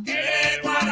Ele guara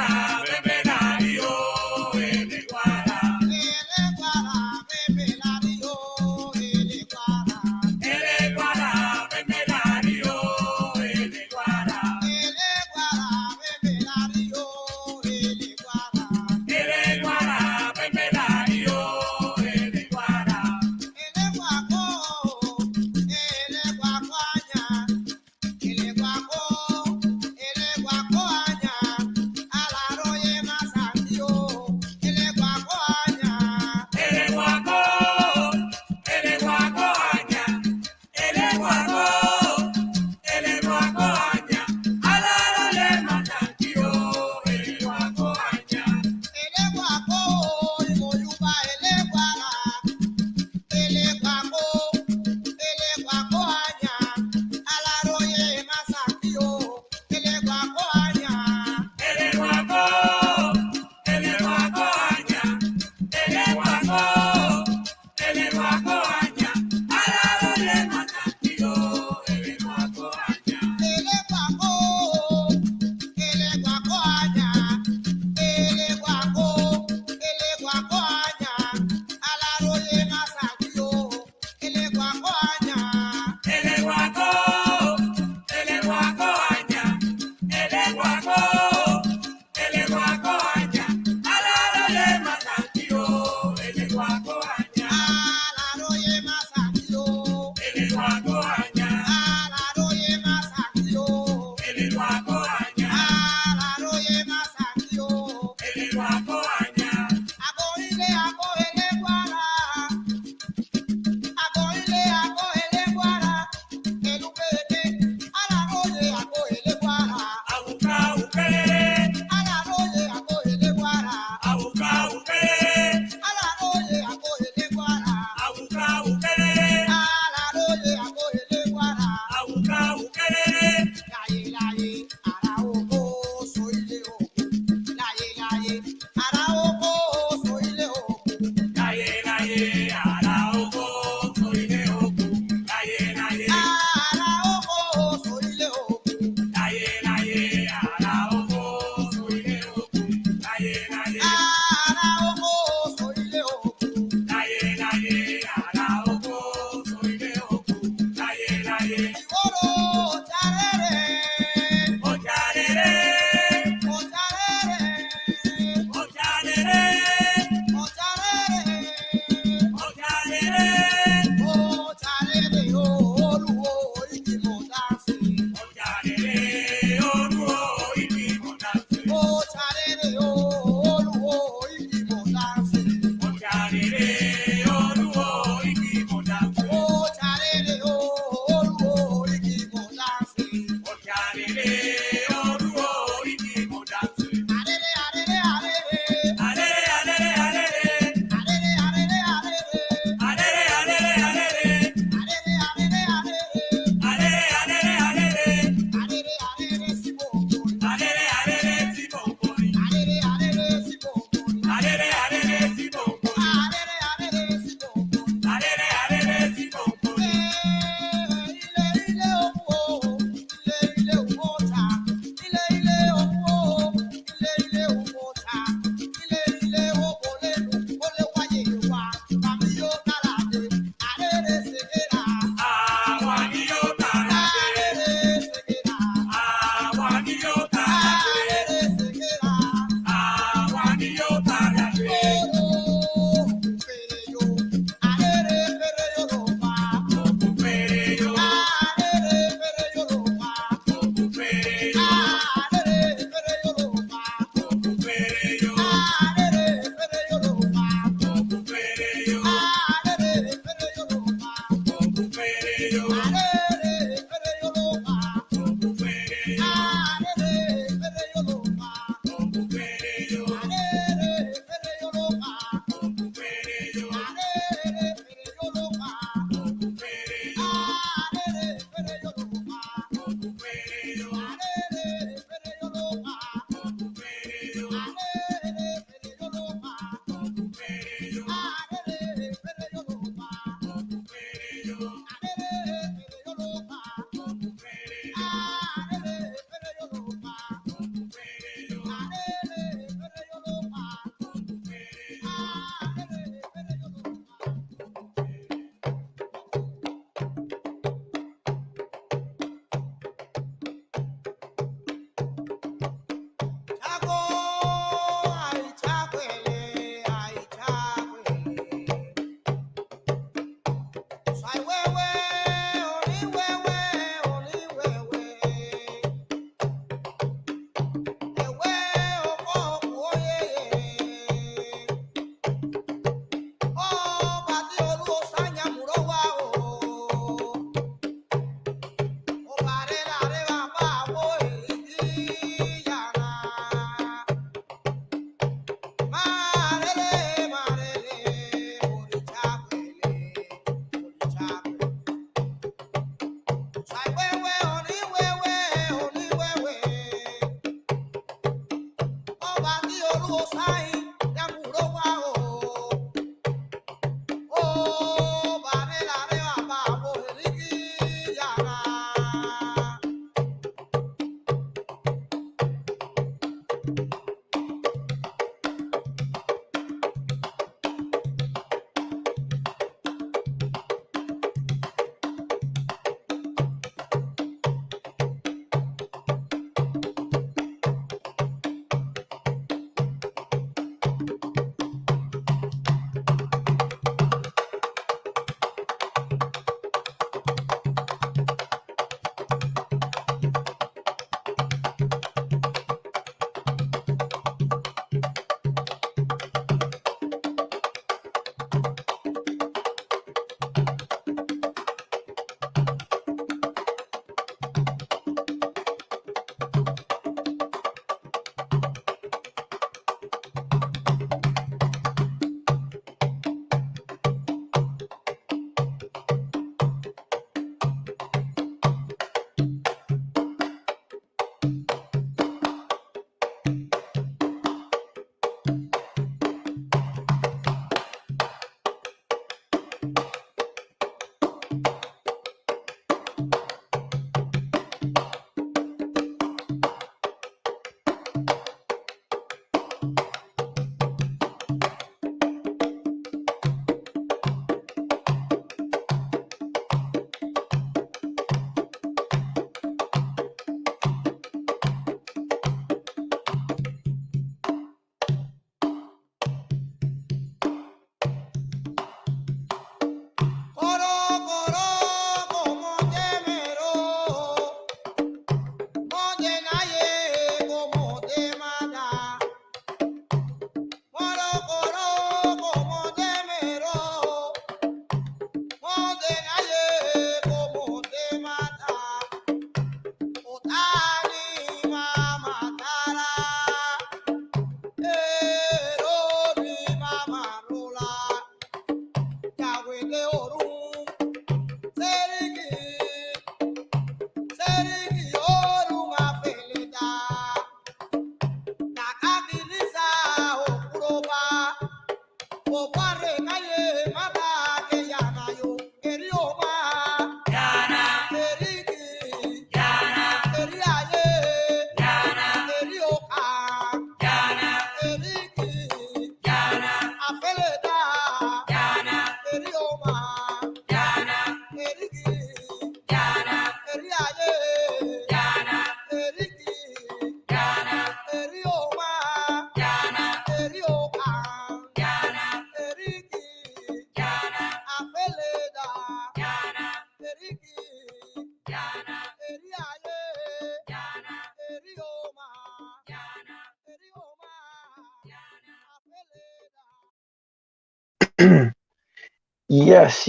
Yes.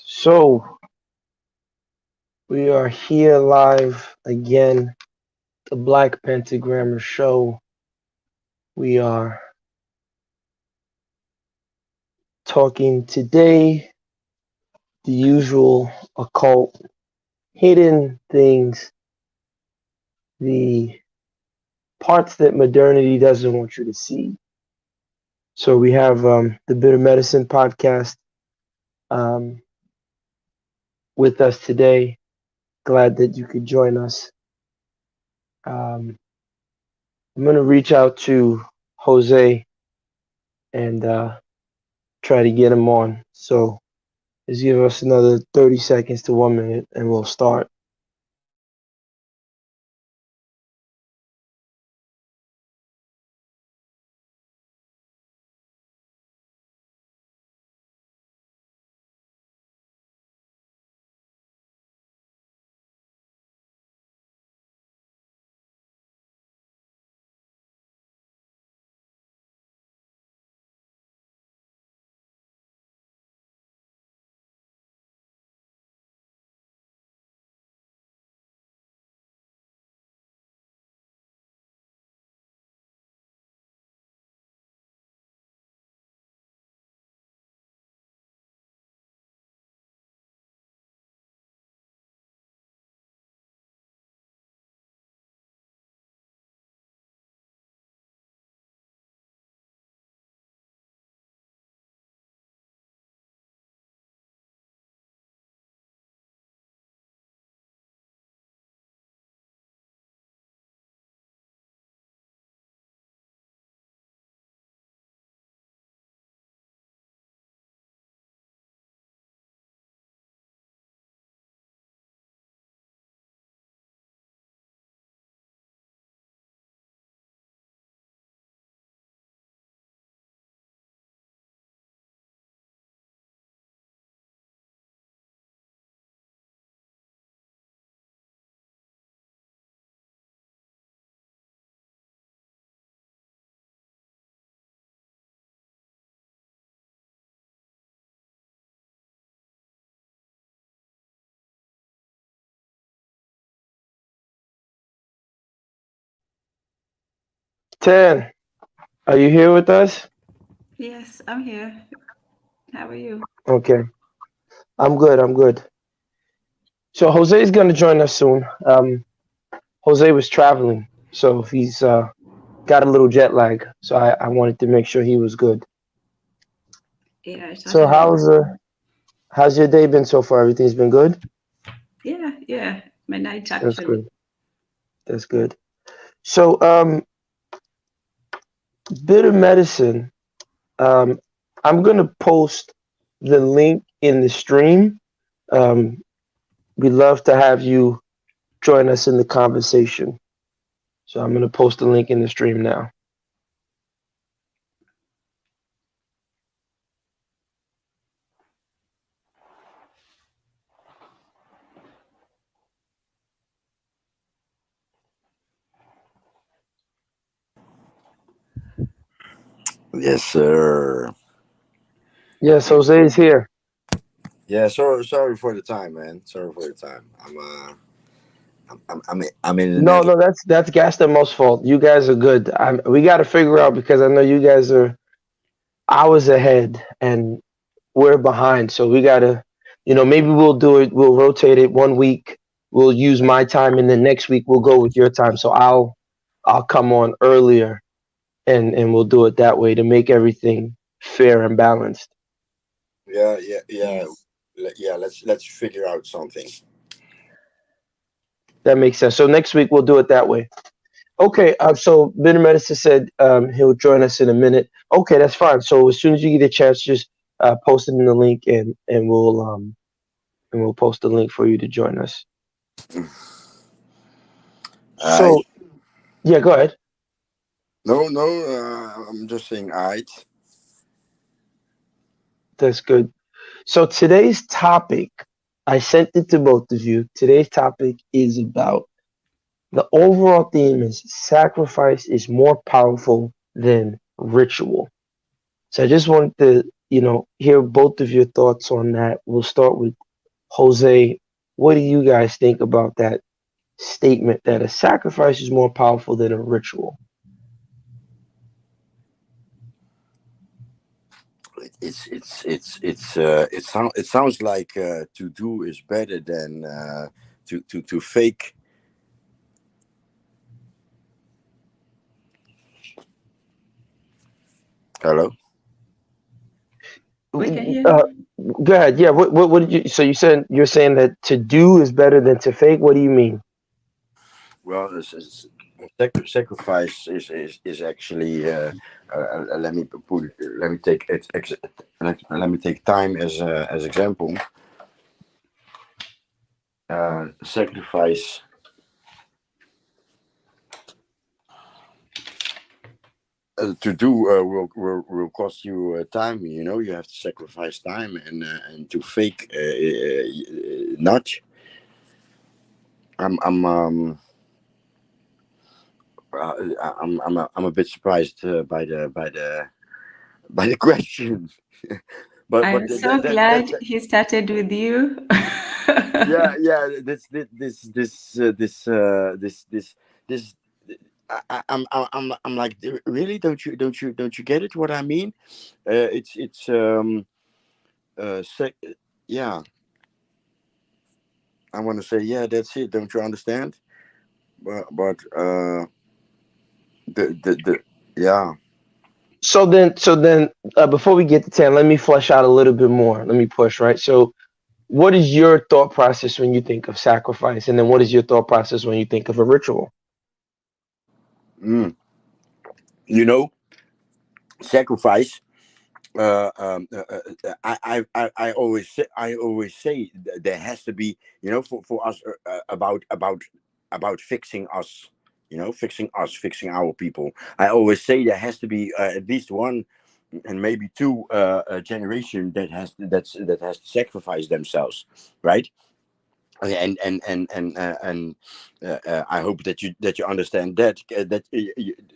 So we are here live again, the Black Pentagrammer Show. We are talking today the usual occult, hidden things, the parts that modernity doesn't want you to see. So we have the Bitter Medicine podcast um, with us today. Glad that you could join us. Um, I'm going to reach out to Jose and try to get him on. So just give us another 30 seconds to 1 minute and we'll start. Ten, are you here with us? Yes, I'm here. How are you? Okay, I'm good. So Jose is going to join us soon. Jose was traveling, so he's got a little jet lag. So I wanted to make sure he was good. Yeah, I So started work. how's your day been so far? Everything's been good? Yeah. My night That's actually. good. That's good. So bitter medicine. Um, I'm gonna post the link in the stream. Um, we'd love to have you join us in the conversation. So I'm gonna post the link in the stream now. Yes, sir. Yes, Jose is here. Yeah, sorry for the time, man. Sorry for the time. I'm in the Netherlands. No, that's Gasdemup's fault. You guys are good. We got to figure out because I know you guys are hours ahead and we're behind. So we gotta, maybe we'll do it. We'll rotate it 1 week. We'll use my time, and then next week we'll go with your time. So I'll come on earlier, and we'll do it that way to make everything fair and balanced. Yeah. Yes. Yeah. Let's figure out something. That makes sense. So next week we'll do it that way. Okay. So Bitter Medicine said he'll join us in a minute. Okay, that's fine. So as soon as you get a chance, just post it in the link, and we'll post the link for you to join us. All right. So yeah, go ahead. No. I'm just saying. All right. That's good. So today's topic, I sent it to both of you. Today's topic is about the overall theme is sacrifice is more powerful than ritual. So I just wanted to hear both of your thoughts on that. We'll start with Jose. What do you guys think about that statement that a sacrifice is more powerful than a ritual? It sounds like to do is better than to fake. Hello. We can hear Uh, you. Go ahead. Yeah. What did you? So you're saying that to do is better than to fake. What do you mean? Well, sacrifice is actually. Let me put it. Let me take it. Let me take time as example. Sacrifice to do will cost you time. You know, you have to sacrifice time and to fake not. I'm I'm a bit surprised by the question, but I'm so that glad he started with you. yeah, this I'm like, really, don't you get it what I mean? It's yeah, I want to say, yeah, that's it, don't you understand? But the yeah. So then, before we get to 10, let me flesh out a little bit more. Let me push, right? So, what is your thought process when you think of sacrifice, and then what is your thought process when you think of a ritual? mm, you know, sacrifice. I always say there has to be, for us, about fixing us, fixing us, fixing our people. I always say there has to be at least one and maybe two generation that has to sacrifice themselves, right? Okay, and I hope that you understand do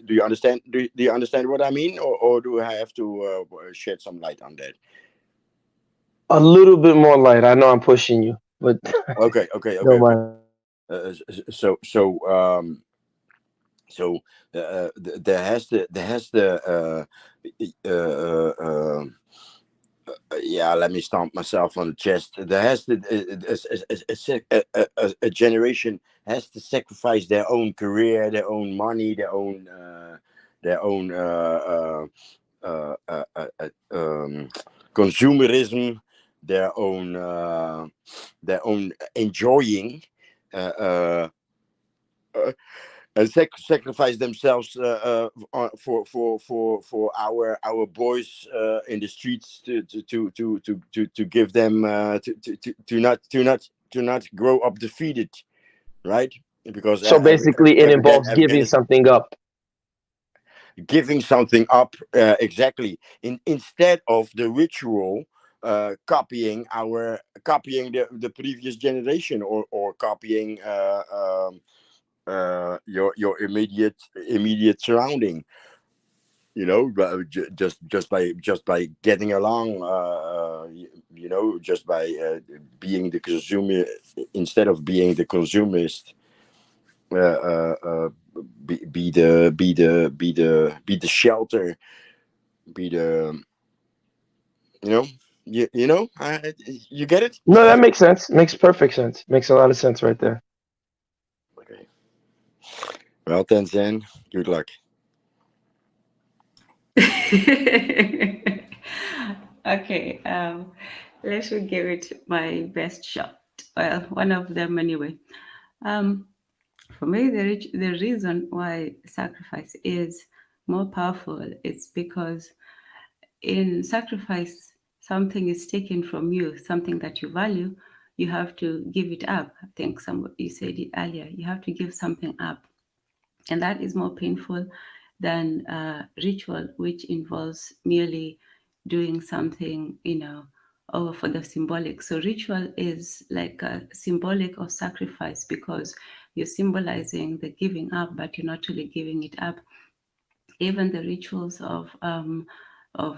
you understand, do you understand what I mean, or do I have to shed some light on that? A little bit more light. I know I'm pushing you, but Okay, okay, okay, don't okay. mind. Uh, so so um so there has the uh, uh, uh, yeah, let me stomp myself on the chest. There has to a generation has to sacrifice their own career, their own money, their own consumerism, their own enjoying, uh, uh, and sacrifice themselves for our boys in the streets to give them to not grow up defeated, right? Because So basically, it Afghan involves giving Afghanistan, something up. giving something up, exactly, instead of the ritual, copying the previous generation, or copying your immediate surrounding, but just by getting along, just by being the consumer instead of being the consumerist. uh, uh, uh, be the shelter, be the you know you get it. No, that makes sense. Makes perfect sense. Makes a lot of sense right there. Okay, well, Tenzin, good luck. Okay, let me give it my best shot. Well, one of them anyway. Um, for me, the reason why sacrifice is more powerful is because in sacrifice, something is taken from you, something that you value, you have to give it up. I think you said it earlier. You have to give something up, and that is more painful than ritual, which involves merely doing something, or for the symbolic. So ritual is like a symbolic of sacrifice because you're symbolizing the giving up, but you're not really giving it up. Even the rituals of well,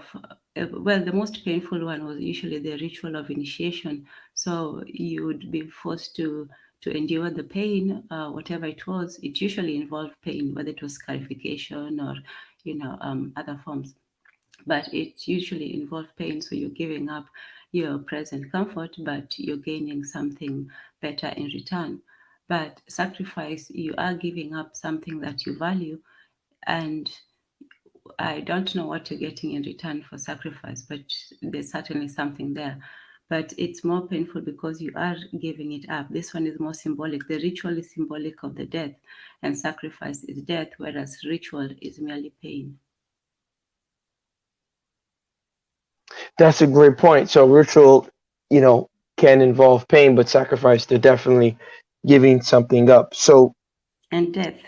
the most painful one was usually the ritual of initiation. So you would be forced to endure the pain, whatever it was. It usually involved pain, whether it was scarification or other forms, but it usually involves pain. So you're giving up your present comfort, but you're gaining something better in return. But sacrifice, you are giving up something that you value, and I don't know what you're getting in return for sacrifice, but there's certainly something there. But it's more painful because you are giving it up. This one is more symbolic. The ritual is symbolic of the death, and sacrifice is death, whereas ritual is merely pain. That's a great point. So ritual, can involve pain, but sacrifice, they're definitely giving something up. So And death.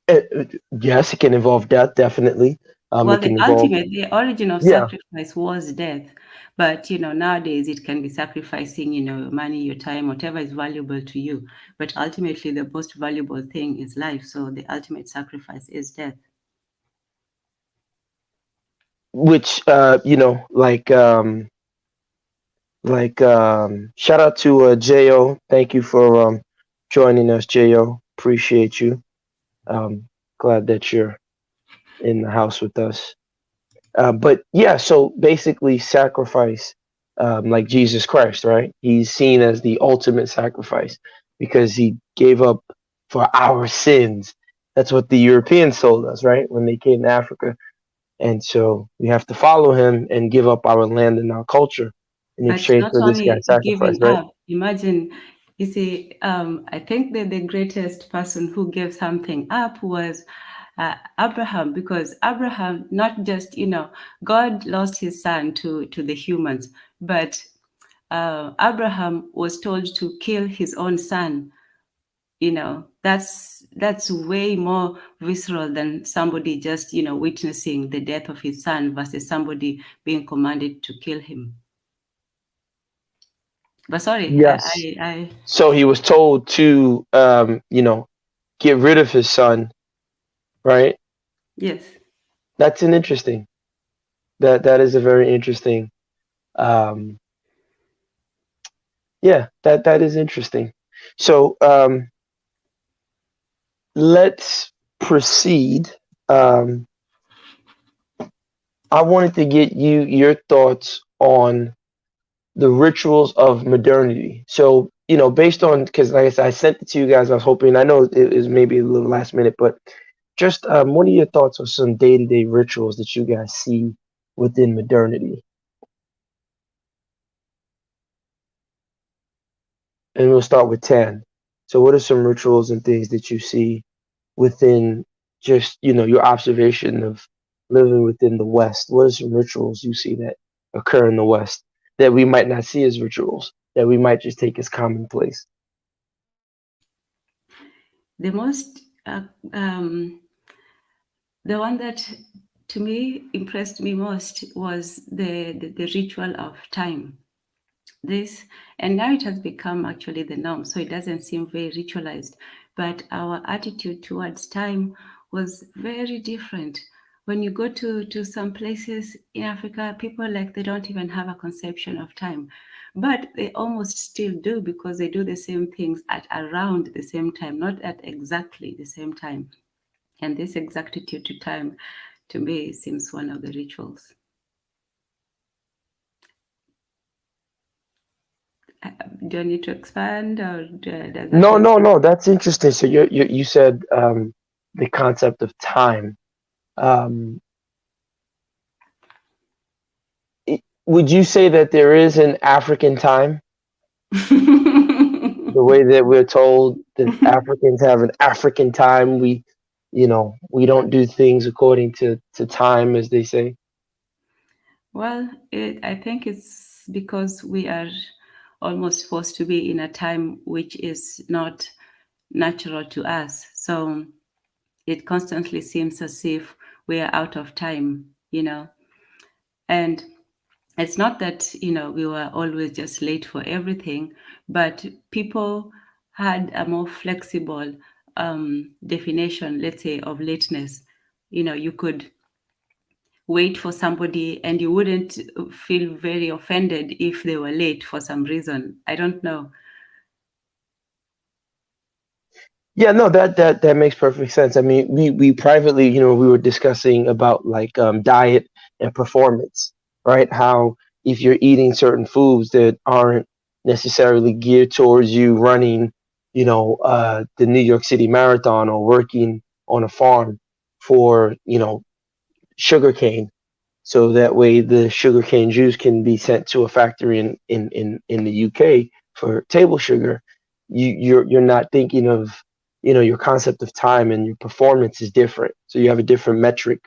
uh, uh, yes, it can involve death, definitely. Well, It the can involve, ultimate, the origin of yeah, sacrifice was death. But, nowadays it can be sacrificing, money, your time, whatever is valuable to you. But ultimately, the most valuable thing is life. So the ultimate sacrifice is death. which shout out to Jo. Thank you for joining us, Jo. Appreciate you. Um, glad that you're in the house with us. But yeah, so basically, sacrifice, like Jesus Christ, right? He's seen as the ultimate sacrifice because he gave up for our sins. That's what the Europeans told us, right? When they came to Africa. And so we have to follow him and give up our land and our culture in But exchange not for this only guy's sacrifice, giving right? up, imagine, you see, I think that the greatest person who gave something up was Abraham, because Abraham, not just, God lost his son to the humans, but Abraham was told to kill his own son. That's way more visceral than somebody just witnessing the death of his son versus somebody being commanded to kill him. But sorry, Yes. I So he was told to, get rid of his son, right? yes. That's an interesting. That is a very interesting. Um, yeah, that is interesting. So let's proceed. Um, I wanted to get your thoughts on the rituals of modernity. So, based on, because like I said, I sent it to you guys. I was hoping, I know it is maybe a little last minute, but just what are your thoughts on some day to day rituals that you guys see within modernity? And we'll start with 10. So, what are some rituals and things that you see within just, your observation of living within the West? What are some rituals you see that occur in the West that we might not see as rituals, that we might just take as commonplace? The most the one that to me impressed me most was the ritual of time. This, and now it has become actually the norm, so it doesn't seem very ritualized, but our attitude towards time was very different. When you go to some places in Africa, people, like, they don't even have a conception of time, but they almost still do, because they do the same things at around the same time, not at exactly the same time. And this exactitude to time, to me, seems one of the rituals. Do I need to expand, or does that No, make no, sense? no. That's interesting. So you said the concept of time. Um, would you say that there is an African time? The way that we're told that Africans have an African time, we don't do things according to time, as they say. Well, I think it's because we are almost forced to be in a time which is not natural to us. So it constantly seems as if we are out of time. And it's not that, we were always just late for everything, but people had a more flexible definition, let's say, of lateness. You could wait for somebody and you wouldn't feel very offended if they were late for some reason. I don't know. Yeah, no, that makes perfect sense. I mean, we privately, we were discussing about like diet and performance, right? How if you're eating certain foods that aren't necessarily geared towards you running, the New York City Marathon or working on a farm for, sugarcane, so that way the sugarcane juice can be sent to a factory in the UK for table sugar. You're not thinking of, your concept of time, and your performance is different. So you have a different metric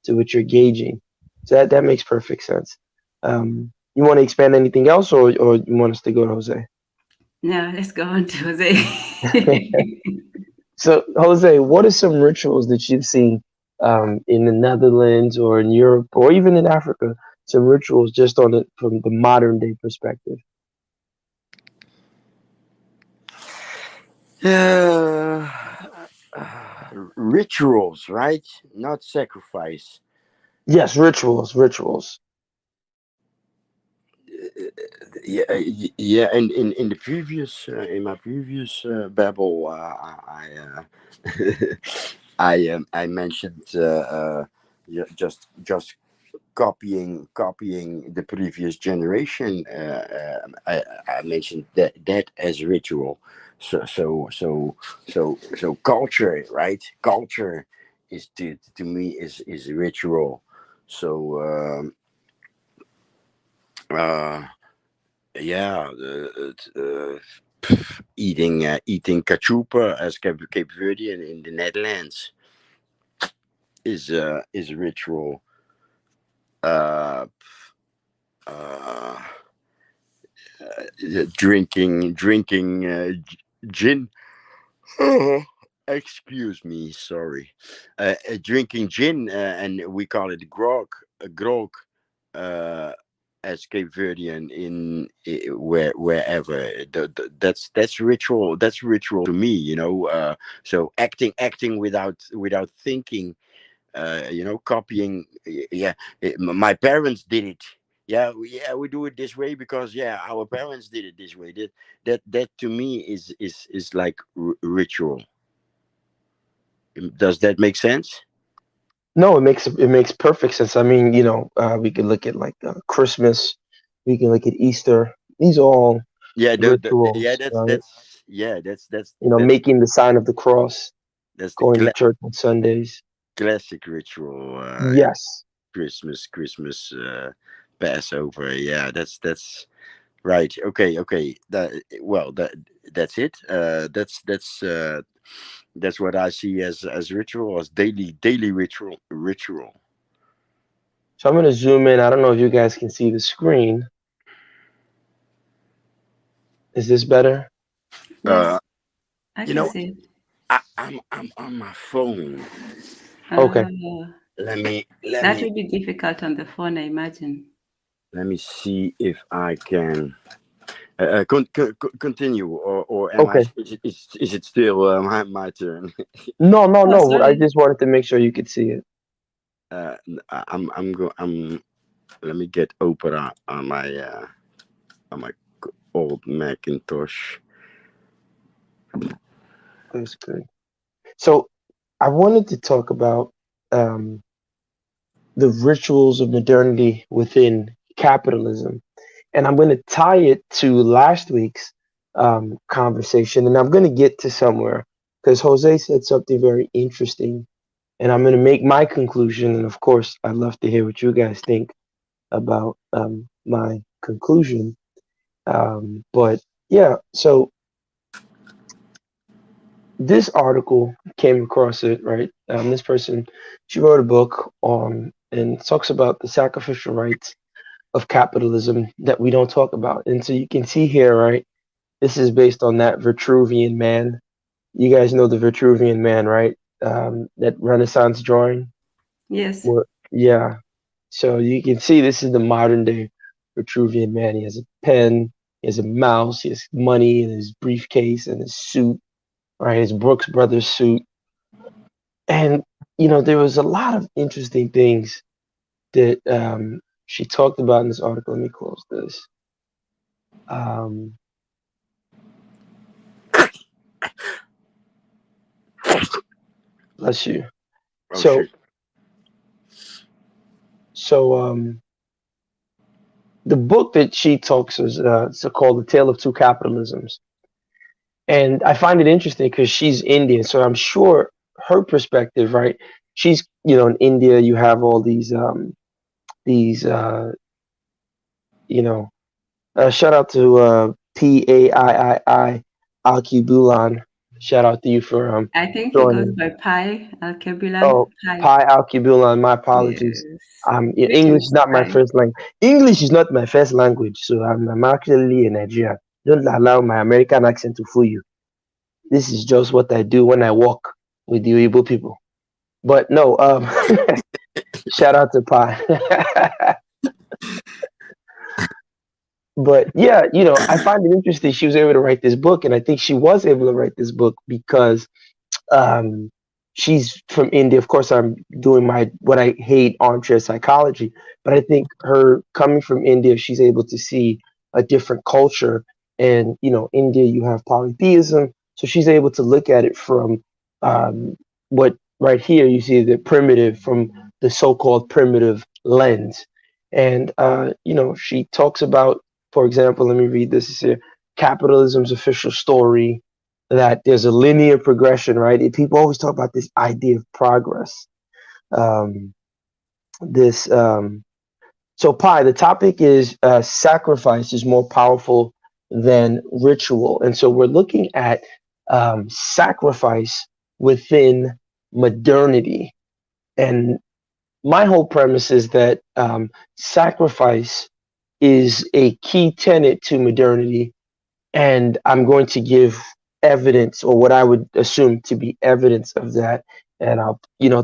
to which you're gauging. So that makes perfect sense. You want to expand anything else, or you want us to go to Jose? Now let's go on to Jose. So, Jose, what are some rituals that you've seen in the Netherlands or in Europe or even in Africa? Some rituals just on it from the modern day perspective. Uh, Rituals, right? Not sacrifice. Yes, rituals, rituals. Yeah, yeah. And in the previous, in my previous babble, I mentioned just copying the previous generation. I mentioned that as ritual. So culture, right? Culture is to me is ritual. So uh, yeah, eating cachupa as Cape Verdean in the Netherlands is a ritual. Uh, uh, drinking gin. Oh, excuse me, sorry. Drinking gin, and we call it grog, uh, as Cape Verdean wherever. That's ritual. That's ritual to me, you know. So acting without thinking, copying. Yeah, my parents did it. Yeah, we do it this way because yeah, our parents did it this way. That to me is like ritual. Does that make sense? No, it makes perfect sense. I mean, we could look at like Christmas, we can look at Easter. These are all Yeah, yeah, rituals, right? yeah, Making the sign of the cross, that's the going to church on Sundays. classic ritual. Yes. Christmas, Passover. Yeah, that's right. Okay. That's it. That's what I see as ritual, as daily ritual. So I'm gonna zoom in. I don't know if you guys can see the screen. Is this better? Uh, Yes, I you can know, see it. I'm on my phone. Okay. Let me That would be difficult on the phone, I imagine. let me see if I can continue, or am I? Okay. Is it still my turn? No, no, Oh, no. I sorry. just wanted to make sure you could see it. I'm. Let me get Opera on my old Macintosh. That's good. So I wanted to talk about um, the rituals of modernity within capitalism. And I'm going to tie it to last week's conversation. And I'm going to get to somewhere because Jose said something very interesting. And I'm going to make my conclusion. And of course, I'd love to hear what you guys think about my conclusion. But yeah, so this article came across it, right? This person, she wrote a book on and talks about the sacrificial rights of capitalism that we don't talk about. And so you can see here, right? This is based on that Vitruvian man. You guys know the Vitruvian man, right? That Renaissance drawing. Yes. Well, yeah. So you can see this is the modern day Vitruvian man. He has a pen, he has a mouse, he has money in his briefcase and his suit, right? His Brooks Brothers suit. And, there was a lot of interesting things that she talked about in this article. Let me close this. Um, Bless you. Oh So, shit. so the book that she talks is it's called "The Tale of Two Capitalisms," and I find it interesting because she's Indian, so I'm sure her perspective, right? She's, in India, you have all these you know shout out to PAIII Alkebulan. Shout out to you for I think he goes joining. by Pi Alkebulan. Oh, Pi. Pi Alkebulan. My apologies. Yes. English Greetings, is not my Pi. first language. English is not my first language, so I'm actually a Nigerian. Don't allow my American accent to fool you. This is just what I do when I walk with the Igbo people. But no, shout out to Pi. But yeah, I find it interesting she was able to write this book, and I think she was able to write this book because um, she's from India. Of course, I'm doing my what I hate armchair psychology, but I think her coming from India, she's able to see a different culture. And India, you have polytheism, so she's able to look at it from what right here you see the primitive from the so-called primitive lens. And she talks about, for example, let me read this. It's here, capitalism's official story, that there's a linear progression, right? People always talk about this idea of progress. Um, this so Pi. The topic is sacrifice is more powerful than ritual, and so we're looking at sacrifice within modernity. And my whole premise is that sacrifice is a key tenet to modernity, and I'm going to give evidence, or what I would assume to be evidence of that, and I'll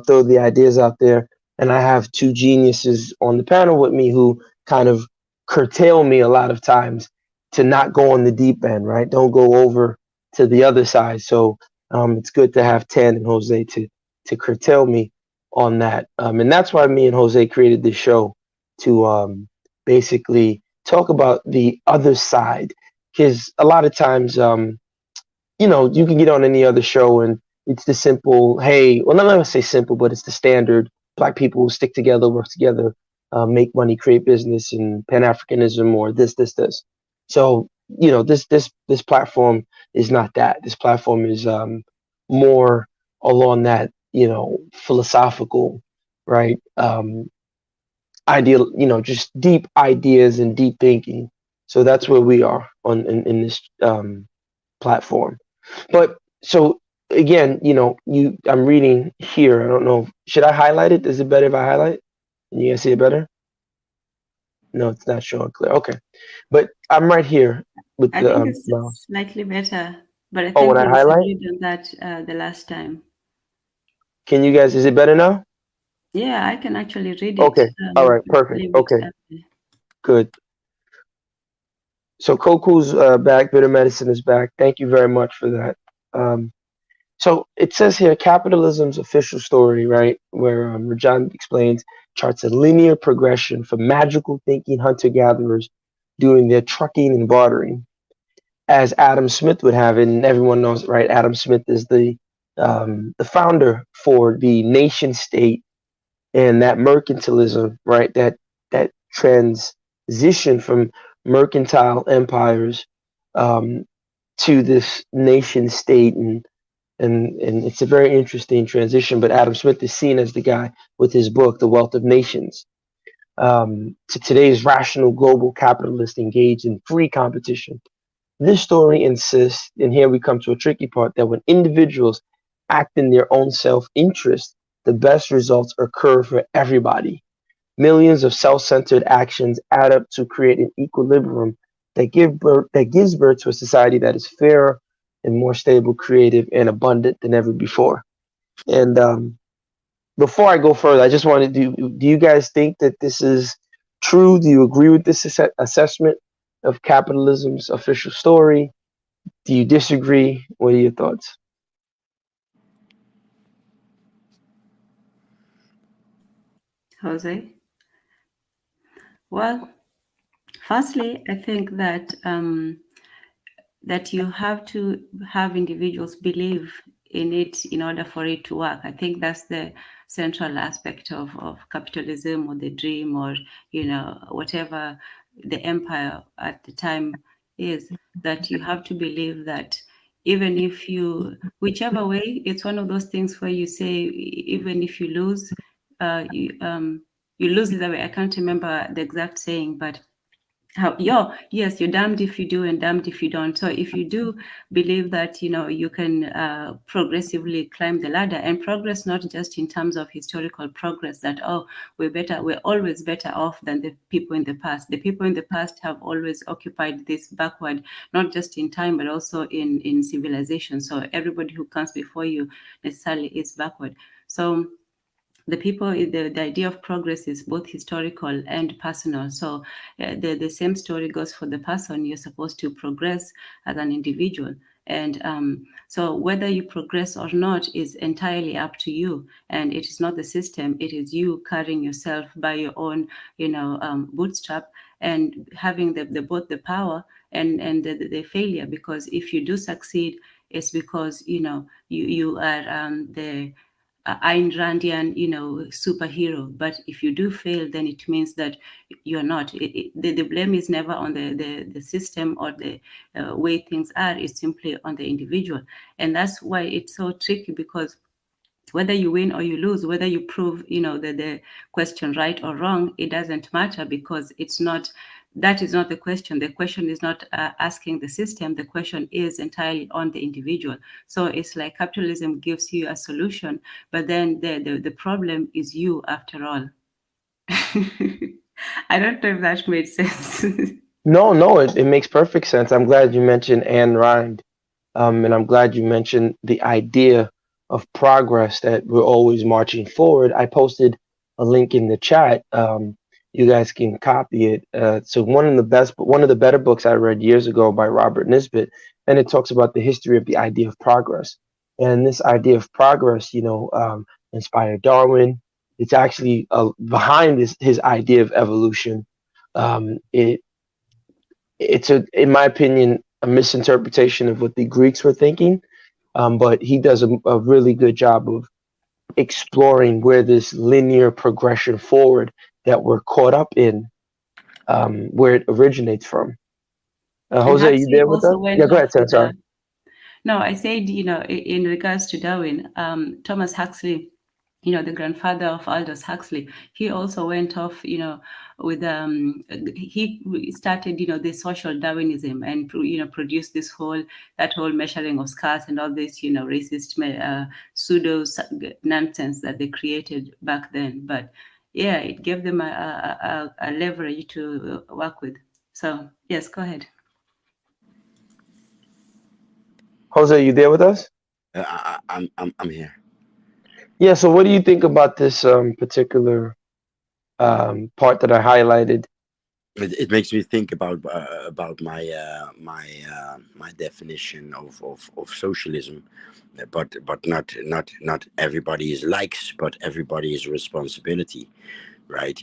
throw the ideas out there. And I have two geniuses on the panel with me who kind of curtail me a lot of times to not go on the deep end, right? Don't go over to the other side. So it's good to have Tan and Jose to curtail me on that, and that's why me and Jose created this show to basically talk about the other side, because a lot of times, you can get on any other show and it's the simple, hey, well, not let me say simple, but it's the standard. Black people stick together, work together, make money, create business, and Pan Africanism, or this. So, this platform is not that. This platform is more along that, philosophical, right? Ideal, just deep ideas and deep thinking. So that's where we are in this platform. But so again, I'm reading here. I don't know. Should I highlight it? Is it better if I highlight? Can you guys see it better? No, it's not showing clear. Okay, but I'm right here with I the think it's mouse. slightly better, but I Oh, when think I we highlight, disagreed on that the last time. can you guys? Is it better now? Yeah, I can actually read it. Okay. All right. Perfect. Leave it Okay. up there. Good. So Koku's back. Bitter medicine is back. Thank you very much for that. Um, So it says here, capitalism's official story, right, where Rajan explains, charts a linear progression from magical thinking hunter gatherers doing their trucking and bartering, as Adam Smith would have it, and everyone knows, right? Adam Smith is the founder for the nation state and that mercantilism, right? That transition from mercantile empires um, to this nation state, and it's a very interesting transition. But Adam Smith is seen as the guy with his book, The Wealth of Nations, to today's rational global capitalist engaged in free competition. This story insists, and here we come to a tricky part, that when individuals act in their own self interest, the best results occur for everybody. Millions of self-centered actions add up to create an equilibrium that gives birth to a society that is fairer and more stable, creative, and abundant than ever before. And before I go further, I just wanted to do you guys think that this is true? Do you agree with this assessment of capitalism's official story? Do you disagree? What are your thoughts? Jose? Well, firstly, I think that you have to have individuals believe in it in order for it to work. I think that's the central aspect of capitalism or the dream or, whatever the empire at the time is, that you have to believe that even if you, whichever way, it's one of those things where you say, even if you lose, you lose either way. I can't remember the exact saying, but yes, you're damned if you do and damned if you don't. So if you do believe that you can progressively climb the ladder, and progress not just in terms of historical progress, that we're always better off than the people in the past. The people in the past have always occupied this backward, not just in time but also in civilization. So everybody who comes before you necessarily is backward. So the people, the idea of progress is both historical and personal. So the same story goes for the person. You're supposed to progress as an individual. And so whether you progress or not is entirely up to you. And it is not the system, it is you carrying yourself by your own, bootstrap, and having the both the power and the failure. Because if you do succeed, it's because you are the Ayn Randian, superhero. But if you do fail, then it means that you're not. The blame is never on the system or the way things are. It's simply on the individual. And that's why it's so tricky, because whether you win or you lose, whether you prove, the question right or wrong, it doesn't matter, because that is not the question. The question is not asking the system. The question is entirely on the individual. So it's like capitalism gives you a solution, but then the problem is you after all. I don't know if that made sense. No, no, it makes perfect sense. I'm glad you mentioned Anne Rind. And I'm glad you mentioned the idea of progress, that we're always marching forward. I posted a link in the chat. You guys can copy it. So one of the better books I read years ago by Robert Nisbet, and it talks about the history of the idea of progress. And this idea of progress, inspired Darwin. It's actually behind his idea of evolution. It it's in my opinion, a misinterpretation of what the Greeks were thinking. But he does a really good job of exploring where this linear progression forward that we're caught up in, where it originates from. And Jose, you Huxley there with us? also Yeah, went go off ahead, with Censor. no, I said, in regards to Darwin, Thomas Huxley, the grandfather of Aldous Huxley, he also went off, with he started, the social Darwinism, and produced that whole measuring of scars and all this, racist pseudo nonsense that they created back then. But yeah, it gave them a leverage to work with. So yes, go ahead. Jose, you there with us? I'm here. Yeah. So, what do you think about this particular part that I highlighted? It makes me think about my definition of socialism, but not everybody is likes, but everybody is responsibility, right?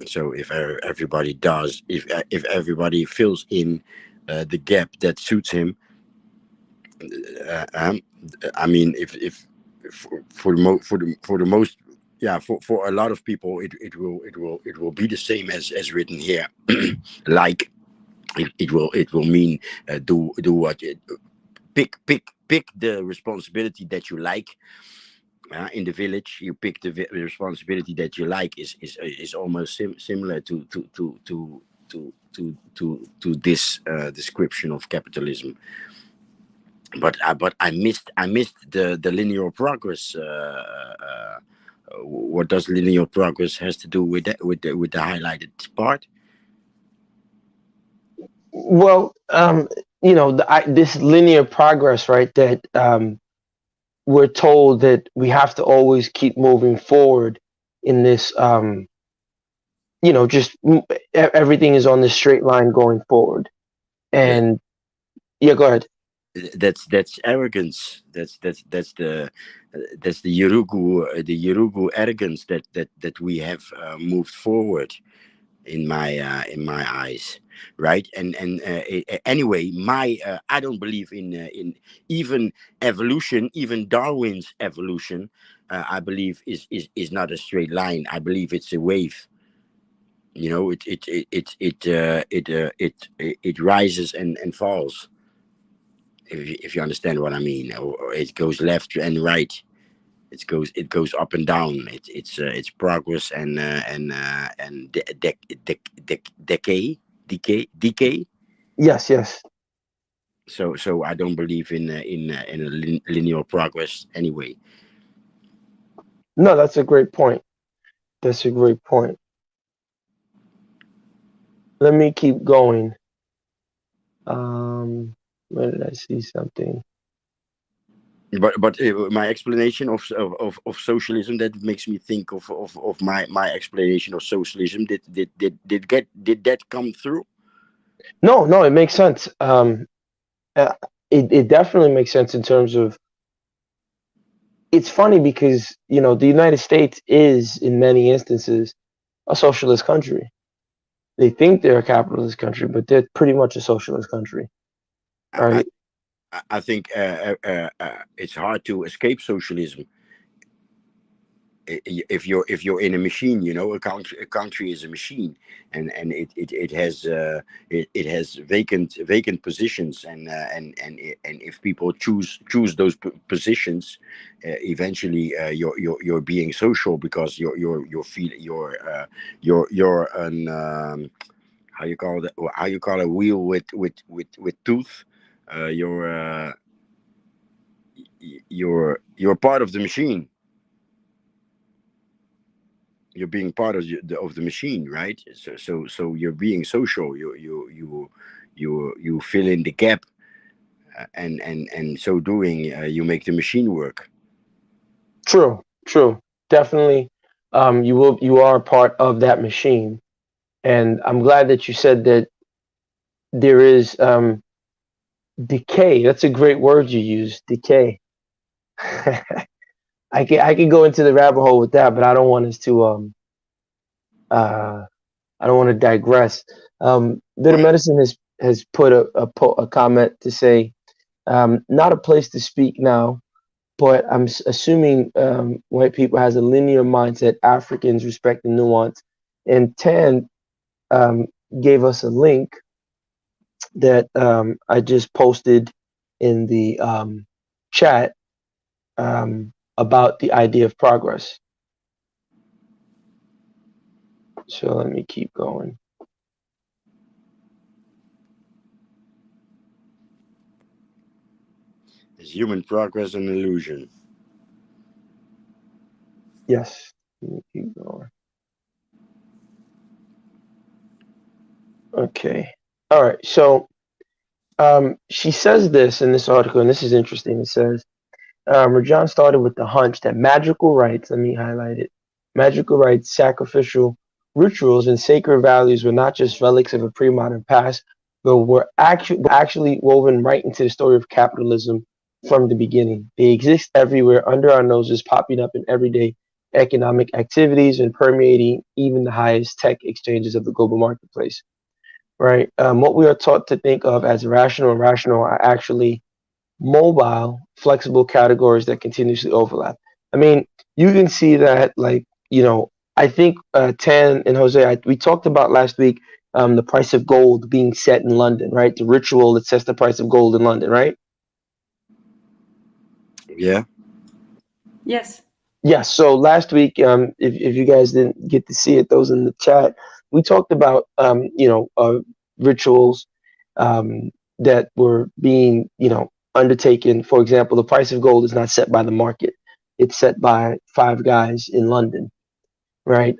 So if everybody does, if everybody fills in the gap that suits him, uh, um, I mean, if for the most, yeah, for a lot of people, it will be the same as written here, like it will mean do what pick the responsibility that you like. In the village, you pick the responsibility that you like is almost similar to this description of capitalism. But I missed the linear progress. What does linear progress has to do with that, with the highlighted part? Well, this linear progress, right? That we're told that we have to always keep moving forward in this. Just everything is on this straight line going forward. That, And yeah, go ahead. that's arrogance. That's the Yurugu arrogance that we have moved forward. in my eyes, right? Anyway, my I don't believe in even evolution, even Darwin's evolution. I believe is not a straight line. I believe it's a wave. You know, it rises and falls. If you understand what I mean, or it goes left and right. It goes up and down. It's progress and decay. Yes, yes. So I don't believe in a linear progress anyway. No, that's a great point. That's a great point. Let me keep going. Um, where did I see something? But my explanation of socialism, that makes me think of my explanation of socialism. Did that come through? No, no, it makes sense. Uh, it definitely makes sense in terms of it's funny because the United States is in many instances a socialist country. They think they're a capitalist country, but they're pretty much a socialist country, I I, right? I think it's hard to escape socialism. If you're in a machine, a country is a machine, and it has it has vacant positions, and if people choose those positions, eventually you're being social, because you're an how you call that, how you call a wheel with tooth. You're you're part of the machine. You're being part of the machine, right? So you're being social. You fill in the gap, and so doing, you make the machine work. True, true, definitely. You are a part of that machine, and I'm glad that you said that there is decay. That's a great word you use, decay. I can go into the rabbit hole with that, but I don't want us to uh I don't want to digress. Bit of Right. medicine has put a comment to say, not a place to speak now, but I'm assuming white people has a linear mindset. Africans respect the nuance, and Tan um, gave us a link that I just posted in the chat about the idea of progress. So let me keep going. Is human progress an illusion? Yes, let me keep going. Okay. All right. So she says this in this article, and this is interesting. It says Rajan started with the hunch that magical rites, let me highlight it, magical rites, sacrificial rituals, and sacred values were not just relics of a pre-modern past, but were actually woven right into the story of capitalism from the beginning. They exist everywhere under our noses, popping up in everyday economic activities and permeating even the highest tech exchanges of the global marketplace. Right? What we are taught to think of as rational and rational are actually mobile, flexible categories that continuously overlap. I mean, you can see that, like, I think Tan and Jose, we talked about last week the price of gold being set in London, right? The ritual that sets the price of gold in London, right? Yeah. Yes. Yes. So last week, if you guys didn't get to see it, those in the chat, we talked about rituals that were being undertaken. For example, the price of gold is not set by the market; it's set by five guys in London, right?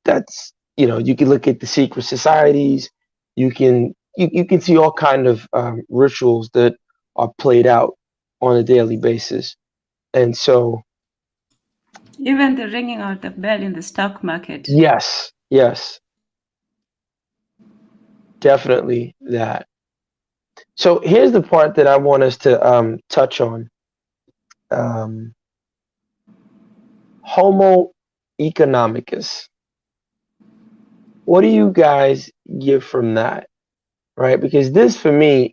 That's you can look at the secret societies. You can see all kind of rituals that are played out on a daily basis, and so Even the ringing of the bell in the stock market. yes, yes, definitely that. So here's the part that I want us to touch on. Um, Homo economicus. What do you guys get from that, right? Because this, for me,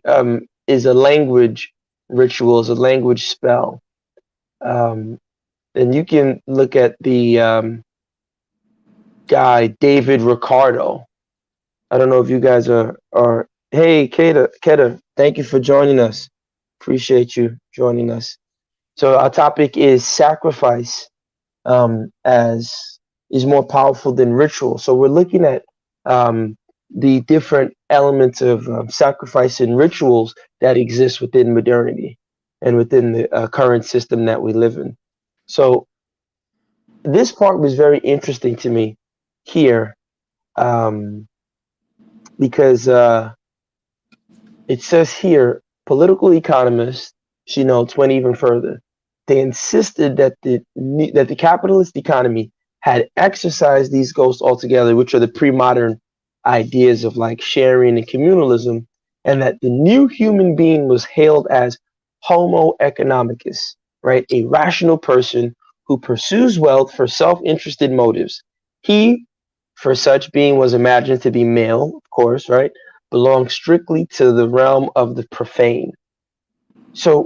is a language ritual, is a language spell. Um, and you can look at the guy David Ricardo. I don't know if you guys are. Hey, Keta, thank you for joining us. Appreciate you joining us. So our topic is sacrifice, as is more powerful than ritual. So we're looking at um, the different elements of sacrifice and rituals that exist within modernity and within the current system that we live in. So this part was very interesting to me here, um, because it says here, political economists, she notes, went even further. They insisted that the capitalist economy had exercised these ghosts altogether, which are the pre-modern ideas of like sharing and communalism, and that the new human being was hailed as Homo economicus, right? A rational person who pursues wealth for self-interested motives. He, for such being, was imagined to be male, of course, right? Belongs strictly to the realm of the profane. So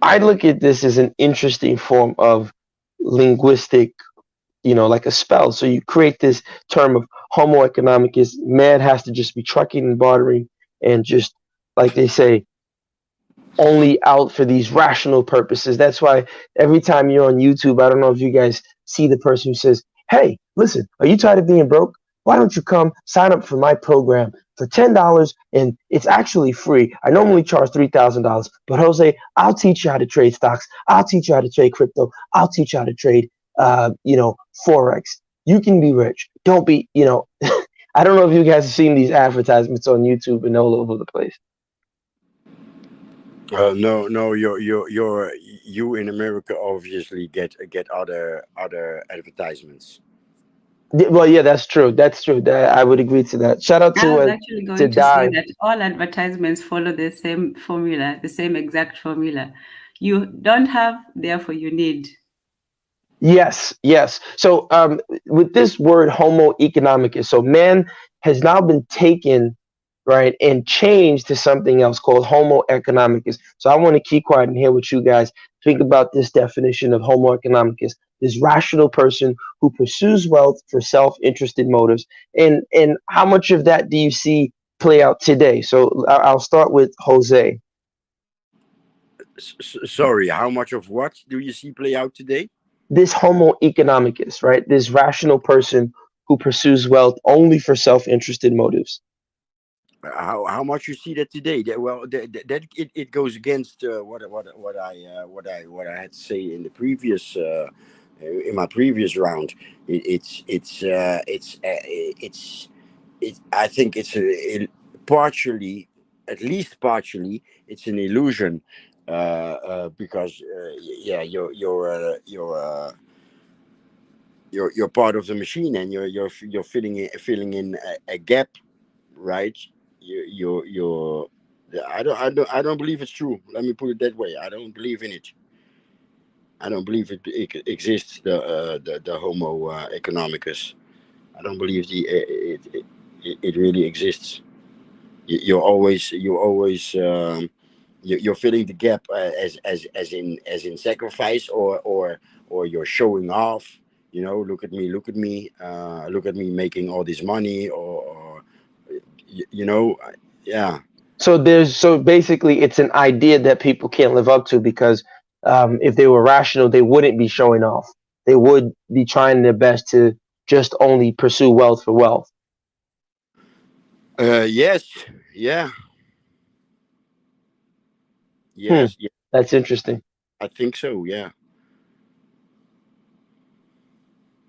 I look at this as an interesting form of linguistic, like a spell. So you create this term of homo economicus. Man has to just be trucking and bartering and just, like they say, only out for these rational purposes. That's why every time you're on YouTube, I don't know if you guys see the person who says, "Hey, listen, are you tired of being broke? Why don't you come sign up for my program for $10 and it's actually free. I normally charge $3,000, but Jose, I'll teach you how to trade stocks. I'll teach you how to trade crypto. I'll teach you how to trade, forex. You can be rich. Don't be, I don't know if you guys have seen these advertisements on YouTube and all over the place. No, no, you in America obviously get other advertisements. Well, yeah, that's true. That's true. That I would agree to that. Shout out I to was actually to going to say Die. that all advertisements follow the same formula, the same exact formula. You don't have, therefore you need. Yes, yes. So with this word Homo economicus, so man has now been taken, right, and changed to something else called Homo economicus. So I want to keep quiet and hear what you guys think about this definition of Homo economicus, this rational person who pursues wealth for self-interested motives. And how much of that do you see play out today? So I'll start with Jose. Sorry, how much of what do you see play out today? This Homo economicus, right? This rational person who pursues wealth only for self-interested motives. How much you see that today? That goes against what I had to say in the previous in my previous round. It's I think partially, at least partially, it's an illusion, because yeah, you're part of the machine, and you're filling in a gap, right? You're I don't believe it's true. Let me put it that way. I don't believe in it. I don't believe it exists. The Homo economicus. I don't believe it really exists. You're filling the gap, as in sacrifice, or you're showing off. Look at me, look at me making all this money, or yeah. So basically it's an idea that people can't live up to because if they were rational, they wouldn't be showing off. They would be trying their best to just only pursue wealth for wealth. Yes, yeah, Hmm, yes, yeah. that's interesting. I think so. Yeah.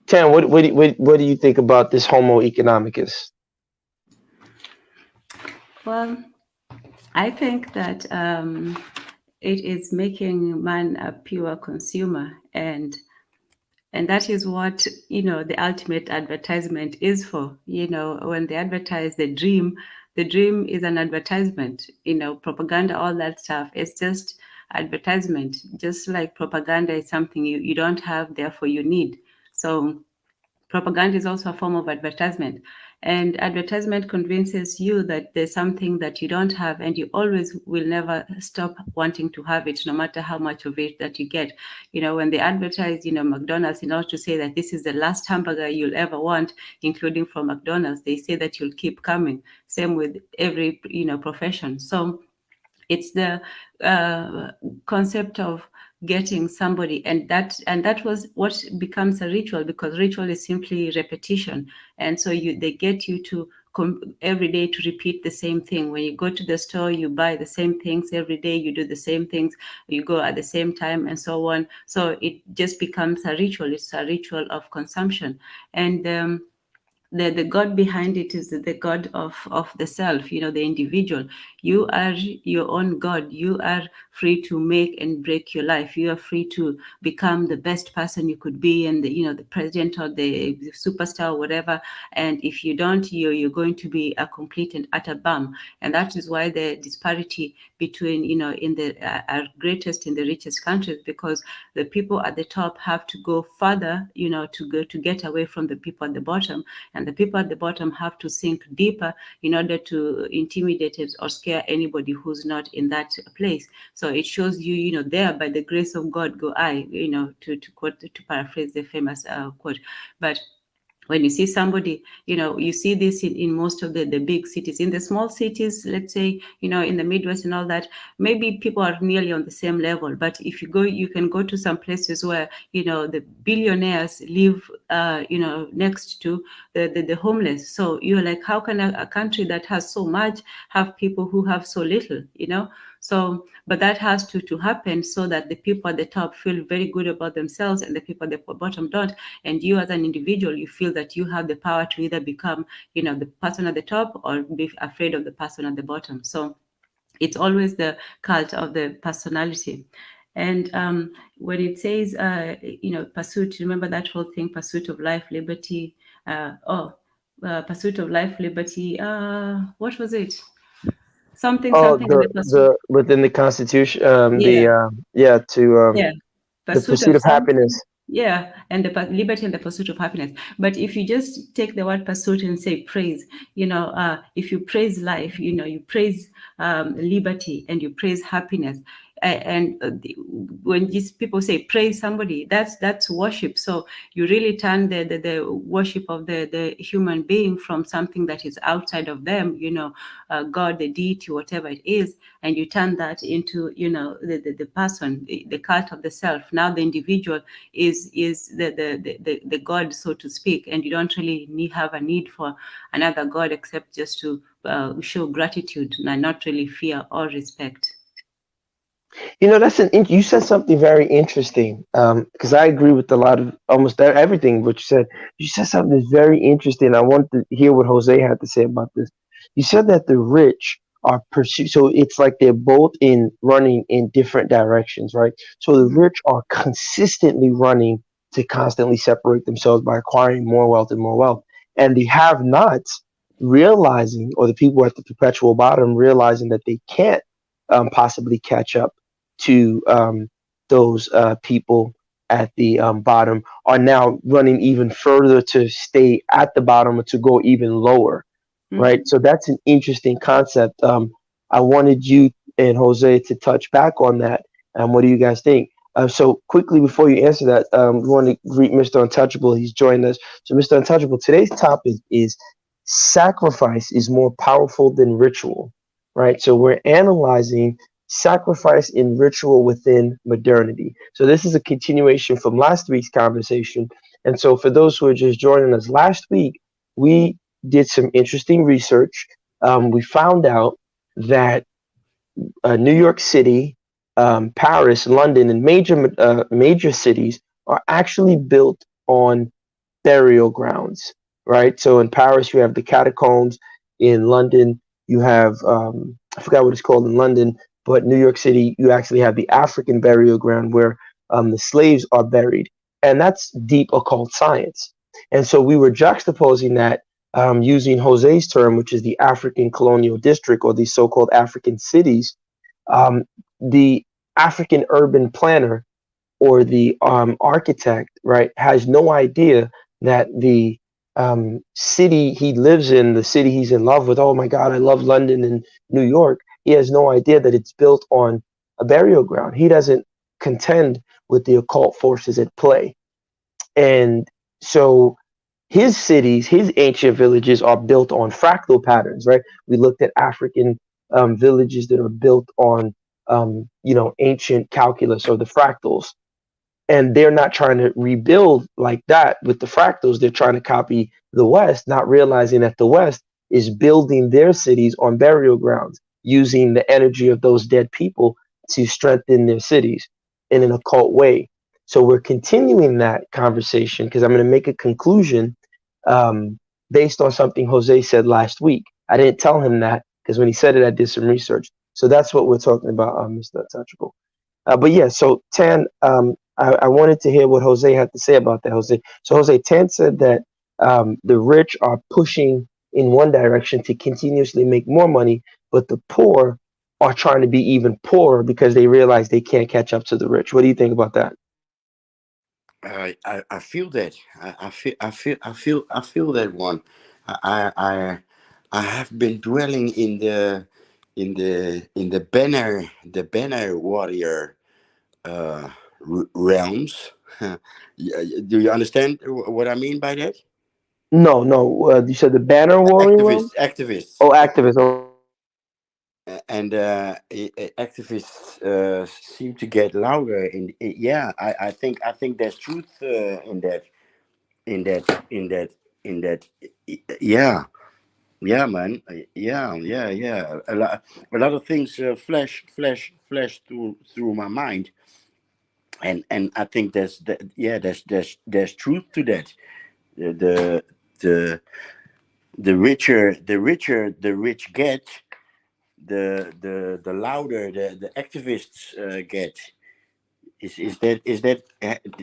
Tan, what do you think about this Homo economicus? Well, I think that it is making man a pure consumer, and that is what the ultimate advertisement is for. When they advertise the dream is an advertisement. Propaganda, all that stuff, it's just advertisement. Just like propaganda is something you don't have, therefore you need. So Propaganda is also a form of advertisement. And advertisement convinces you that there's something that you don't have, and you always will never stop wanting to have it, no matter how much of it that you get. When they advertise, McDonald's, in order to say that this is the last hamburger you'll ever want, including from McDonald's, they say that you'll keep coming. Same with every, profession. So it's the uh, concept of getting somebody, and that was what becomes a ritual, because ritual is simply repetition. And so they get you to every day to repeat the same thing. When you go to the store, you buy the same things every day, you do the same things, you go at the same time, and so on. So it just becomes a ritual. It's a ritual of consumption. And the God behind it is the God of the self, the individual. You are your own God. You are free to make and break your life. You are free to become the best person you could be, and the president or the superstar or whatever. And if you don't, you're going to be a complete and utter bum. And that is why the disparity between, in the are greatest in the richest countries, because the people at the top have to go further, to get away from the people at the bottom, and the people at the bottom have to sink deeper in order to intimidate it or scare anybody who's not in that place. So it shows you, there by the grace of God go I, to quote, to paraphrase the famous quote. But when you see somebody, you see this in most of the big cities. In the small cities, let's say, in the Midwest and all that, maybe people are nearly on the same level. But if you can go to some places where, the billionaires live, next to the homeless. So you're like, how can a country that has so much have people who have so little, So, but that has to happen so that the people at the top feel very good about themselves and the people at the bottom don't. And you as an individual, you feel that you have the power to either become, the person at the top or be afraid of the person at the bottom. So it's always the cult of the personality. And when it says, pursuit, remember that whole thing, pursuit of life, liberty, pursuit of life, liberty, what was it? Something, Oh, something in the pursuit. the within the Constitution, Yeah, yeah, to yeah. the Pursuit pursuit of of happiness. something. Yeah, and the liberty and the pursuit of happiness. But if you just take the word pursuit and say praise, if you praise life, you praise liberty and you praise happiness. And when these people say praise somebody, that's worship. So you really turn the worship of the human being from something that is outside of them, God, the deity, whatever it is, and you turn that into, the person, the cult of the self. Now the individual is the God, so to speak, and you don't really have a need for another God except just to show gratitude and not really fear or respect. You said something very interesting. Because I agree with a lot of almost everything what you said. You said something that's very interesting. I want to hear what Jose had to say about this. You said that the rich are pursue, so it's like they're both in running in different directions, right? So the Mhm. rich are consistently running to constantly separate themselves by acquiring more wealth and more wealth, and the have-nots realizing, or the people at the perpetual bottom realizing that they can't possibly catch up to those people at the bottom, are now running even further to stay at the bottom or to go even lower, right? Mhm. So that's an interesting concept. I wanted you and Jose to touch back on that. What do you guys think? So quickly before you answer that, we want to greet Mr. Untouchable. He's joined us. So Mr. Untouchable, today's topic is sacrifice is more powerful than ritual, right? So we're analyzing sacrifice in ritual within modernity. So this is a continuation from last week's conversation. And so for those who are just joining us, last week we did some interesting research. We found out that New York City, Paris, London, and major cities are actually built on burial grounds, right? So in Paris, you have the catacombs. In London, you have I forgot what it's called in London, but New York City, you actually have the African burial ground where the slaves are buried, and that's deep occult science. And so we were juxtaposing that using Jose's term, which is the African colonial district or these so-called African cities. The African urban planner or the architect, right, has no idea that the city he lives in, the city he's in love with, oh my God, I love London and New York. He has no idea that it's built on a burial ground. He doesn't contend with the occult forces at play. And so his cities, his ancient villages are built on fractal patterns, right? We looked at African villages that are built on, ancient calculus or the fractals, and they're not trying to rebuild like that with the fractals. They're trying to copy the West, not realizing that the West is building their cities on burial grounds, using the energy of those dead people to strengthen their cities in an occult way. So we're continuing that conversation because I'm going to make a conclusion um, based on something Jose said last week. I didn't tell him that because when he said it, I did some research. So that's what we're talking about, Mr. Touchable. But yeah, so Tan, I wanted to hear what Jose had to say about that, Jose. So Jose, Tan said that the rich are pushing in one direction to continuously make more money, but the poor are trying to be even poorer because they realize they can't catch up to the rich. What do you think about that? I feel that. I feel that one. I have been dwelling in the banner warrior realms. Do you understand what I mean by that? No, no. You said the banner warring realm? Activists, Oh, activists. Okay. and activists seem to get louder. Yeah, I think there's truth in that, in that, in that, in that. Yeah, yeah, man. Yeah. A lot of things flash through my mind, and I think there's truth to that. The the the rich get, the louder the activists get. Is that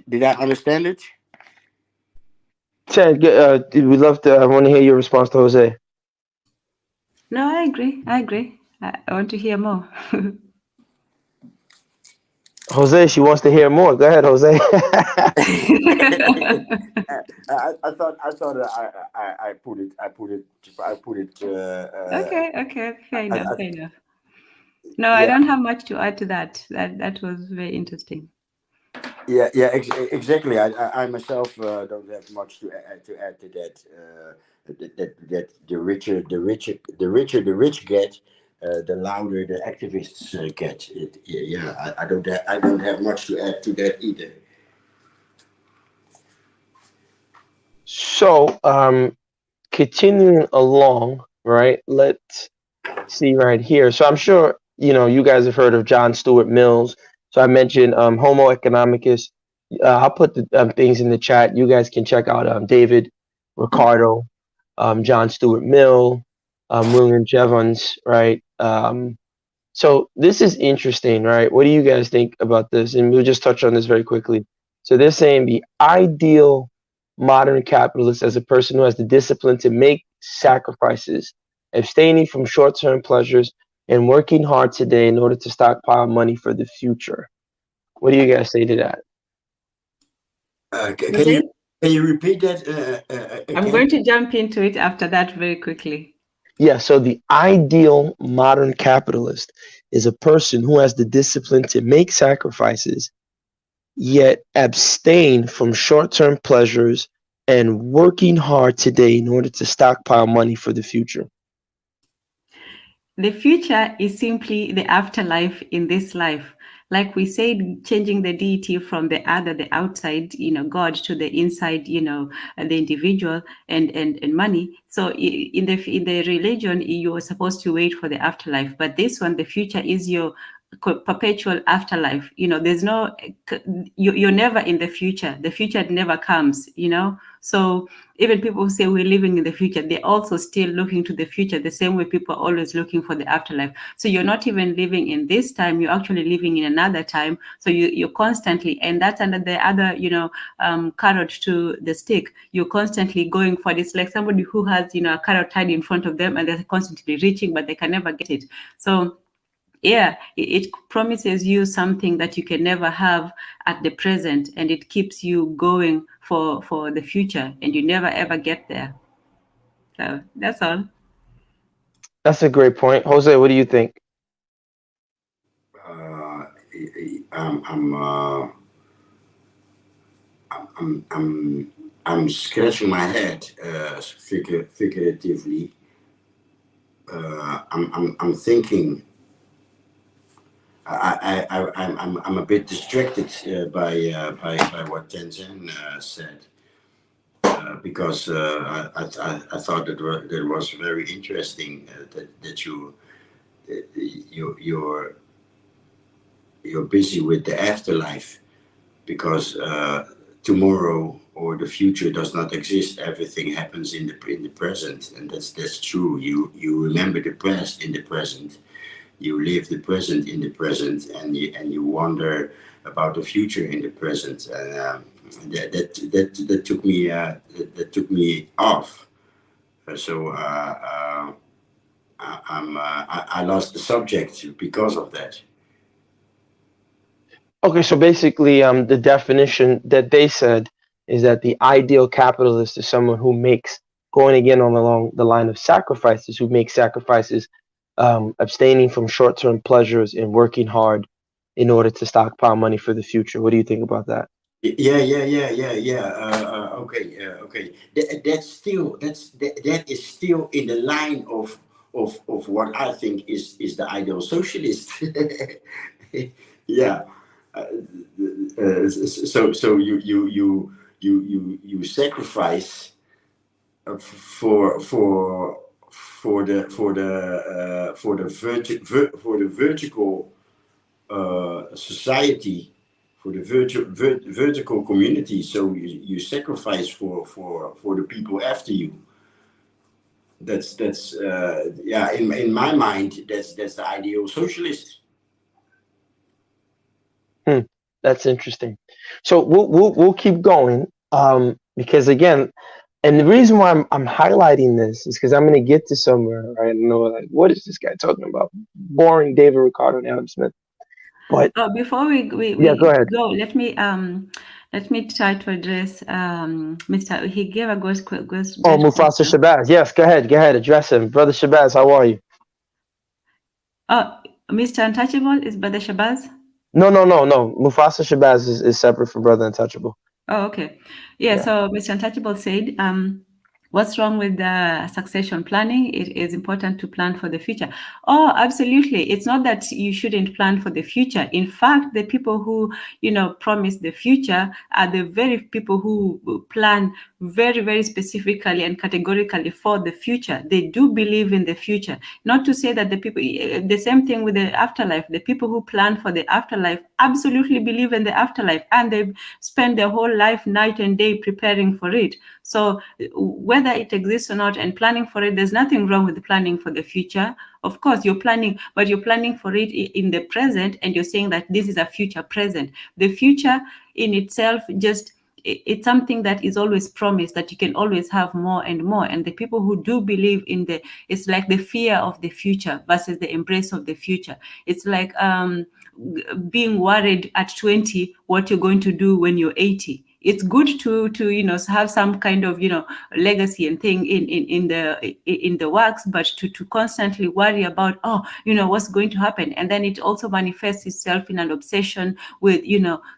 did I understand it? Tan, we'd love to. I want to hear your response to Jose. No, I agree. I agree. I want to hear more. Jose, she wants to hear more. Go ahead, Jose. I put it I put it Okay, fair enough, I, fair enough. No, I yeah. don't have much to add to that. That was very interesting. Exactly. I myself don't have much to add to that. That the rich get, the louder the activists get. I don't have much to add to that either. So, continuing along, right? Let's see right here. So I'm sure you guys have heard of John Stuart Mills. So I mentioned Homo economicus. I'll put the things in the chat. You guys can check out David Ricardo, John Stuart Mill, William Jevons, right? So this is interesting, right? What do you guys think about this? And we'll just touch on this very quickly. So they're saying the ideal modern capitalist as a person who has the discipline to make sacrifices, abstaining from short-term pleasures, and working hard today in order to stockpile money for the future. What do you guys say to that? Can Jose, you repeat that I'm again? going to jump into it after that very quickly. Yeah, so the ideal modern capitalist is a person who has the discipline to make sacrifices yet abstain from short-term pleasures and working hard today in order to stockpile money for the future. The future is simply the afterlife in this life. Like we said, changing the deity from the outside, God, to the inside, the individual and money. So in the religion, you are supposed to wait for the afterlife, but this one, the future is your perpetual afterlife. There's no, you're never in the future. The future never comes. So even people who say we're living in the future, they're also still looking to the future the same way people are always looking for the afterlife. So you're not even living in this time, you're actually living in another time. So you're constantly, and that's under the other, carrot to the stick. You're constantly going for this, like somebody who has, a carrot tied in front of them and they're constantly reaching, but they can never get it. So yeah, it promises you something that you can never have at the present, and it keeps you going for the future, and you never ever get there. So that's all. That's a great point. Jose, what do you think? Uh, I'm scratching my head, figuratively. I'm thinking. I'm a bit distracted by what Tenzin said, because I thought that was very interesting, that you you're busy with the afterlife, because tomorrow or the future does not exist. Everything happens in the present, and that's true. You remember the past in the present. You live the present in the present, and you wonder about the future in the present. And that took me that took me off. So I lost the subject because of that. Okay, so basically, the definition that they said is that the ideal capitalist is someone who makes, going again on along the line of sacrifices, who makes sacrifices, abstaining from short-term pleasures and working hard in order to stockpile money for the future. What do you think about that? Yeah. Okay, okay. That is still in the line of what I think is the ideal socialist. Yeah. Uh, so you sacrifice, for the vertical society, for the vertical community. So you sacrifice for the people after you. That's yeah. In my mind, that's the ideal socialist. Hmm, that's interesting. So we'll keep going, because again, and the reason why I'm highlighting this is because I'm going to get to somewhere. Right? I know, like, what is this guy talking about? Boring David Ricardo and Adam Smith. But Oh, before yeah, go we ahead. go, let me try to address Mr. He gave a Oh, great Mufasa question. Shabazz. Yes, go ahead. Go ahead. Address him. Brother Shabazz, how are you? Oh, Mr. Untouchable is Brother Shabazz. No. Mufasa Shabazz is separate from Brother Untouchable. Oh, okay. Yeah, Yeah. so Mr. Untouchable said, what's wrong with the succession planning? It is important to plan for the future. Oh, absolutely. It's not that you shouldn't plan for the future. In fact, the people who, promise the future are the very people who plan very, very specifically and categorically for the future. They do believe in the future. Not to say that the same thing with the afterlife. The people who plan for the afterlife absolutely believe in the afterlife, and they spend their whole life, night and day, preparing for it. So whether it exists or not and planning for it, there's nothing wrong with planning for the future. Of course, you're planning, but you're planning for it in the present, and you're saying that this is a future present. The future in itself just it's something that is always promised, that you can always have more and more. And the people who do believe in it's like the fear of the future versus the embrace of the future. It's like being worried at 20 what you're going to do when you're 80. It's good to have some kind of legacy and thing in the works, but to constantly worry about what's going to happen, and then it also manifests itself in an obsession with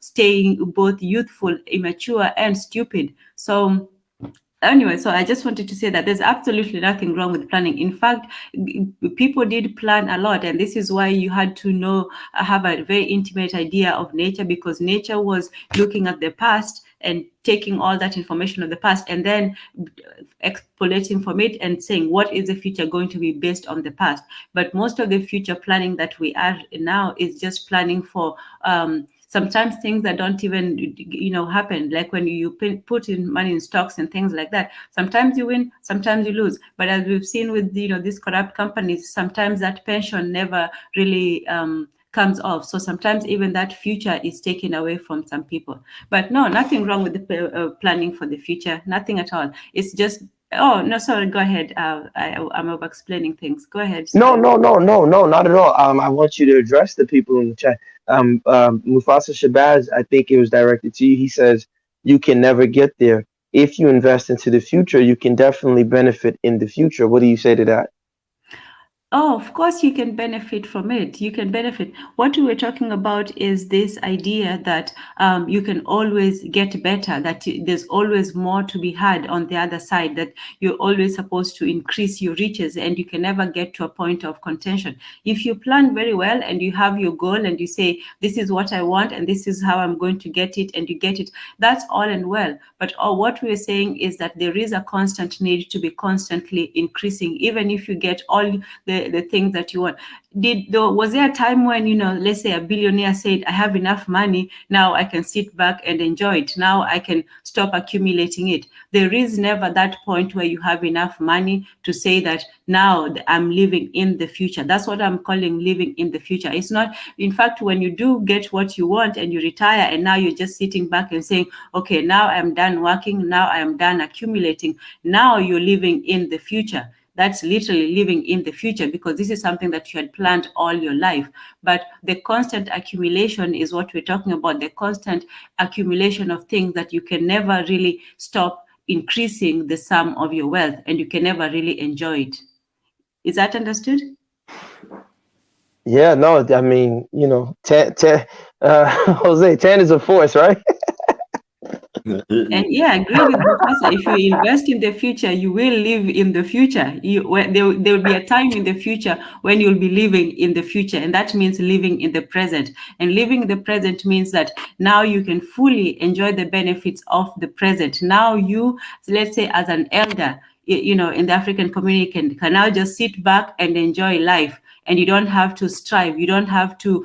staying both youthful, immature, and stupid. So anyway, so I just wanted to say that there's absolutely nothing wrong with planning. In fact, people did plan a lot, and this is why you had to have a very intimate idea of nature, because nature was looking at the past and taking all that information of the past and then extrapolating from it and saying what is the future going to be based on the past. But most of the future planning that we are now is just planning for sometimes things that don't even happen, like when you put in money in stocks and things like that. Sometimes you win, sometimes you lose, but as we've seen with these corrupt companies, sometimes that pension never really comes off. So sometimes even that future is taken away from some people. But no, nothing wrong with the planning for the future, nothing at all. It's just Oh, no, sorry, go ahead. I'm over explaining things. Go ahead. No, no, no, no, no, not at all. I want you to address the people in the chat. Mufasa Shabazz, I think it was directed to you. He says you can never get there. If you invest into the future, you can definitely benefit in the future. What do you say to that? Oh, of course, you can benefit from it. You can benefit. What we were talking about is this idea that you can always get better, that there's always more to be had on the other side, that you're always supposed to increase your riches and you can never get to a point of contention. If you plan very well and you have your goal and you say, this is what I want and this is how I'm going to get it, and you get it, that's all and well. But what we're saying is that there is a constant need to be constantly increasing, even if you get all the things that you want. Was there a time when, let's say a billionaire said, I have enough money, now I can sit back and enjoy it, now I can stop accumulating it? There is never that point where you have enough money to say that now I'm living in the future. That's what I'm calling living in the future. It's not, in fact, when you do get what you want and you retire and now you're just sitting back and saying, okay, now I'm done working, now I'm done accumulating, now you're living in the future. That's literally living in the future, because this is something that you had planned all your life. But the constant accumulation is what we're talking about, the constant accumulation of things that you can never really stop increasing the sum of your wealth, and you can never really enjoy it. Is that understood? Yeah, no, I mean, Jose, 10 is a force, right? And yeah, I agree with Professor. If you invest in the future, you will live in the future. There will be a time in the future when you'll be living in the future, and that means living in the present. And living in the present means that now you can fully enjoy the benefits of the present. Now you, let's say, as an elder, in the African community, can now just sit back and enjoy life, and you don't have to strive, you don't have to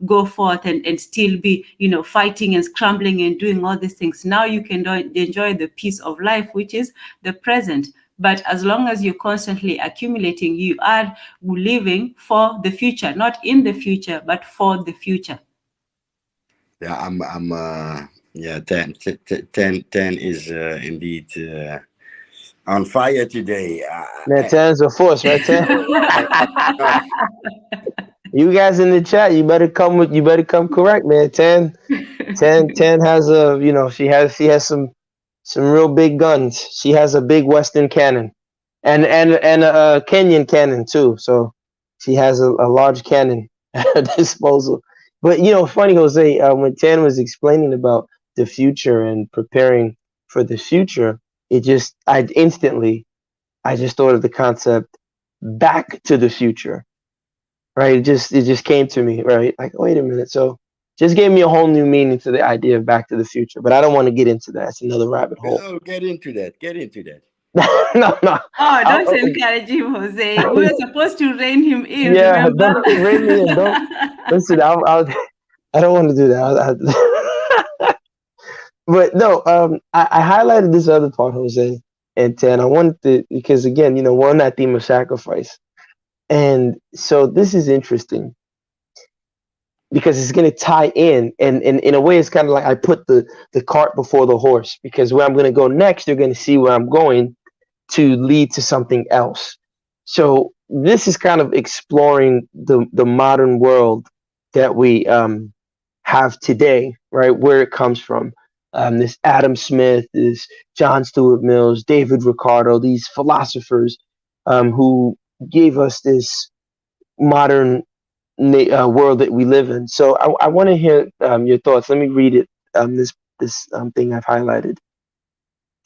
go forth and still be fighting and scrambling and doing all these things. Now you can enjoy the peace of life, which is the present. But as long as you're constantly accumulating, you are living for the future, not in the future, but for the future. Yeah, I'm yeah, 10 is indeed on fire today. Man, 10 is a force, right? 10. I, I, I, You guys in the chat, you better come correct, man. 10 has she has some real big guns. She has a big Western cannon, and a Kenyan cannon too. So she has a large cannon at her disposal. But funny, Jose, when Tan was explaining about the future and preparing for the future, I just thought of the concept Back to the Future, right? It just came to me, right? Like, wait a minute. So just gave me a whole new meaning to the idea of Back to the Future. But I don't want to get into that. It's another rabbit hole. oh, get into that. Get into that. No, no. Oh, don't encourage him, Jose. We were supposed to rein him in, Yeah, remember? don't rein me in. Don't listen. I don't want to do that. But no, I highlighted this other part, Jose and Tan. I wanted to because again, we're on that theme of sacrifice, and so this is interesting because it's going to tie in, and in a way, it's kind of like I put the cart before the horse because where I'm going to go next, you're going to see where I'm going to lead to something else. So this is kind of exploring the modern world that we have today, right? Where it comes from. This Adam Smith, this John Stuart Mills, David Ricardo, these philosophers who gave us this modern world that we live in. So I want to hear your thoughts. Let me read it. This thing I've highlighted. It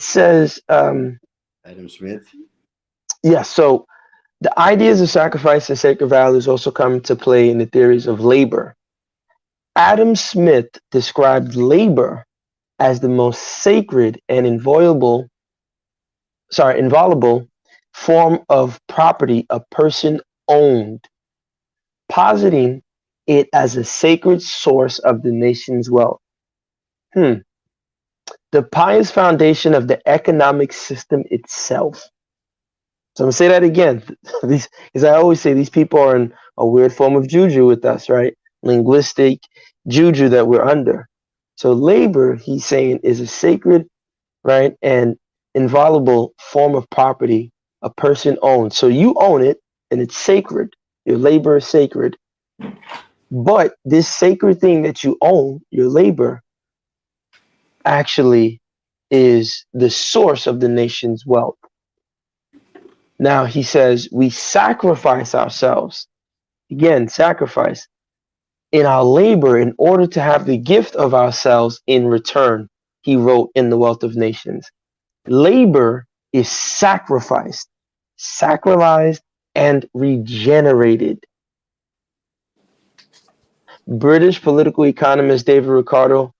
says, Adam Smith. yeah. So the ideas of sacrifice and sacred values also come into play in the theories of labor. Adam Smith described labor as the most sacred and inviolable form of property a person owned, positing it as a sacred source of the nation's wealth. The pious foundation of the economic system itself. So I'm gonna say that again. These, as I always say, these people are in a weird form of juju with us, right? Linguistic juju that we're under. So labor, he's saying, is a sacred, right, and inviolable form of property a person owns. So you own it and it's sacred. Your labor is sacred. But this sacred thing that you own, your labor, actually is the source of the nation's wealth. Now he says we sacrifice ourselves. Again, sacrifice in our labor in order to have the gift of ourselves in return, he wrote in The Wealth of Nations. Labor is sacrificed, sacralized, and regenerated. British political economist David Ricardo,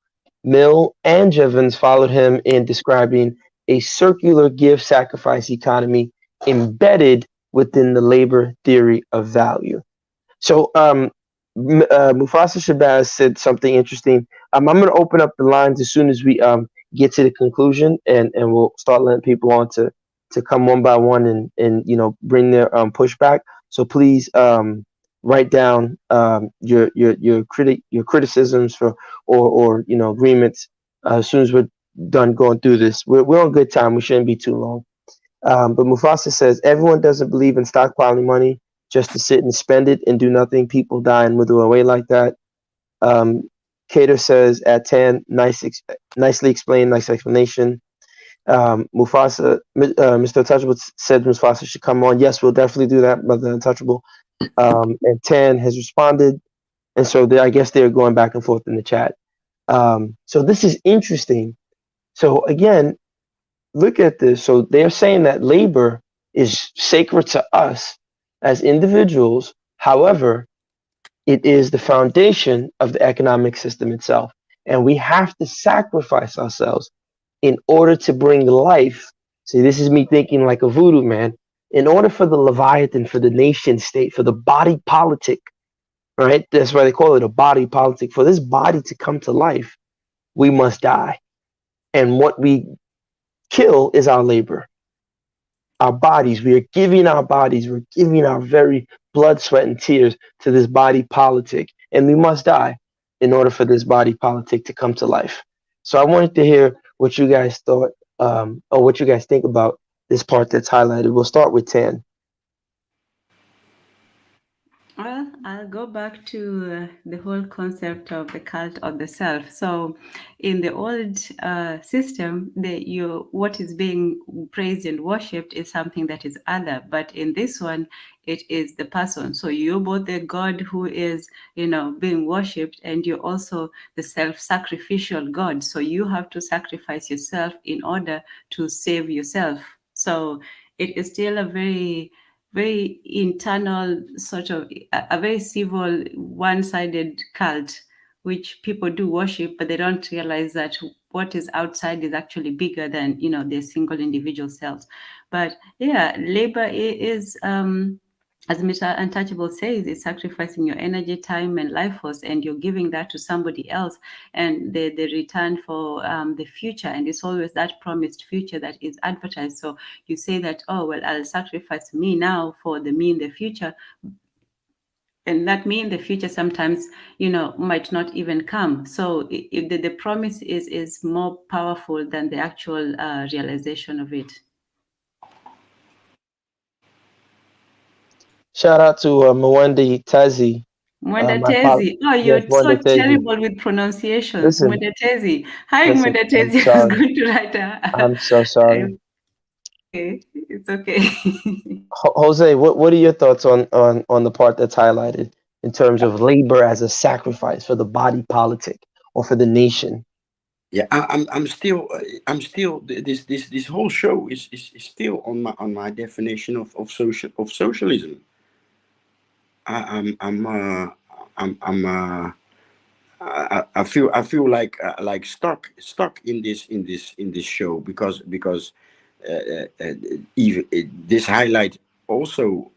Mill, and Jevons followed him in describing a circular give sacrifice economy embedded within the labor theory of value. So, Mufasa Shabazz said something interesting. I'm going to open up the lines as soon as we get to the conclusion, and we'll start letting people on to come one by one and bring their pushback. So please write down your criticisms for or agreements as soon as we're done going through this. We're on good time. We shouldn't be too long. But Mufasa says everyone doesn't believe in stockpiling money just to sit and spend it and do nothing. People die and wither away like that. Um, Cater says at 10, nicely explained, nice explanation. Mr. Untouchable said Mufasa should come on. Yes, we'll definitely do that, Mother Untouchable. And Tan has responded. And so I guess they're going back and forth in the chat. So this is interesting. So again, look at this. So they're saying that labor is sacred to us as individuals. However, it is the foundation of the economic system itself. And we have to sacrifice ourselves in order to bring life. See, this is me thinking like a voodoo man. In order for the Leviathan, for the nation state, for the body politic, right? That's why they call it a body politic. For this body to come to life, we must die. And what we kill is our labor, our bodies. We are giving our bodies, we're giving our very blood, sweat, and tears to this body politic. And we must die in order for this body politic to come to life. So I wanted to hear what you guys thought, or what you guys think about this part that's highlighted. We'll start with Tan. Well, I'll go back to the whole concept of the cult of the self. So, in the old system, what is being praised and worshipped is something that is other, but in this one, it is the person. So you're both the God who is, being worshipped, and you're also the self-sacrificial God. So you have to sacrifice yourself in order to save yourself. So it is still a very internal sort of a very civil one-sided cult which people do worship, but they don't realize that what is outside is actually bigger than their single individual selves. But yeah, labor is as Mr. Untouchable says, is sacrificing your energy, time, and life force, and you're giving that to somebody else, and the return for the future, and it's always that promised future that is advertised. So you say that, oh well, I'll sacrifice me now for the me in the future, and that me in the future sometimes might not even come. So the promise is more powerful than the actual realization of it. Shout out to Mwende Tazi. My Mwendetezi. Oh, Yes, you're so Mwende Tazi. terrible with pronunciations. Listen, Mwendetezi. Hi, listen, I'm Mwendetezi. I was sorry. going to write I'm so sorry. okay. It's okay. Jose, what are your thoughts on the part that's highlighted in terms of labor as a sacrifice for the body politic or for the nation? Yeah, I'm still this whole show is still on my definition of socialism. I, I'm I feel like stuck in this show because even this highlight also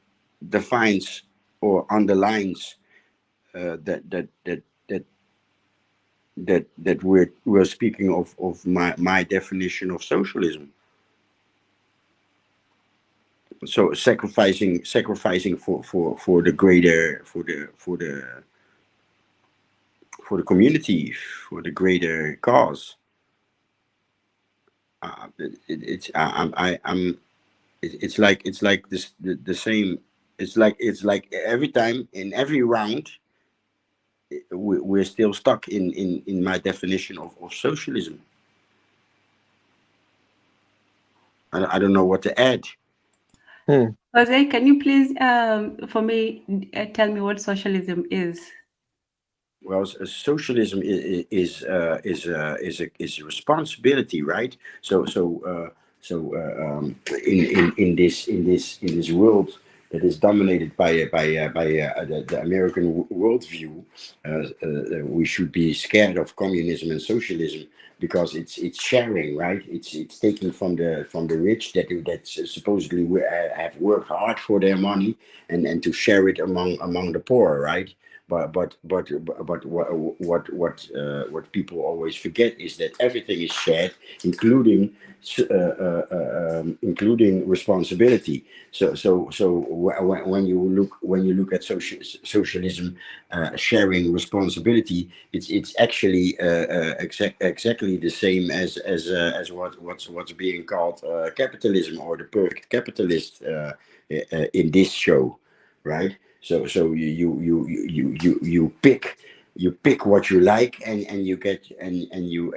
defines or underlines that we're speaking of my definition of socialism. So sacrificing for the greater for the community, for the greater cause. it's I'm it's like this the same. It's like every time in every round we're still stuck in my definition of socialism. I don't know what to add. Hmm. Jose, can you please, for me, tell me what socialism is? Well, socialism is a responsibility, right? In this world that is dominated by the American worldview, we should be scared of communism and socialism because it's sharing, right? It's taking from the rich that supposedly have worked hard for their money and to share it among the poor, right? But what people always forget is that everything is shared, including including responsibility. When you look at socialism, sharing responsibility, it's actually exactly the same as what's being called capitalism, or the perfect capitalist in this show, right? So you pick what you like, and you get and you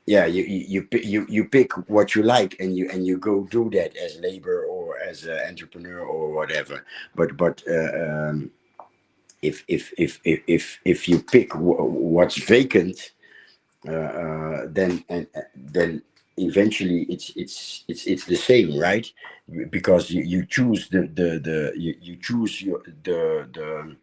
yeah you pick what you like, and you go do that as labor or as an entrepreneur or whatever. But if you pick what's vacant, then eventually it's the same, right? Because you choose you choose the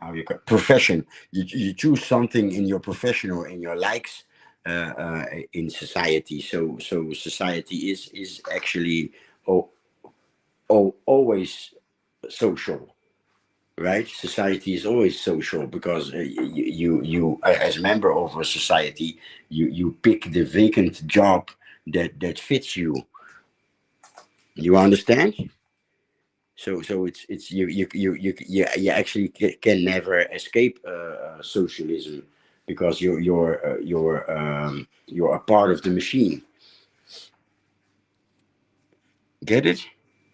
how you call profession. You choose something in your profession or in your likes, in society. So society is actually al- always social, right? Society is always social because as a member of a society, you pick the vacant job that fits you. You understand? So it's you actually can never escape socialism, because you're a part of the machine. Get it?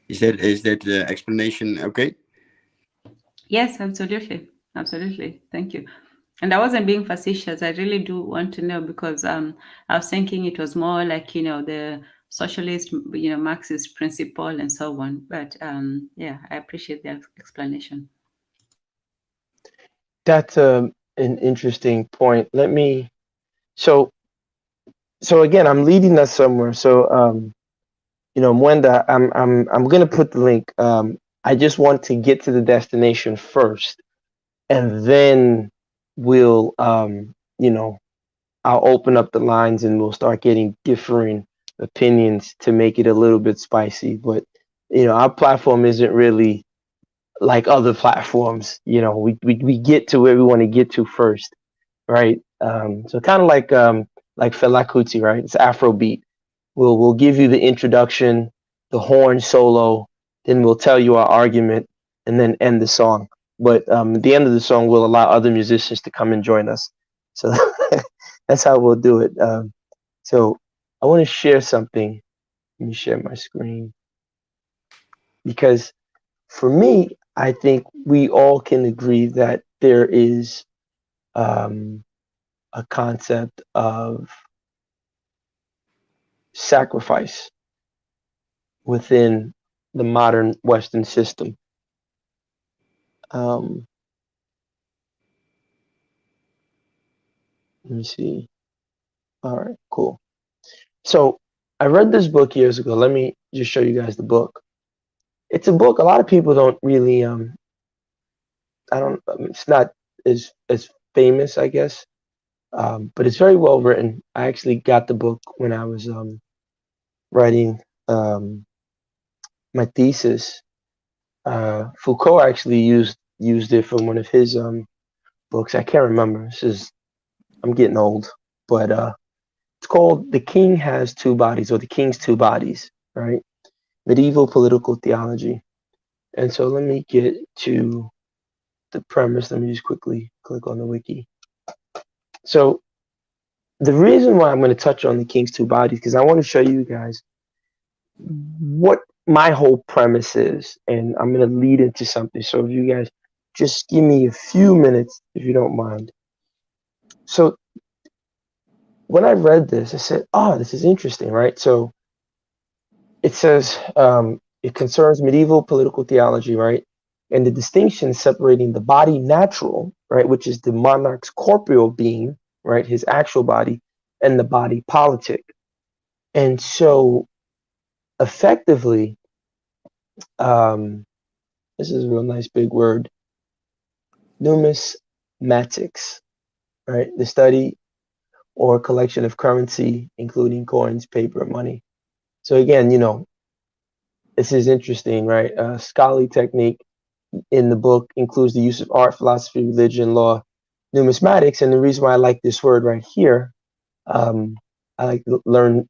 Is that the explanation okay? Yes, absolutely. Absolutely. Thank you. And I wasn't being facetious. I really do want to know because I was thinking it was more like, the socialist, Marxist principle and so on. But yeah, I appreciate the explanation. That's an interesting point. Let me. So so again, I'm leading us somewhere. So Mwenda, I'm gonna put the link. I just want to get to the destination first, and then we'll I'll open up the lines and we'll start getting differing opinions to make it a little bit spicy. But our platform isn't really like other platforms. We get to where we want to get to first, right? So kind of like Fela Kuti, right? It's Afrobeat. We'll give you the introduction, the horn solo, then we'll tell you our argument, and then end the song. But at the end of the song, we'll allow other musicians to come and join us. So that's how we'll do it. So I want to share something. Let me share my screen because for me, I think we all can agree that there is um, a concept of sacrifice within the modern Western system. Um, Let me see. All right, cool. So I read this book years ago. Let me just show you guys the book. It's a book a lot of people don't really I don't it's not as famous, I guess. But it's very well written. I actually got the book when I was writing um my thesis. Foucault actually used it from one of his books. I can't remember. I'm getting old, but it's called "The King Has Two Bodies" or "The King's Two Bodies," right? Medieval political theology. And so let me get to the premise. Let me just quickly click on the wiki. So the reason why I'm going to touch on the king's two bodies because I want to show you guys what my whole premise is, and I'm going to lead into something. So if you guys just give me a few minutes, if you don't mind. So when I read this, I said, "Oh, this is interesting, right?" So it says it concerns medieval political theology, right? And the distinction separating the body natural, right, which is the monarch's corporeal being, right, his actual body, and the body politic. And so effectively, um, this is a real nice big word, numismatics, right? The study or collection of currency, including coins, paper, money. So again, this is interesting, right? Scholarly technique in the book includes the use of art, philosophy, religion, law, numismatics. And the reason why I like this word right here, um, I like to learn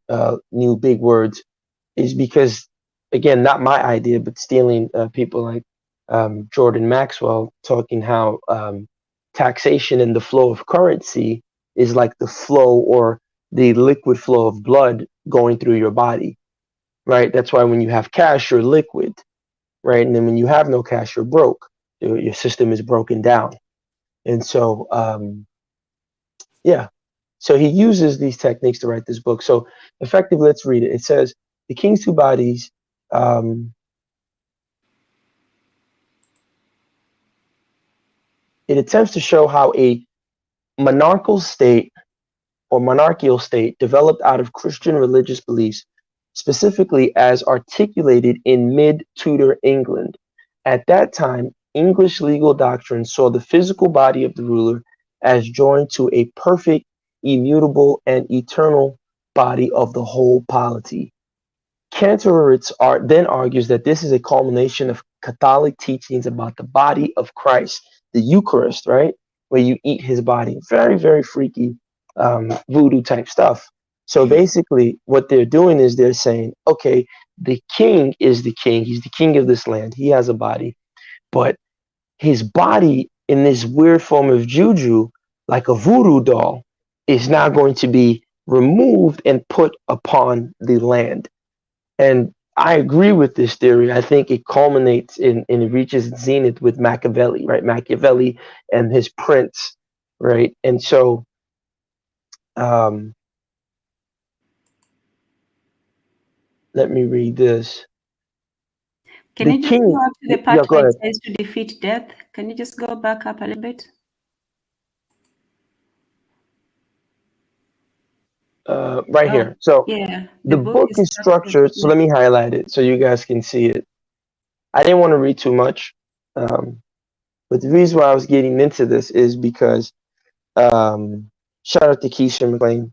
new big words, is because, again, not my idea, but stealing people like Jordan Maxwell talking how taxation and the flow of currency is like the flow or the liquid flow of blood going through your body, right? That's why when you have cash, you're liquid, right? And then when you have no cash, you're broke. Your system is broken down. And so, yeah. So he uses these techniques to write this book. So effectively, let's read it. It says, the king's two bodies. Um, it attempts to show how a monarchical state or monarchical state developed out of Christian religious beliefs, specifically as articulated in mid Tudor England. At that time, English legal doctrine saw the physical body of the ruler as joined to a perfect, immutable, and eternal body of the whole polity. Cantorowitz then argues that this is a culmination of Catholic teachings about the body of Christ, the Eucharist, right? Where you eat his body. Very, very freaky voodoo type stuff. So basically, what they're doing is they're saying, okay, the king is the king. He's the king of this land. He has a body. But his body, in this weird form of juju, like a voodoo doll, is now going to be removed and put upon the land. And I agree with this theory. I think it culminates in it reaches its zenith with Machiavelli, right? Machiavelli and his prince, right? And so, um, let me read this. Can The you just king, go up to the yeah, part go where it ahead. says to defeat death? Can you just go back up a little bit? Right Oh, here. So yeah. The the book book is is structured. structured. So Yeah. let me highlight it so you guys can see it. I didn't want to read too much, um, but the reason why I was getting into this is because shout out to Keisha McLean.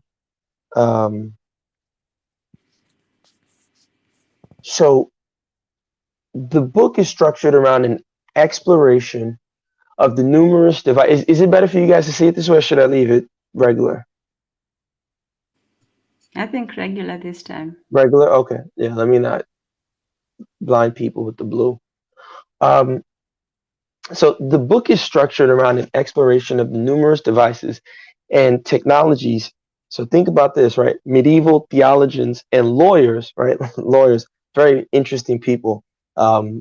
Um, so the book is structured around an exploration of the numerous devices. Is it better for you guys to see it this way, or should I leave it regular? I think regular this time. Regular? Okay. Yeah, let me not blind people with the blue. Um, so the book is structured around an exploration of the numerous devices and technologies. So think about this, right? Medieval theologians and lawyers, right? Lawyers, very interesting people. Um,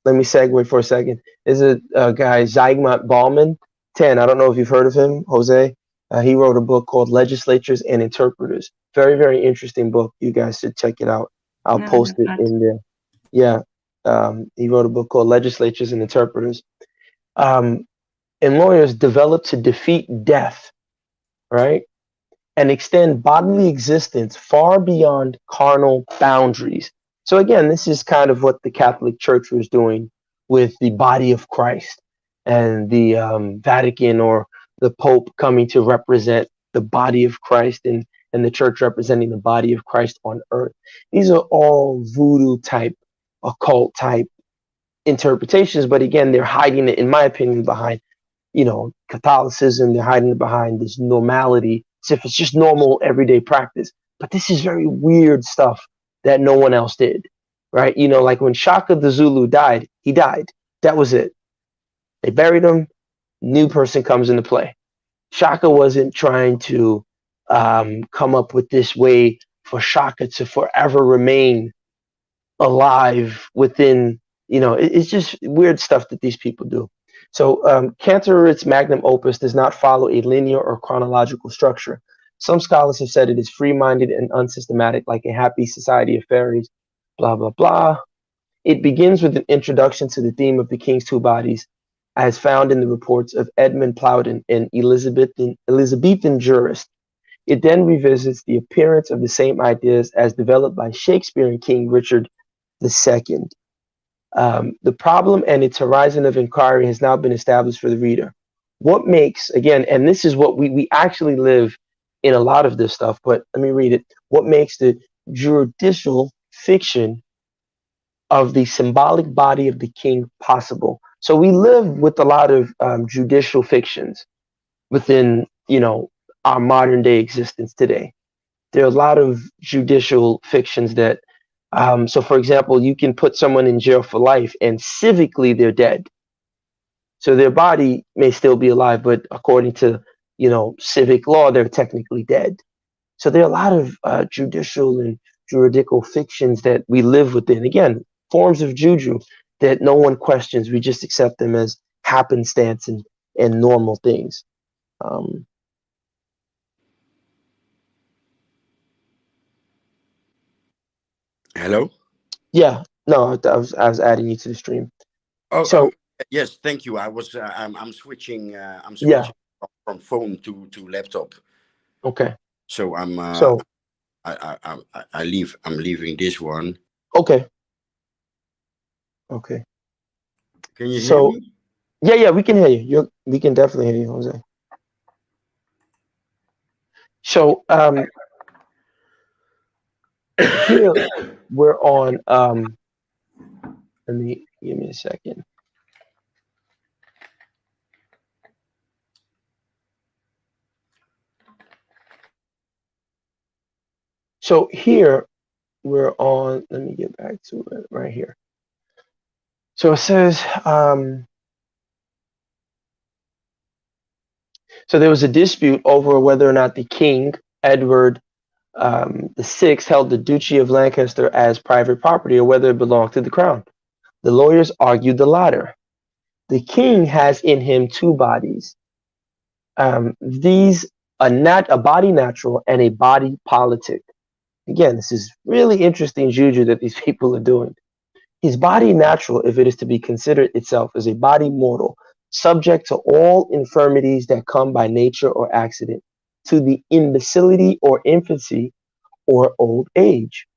Let me segue for a second. There's a guy, Zygmunt Bauman, 10. I don't know if you've heard of him, Jose. He wrote a book called Legislatures and Interpreters. Very, very interesting book. You guys should check it out. I'll No, post no, it not. in there. Yeah. He wrote a book called Legislatures and Interpreters. Um, and lawyers develop to defeat death, right? And extend bodily existence far beyond carnal boundaries. So, again, this is kind of what the Catholic Church was doing with the body of Christ and the Vatican or the Pope coming to represent the body of Christ and the church representing the body of Christ on earth. These are all voodoo type, occult type interpretations, but again, they're hiding it, in my opinion, behind Catholicism. They're hiding it behind this normality, as if it's just normal everyday practice. But this is very weird stuff that no one else did, right? Like when Shaka the Zulu died, he died. That was it. They buried him. New person comes into play. Shaka wasn't trying to come up with this way for Shaka to forever remain alive within, it's just weird stuff that these people do. So Cantor's magnum opus does not follow a linear or chronological structure. Some scholars have said it is free-minded and unsystematic, like a happy society of fairies, blah, blah, blah. It begins with an introduction to the theme of the king's two bodies, as found in the reports of Edmund Plowden, an Elizabethan jurist. It then revisits the appearance of the same ideas as developed by Shakespeare and King Richard II. The problem and its horizon of inquiry has now been established for the reader. What makes, again, and this is what we actually live in a lot of this stuff, but let me read it. What makes the juridical fiction of the symbolic body of the king possible? So we live with a lot of judicial fictions within, our modern day existence today. There are a lot of judicial fictions that, so for example, you can put someone in jail for life and civically they're dead. So their body may still be alive, but according to, civic law, they're technically dead. So there are a lot of judicial and juridical fictions that we live within. Again, forms of juju that no one questions. We just accept them as happenstance and normal things. Um, Hello. yeah, no, I was adding you to the stream. Oh, So yes. Thank you. I'm switching. I'm yeah, switching from phone to laptop. okay. So So I leave. I'm leaving this one. okay, okay. Can you hear So me? yeah, we can hear you. We can definitely hear you, Jose. So here we're on. Let me give me a second. So here we're on. Let me get back to it right here. So it says. So there was a dispute over whether or not the king Edward the sixth held the Duchy of Lancaster as private property or whether it belonged to the crown. The lawyers argued the latter. The king has in him two bodies. These a body natural and a body politic. Again, this is really interesting juju that these people are doing. His body natural, if it is to be considered itself, is a body mortal, subject to all infirmities that come by nature or accident, to the imbecility or infancy or old age.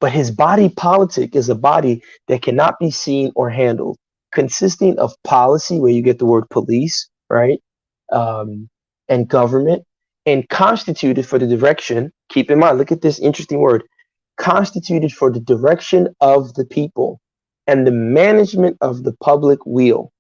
But his body politic is a body that cannot be seen or handled, consisting of policy, where you get the word police, right? Um, and government, and constituted for the direction. Keep in mind, look at this interesting word, constituted for the direction of the people and the management of the public weal.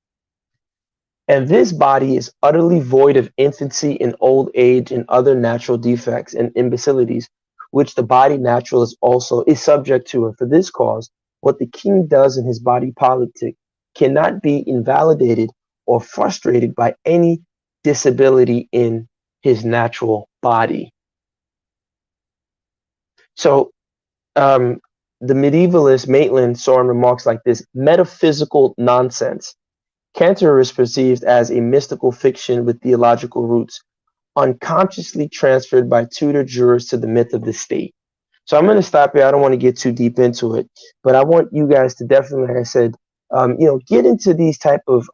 And this body is utterly void of infancy and old age and other natural defects and imbecilities, which the body natural is subject to. And for this cause, what the king does in his body politic cannot be invalidated or frustrated by any disability in his natural body. So the medievalist Maitland saw in remarks like this metaphysical nonsense. Cantor is perceived as a mystical fiction with theological roots, unconsciously transferred by Tudor jurors to the myth of the state. So I'm going to stop here. I don't want to get too deep into it, but I want you guys to definitely, like I said, get into these type of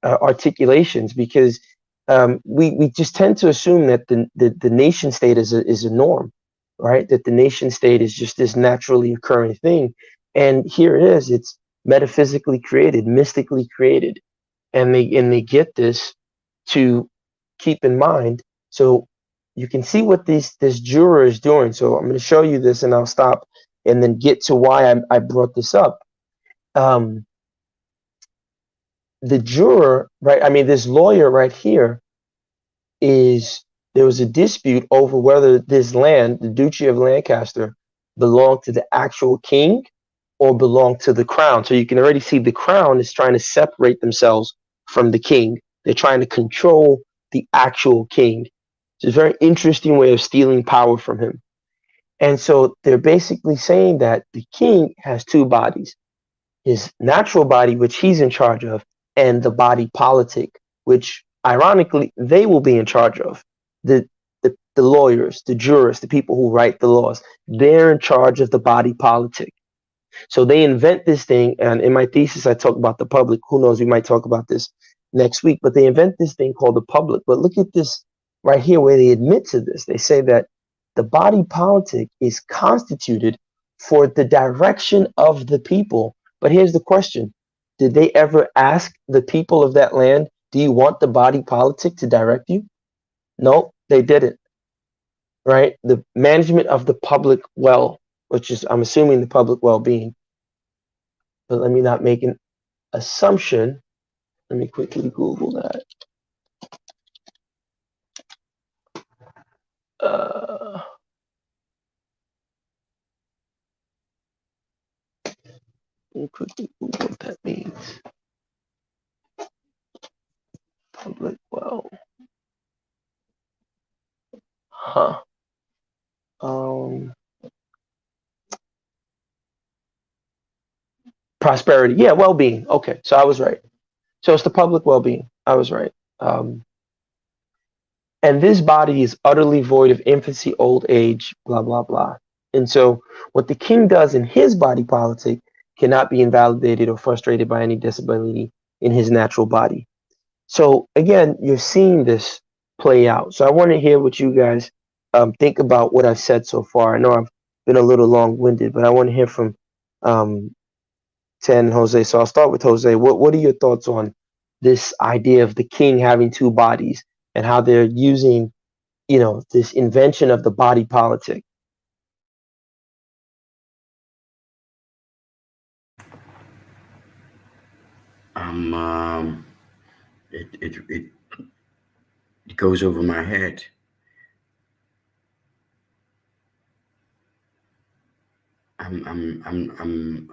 articulations because we just tend to assume that the nation state is a norm, right? That the nation state is just this naturally occurring thing, and here it is. It's metaphysically created, mystically created, and they get this to keep in mind. So you can see what this juror is doing. So I'm going to show you this, and I'll stop and then get to why I brought this up. Um, the juror, right? I mean, this lawyer right here is there was a dispute over whether this land, the Duchy of Lancaster, belonged to the actual king or belonged to the crown. So you can already see the crown is trying to separate themselves from the king. They're trying to control the actual king. It's a very interesting way of stealing power from him. And so they're basically saying that the king has two bodies: his natural body, which he's in charge of, and the body politic, which ironically they will be in charge of. The lawyers, the jurists, the people who write the laws, they're in charge of the body politic. So they invent this thing, and in my thesis, I talk about the public. Who knows? We might talk about this next week. But they invent this thing called the public. But look at this right here, where they admit to this. They say that the body politic is constituted for the direction of the people. But here's the question: did they ever ask the people of that land, "Do you want the body politic to direct you?" No, they didn't. Right? The management of the public well, which is, I'm assuming, the public well-being. But let me not make an assumption. Let me quickly Google that. Uh, Let me quickly Google what that means. Public well. Huh. Um, Prosperity. Yeah, well-being. Okay, so I was right. So it's the public well-being. I was right. And this body is utterly void of infancy, old age, blah, blah, blah. And so what the king does in his body politic cannot be invalidated or frustrated by any disability in his natural body. So again, you're seeing this play out. So I want to hear what you guys think about what I've said so far. I know I've been a little long-winded, but I want to hear from um, Ten and Jose. So I'll start with Jose. What are your thoughts on this idea of the king having two bodies and how they're using, this invention of the body politic? Um, um, it goes over my head. I'm I'm I'm I'm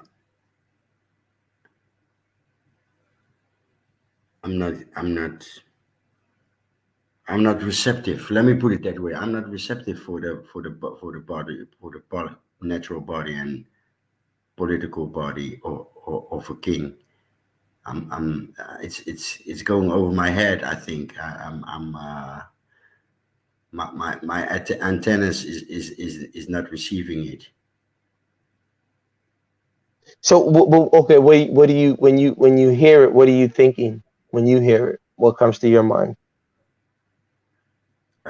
I'm not I'm not I'm not receptive. Let me put it that way. I'm not receptive for the natural body and political body of a king. It's going over my head. I think I'm my antennas is not receiving it. So, okay, what do you when you hear it? What are you thinking when you hear it? What comes to your mind?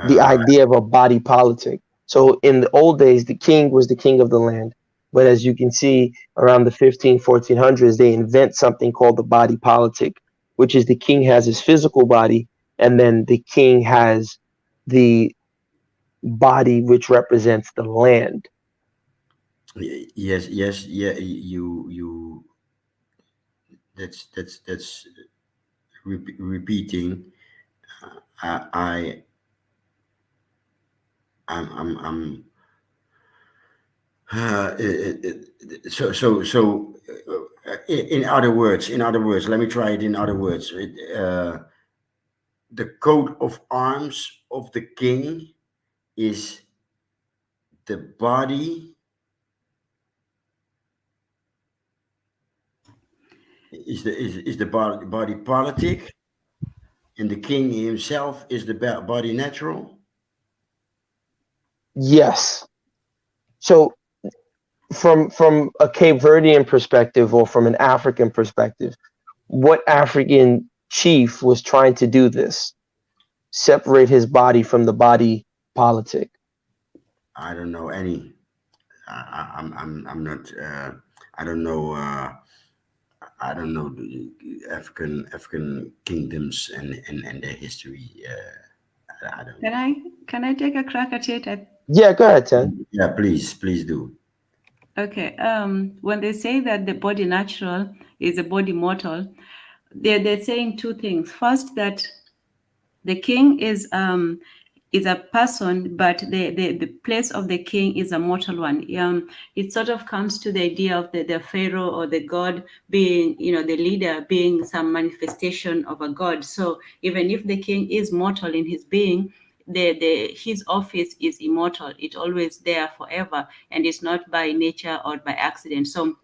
The Uh, idea of a body politic. So, in the old days, the king was the king of the land. But as you can see, around the 1400s, they invent something called the body politic, which is the king has his physical body, and then the king has the body which represents the land. yes, yes, yeah. You. That's repeating. I I'm in other words, let me try it in other words. The coat of arms of the king is the body, is the body politic, and the king himself is the body natural. Yes. So from a Cape Verdean perspective or from an African perspective, what African chief was trying to do this? Separate his body from the body politic. I don't know any. I'm not. I don't know. I don't know the African kingdoms and their history. I don't. Can I take a crack at it? Yeah, go ahead, Ten. Yeah, please do. Okay. When they say that the body natural is a body mortal, they're saying two things. First, that the king is a person, but the place of the king is a mortal one. It sort of comes to the idea of the pharaoh or the god being, the leader being some manifestation of a god. So even if the king is mortal in his being, his office is immortal. It's always there forever, and it's not by nature or by accident. So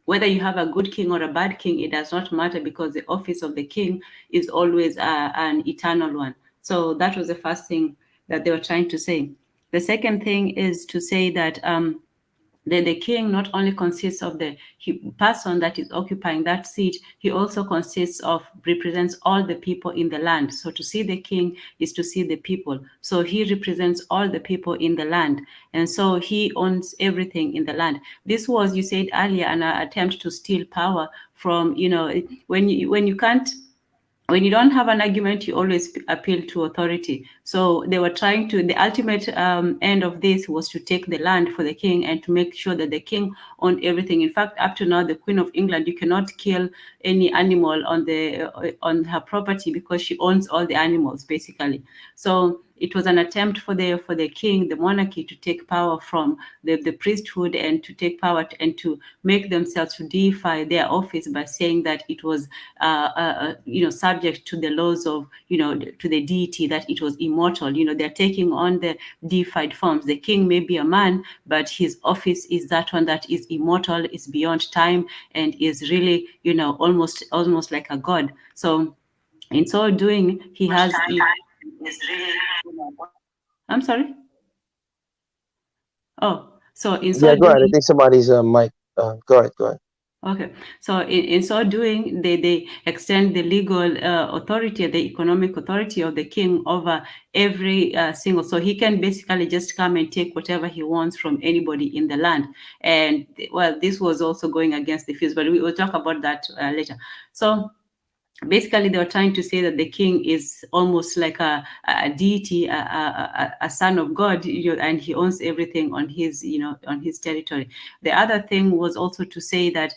whether you have a good king or a bad king, it does not matter, because the office of the king is always an eternal one. So that was the first thing that they were trying to say. The second thing is to say that the king not only consists of the person that is occupying that seat, he also consists of, represents all the people in the land. So to see the king is to see the people. So he represents all the people in the land. And so he owns everything in the land. This was, you said earlier, an attempt to steal power from, when you can't, when you don't have an argument, you always appeal to authority. So they were trying to, the ultimate end of this was to take the land for the king and to make sure that the king owned everything. In fact, up to now, the Queen of England, you cannot kill any animal on her property, because she owns all the animals, basically. So it was an attempt for the king, the monarchy, to take power from the priesthood, and to take power and to make themselves, to deify their office by saying that it was subject to the laws of, to the deity, that it was immortal. They're taking on the deified forms. The king may be a man, but his office is that one that is immortal, is beyond time, and is really, almost like a god. So in so doing, he has. Is really, I'm sorry. Oh, so in so Yeah, go ahead. I doing, think somebody's mic. Go ahead. Go ahead. okay. So in so doing, they extend the legal authority, the economic authority of the king over every single. So he can basically just come and take whatever he wants from anybody in the land. And well, this was also going against the fees, but we will talk about that later. So basically they were trying to say that the king is almost like a deity, a son of God, and he owns everything on his, on his territory. The other thing was also to say that,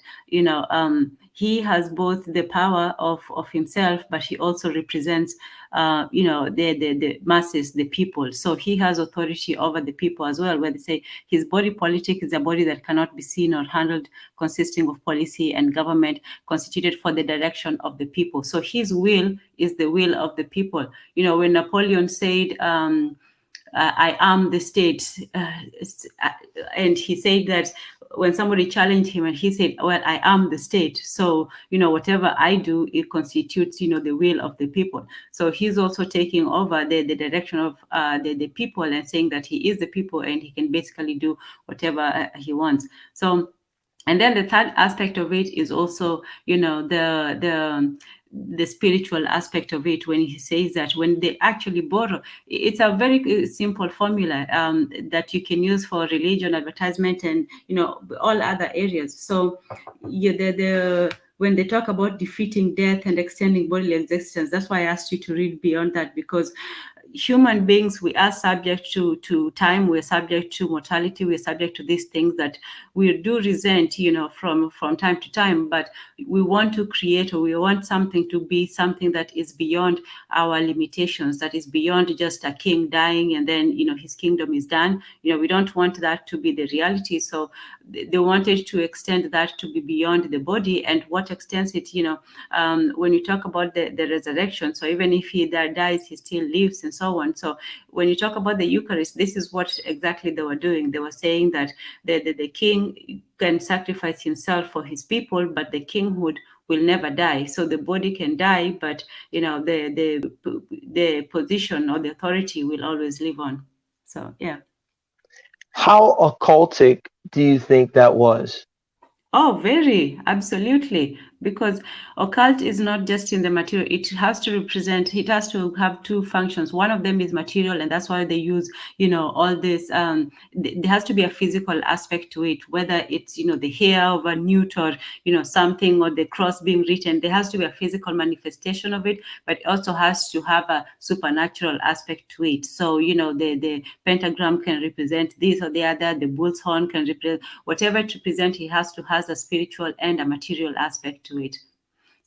he has both the power of himself, but he also represents, the masses, the people. So he has authority over the people as well, where they say his body politic is a body that cannot be seen or handled, consisting of policy and government, constituted for the direction of the people. So his will is the will of the people. When Napoleon said, I am the state. And he said that when somebody challenged him, and he said, well, I am the state. So, whatever I do, it constitutes, the will of the people. So he's also taking over the direction of the people, and saying that he is the people, and he can basically do whatever he wants. So, and then the third aspect of it is also, the spiritual aspect of it, when he says that when they actually borrow, it's a very simple formula that you can use for religion, advertisement, and all other areas. So yeah, when they talk about defeating death and extending bodily existence, that's why I asked you to read beyond that, because human beings, we are subject to time, we're subject to mortality, we're subject to these things that we do resent, from time to time. But we want to create, or we want something to be something that is beyond our limitations, that is beyond just a king dying and then his kingdom is done. We don't want that to be the reality. So they wanted to extend that to be beyond the body. And what extends it, when you talk about the resurrection, so even if he dies, he still lives, and so on. So when you talk about the Eucharist, this is what exactly they were doing. They were saying that the king can sacrifice himself for his people, but the kinghood will never die. So the body can die, but the position or the authority will always live on. So yeah. How occultic do you think that was? Oh, very, absolutely. Because occult is not just in the material, it has to represent, it has to have two functions. One of them is material, and that's why they use, all this. There has to be a physical aspect to it, whether it's, the hair of a newt, or, something, or the cross being written. There has to be a physical manifestation of it, but it also has to have a supernatural aspect to it. So, the pentagram can represent this or the other, the bull's horn can represent whatever to present. It has to has a spiritual and a material aspect to it.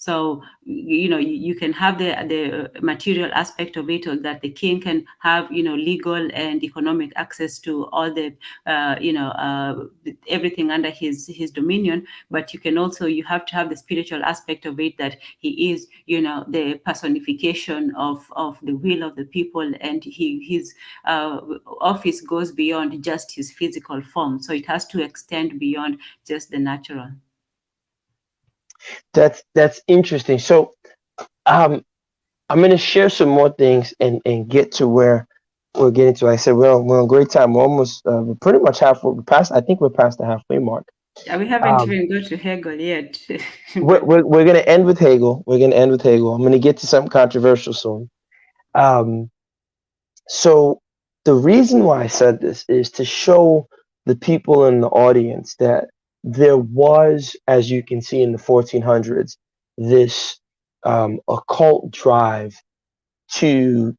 So you can have the material aspect of it, or that the king can have legal and economic access to all the everything under his dominion. But you have to have the spiritual aspect of it, that he is the personification of the will of the people, and his office goes beyond just his physical form, so it has to extend beyond just the natural. That's interesting. So um, I'm gonna share some more things and get to where we're getting to. I said we're on great time. We're pretty much halfway. We're past. I think we're past the halfway mark. Yeah, we haven't Um, even got to Hegel yet. we're, But we're, we're gonna end with Hegel. We're gonna end with Hegel. I'm gonna get to something controversial soon. Um, so the reason why I said this is to show the people in the audience that there was, as you can see in the 1400s, this occult drive to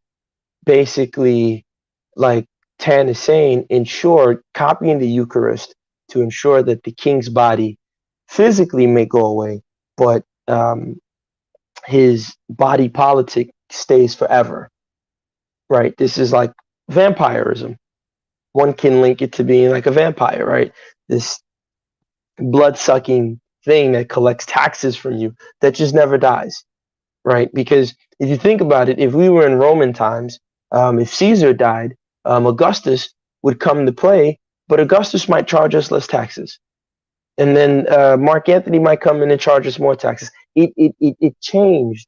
basically, like Tan is saying, ensure copying the Eucharist to ensure that the king's body physically may go away, but his body politic stays forever. Right? This is like vampirism. One can link it to being like a vampire, right? This blood sucking thing that collects taxes from you that just never dies, right? Because if you think about it, if we were in Roman times, if Caesar died, Augustus would come to play, but Augustus might charge us less taxes. And then Mark Anthony might come in and charge us more taxes. It changed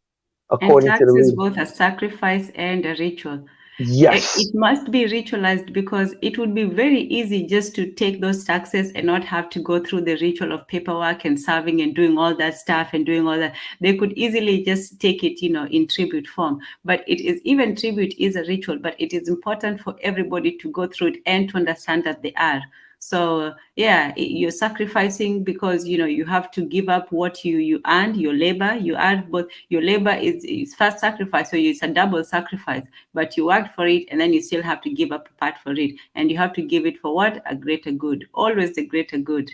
and according to the tax is leader. both a sacrifice and a ritual. Yes. It must be ritualized, because it would be very easy just to take those taxes and not have to go through the ritual of paperwork and serving and doing all that stuff and doing all that. They could easily just take it, in tribute form. But it is, even tribute is a ritual, but it is important for everybody to go through it and to understand that they are. So yeah, you're sacrificing because you have to give up what you earned, your labor. You earn, but your labor is first sacrifice, so it's a double sacrifice. But you worked for it, and then you still have to give up a part for it, and you have to give it for what? A greater good. Always the greater good.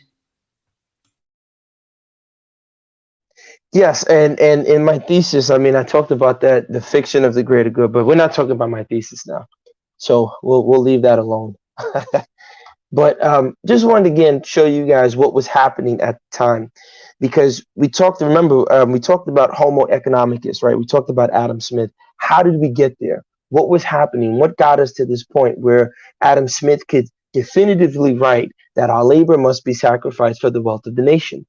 Yes, and in my thesis, I mean, I talked about that, the fiction of the greater good, but we're not talking about my thesis now, so we'll leave that alone. But just wanted to again show you guys what was happening at the time, because we talked. Remember, we talked about Homo economicus, right? We talked about Adam Smith. How did we get there? What was happening? What got us to this point where Adam Smith could definitively write that our labor must be sacrificed for the wealth of the nation?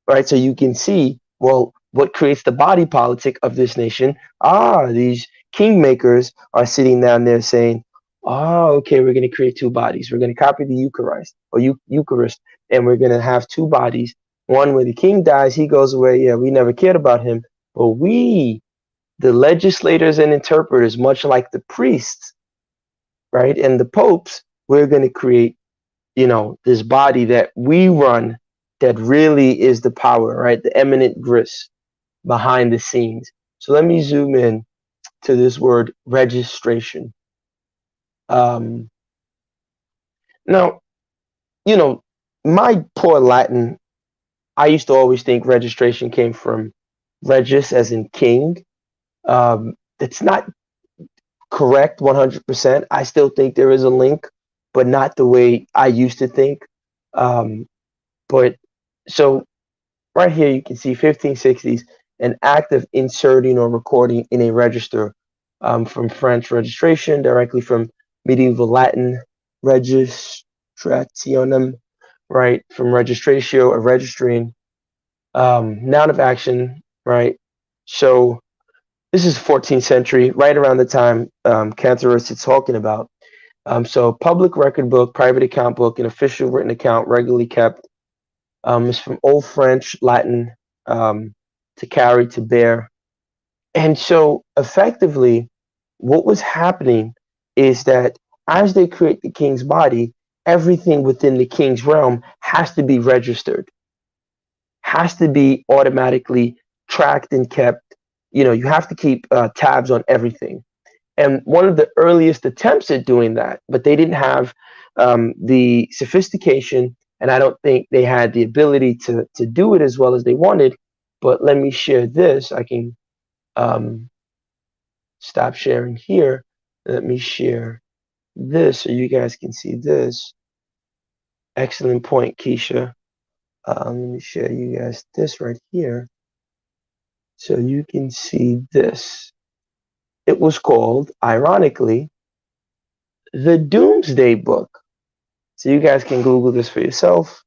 Right? So you can see, well, what creates the body politic of this nation? These kingmakers are sitting down there saying, okay, we're going to create two bodies. We're going to copy the Eucharist or Eucharist, and we're going to have two bodies. One where the king dies, he goes away. Yeah, we never cared about him. But we, the legislators and interpreters, much like the priests, right, and the popes, we're going to create this body that we run, that really is the power, right? The eminent gris behind the scenes. So let me zoom in to this word registration. Um, Now, you know, my poor Latin, I used to always think registration came from regis as in king. It's not correct 100%. I still think there is a link, but not the way I used to think. Um, but so right here, you can see 1560s, an act of inserting or recording in a register, from French registration, directly from medieval Latin registrationem, right? From registratio or registering, noun of action, right? So this is 14th century, right around the time Cantorus is talking about. So public record book, private account book, an official written account regularly kept. It's from Old French, Latin, to carry, to bear. And so effectively, what was happening is that as they create the king's body, everything within the king's realm has to be registered, has to be automatically tracked and kept. You have to keep tabs on everything. And one of the earliest attempts at doing that, but they didn't have the sophistication, and I don't think they had the ability to do it as well as they wanted. But let me share this. I can um, stop sharing here. Let me share this so you guys can see this. Excellent point, Keisha. Let me share you guys this right here so you can see this. It was called, ironically, the Doomsday Book. So you guys can Google this for yourself.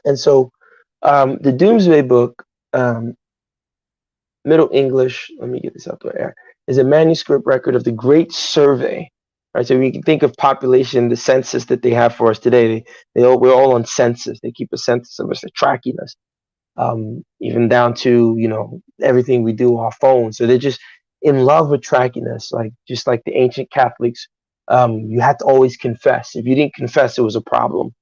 And so the Doomsday Book, um, Middle English, let me get this out there, is a manuscript record of the Great Survey. Right, so we can think of population, the census that they have for us today. We're all on census. They keep a census of us. They're tracking us, even down to everything we do on our phones. So they're just in love with tracking us, like just like the ancient Catholics. You had to always confess. If you didn't confess, it was a problem.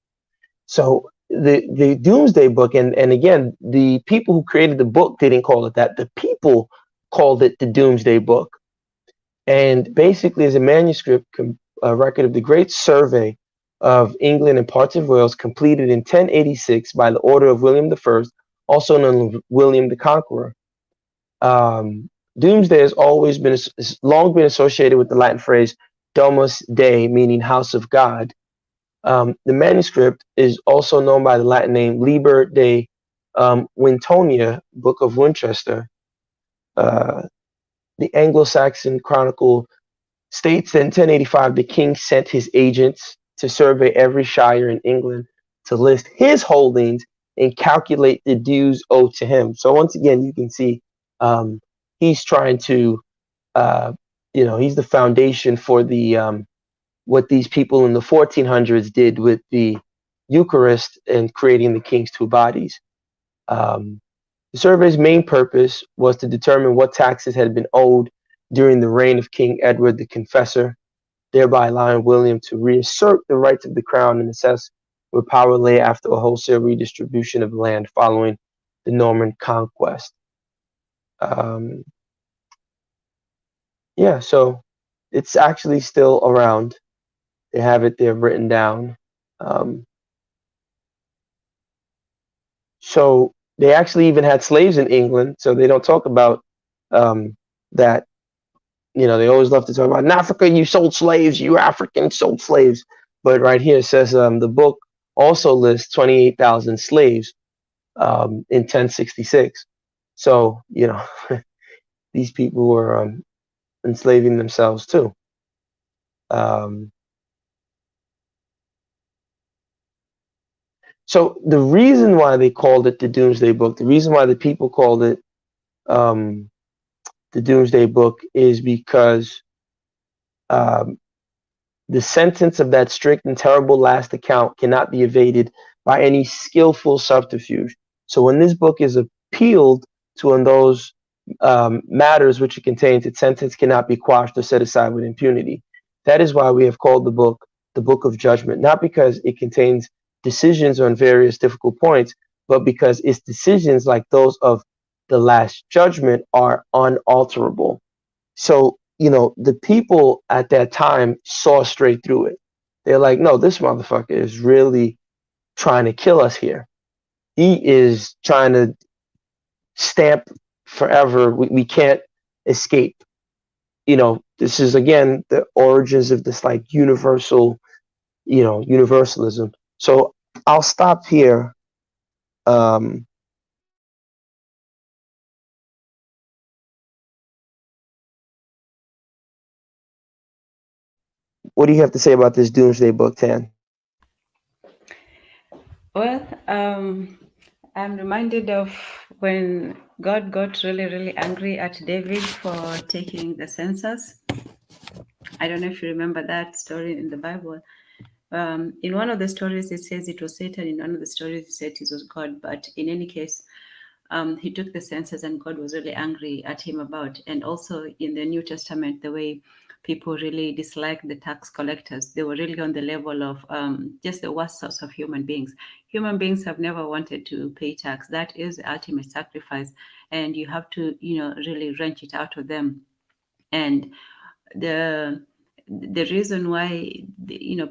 So the Doomsday Book, and again, the people who created the book didn't call it that. The people called it the Doomsday Book, and basically is a manuscript a record of the Great Survey of England and parts of Wales, completed in 1086 by the order of William I, also known as William the Conqueror. Doomsday has long been associated with the Latin phrase Domus Dei, meaning house of God. The manuscript is also known by the Latin name Liber de Wintonia, Book of Winchester. Uh, the Anglo-Saxon Chronicle states that in 1085 the king sent his agents to survey every shire in England to list his holdings and calculate the dues owed to him. So once again, you can see he's trying to, he's the foundation for the what these people in the 1400s did with the Eucharist and creating the king's two bodies. Um, the survey's main purpose was to determine what taxes had been owed during the reign of King Edward the Confessor, thereby allowing William to reassert the rights of the crown and assess where power lay after a wholesale redistribution of land following the Norman conquest. Um, yeah, so it's actually still around. They have it there written down. Um, so they actually even had slaves in England. So they don't talk about that. They always love to talk about in Africa, you sold slaves, you Africans sold slaves. But right here it says the book also lists 28,000 slaves in 1066. So, these people were enslaving themselves too. Um, so the reason why they called it the Doomsday Book, the reason why the people called it um, the Doomsday Book is because um, the sentence of that strict and terrible last account cannot be evaded by any skillful subterfuge. So when this book is appealed to on those matters which it contains, its sentence cannot be quashed or set aside with impunity. That is why we have called the book of judgment, not because it contains decisions on various difficult points, but because its decisions, like those of the last judgment, are unalterable. So, the people at that time saw straight through it. They're like, no, this motherfucker is really trying to kill us here. He is trying to stamp forever. We can't escape. This is again the origins of this like universalism. So I'll stop here. Um, what do you have to say about this Doomsday Book, Tan? Well, I'm reminded of when God got really, really angry at David for taking the census. I don't know if you remember that story in the Bible. In one of the stories, it says it was Satan. In one of the stories, it said it was God. But in any case, he took the census and God was really angry at him about. And also in the New Testament, the way people really disliked the tax collectors, they were really on the level of just the worst sorts of human beings. Human beings have never wanted to pay tax. That is the ultimate sacrifice. And you have to, really wrench it out of them. And the the reason why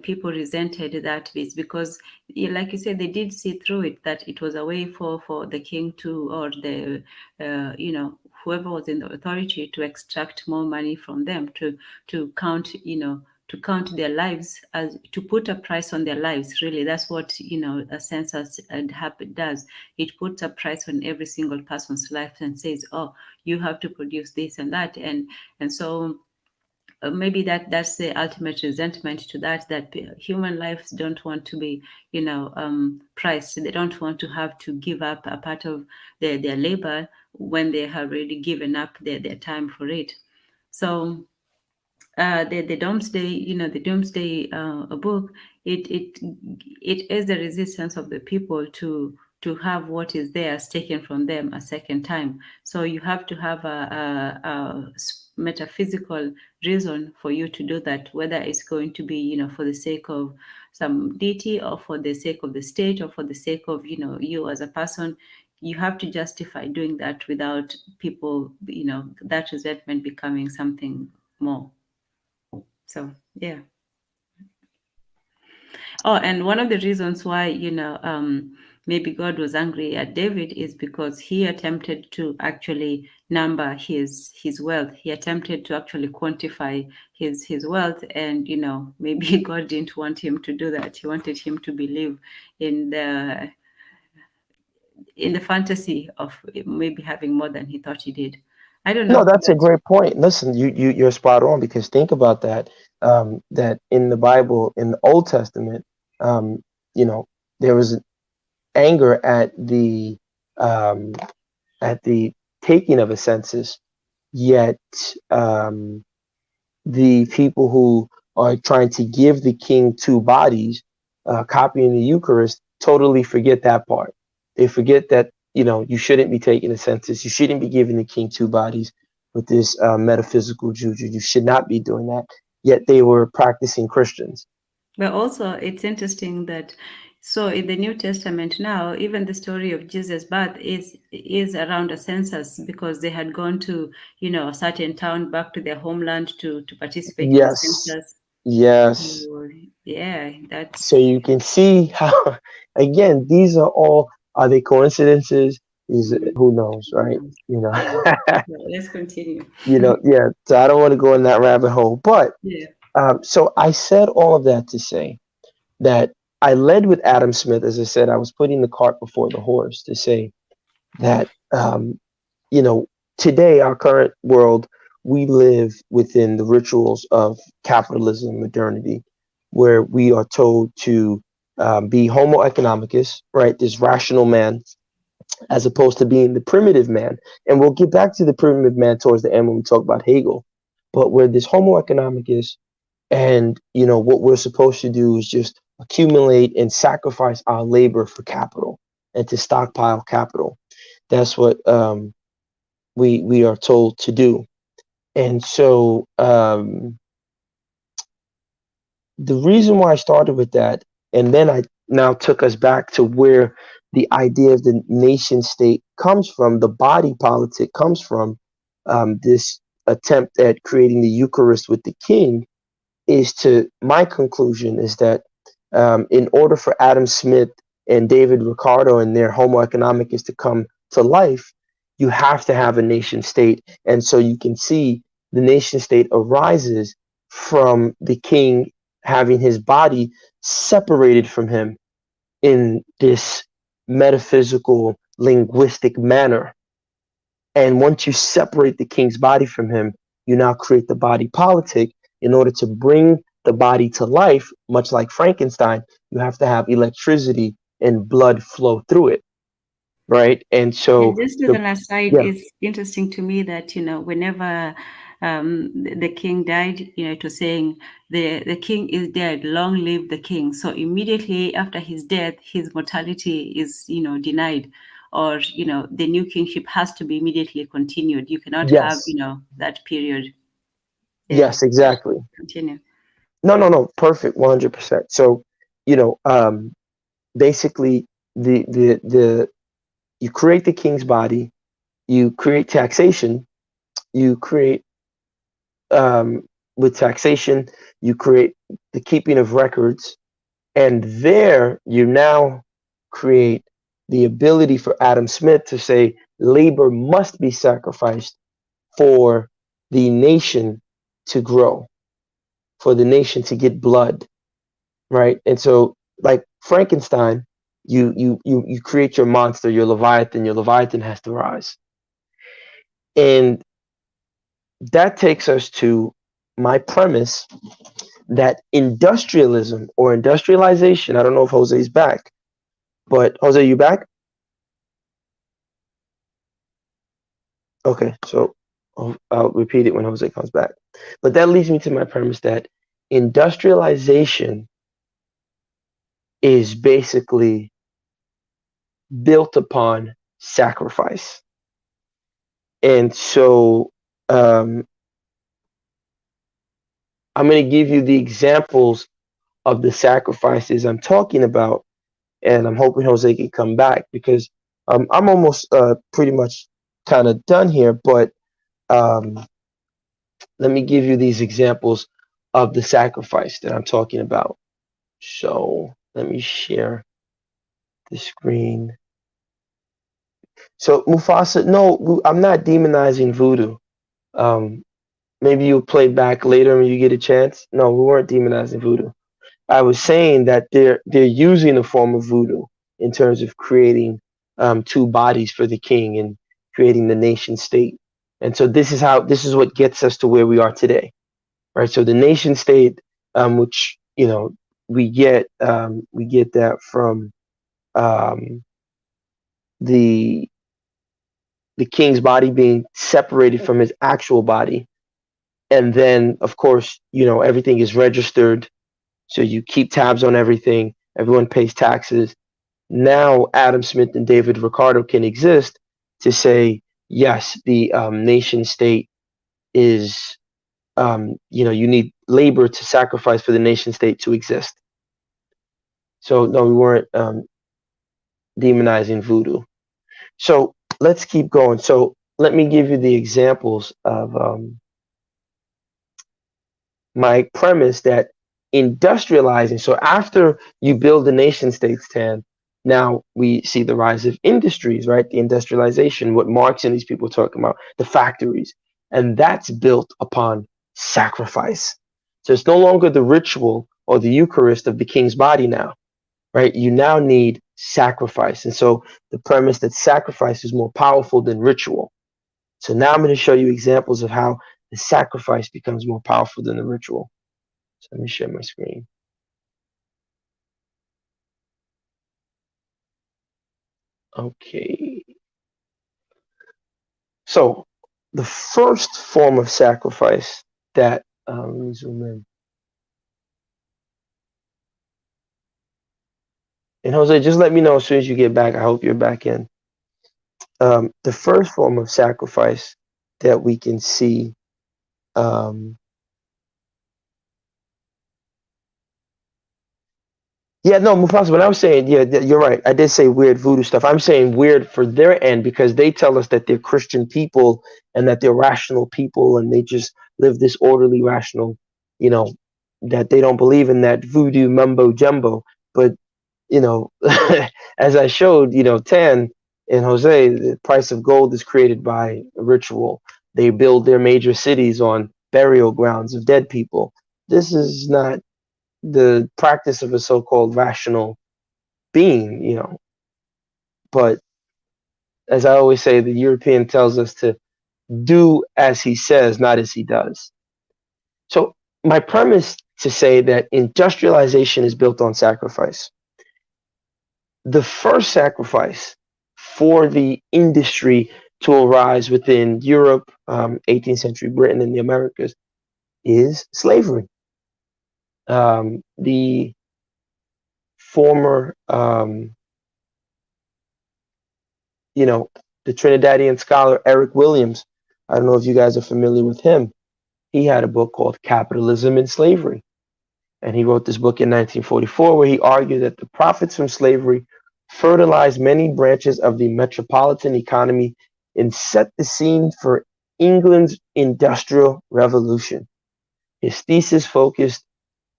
people resented that is because, like you said, they did see through it that it was a way for the king to, or the whoever was in the authority, to extract more money from them, to count, to count their lives, as to put a price on their lives. Really, that's what a census and habit does. It puts a price on every single person's life and says, oh, you have to produce this and that. And so maybe that's the ultimate resentment to that, that human lives don't want to be priced. They don't want to have to give up a part of their labor when they have already given up their time for it. So the doomsday, the doomsday book, it it is the resistance of the people to have what is theirs taken from them a second time. So you have to have a metaphysical reason for you to do that, whether it's going to be for the sake of some deity, or for the sake of the state, or for the sake of you as a person. You have to justify doing that without people, that resentment becoming something more. So yeah. Oh, and one of the reasons why maybe God was angry at David is because he attempted to actually number his wealth. He attempted to actually quantify his wealth, and maybe God didn't want him to do that. He wanted him to believe in the fantasy of maybe having more than he thought he did. I don't No, know, that's a but great point. Listen, you're spot on, because think about that. That in the Bible, in the Old Testament, um, you know, there was anger um, at the taking of a census, yet the people who are trying to give the king two bodies, copying the Eucharist, totally forget that part. They forget that you shouldn't be taking a census. You shouldn't be giving the king two bodies with this metaphysical juju. You should not be doing that. Yet they were practicing Christians. also it's interesting that, so in the New Testament now, even the story of Jesus' birth is around a census, because they had gone to a certain town, back to their homeland, to participate in the Yes, census. yes. So, yeah, So that's you can see how, again, these are they coincidences? Is who knows, who right? knows. You know, Yeah. Well, let's continue. yeah. So I don't want to go in that rabbit hole, but Yeah. so I said all of that to say that I led with Adam Smith. As I said, I was putting the cart before the horse to say that you know, today, our current world, we live within the rituals of capitalism, modernity, where we are told to be Homo economicus, right? This rational man, as opposed to being the primitive man. And we'll get back to the primitive man towards the end when we talk about Hegel. But where this Homo economicus, and what we're supposed to do is just accumulate and sacrifice our labor for capital and to stockpile capital. That's what we are told to do. And so the reason why I started with that, and then I now took us back to where the idea of the nation state comes from, the body politic comes from, this attempt at creating the Eucharist with the king, is to my conclusion is that in order for Adam Smith and David Ricardo and their Homo economicus to come to life, you have to have a nation state. And so you can see the nation state arises from the king having his body separated from him in this metaphysical, linguistic manner. And once you separate the king's body from him, you now create the body politic. In order to bring the body to life, much like Frankenstein, you have to have electricity and blood flow through it, right? And And so just as the an aside, yeah, it's interesting to me that whenever the king died, it was saying the king is dead, long live the king. So immediately after his death, his mortality is denied, or the new kingship has to be immediately continued. You cannot have yes, that period. Yeah, yes, exactly. continue. No, no, no, perfect, 100%. So, you know, basically, the you create the king's body, you create taxation, you create with taxation, you create the keeping of records, and there you now create the ability for Adam Smith to say labor must be sacrificed for the nation to grow, for the nation to get blood, right? And so, like Frankenstein, you create your monster, your Leviathan. Your Leviathan has to rise, and that takes us to my premise that industrialism or industrialization. I don't know if Jose's back, but Jose, you back? Okay, so I'll repeat it when Jose comes back. But that leads me to my premise that industrialization is basically built upon sacrifice. And so I'm going to give you the examples of the sacrifices I'm talking about, and I'm hoping Jose can come back because I'm almost pretty much kind of done here. But um, let me give you these examples of the sacrifice that I'm talking about. So let me share the screen. So Mufasa, no, I'm not demonizing voodoo. Um, maybe you'll play back later when you get a chance. No, we weren't demonizing voodoo. I was saying that they're using a form of voodoo in terms of creating two bodies for the king and creating the nation state. And so this is what gets us to where we are today, right? So the nation state, which we get that from um, the the king's body being separated from his actual body, and then of course everything is registered, so you keep tabs on everything. Everyone pays taxes. Now Adam Smith and David Ricardo can exist to say yes, the nation state is you need labor to sacrifice for the nation state to exist. So no, we weren't demonizing voodoo. So let's keep going. So let me give you the examples of my premise that industrializing. So after you build the nation states, Tan, now we see the rise of industries, right? The industrialization, what Marx and these people are talking about, the factories, and that's built upon sacrifice. So it's no longer the ritual or the Eucharist of the king's body now, right? You now need sacrifice. And so the premise that sacrifice is more powerful than ritual. So now I'm going to show you examples of how the sacrifice becomes more powerful than the ritual. So let me share my screen. Okay. So the first form of sacrifice that let me zoom in. And Jose, just let me know as soon as you get back. I hope you're back in. The first form of sacrifice that we can see yeah, no, Mufasa, when I was saying, yeah, you're right. I did say weird voodoo stuff. I'm saying weird for their end because they tell us that they're Christian people and that they're rational people and they just live this orderly, rational, you know, that they don't believe in that voodoo mumbo jumbo. But, you know, as I showed, Tan and Jose, the price of gold is created by ritual. They build their major cities on burial grounds of dead people. This is not the practice of a so-called rational being, But as I always say, the European tells us to do as he says, not as he does. So my premise to say that industrialization is built on sacrifice. The first sacrifice for the industry to arise within Europe, 18th century Britain, and the Americas is slavery. The former you know, the Trinidadian scholar Eric Williams. I don't know if you guys are familiar with him. He had a book called Capitalism and Slavery. And he wrote this book in 1944 where he argued that the profits from slavery fertilized many branches of the metropolitan economy and set the scene for England's Industrial Revolution. His thesis focused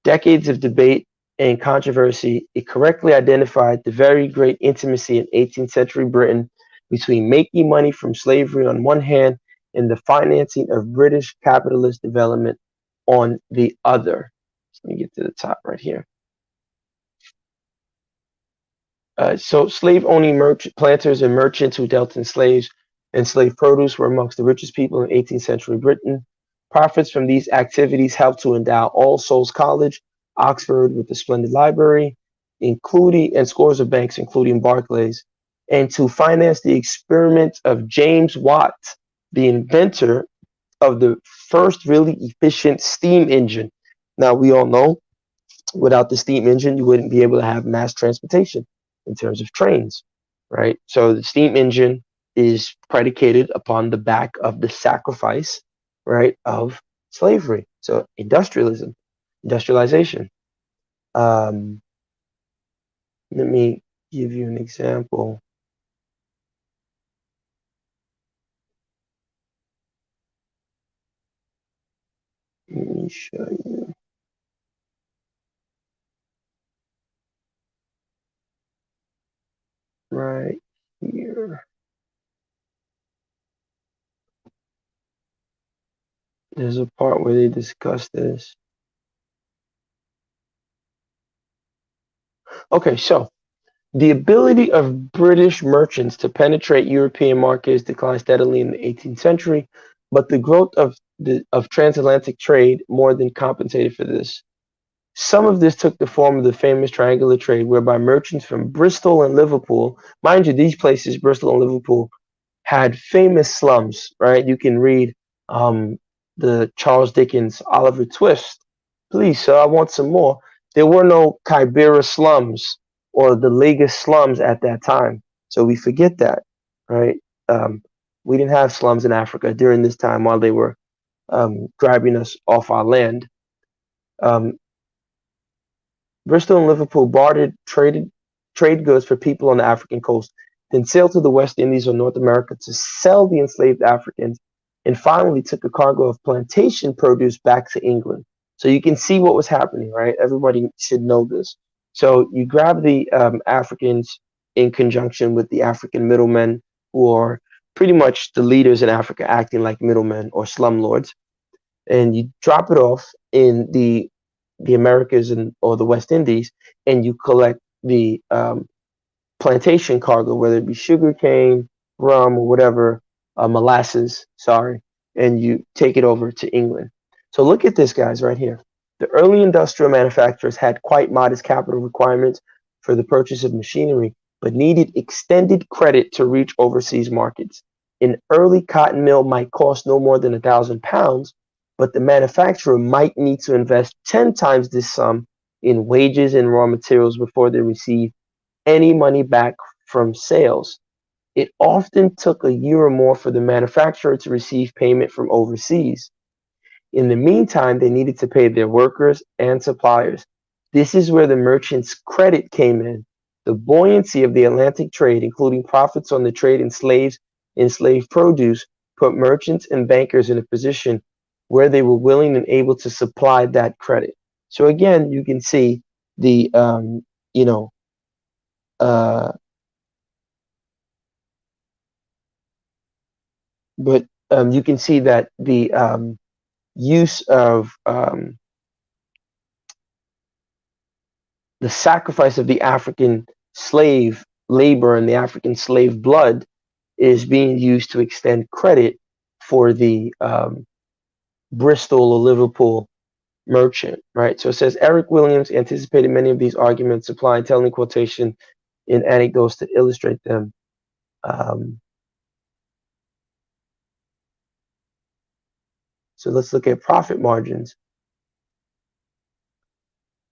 decades of debate and controversy. It correctly identified the very great intimacy in 18th century Britain between making money from slavery on one hand and the financing of British capitalist development on the other. Let me get to the top right here. So slave-owning planters and merchants who dealt in slaves and slave produce were amongst the richest people in 18th century Britain. Profits from these activities helped to endow All Souls College, Oxford, with a splendid library, including and scores of banks, including Barclays, and to finance the experiments of James Watt, the inventor of the first really efficient steam engine. Now we all know without the steam engine, you wouldn't be able to have mass transportation in terms of trains, right? So the steam engine is predicated upon the back of the sacrifice, right, of slavery. So industrialization. Um, Let me give you an example. Let me show you right here. There's a part where they discuss this. Okay, so the ability of British merchants to penetrate European markets declined steadily in the 18th century, but the growth of transatlantic trade more than compensated for this. Some of this took the form of the famous triangular trade, whereby merchants from Bristol and Liverpool, mind you, these places, Bristol and Liverpool, had famous slums, right? You can read um, the Charles Dickens Oliver Twist. Please, sir, I want some more. There were no Kibera slums or the Lagos slums at that time. So we forget that, right? Um, we didn't have slums in Africa during this time while they were grabbing us off our land. Um, Bristol and Liverpool bartered trade goods for people on the African coast, then sailed to the West Indies or North America to sell the enslaved Africans, and finally took a cargo of plantation produce back to England. So you can see what was happening, right? Everybody should know this. So you grab the Africans in conjunction with the African middlemen, who are pretty much the leaders in Africa, acting like middlemen or slumlords, and you drop it off in the Americas and or the West Indies, and you collect the plantation cargo, whether it be sugar cane, rum, or whatever, molasses, sorry, and you take it over to England. So look at this, guys, right here. The early industrial manufacturers had quite modest capital requirements for the purchase of machinery, but needed extended credit to reach overseas markets. An early cotton mill might cost no more than £1,000, but the manufacturer might need to invest 10 times this sum in wages and raw materials before they receive any money back from sales. It often took a year or more for the manufacturer to receive payment from overseas. In the meantime, they needed to pay their workers and suppliers. This is where the merchant's credit came in. The buoyancy of the Atlantic trade, including profits on the trade in slaves and slave produce, put merchants and bankers in a position where they were willing and able to supply that credit. So again, you can see the you know uh, but you can see that the use of the sacrifice of the African slave labor and the African slave blood is being used to extend credit for the Bristol or Liverpool merchant, right? So it says Eric Williams anticipated many of these arguments, supplying telling quotation in anecdotes to illustrate them. Um, so let's look at profit margins.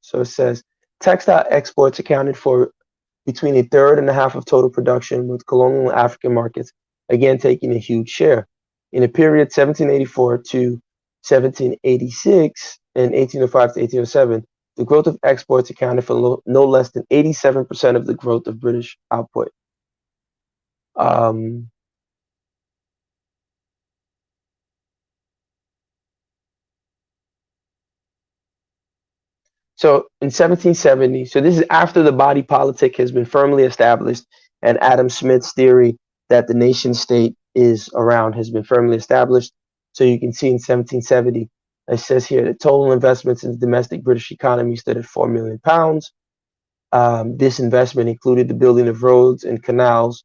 So it says textile exports accounted for between a third and a half of total production, with colonial African markets again taking a huge share. In a period 1784 to 1786 and 1805 to 1807, the growth of exports accounted for no less than 87% of the growth of British output. Um, So in 1770, so this is after the body politic has been firmly established, and Adam Smith's theory that the nation state is around has been firmly established. So you can see in 1770, it says here that total investments in the domestic British economy stood at £4 million. This investment included the building of roads and canals,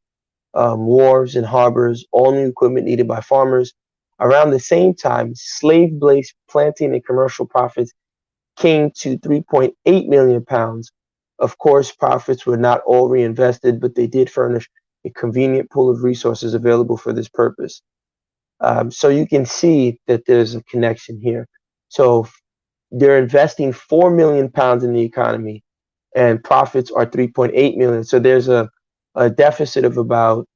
wharves and harbors, all new equipment needed by farmers. Around the same time, slave-based planting and commercial profits came to £3.8 million. Of course, profits were not all reinvested, but they did furnish a convenient pool of resources available for this purpose. So you can see that there's a connection here. So they're investing £4 million in the economy, and profits are 3.8 million. So there's a deficit of about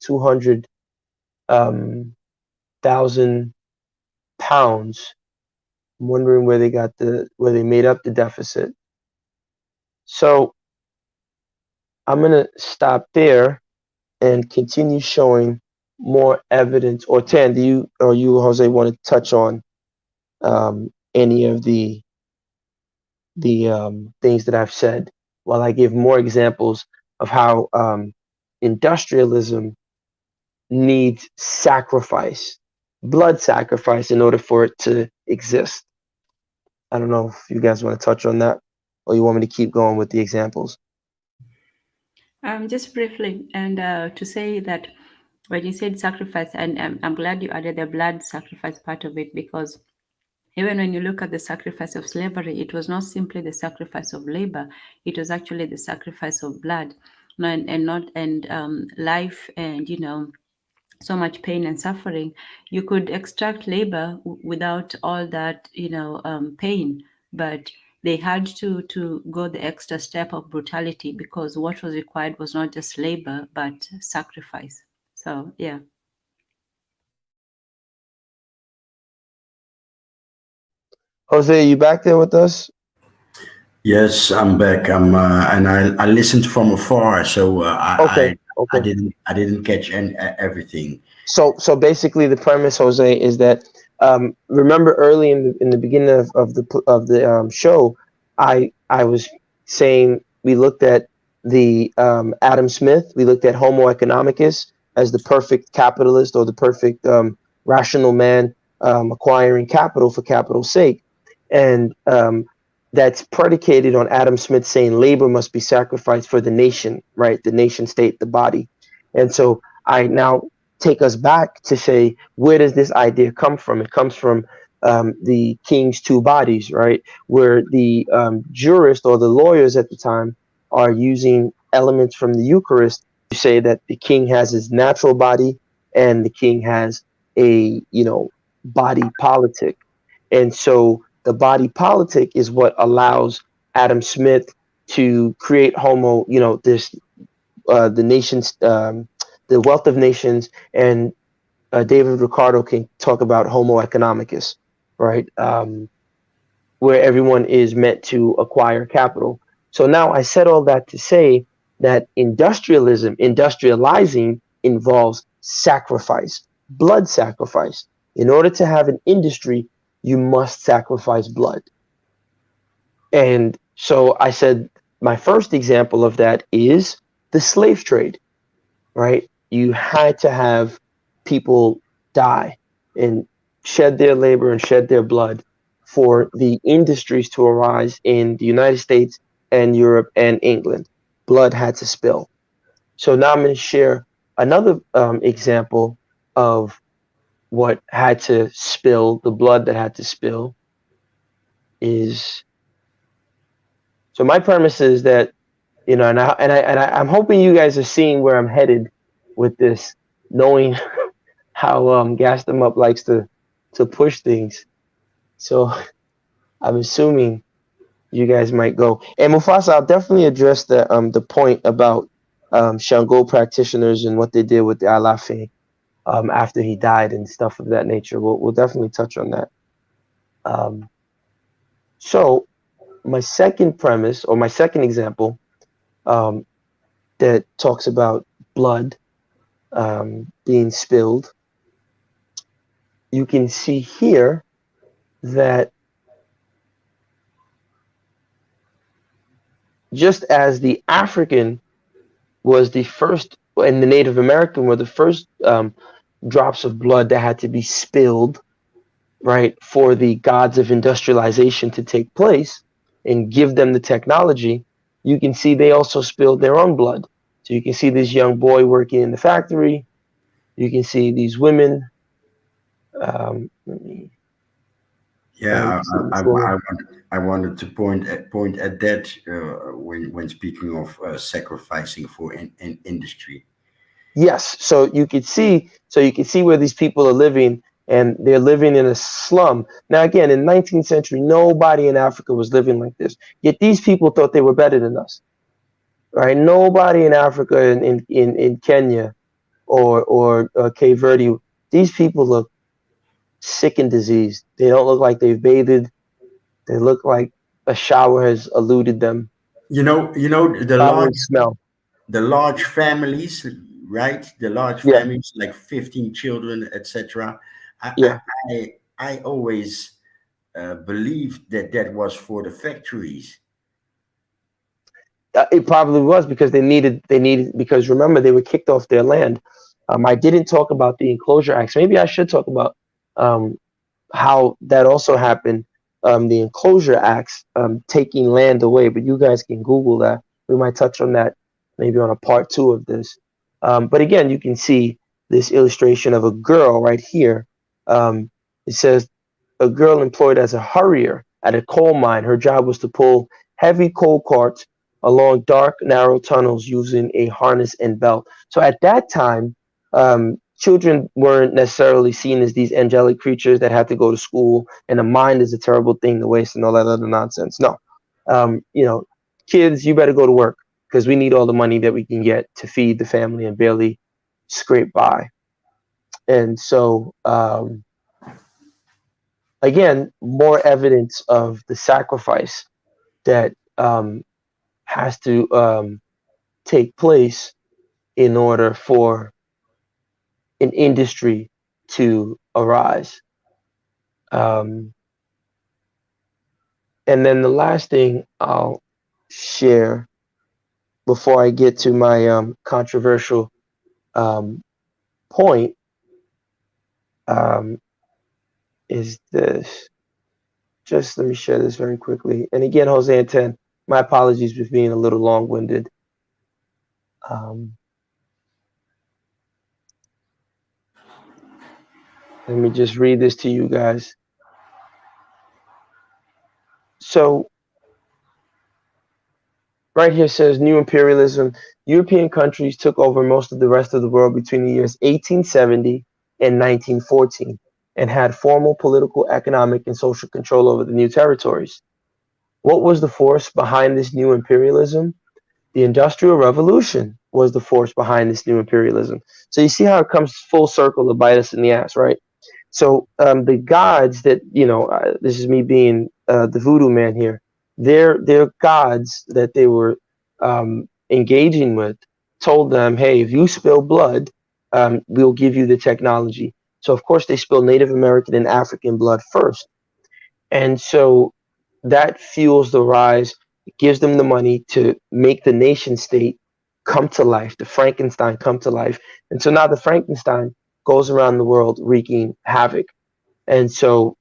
200,000 pounds. I'm wondering where they made up the deficit. So I'm gonna stop there and continue showing more evidence. Or Tan, do you or you, Jose, want to touch on any of the things that I've said while I give more examples of how industrialism needs sacrifice, blood sacrifice, in order for it to exist. I don't know if you guys want to touch on that, or you want me to keep going with the examples. Just briefly, and to say that when you said sacrifice, and I'm glad you added the blood sacrifice part of it, because even when you look at the sacrifice of slavery, it was not simply the sacrifice of labor; it was actually the sacrifice of blood, and not and life, and so much pain and suffering. You could extract labor without all that, pain, but they had to go the extra step of brutality, because what was required was not just labor but sacrifice. So yeah. Jose, you back there with us? Yes, I'm back. I listened from afar, so Okay, I okay. didn't catch everything. So basically, the premise, Jose, is that remember early in the beginning of the show, I was saying we looked at the Adam Smith, we looked at Homo economicus as the perfect capitalist, or the perfect rational man acquiring capital for capital's sake, and that's predicated on Adam Smith saying labor must be sacrificed for the nation, right? The nation state, the body, and so I now take us back to say, where does this idea come from? It comes from the king's two bodies, right? Where the jurists or the lawyers at the time are using elements from the Eucharist to say that the king has his natural body and the king has a, body politic. And so the body politic is what allows Adam Smith to create Homo, this the nation's the wealth of nations, and David Ricardo can talk about Homo economicus, right? Where everyone is meant to acquire capital. So now I said all that to say that industrializing involves sacrifice, blood sacrifice. In order to have an industry, you must sacrifice blood. And so I said my first example of that is the slave trade, right? You had to have people die and shed their labor and shed their blood for the industries to arise in the United States and Europe and England. Blood had to spill. So now I'm going to share another example of what had to spill, the blood that had to spill is. So my premise is that, I'm hoping you guys are seeing where I'm headed with this, knowing how Gasdemup likes to push things. So I'm assuming you guys might go. And Mufasa, I'll definitely address the point about Shango practitioners and what they did with the Alafe after he died and stuff of that nature. We'll definitely touch on that. Um, so my second premise, or my second example, um, that talks about blood being spilled, you can see here that just as the African was the first, and the Native American were the first drops of blood that had to be spilled, right, for the gods of industrialization to take place and give them the technology. You can see they also spilled their own blood. So you can see this young boy working in the factory. You can see these women. Let me, you Yeah, can see I, this I, I, woman. I wanted to point at that when speaking of sacrificing for in industry. Yes, so you can see where these people are living, and they're living in a slum. Now, again, in 19th century, nobody in Africa was living like this. Yet these people thought they were better than us, right? Nobody in Africa, in Kenya or Cape Verde, these people look sick and diseased. They don't look like they've bathed. They look like a shower has eluded them. The Foul smell. large families, right? The large Yeah, families, like 15 children, etc. I I yeah. I, I always believed that that was for the factories. It probably was because they needed because remember they were kicked off their land. I didn't talk about the Enclosure Acts. Maybe I should talk about um, how that also happened. The Enclosure Acts taking land away, but you guys can Google that. We might touch on that maybe on a part two of this. But again, you can see this illustration of a girl right here. Um, it says a girl employed as a hurrier at a coal mine. Her job was to pull heavy coal carts along dark, narrow tunnels using a harness and belt. So at that time, children weren't necessarily seen as these angelic creatures that had to go to school, and the mind is a terrible thing to waste and all that other nonsense. No, you know, kids, you better go to work because we need all the money that we can get to feed the family and barely scrape by. And so, again, more evidence of the sacrifice that has to take place in order for an industry to arise. Um, and then the last thing I'll share before I get to my controversial um, point um, is this. Just let me share this very quickly. And again, Jose and 10, my apologies for being a little long winded. Um, Let me just read this to you guys. So, right here says new imperialism. European countries took over most of the rest of the world between the years 1870 and 1914 and had formal political, economic, and social control over the new territories. What was the force behind this new imperialism? The Industrial Revolution was the force behind this new imperialism. So you see how it comes full circle to bite us in the ass, right? So the gods that this is me being the voodoo man here. Their gods that they were engaging with told them, "Hey, if you spill blood, we'll give you the technology." So of course they spill Native American and African blood first, and so that fuels the rise. It gives them the money to make the nation state come to life, the Frankenstein come to life, and so now the Frankenstein goes around the world wreaking havoc. And so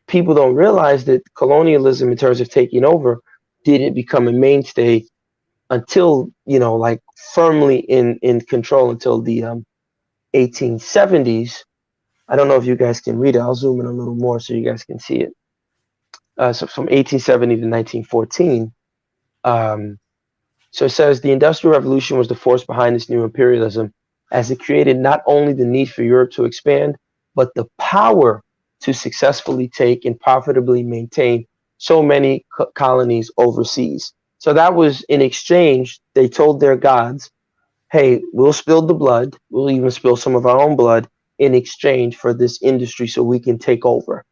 people don't realize that colonialism, in terms of taking over, didn't become a mainstay until, like firmly in control until the 1870s. I don't know if you guys can read it. I'll zoom in a little more so you guys can see it. So from 1870 to 1914. Um, So it says the Industrial Revolution was the force behind this new imperialism, as it created not only the need for Europe to expand, but the power to successfully take and profitably maintain so many colonies overseas. So that was in exchange. They told their gods, hey, we'll spill the blood, we'll even spill some of our own blood in exchange for this industry so we can take over,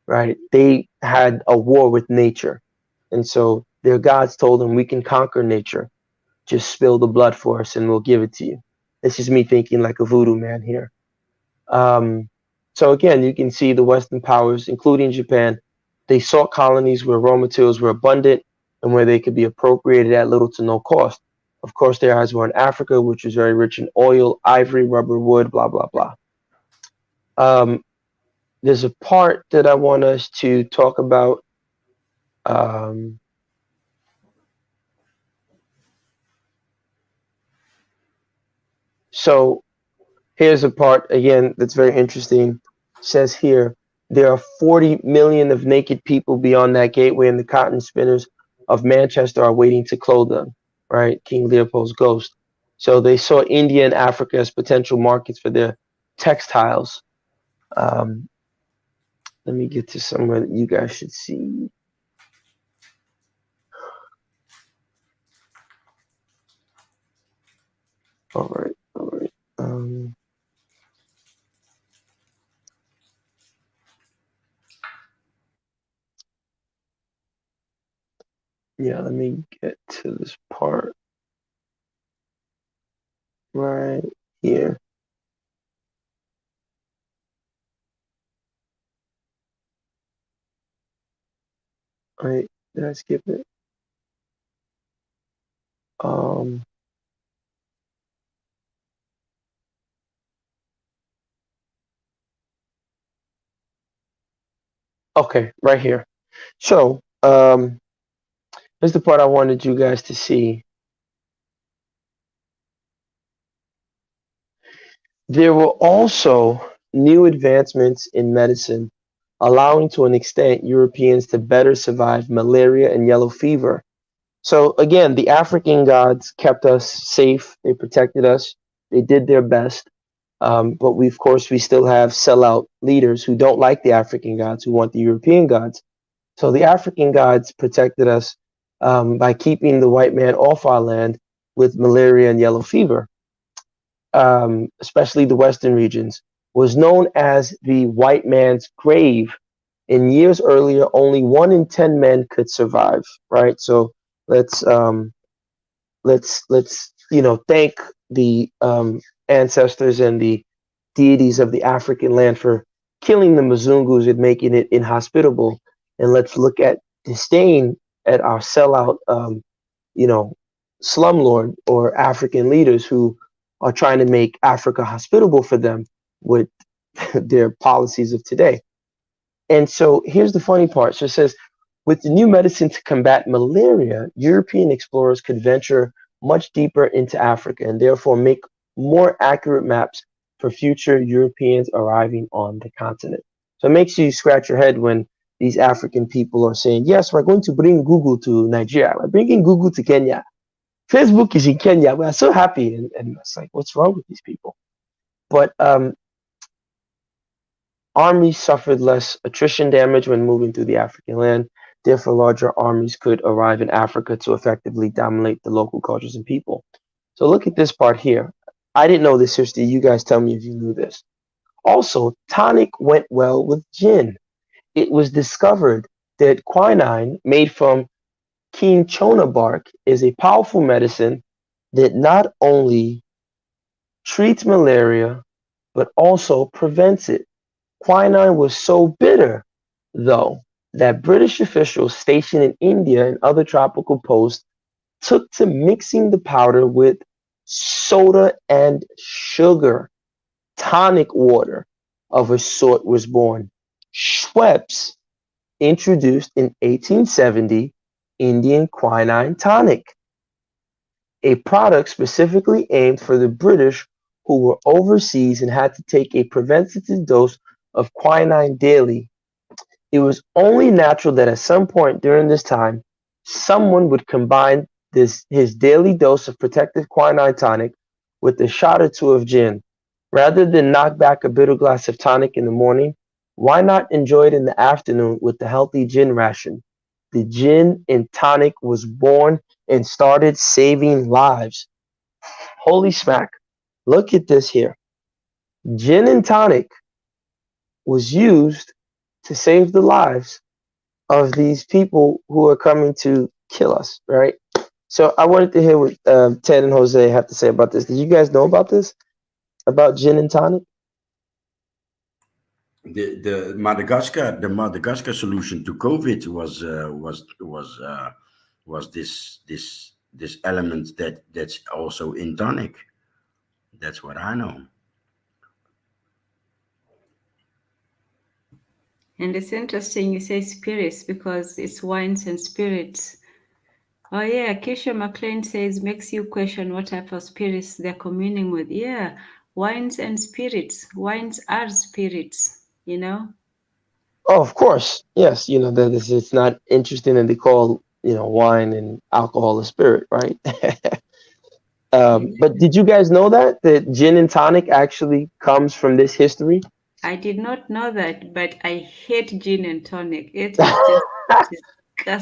right? They had a war with nature. And so their gods told them, we can conquer nature, just spill the blood for us and we'll give it to you. This is me thinking like a voodoo man here. Um, so again, you can see the Western powers, including Japan, they sought colonies where raw materials were abundant and where they could be appropriated at little to no cost. Of course, their eyes were on Africa, which was very rich in oil, ivory, rubber, wood, blah, blah, blah. Um, there's a part that I want us to talk about. Um, so here's a part again that's very interesting. It says here there are 40 million of naked people beyond that gateway, and the cotton spinners of Manchester are waiting to clothe them. Right, King Leopold's ghost. So they saw India and Africa as potential markets for their textiles. Um, let me get to somewhere that you guys should see. All right, all right. Yeah, let me get to this part right here. Right, did I skip it? Um, okay, right here. So, here's the part I wanted you guys to see. There were also new advancements in medicine, allowing to an extent Europeans to better survive malaria and yellow fever. So, again, the African gods kept us safe, they protected us, they did their best. But we, of course, we still have sellout leaders who don't like the African gods, who want the European gods. So the African gods protected us by keeping the white man off our land with malaria and yellow fever, especially the western regions, was known as the white man's grave. In years earlier, only 1 in 10 men could survive. Right, so let's let's thank the ancestors and the deities of the African land for killing the Mzungus and making it inhospitable. And let's look at disdain at our sellout, you know, slumlord or African leaders who are trying to make Africa hospitable for them with their policies of today. And so here's the funny part. So it says, with the new medicine to combat malaria, European explorers could venture much deeper into Africa and therefore make more accurate maps for future Europeans arriving on the continent. So it makes you scratch your head when these African people are saying, yes, we're going to bring Google to Nigeria. We're bringing Google to Kenya. Facebook is in Kenya. We are so happy. And it's like, what's wrong with these people? But armies suffered less attrition damage when moving through the African land. Therefore, larger armies could arrive in Africa to effectively dominate the local cultures and people. So look at this part here. I didn't know this history. You guys tell me if you knew this. Also, tonic went well with gin. It was discovered that quinine made from cinchona bark is a powerful medicine that not only treats malaria but also prevents it. Quinine was so bitter, though, that British officials stationed in India and other tropical posts took to mixing the powder with soda and sugar. Tonic water of a sort was born. Schweppes introduced in 1870 Indian quinine tonic, a product specifically aimed for the British who were overseas and had to take a preventative dose of quinine daily. It was only natural that at some point during this time, someone would combine his daily dose of protective quinine tonic with a shot or two of gin. Rather than knock back a bitter glass of tonic in the morning, why not enjoy it in the afternoon with the healthy gin ration? The gin and tonic was born and started saving lives. Holy smack. Look at this here. Gin and tonic was used to save the lives of these people who are coming to kill us, right? So I wanted to hear what Ted and Jose have to say about this. Did you guys know about this? About gin and tonic? The Madagascar solution to COVID was was this element that's also in tonic. That's what I know. And it's interesting you say spirits because it's wines and spirits. Oh yeah, Keisha McLean says makes you question what type of spirits they're communing with. Yeah, wines and spirits. Wines are spirits, you know? Oh, of course. Yes, that is, it's not interesting that they call, wine and alcohol a spirit, right? But did you guys know that gin and tonic actually comes from this history? I did not know that, but I hate gin and tonic. It is just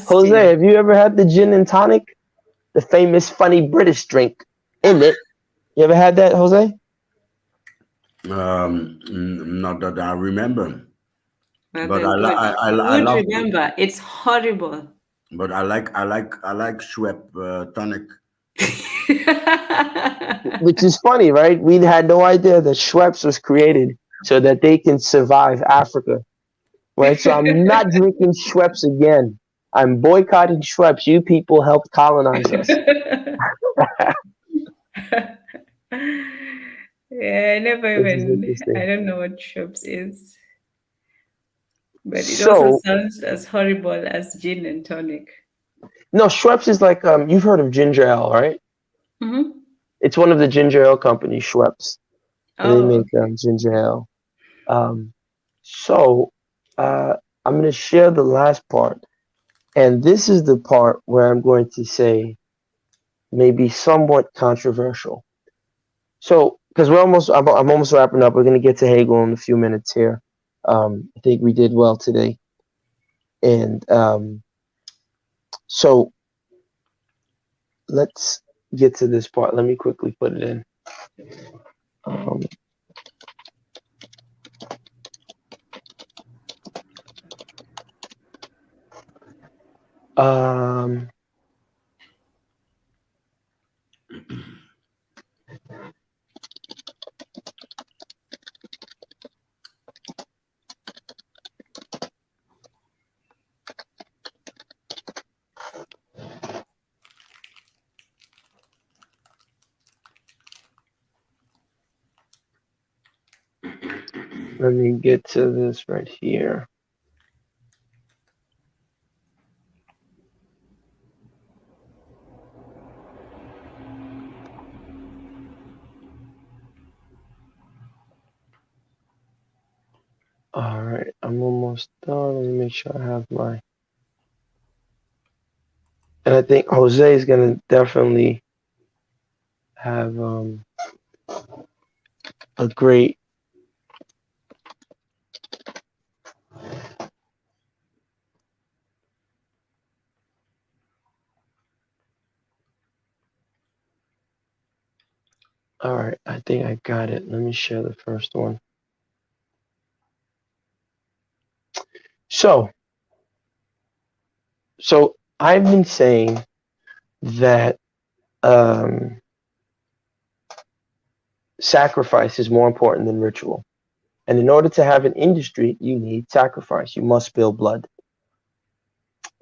Jose, disgusting. have you ever had the gin and tonic? The famous funny British drink, isn't Ah, it? You ever had that, Jose? Not that I remember, well, but then good. You I would love. remember. It's horrible. But I like Schwepp tonic. Which is funny, right? We had no idea that Schweppes was created so that they can survive Africa, right? So I'm not drinking Schweppes again. I'm boycotting Schweppes. You people helped colonize us. Yeah, I never Which is even, I interesting. don't know what Shops is, but it also So, sounds as horrible as gin and tonic. no, Schweppes is like you've heard of ginger ale, right? Mm-hmm. It's one of the ginger ale companies, Schweppes, and they Oh, make okay. ginger ale. Um, so uh, I'm going to share the last part, and this is the part where I'm going to say maybe somewhat controversial. So, because I'm almost wrapping up. We're going to get to Hegel in a few minutes here. I think we did well today, and so let's get to this part. Let me quickly put it in. Um, um, Let me get to this right here. All right, I'm almost done. Let me make sure I have my. And I think Jose is gonna definitely have a great. All right, I think I got it. Let me share the first one. So, so I've been saying that um, sacrifice is more important than ritual. And in order to have an industry, you need sacrifice. You must spill blood.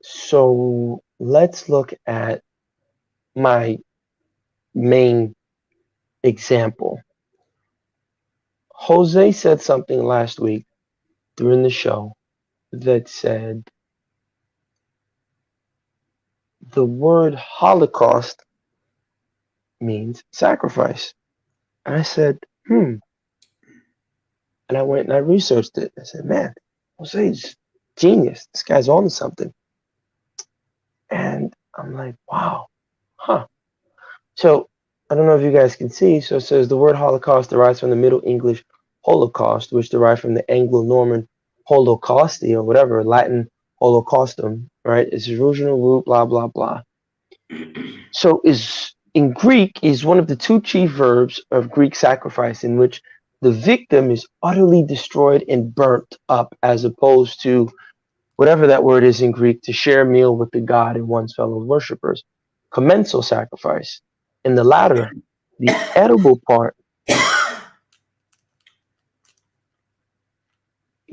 So let's look at my main example. Jose said something last week during the show that said the word Holocaust means sacrifice. And I said, hmm. And I went and I researched it. I said, man, Jose's genius. This guy's on to something. And I'm like, wow, huh. So I don't know if you guys can see. So it says the word Holocaust derives from the Middle English Holocaust, which derived from the Anglo-Norman Holocausti or whatever, Latin Holocaustum, right? It's the original root, blah, blah, blah. So is in Greek is one of the two chief verbs of Greek sacrifice in which the victim is utterly destroyed and burnt up as opposed to whatever that word is in Greek to share a meal with the god and one's fellow worshippers. Commensal sacrifice. In the latter, the edible part,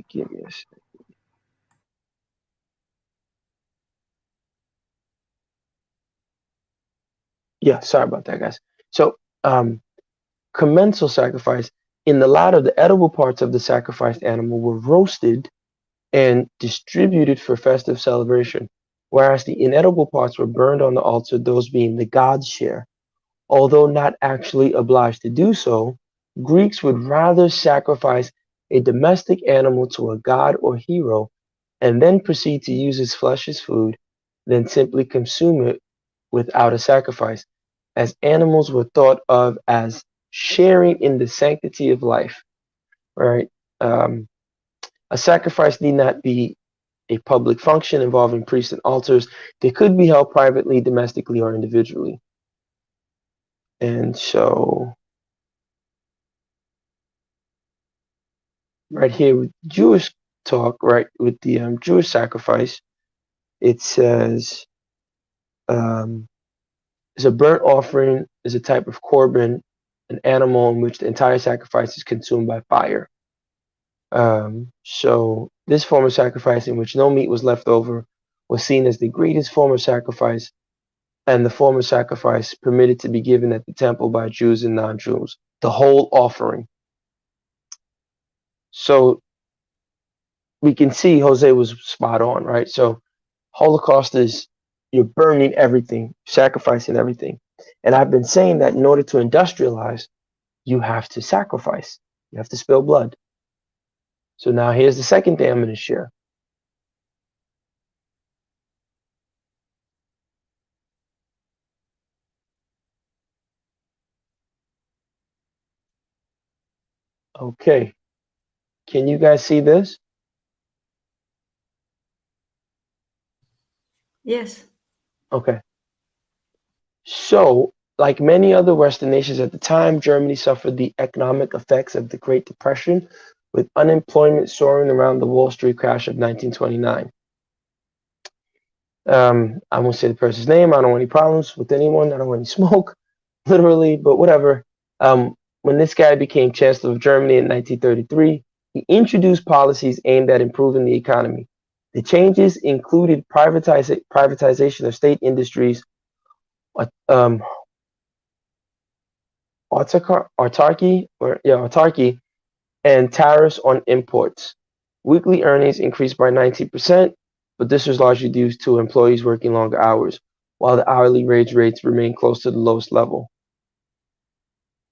give me a, Yeah, sorry about that, guys. So, commensal sacrifice. In the latter, the edible parts of the sacrificed animal were roasted and distributed for festive celebration, whereas the inedible parts were burned on the altar, those being the god's share. Although not actually obliged to do so, Greeks would rather sacrifice a domestic animal to a god or hero and then proceed to use its flesh as food than simply consume it without a sacrifice, as animals were thought of as sharing in the sanctity of life. Right? Um, a sacrifice need not be a public function involving priests and altars. They could be held privately, domestically, or individually. And so, right here with Jewish talk, right, with the Jewish sacrifice, it says um, is a burnt offering is a type of korban, an animal in which the entire sacrifice is consumed by fire. So this form of sacrifice in which no meat was left over was seen as the greatest form of sacrifice and the form of sacrifice permitted to be given at the temple by Jews and non-Jews, the whole offering. So we can see Jose was spot on, right? So Holocaust is you're burning everything, sacrificing everything. And I've been saying that in order to industrialize, you have to sacrifice. You have to spill blood. So now here's the second thing I'm going to share. Okay. Can you guys see this? Yes. Okay. So, like many other Western nations at the time, Germany suffered the economic effects of the Great Depression, with unemployment soaring around the Wall Street crash of 1929. I won't say the person's name. I don't want any problems with anyone. I don't want any smoke, literally, but whatever. When this guy became Chancellor of Germany in 1933, he introduced policies aimed at improving the economy. The changes included privatization of state industries, um, autarky, and tariffs on imports. Weekly earnings increased by 19%, but this was largely due to employees working longer hours, while the hourly wage rates remained close to the lowest level.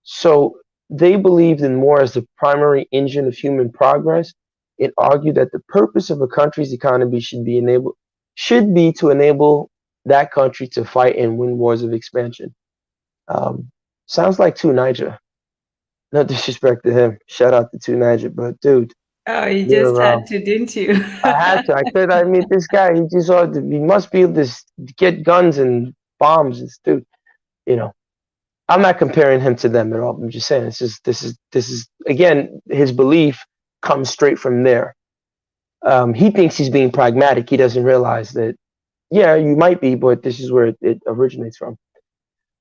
So they believed in more as the primary engine of human progress. It argued that the purpose of a country's economy should be to enable that country to fight and win wars of expansion. Um, Sounds like two Niger. No disrespect to him. Shout out to two Niger, but dude, Oh, you just you're had to, didn't you? I had to. I could. I mean, this guy. He just ought to, he must be able to get guns and bombs. It's dude. You know, I'm not comparing him to them at all. I'm just saying this is again his belief comes straight from there. He thinks he's being pragmatic. He doesn't realize that yeah, you might be, but this is where it originates from.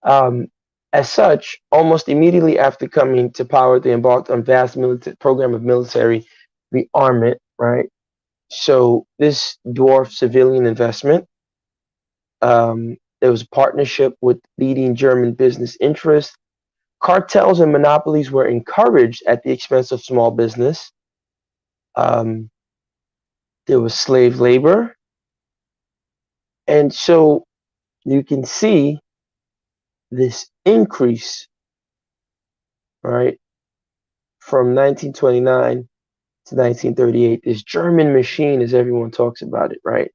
Um, as such, almost immediately after coming to power, they embarked on vast program of military rearmament. Right. So this dwarfed civilian investment. There was a partnership with leading German business interests. Cartels and monopolies were encouraged at the expense of small business. Um, there was slave labor. And so you can see this increase, right, from 1929 to 1938, this German machine, as everyone talks about it, right?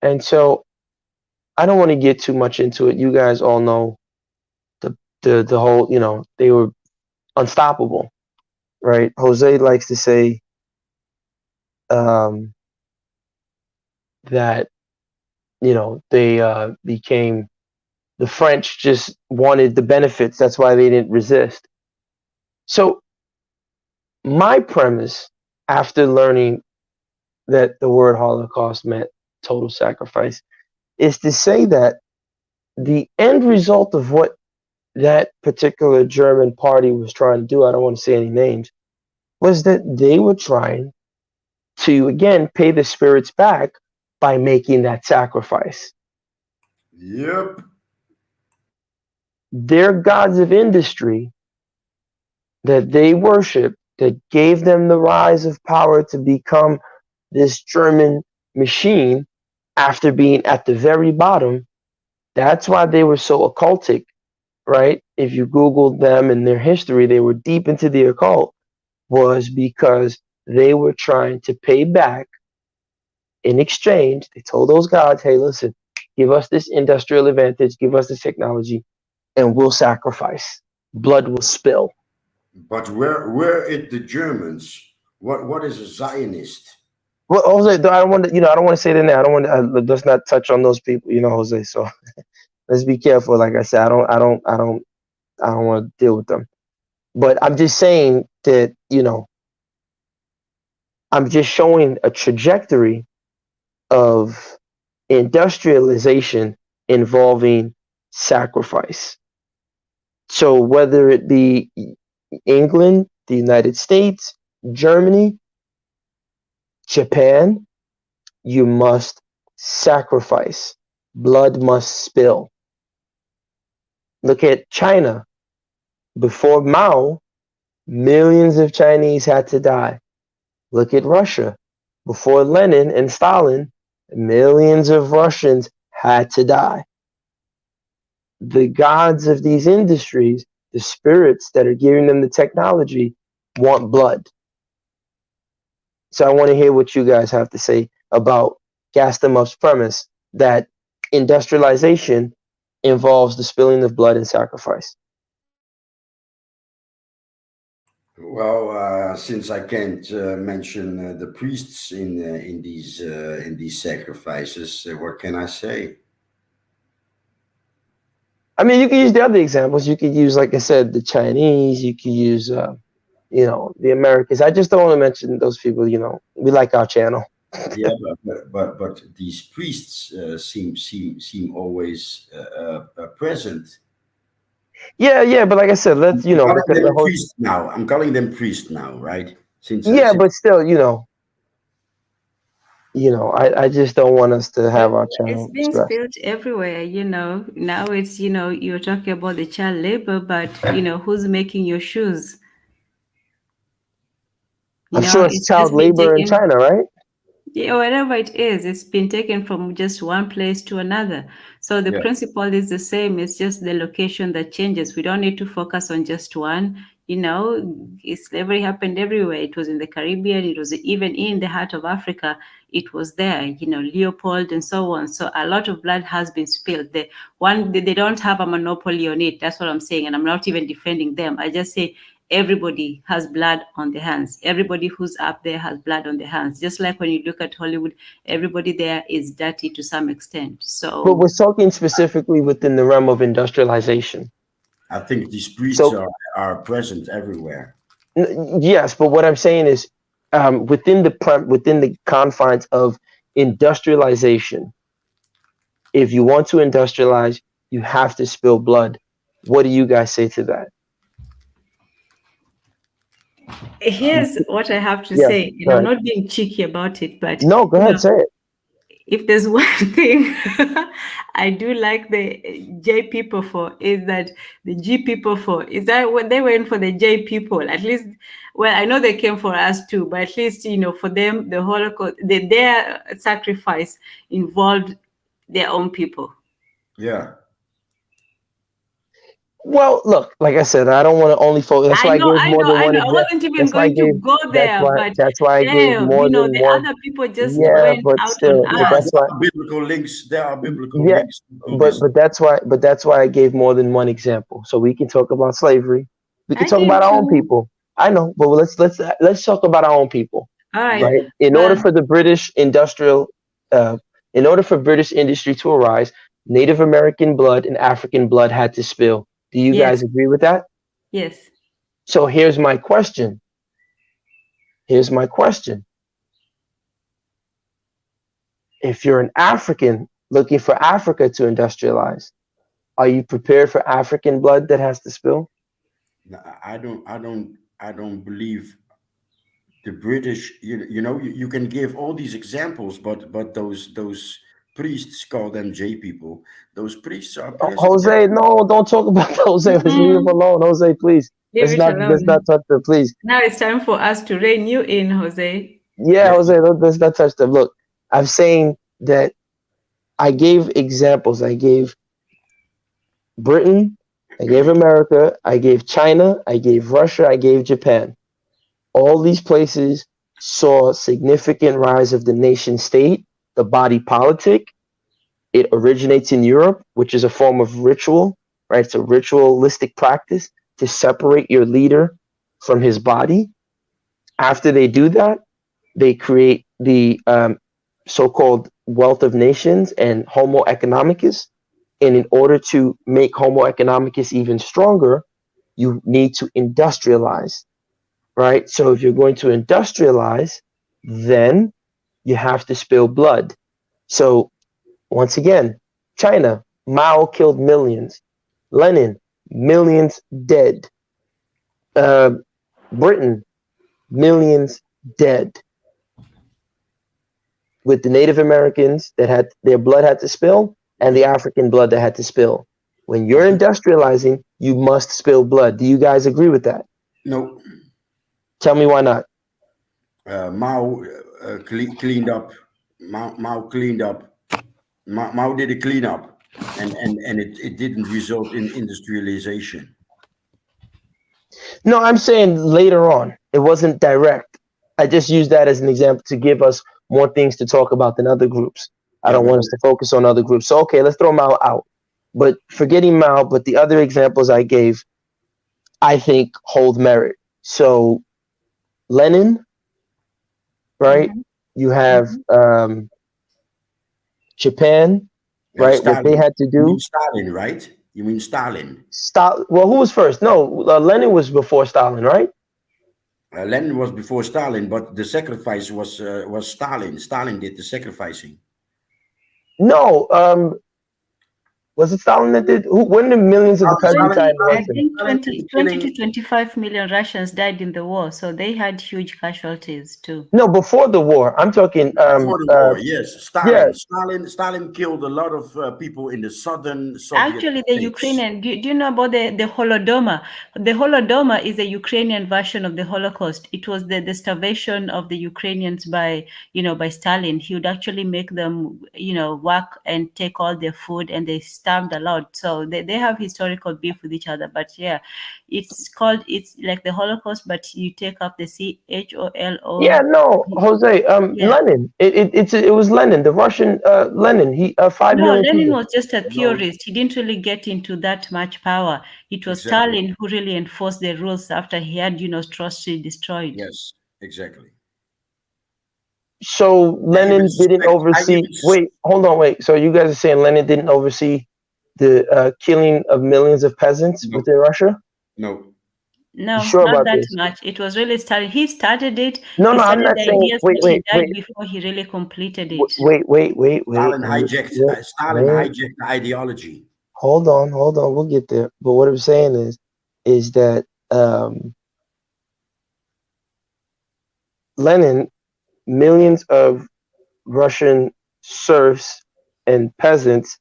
And so I don't want to get too much into it. You guys all know the whole, they were unstoppable, right? Jose likes to say um, that they became the French just wanted the benefits. That's why they didn't resist. So my premise, after learning that the word Holocaust meant total sacrifice, is to say that the end result of what that particular German party was trying to do, I don't want to say any names, was that they were trying to, again, pay the spirits back by making that sacrifice. Yep. Their gods of industry that they worship, that gave them the rise of power to become this German machine after being at the very bottom. That's why they were so occultic, right? If you Googled them and their history, they were deep into the occult, was because they were trying to pay back in exchange. They told those gods, hey, listen, give us this industrial advantage, give us this technology, and we'll sacrifice. Blood will spill. But where it the Germans? What is a Zionist? Well, Jose, I don't want to, I don't want to say that now. I don't want to, let's not touch on those people, Jose. So let's be careful. Like I said, I don't want to deal with them. But I'm just saying that, I'm just showing a trajectory of industrialization involving sacrifice. So whether it be England, the United States, Germany, Japan, you must sacrifice. Blood must spill. Look at China. Before Mao, millions of Chinese had to die. Look at Russia. Before Lenin and Stalin, millions of Russians had to die. The gods of these industries, the spirits that are giving them the technology, want blood. So I want to hear what you guys have to say about Gastemup's premise that industrialization involves the spilling of blood and sacrifice. Well, since I can't mention the priests in these sacrifices, what can I say? I mean, you can use the other examples. You could use, like I said, the Chinese. You could use, the Americans. I just don't want to mention those people. We like our channel. Yeah, but these priests seem always present. Yeah, yeah, but like I said, let's I'm calling because the them whole priests now. I'm calling them priests now, right? yeah, but still, I just don't want us to But have our it's channel being stressed. spilled everywhere. Now you're talking about the child labor, but who's making your shoes? I'm sure it's It's child just been labor in taken. China, right? Yeah, whatever it is, it's been taken from just one place to another. So the Yeah. principle is the same. It's just the location that changes. We don't need to focus on just one. Slavery happened everywhere. It was in the Caribbean. It was even in the heart of Africa. It was there. Leopold and so on. So a lot of blood has been spilled. They don't have a monopoly on it. That's what I'm saying, and I'm not even defending them. I just say everybody has blood on their hands. Everybody who's up there has blood on their hands. Just like when you look at Hollywood, everybody there is dirty to some extent. But So we're talking specifically within the realm of industrialization. I think these priests So are present everywhere. yes, but what I'm saying is, within the confines of industrialization, if you want to industrialize, you have to spill blood. What do you guys say to that? here's what I have to Yes, say, and go I'm ahead. not being cheeky about it, but No, go you ahead, know, say it. if there's one thing I do like the J people for is that the G people for is that when they went for the J people, at least, well, I know they came for us too, but at least for them the Holocaust, their sacrifice involved their own people. Yeah. Well, look, like I said, I don't want to only focus. That's I why I know, gave I more know, than I one know. I example. wasn't even That's why I going to gave. go there, but That's why I gave damn, more than the one. other people just Yeah, went but out on still, but Yeah, us. that's why. there are biblical links. There are biblical Yeah, links to this. but that's why I gave more than one example. So we can talk about slavery. We can I talk did about our own too. people. I know, but let's talk about our own people, All right. Yeah. right? In order Well, for the uh, in order for British industry to arise, Native American blood and African blood had to spill. Do you guys yes, agree with that? yes. So here's my question. Here's my question. If you're an African looking for Africa to industrialize, are you prepared for African blood that has to spill? No, I don't believe the British. You can give all these examples, but those priests call them J people. Those priests are piercing their. Jose, no, don't talk about Jose. Let's leave him Mm-mm. alone, Jose. Please, Leave it let's not alone. touch them, please. Now it's time for us to rein you in, Jose. Yeah, Yeah, Jose, let's not touch them. Look, I'm saying that I gave examples. I gave Britain, I gave America, I gave China, I gave Russia, I gave Japan. All these places saw significant rise of the nation state, the body politic. It originates in Europe, which is a form of ritual, right? It's a ritualistic practice to separate your leader from his body. After they do that, they create the so-called wealth of nations and Homo economicus. And in order to make Homo economicus even stronger, you need to industrialize, right? So if you're going to industrialize, then you have to spill blood. So once again, China, Mao killed millions. Lenin, millions dead. Uh, Britain, millions dead. With the Native Americans that had their blood had to spill and the African blood that had to spill. When you're okay. industrializing, you must spill blood. Do you guys agree with that? No, Tell me why not. Mao cleaned up. Mao cleaned up. Mao did a cleanup, and it didn't result in industrialization. No, I'm saying later on. It wasn't direct. I just used that as an example to give us more things to talk about than other groups. I Yeah, don't but want us to focus on other groups. So, okay, let's throw Mao out. But forgetting Mao, but the other examples I gave, I think hold merit. So, Lenin, right? Mm-hmm. You have Mm-hmm. Japan, right? What they Stalin. had to You mean do. Stalin, right? You mean Stalin. Well, who was first? No, Lenin was before Stalin, right? Lenin was before Stalin, but the sacrifice was Stalin. Stalin did the sacrificing. No, was it Stalin that did? When did millions of the peasants die 20, in I Russia? think Stalin in the 20 to killing. 25 million Russians died in the war, so they had huge casualties too. No, before the war. I'm talking. Before the war, yes, Yeah. Stalin killed a lot of people in the southern Soviet Actually, the states. Ukrainian, do you know about the Holodomor? The Holodomor is a Ukrainian version of the Holocaust. It was the starvation of the Ukrainians by, by Stalin. He would actually make them, work and take all their food, and they starved a lot. So they have historical beef with each other. But yeah, it's like the Holocaust, but you take up the Yeah, CHOLO. no, Jose. Yeah. Lenin. It was Lenin, the Russian Lenin. He 5 million No, Lenin people. was just a No, theorist. He didn't really get into that much power. It was exactly. Stalin who really enforced the rules after he had, Trotsky destroyed. Yes, exactly. So Lenin didn't I oversee. even Wait, hold on, wait. So you guys are saying Lenin didn't oversee the killing of millions of peasants no, within Russia? no. You No, sure not about that this? much. It was really Stalin. He started it. No, He no, I'm started not the saying. ideas, Wait, but he wait, died wait, before he really completed it. wait. Stalin Wait. hijacked the ideology. Hold on. We'll get there. But what I'm saying is that Lenin, millions of Russian serfs and peasants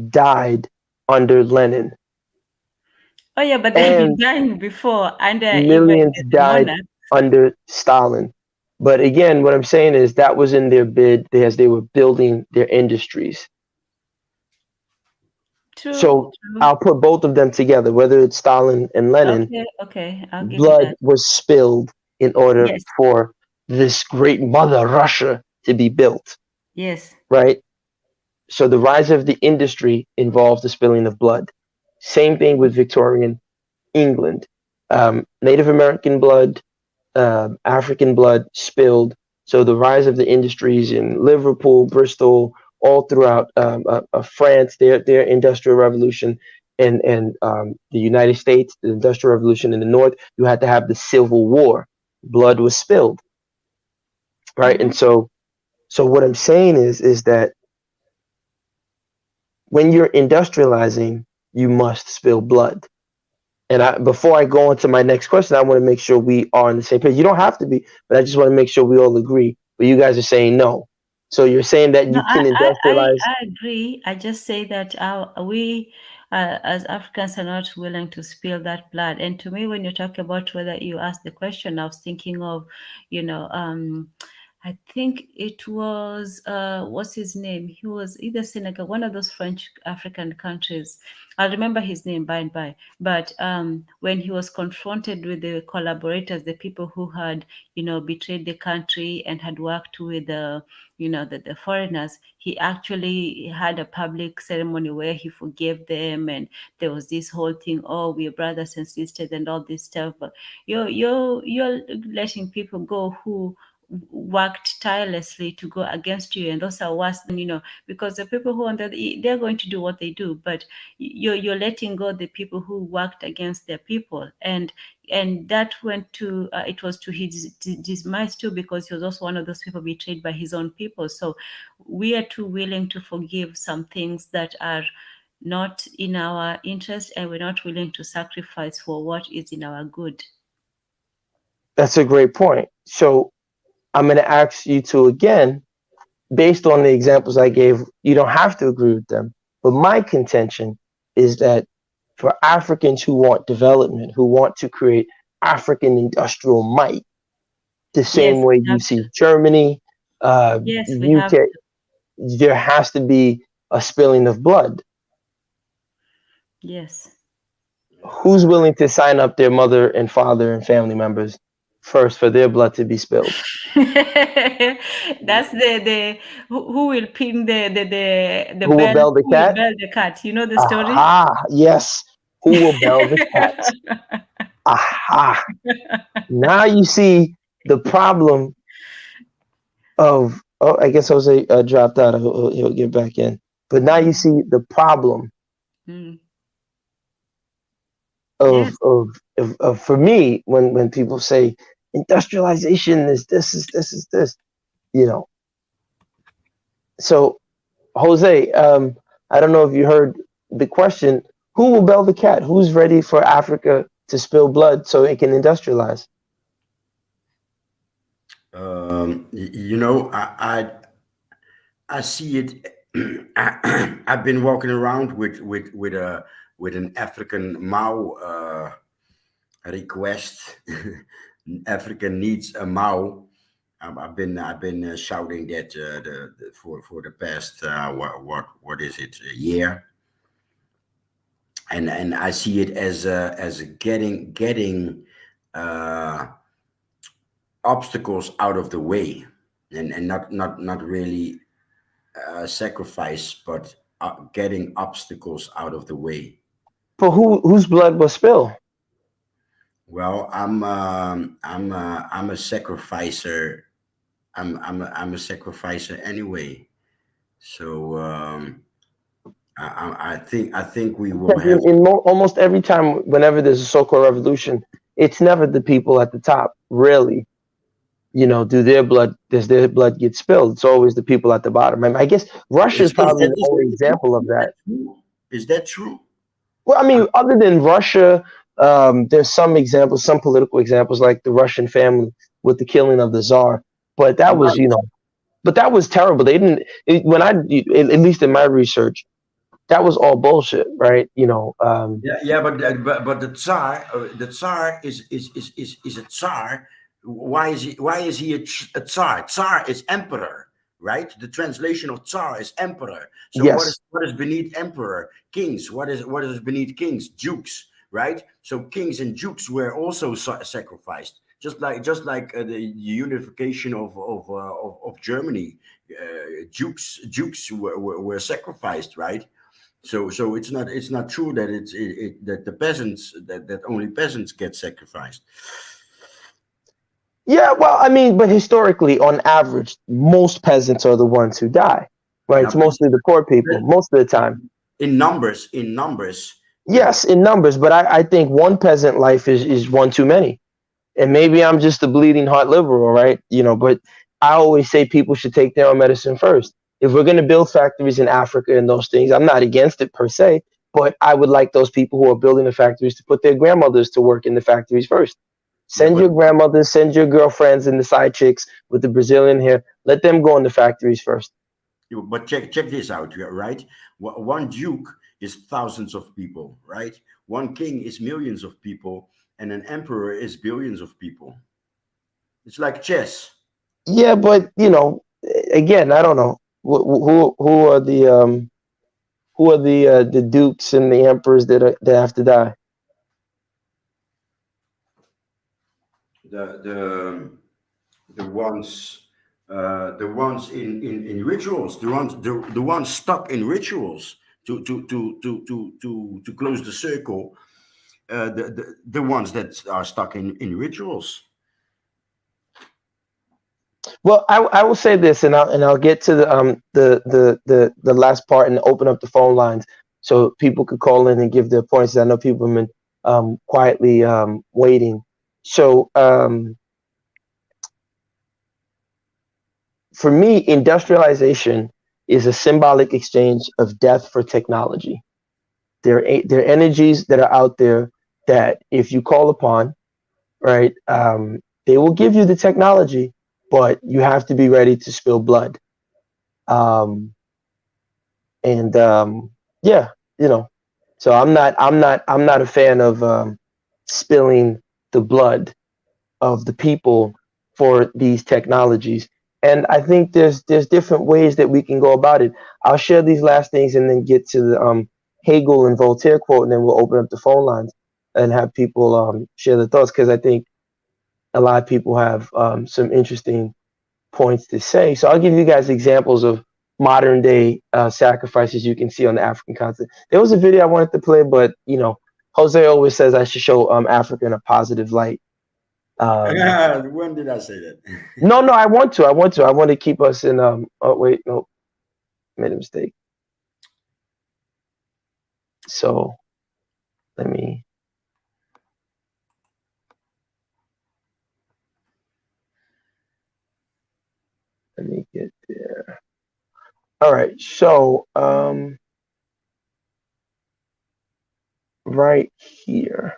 died under Lenin, Oh yeah, but they've been and dying before under even millions the died monarch. under Stalin. But again, what I'm saying is that was in their bid as they were building their industries. True, So true. I'll put both of them together, whether it's Stalin and Lenin. Okay, I'll give you Blood that. was spilled in order Yes, for this great mother Russia to be built, yes. right? So the rise of the industry involved the spilling of blood. Same thing with Victorian England. Native American blood, African blood spilled. So the rise of the industries in Liverpool, Bristol, all throughout France, their industrial revolution, and the United States, the industrial revolution in the north, you had to have the Civil War. Blood was spilled, right? Mm-hmm. And so what I'm saying is that when you're industrializing, you must spill blood. And before I go on to my next question, I want to make sure we are on the same page. You don't have to be, but I just want to make sure we all agree. But you guys are saying no. So you're saying that No, you can industrialize. I agree. I just say that we, as Africans, are not willing to spill that blood. And to me, when you talk about whether you asked the question, I was thinking of, you know, I think it was what's his name? He was either Senegal, one of those French African countries. I'll remember his name by and by. But when he was confronted with the collaborators, the people who had, betrayed the country and had worked with the foreigners, he actually had a public ceremony where he forgave them, and there was this whole thing, oh, we're brothers and sisters and all this stuff. But you're letting people go who worked tirelessly to go against you, and those are worse than, because the people who are on they're going to do what they do, but you're letting go the people who worked against their people, and that went to it was to his demise too, because he was also one of those people betrayed by his own people. So we are too willing to forgive some things that are not in our interest, and we're not willing to sacrifice for what is in our good. That's a great point. So I'm going to ask you to again, based on the examples I gave, you don't have to agree with them. But my contention is that for Africans who want development, who want to create African industrial might, the Yes, same way we you have see to. Germany, Yes, we have UK, to. there has to be a spilling of blood. Yes. Who's willing to sign up their mother and father and family members first for their blood to be spilled? That's the who will pin the Who will bell, bell the who will cat? bell the cat. You know the story? Aha, yes. Who will bell the cat? Aha. Now you see the problem of, oh, I guess Jose dropped out. He'll get back in. But now you see the problem Mm. of, Yes. for me, when people say industrialization is this, you know. So, Jose, I don't know if you heard the question. Who will bell the cat? Who's ready for Africa to spill blood so it can industrialize? You know, I see it. I've been walking around with an African Mao request. African needs a Mao. I've been shouting that for the past what is it, a year, and I see it as getting uh, obstacles out of the way, and not really sacrifice, but getting obstacles out of the way. For whose blood was spilled? Well, I'm a sacrificer. I'm a sacrificer anyway. So I think we will Because have. almost every time, whenever there's a so-called revolution, it's never the people at the top. Really, do their blood get spilled? It's always the people at the bottom. I guess Russia is Is probably that the is only that true? example of Is that. that true? Is that true? Well, I mean, other than Russia, there's some examples, some political examples, like the Russian family with the killing of the Tsar. But that was, Right. but that was terrible. They didn't, when at least in my research, that was all bullshit, right? Yeah, but the Tsar is a Tsar. Why is he a Tsar? Tsar is emperor, right? The translation of Tsar is emperor. So what Yes, is what is beneath emperor? Kings. What is beneath kings? Dukes, right? So kings and dukes were also sacrificed, just like the unification of Germany. Dukes were sacrificed, right? So it's not true that that the peasants that only peasants get sacrificed. yeah. Well, I mean, but historically, on average, most peasants are the ones who die, right? Yeah, It's mostly the poor people, but most of the time. in numbers, yeah. Yes, in numbers, but I think one peasant life is one too many. And maybe I'm just a bleeding heart liberal, right? But I always say people should take their own medicine first. If we're going to build factories in Africa and those things, I'm not against it per se, but I would like those people who are building the factories to put their grandmothers to work in the factories first. Yeah, Send your grandmothers, send your girlfriends and the side chicks with the Brazilian hair. Let them go in the factories first. but check this out, yeah, right? One duke is thousands of people, right? One king is millions of people, and an emperor is billions of people. It's like chess. Yeah, but again, I don't know who are the dukes and the emperors that have to die. The the ones the ones in rituals, the ones stuck in rituals to close the circle, the ones that are stuck in rituals. Well, I will say this, and I'll get to the last part and open up the phone lines so people could call in and give their points. I know people have been quietly waiting. So for me, industrialization is a symbolic exchange of death for technology. There are energies that are out there that if you call upon, right, they will give you the technology, but you have to be ready to spill blood. Um, and yeah, you know, so I'm not a fan of spilling the blood of the people for these technologies. And I think there's different ways that we can go about it. I'll share these last things and then get to the Hegel and Voltaire quote, and then we'll open up the phone lines and have people share their thoughts, because I think a lot of people have some interesting points to say. So I'll give you guys examples of modern day sacrifices you can see on the African continent. There was a video I wanted to play, but Jose always says I should show Africa in a positive light. Um, When did I say that? no, no, I want to keep us in. Oh wait, no, made a mistake. So let me. Let me get there. All right, so right here.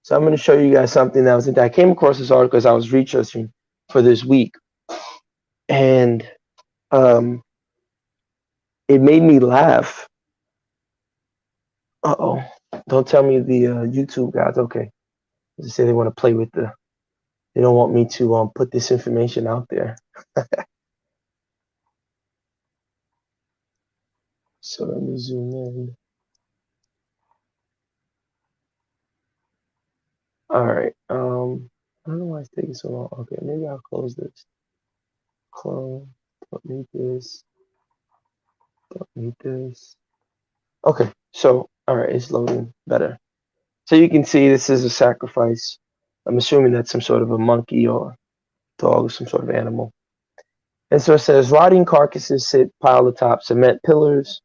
So I'm going to show you guys something that I came across this article as I was researching for this week, and um, it made me laugh. Uh-oh. Don't tell me the YouTube guys. Okay. They say they want to play with they don't want me to put this information out there. So let me zoom in. All right. I don't know why it's taking so long. Okay, maybe I'll close this. Close. Don't need this. Don't need this. Okay. So, all right, it's loading better. So you can see this is a sacrifice. I'm assuming that's some sort of a monkey or dog or some sort of animal. And so it says rotting carcasses sit piled atop cement pillars,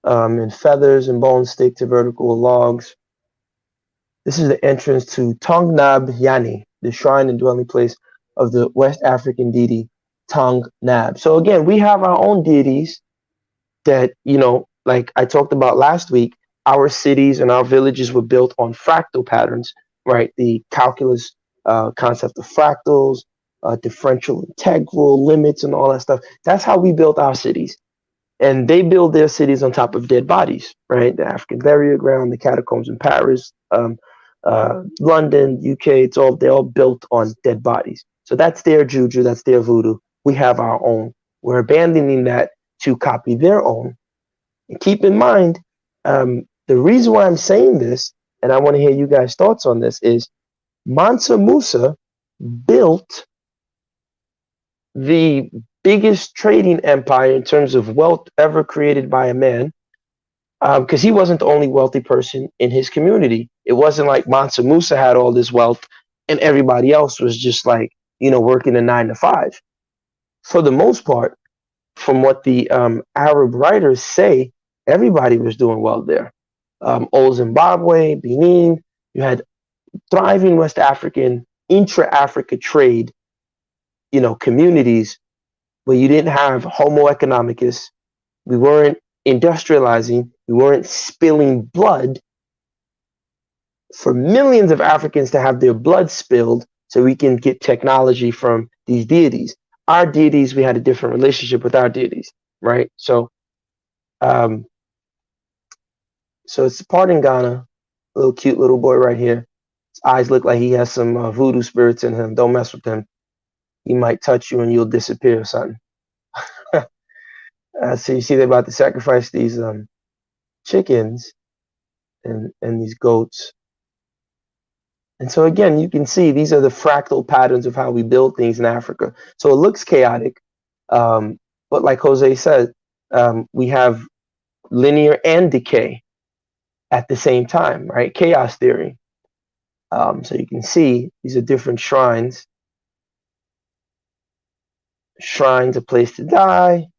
and feathers and bones stick to vertical logs. This is the entrance to Tong Nab Yani, the shrine and dwelling place of the West African deity Tong Nab. So again, we have our own deities that, like I talked about last week, our cities and our villages were built on fractal patterns, right? The calculus concept of fractals, differential integral limits, and all that stuff. That's how we built our cities. And they build their cities on top of dead bodies, right? The African burial ground, the catacombs in Paris, London, UK. They're all built on dead bodies. So that's their juju, that's their voodoo. We have our own. We're abandoning that to copy their own. And keep in mind, the reason why I'm saying this, and I want to hear you guys' thoughts on this, is Mansa Musa built the biggest trading empire in terms of wealth ever created by a man, because he wasn't the only wealthy person in his community. It wasn't like Mansa Musa had all this wealth and everybody else was just like, working a 9 to 5. For the most part, from what the Arab writers say, everybody was doing well there. Old Zimbabwe, Benin, you had thriving West African, intra-Africa trade, communities where you didn't have Homo economicus. We weren't industrializing. We weren't spilling blood. for millions of Africans to have their blood spilled so we can get technology from these deities. Our deities, we had a different relationship with our deities, right? Um, so it's a part in Ghana, little cute little boy right here. His eyes look like he has some voodoo spirits in him. Don't mess with him. He might touch you and you'll disappear or something. So you see they're about to sacrifice these chickens and these goats. And so again, you can see these are the fractal patterns of how we build things in Africa. So it looks chaotic, but like Jose said, we have linear and decay at the same time, right? Chaos theory. So you can see these are different shrines. Shrines, a place to die,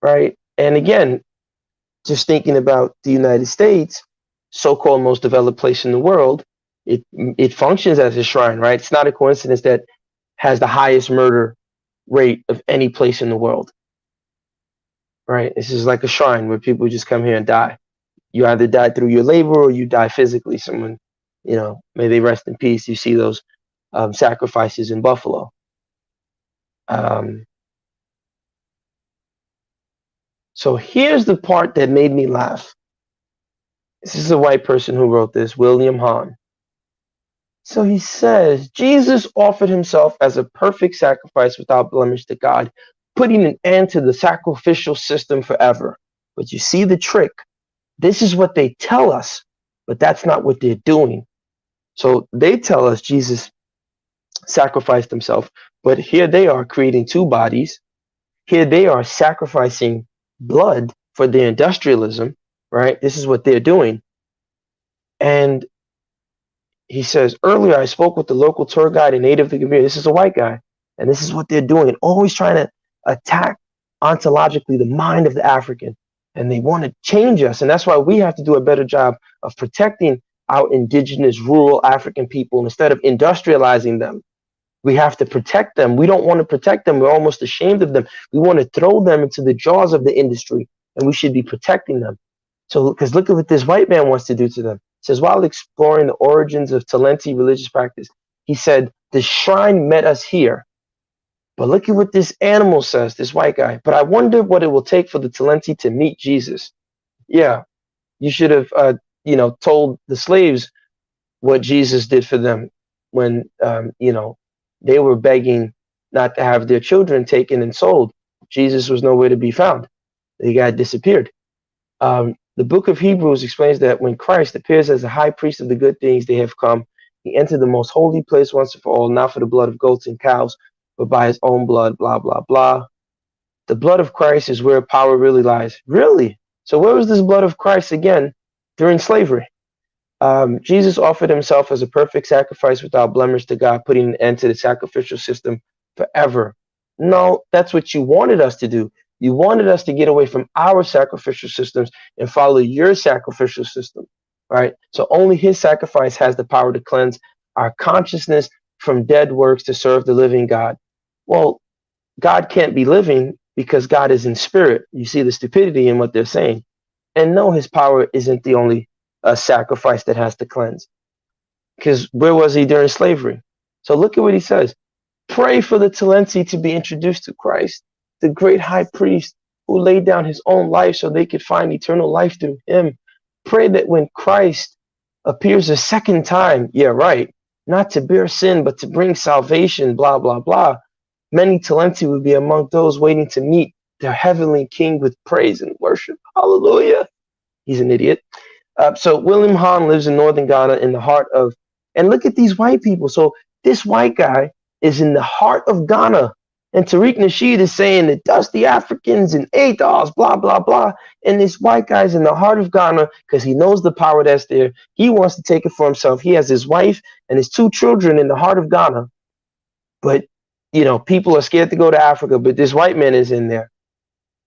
right? And again, just thinking about the United States, so-called most developed place in the world, it functions as a shrine, right? It's not a coincidence that has the highest murder rate of any place in the world, right? This is like a shrine where people just come here and die. You either die through your labor or you die physically. Someone, may they rest in peace. You see those sacrifices in Buffalo. So here's the part that made me laugh. This is a white person who wrote this, William Hahn. So he says, Jesus offered himself as a perfect sacrifice without blemish to God, putting an end to the sacrificial system forever. But you see the trick. This is what they tell us, but that's not what they're doing. So they tell us Jesus sacrificed himself, but here they are creating two bodies. Here they are sacrificing blood for their industrialism, right? This is what they're doing. And he says, earlier I spoke with the local tour guide and native of the community. This is a white guy. And this is what they're doing, always trying to attack ontologically the mind of the African. And they want to change us. And that's why we have to do a better job of protecting our indigenous rural African people instead of industrializing them. We have to protect them. We don't want to protect them. We're almost ashamed of them. We want to throw them into the jaws of the industry, and we should be protecting them. So, because look at what this white man wants to do to them. He says, while exploring the origins of Talenti religious practice, he said, the shrine met us here. But look at what this animal says, this white guy. But I wonder what it will take for the Talenti to meet Jesus. Yeah, you should have, told the slaves what Jesus did for them when, they were begging not to have their children taken and sold. Jesus was nowhere to be found. The guy disappeared. The book of Hebrews explains that when Christ appears as a high priest of the good things they have come, he entered the most holy place once and for all, not for the blood of goats and cows, but by his own blood, blah, blah, blah. The blood of Christ is where power really lies. Really? So where was this blood of Christ again during slavery? Jesus offered himself as a perfect sacrifice without blemish to God, putting an end to the sacrificial system forever. No, that's what you wanted us to do. You wanted us to get away from our sacrificial systems and follow your sacrificial system, right? So only his sacrifice has the power to cleanse our consciousness from dead works to serve the living God. Well, God can't be living because God is in spirit. You see the stupidity in what they're saying. And no, his power isn't the only sacrifice that has to cleanse. Because where was he during slavery? So look at what he says. Pray for the Talenti to be introduced to Christ, the great high priest who laid down his own life so they could find eternal life through him. Pray that when Christ appears a second time, yeah, right, not to bear sin, but to bring salvation, blah, blah, blah, many Talenti would be among those waiting to meet their heavenly king with praise and worship. Hallelujah. He's an idiot. So William Hahn lives in northern Ghana in the heart of, and look at these white people. So this white guy is in the heart of Ghana. And Tariq Nasheed is saying that dusty Africans and ADOS, blah, blah, blah. And this white guy's in the heart of Ghana because he knows the power that's there. He wants to take it for himself. He has his wife and his two children in the heart of Ghana. But, people are scared to go to Africa, but this white man is in there.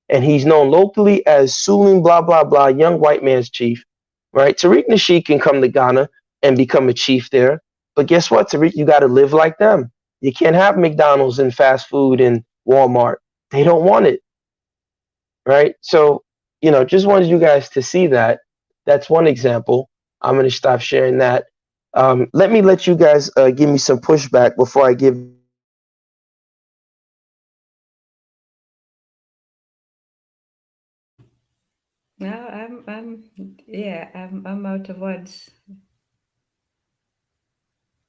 And he's known locally as Sulim, blah, blah, blah, young white man's chief. Right? Tariq Nasheed can come to Ghana and become a chief there. But guess what, Tariq? You got to live like them. You can't have McDonald's and fast food and Walmart. They don't want it. Right? So, just wanted you guys to see that. That's one example. I'm gonna stop sharing that. Let me let you guys give me some pushback before I give the last example. No, yeah, I'm out of words.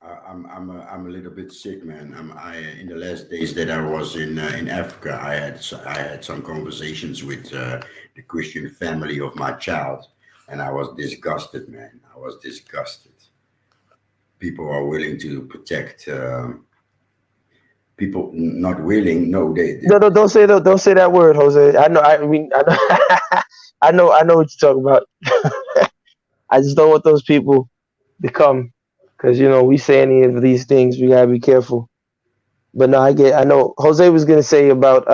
I'm a little bit sick, man. I in the last days that I was in Africa, I had some conversations with the Christian family of my child, and I was disgusted, man. I was disgusted. People are willing to protect people not willing. No, No, no, don't say that word, Jose. I know. I mean, I know. I know what you're talking about. I just don't want those people to come, because we say any of these things, we gotta be careful. But no, I know Jose was gonna say about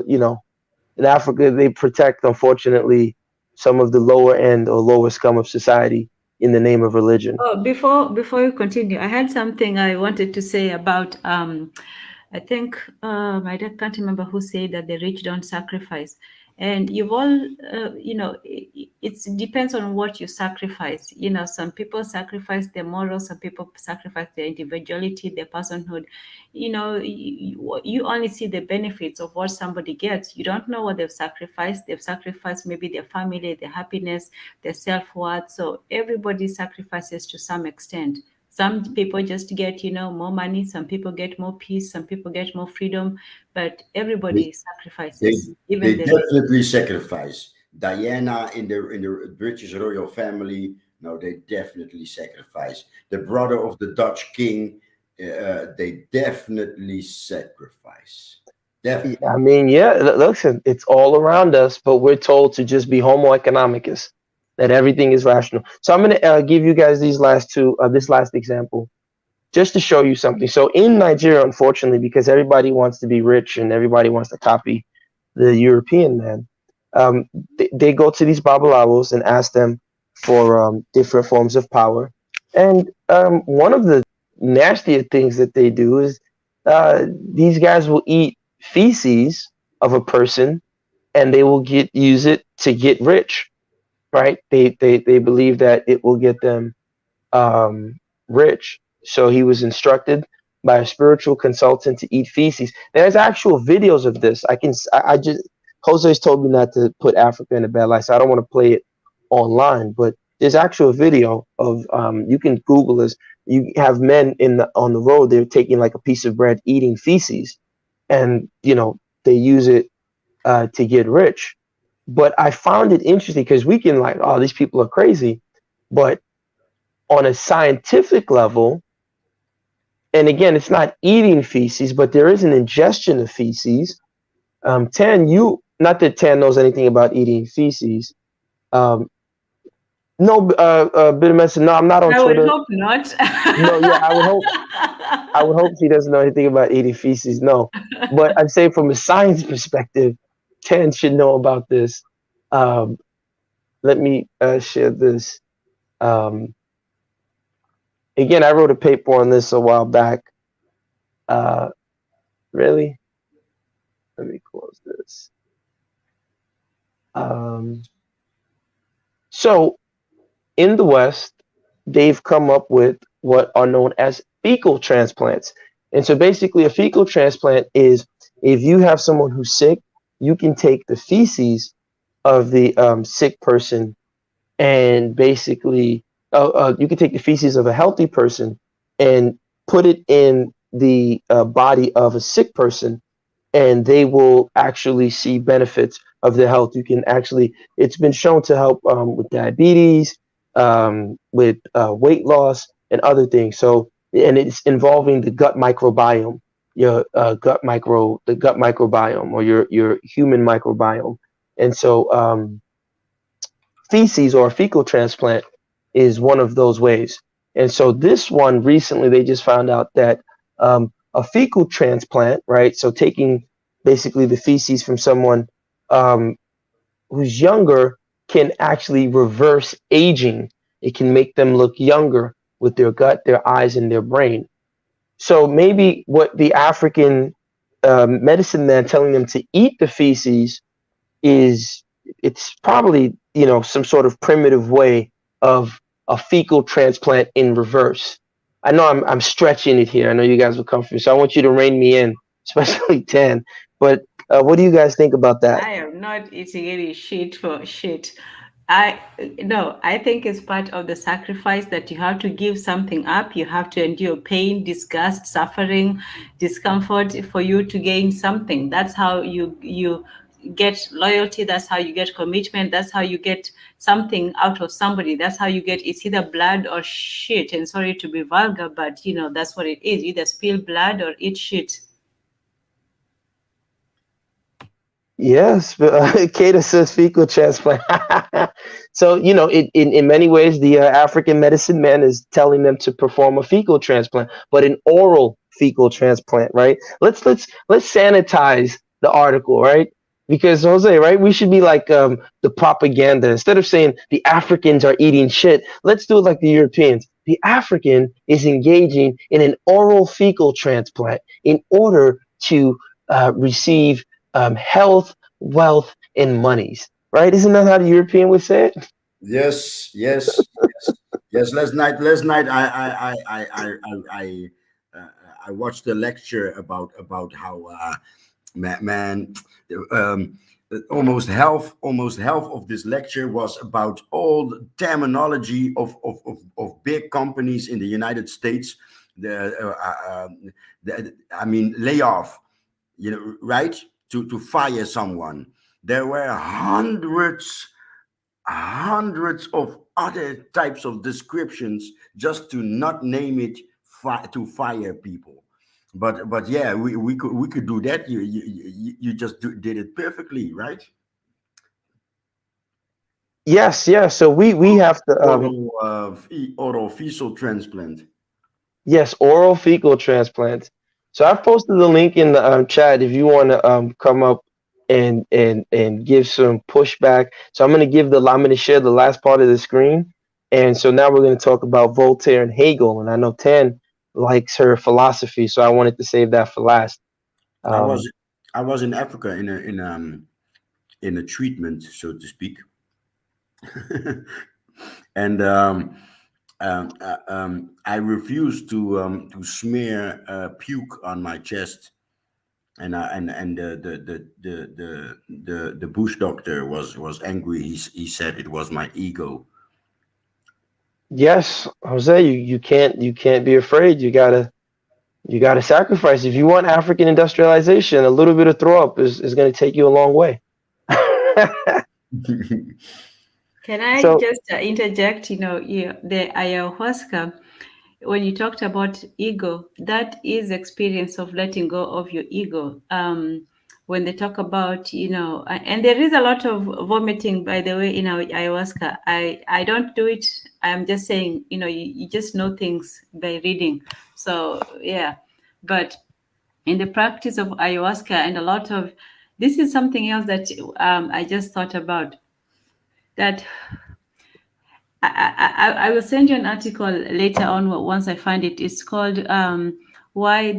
in Africa they protect, unfortunately, some of the lower end or lower scum of society in the name of religion. Oh, before you continue, I had something I wanted to say about I think can't remember who said that the rich don't sacrifice. And you've all it depends on what you sacrifice. Some people sacrifice their morals, some people sacrifice their individuality, their personhood. You only see the benefits of what somebody gets. You don't know what they've sacrificed. They've sacrificed maybe their family, their happiness, their self-worth. So everybody sacrifices to some extent. Some people just get more money, some people get more peace, some people get more freedom, but they everybody they, sacrifices, even they the rich. definitely sacrifice. Diana in the British royal family, no, they definitely sacrifice. The brother of the Dutch king, they definitely sacrifice. I Definitely. mean, yeah, listen, it's all around us, but we're told to just be homo economicus, that everything is rational. So I'm going to give you guys this last example, just to show you something. So in Nigeria, unfortunately, because everybody wants to be rich and everybody wants to copy the European man, um, they go to these babalawos and ask them for different forms of power. And one of the nastier things that they do is these guys will eat feces of a person and they will use it to get rich, right? They believe that it will get them rich. So he was instructed by a spiritual consultant to eat feces. There's actual videos of this. I just Jose's told me not to put Africa in a bad light, so I don't want to play it online. But there's actual video of you can Google this. You have men on the road. They're taking like a piece of bread, eating feces, and they use it to get rich. But I found it interesting because we can like, oh, these people are crazy, but on a scientific level, and again, it's not eating feces, but there is an ingestion of feces. Tan, not that Tan knows anything about eating feces. Um, no, bit of medicine. No, I'm not on I would Twitter. hope not. No, yeah, I would hope she doesn't know anything about eating feces. No, but I'd say from a science perspective, Tan should know about this. Um, Let me share this. Um, Again, I wrote a paper on this a while back. Uh, really? Let me close this. Um, so in the West, they've come up with what are known as fecal transplants. And so basically, a fecal transplant is if you have someone who's sick, you can take the feces of the sick person and basically, you can take the feces of a healthy person and put it in the body of a sick person, and they will actually see benefits of their health. You can actually, it's been shown to help with diabetes, with weight loss, and other things. So, and it's involving the gut microbiome, the gut microbiome, or your human microbiome. And so, feces or a fecal transplant is one of those ways. And so this one recently, they just found out that a fecal transplant, right? So taking basically the feces from someone um, who's younger can actually reverse aging. It can make them look younger with their gut, their eyes, and their brain. So maybe what the African medicine man telling them to eat the feces is, it's probably some sort of primitive way of a fecal transplant in reverse. I know I'm stretching it here. I know you guys will come for me, so I want you to rein me in, especially Tan. But what do you guys think about that? I am not eating any shit for shit. I no, I think it's part of the sacrifice that you have to give something up. You have to endure pain, disgust, suffering, discomfort for you to gain something. That's how you get loyalty. That's how you get commitment. That's how you get something out of somebody. That's how you get it's either blood or shit. And sorry to be vulgar, but that's what it is. Either spill blood or eat shit. Yes, but Kata says fecal transplant. So, in many ways, the African medicine man is telling them to perform a fecal transplant, but an oral fecal transplant, right? Let's sanitize the article, right? Because Jose, right, we should be like the propaganda. Instead of saying the Africans are eating shit, let's do it like the Europeans. The African is engaging in an oral fecal transplant in order to receive health, wealth, and monies. Right? Isn't that how the European would say it? Yes, yes, yes, yes. Last night, uh, I watched a lecture about how man, um, almost half of this lecture was about all the terminology of big companies in the United States. I mean, layoff, right? To fire someone. There were hundreds of other types of descriptions just to not name it to fire people. But yeah, we could do that. You just did it perfectly, right? Yes, yes. So we have to Oral fecal transplant. yes, oral fecal transplants. So I've posted the link in the chat if you want to come up and give some pushback. So I'm going to share the last part of the screen, and so now we're going to talk about Voltaire and Hegel. And I know Tan likes her philosophy, so I wanted to save that for last. I Um, was I was in Africa in a treatment, so to speak, and I refused to smear puke on my chest, and the bush doctor was angry. He said it was my ego. yes, Jose, you can't be afraid. You gotta sacrifice. If you want African industrialization, a little bit of throw up is going to take you a long way. Can I So just interject? The ayahuasca, when you talked about ego, that is experience of letting go of your ego. When they talk about, and there is a lot of vomiting, by the way, in our ayahuasca. I don't do it. I'm just saying, you just know things by reading. So yeah, but in the practice of ayahuasca and a lot of this is something else that I just thought about that I will send you an article later on once I find it. It's called "Why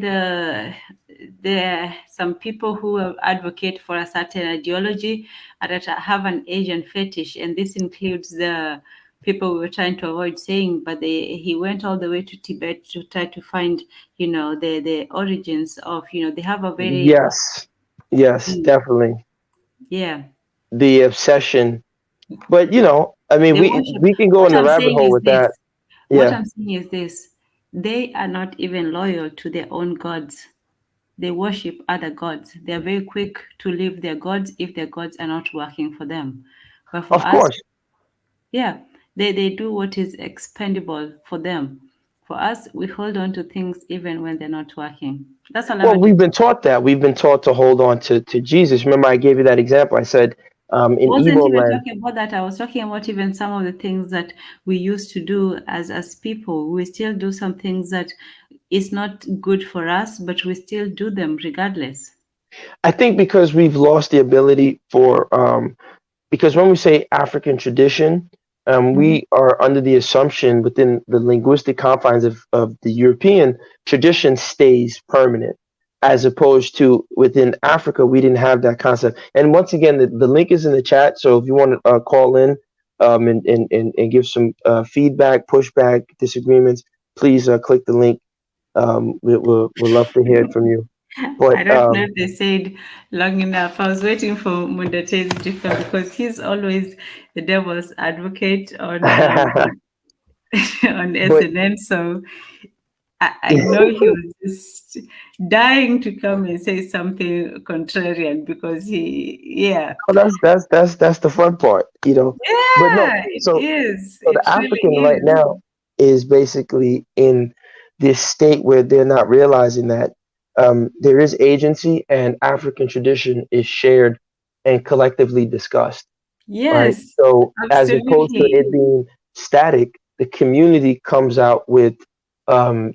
there are some people who advocate for a certain ideology that have an Asian fetish, and this includes the people we were trying to avoid saying, but he went all the way to Tibet to try to find, the origins of, they have a very yes, yes, definitely yeah. the obsession. But I mean, They we worship. we can go What in the I'm rabbit saying hole is with this. that. What Yeah, I'm saying is this. They are not even loyal to their own gods. They worship other gods. They are very quick to leave their gods if their gods are not working for them. But for of us, course. yeah, they do what is expendable for them. For us, we hold on to things even when they're not working. That's all I Well, wanted we've to. been taught that. We've been taught to hold on to Jesus. Remember, I gave you that example. I said, in Wasn't evil even land. talking about that. I was talking about even some of the things that we used to do as people. We still do some things that is not good for us, but we still do them regardless. I think because we've lost the ability for because when we say African tradition, Mhm. we are under the assumption within the linguistic confines of the European tradition stays permanent, as opposed to within Africa, we didn't have that concept. And once again, the link is in the chat. So if you want to call in and give some feedback, pushback, disagreements, please click the link. We'll love to hear it from you. But I don't know if they said long enough. I was waiting for Modernity to come because he's always the devil's advocate on on but SNN. So I know he was just dying to come and say something contrarian because yeah. that's the fun part, you know. But no, Yeah, it so is. so the It really African right is. now is basically in this state where they're not realizing that there is agency and African tradition is shared and collectively discussed, right? Yes, So as opposed to absolutely. it being static, the community comes out with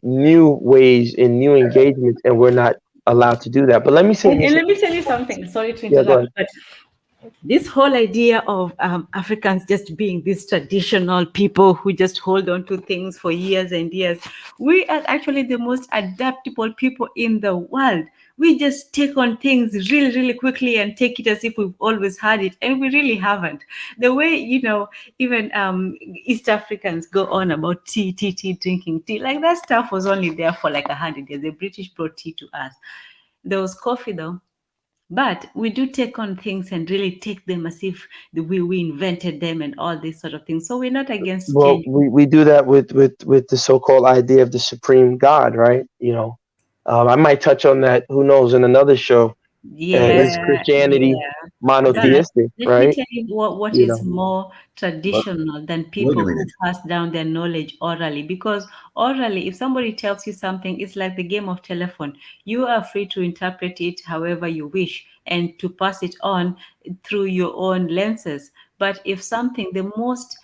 new ways and new engagements, and we're not allowed to do that. But let me say And this. let me tell you something. Sorry to Yeah, go interrupt, ahead. but this whole idea of Africans just being these traditional people who just hold on to things for years and years, we are actually the most adaptable people in the world. We just take on things really, really quickly and take it as if we've always had it, and we really haven't. The way, even East Africans go on about tea, drinking tea, like that stuff was only there for like 100 years. The British brought tea to us. There was coffee though, but we do take on things and really take them as if we invented them and all these sort of things. So we're not against Well, change. we do that with the so-called idea of the supreme God, right? You know, I might touch on that. Who knows in another show? Is Yeah, Christianity yeah. But monotheistic, let me right? tell you what You is know, more But traditional than wait a people who minute. pass down their knowledge orally. Because orally, if somebody tells you something, it's like the game of telephone. You are free to interpret it however you wish and to pass it on through your own lenses. But if something, the most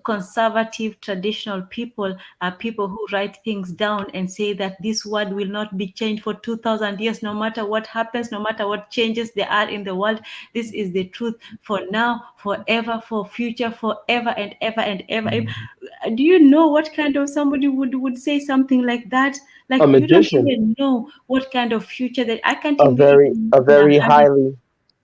conservative traditional people are people who write things down and say that this word will not be changed for 2000 years, no matter what happens, no matter what changes there are in the world. This is the truth for now, forever, for future, forever and ever and ever. Do you know what kind of somebody would say something like that? Like a you don't magician, even know what kind of future that I can't a even very imagine a in very 100.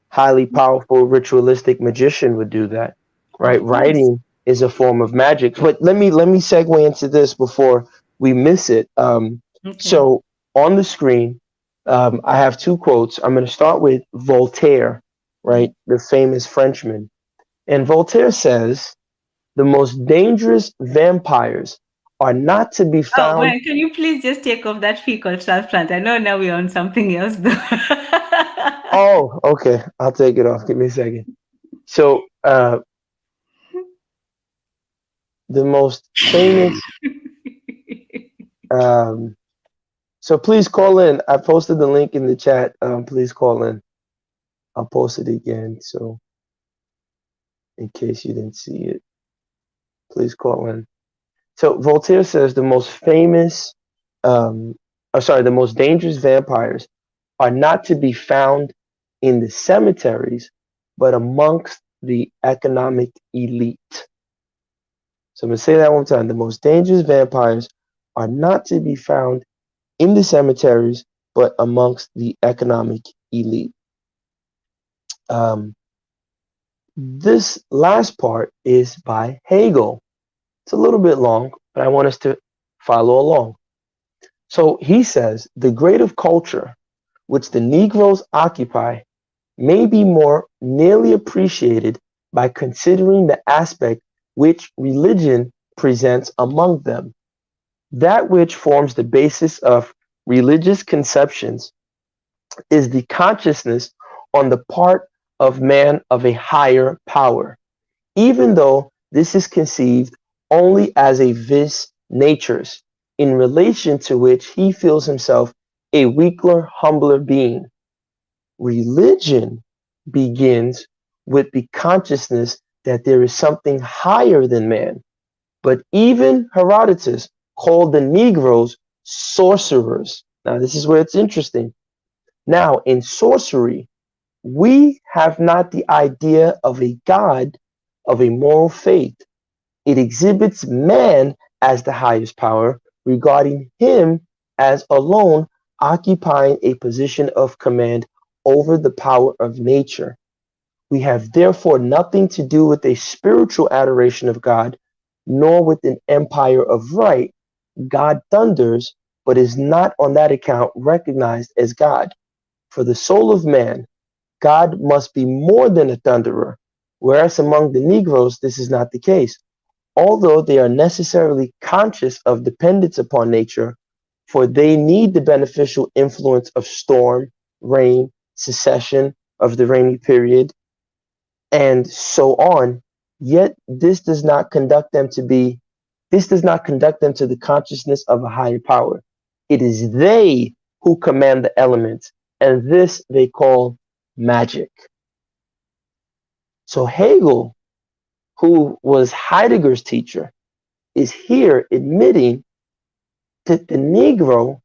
highly powerful ritualistic magician would do that, right? Of course. Writing is a form of magic. But let me segue into this before we miss it. Okay. So on the screen, I have two quotes. I'm going to start with Voltaire, right, the famous Frenchman, and Voltaire says the most dangerous vampires are not to be Oh, found. well, can you please just take off that fecal transplant? I know now we're on something else though. Oh, okay, I'll take it off. Give me a second. So the most famous. Um, so please call in. I posted the link in the chat. Please call in. I'll post it again. So in case you didn't see it, please call in. So Voltaire says the most famous, the most dangerous vampires are not to be found in the cemeteries, but amongst the economic elite. So I'm going to say that one time. The most dangerous vampires are not to be found in the cemeteries, but amongst the economic elite. Um, this last part is by Hegel. It's a little bit long, but I want us to follow along. So he says the grade of culture which the Negroes occupy may be more nearly appreciated by considering the aspect which religion presents among them. That which forms the basis of religious conceptions is the consciousness on the part of man of a higher power, even though this is conceived only as a vis natures, in relation to which he feels himself a weaker, humbler being. Religion begins with the consciousness that there is something higher than man. But even Herodotus called the Negroes sorcerers. Now, this is where it's interesting. Now, in sorcery, we have not the idea of a God, of a moral faith. It exhibits man as the highest power, regarding him as alone occupying a position of command over the power of nature. We have therefore nothing to do with a spiritual adoration of God, nor with an empire of right. God thunders, but is not on that account recognized as God. For the soul of man, God must be more than a thunderer, whereas among the Negroes this is not the case. Although they are necessarily conscious of dependence upon nature, for they need the beneficial influence of storm, rain, cessation of the rainy period, and so on, yet this does not conduct them to the consciousness of a higher power. It is they who command the elements, and this they call magic. So Hegel, who was Heidegger's teacher, is here admitting that the Negro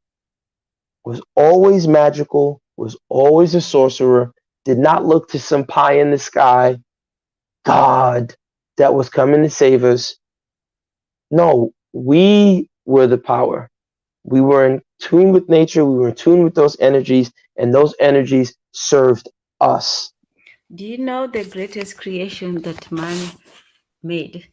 was always magical, was always a sorcerer, did not look to some pie in the sky, God that was coming to save us. No, we were the power. We were in tune with nature, we were in tune with those energies, and those energies served us. Do you know the greatest creation that man made?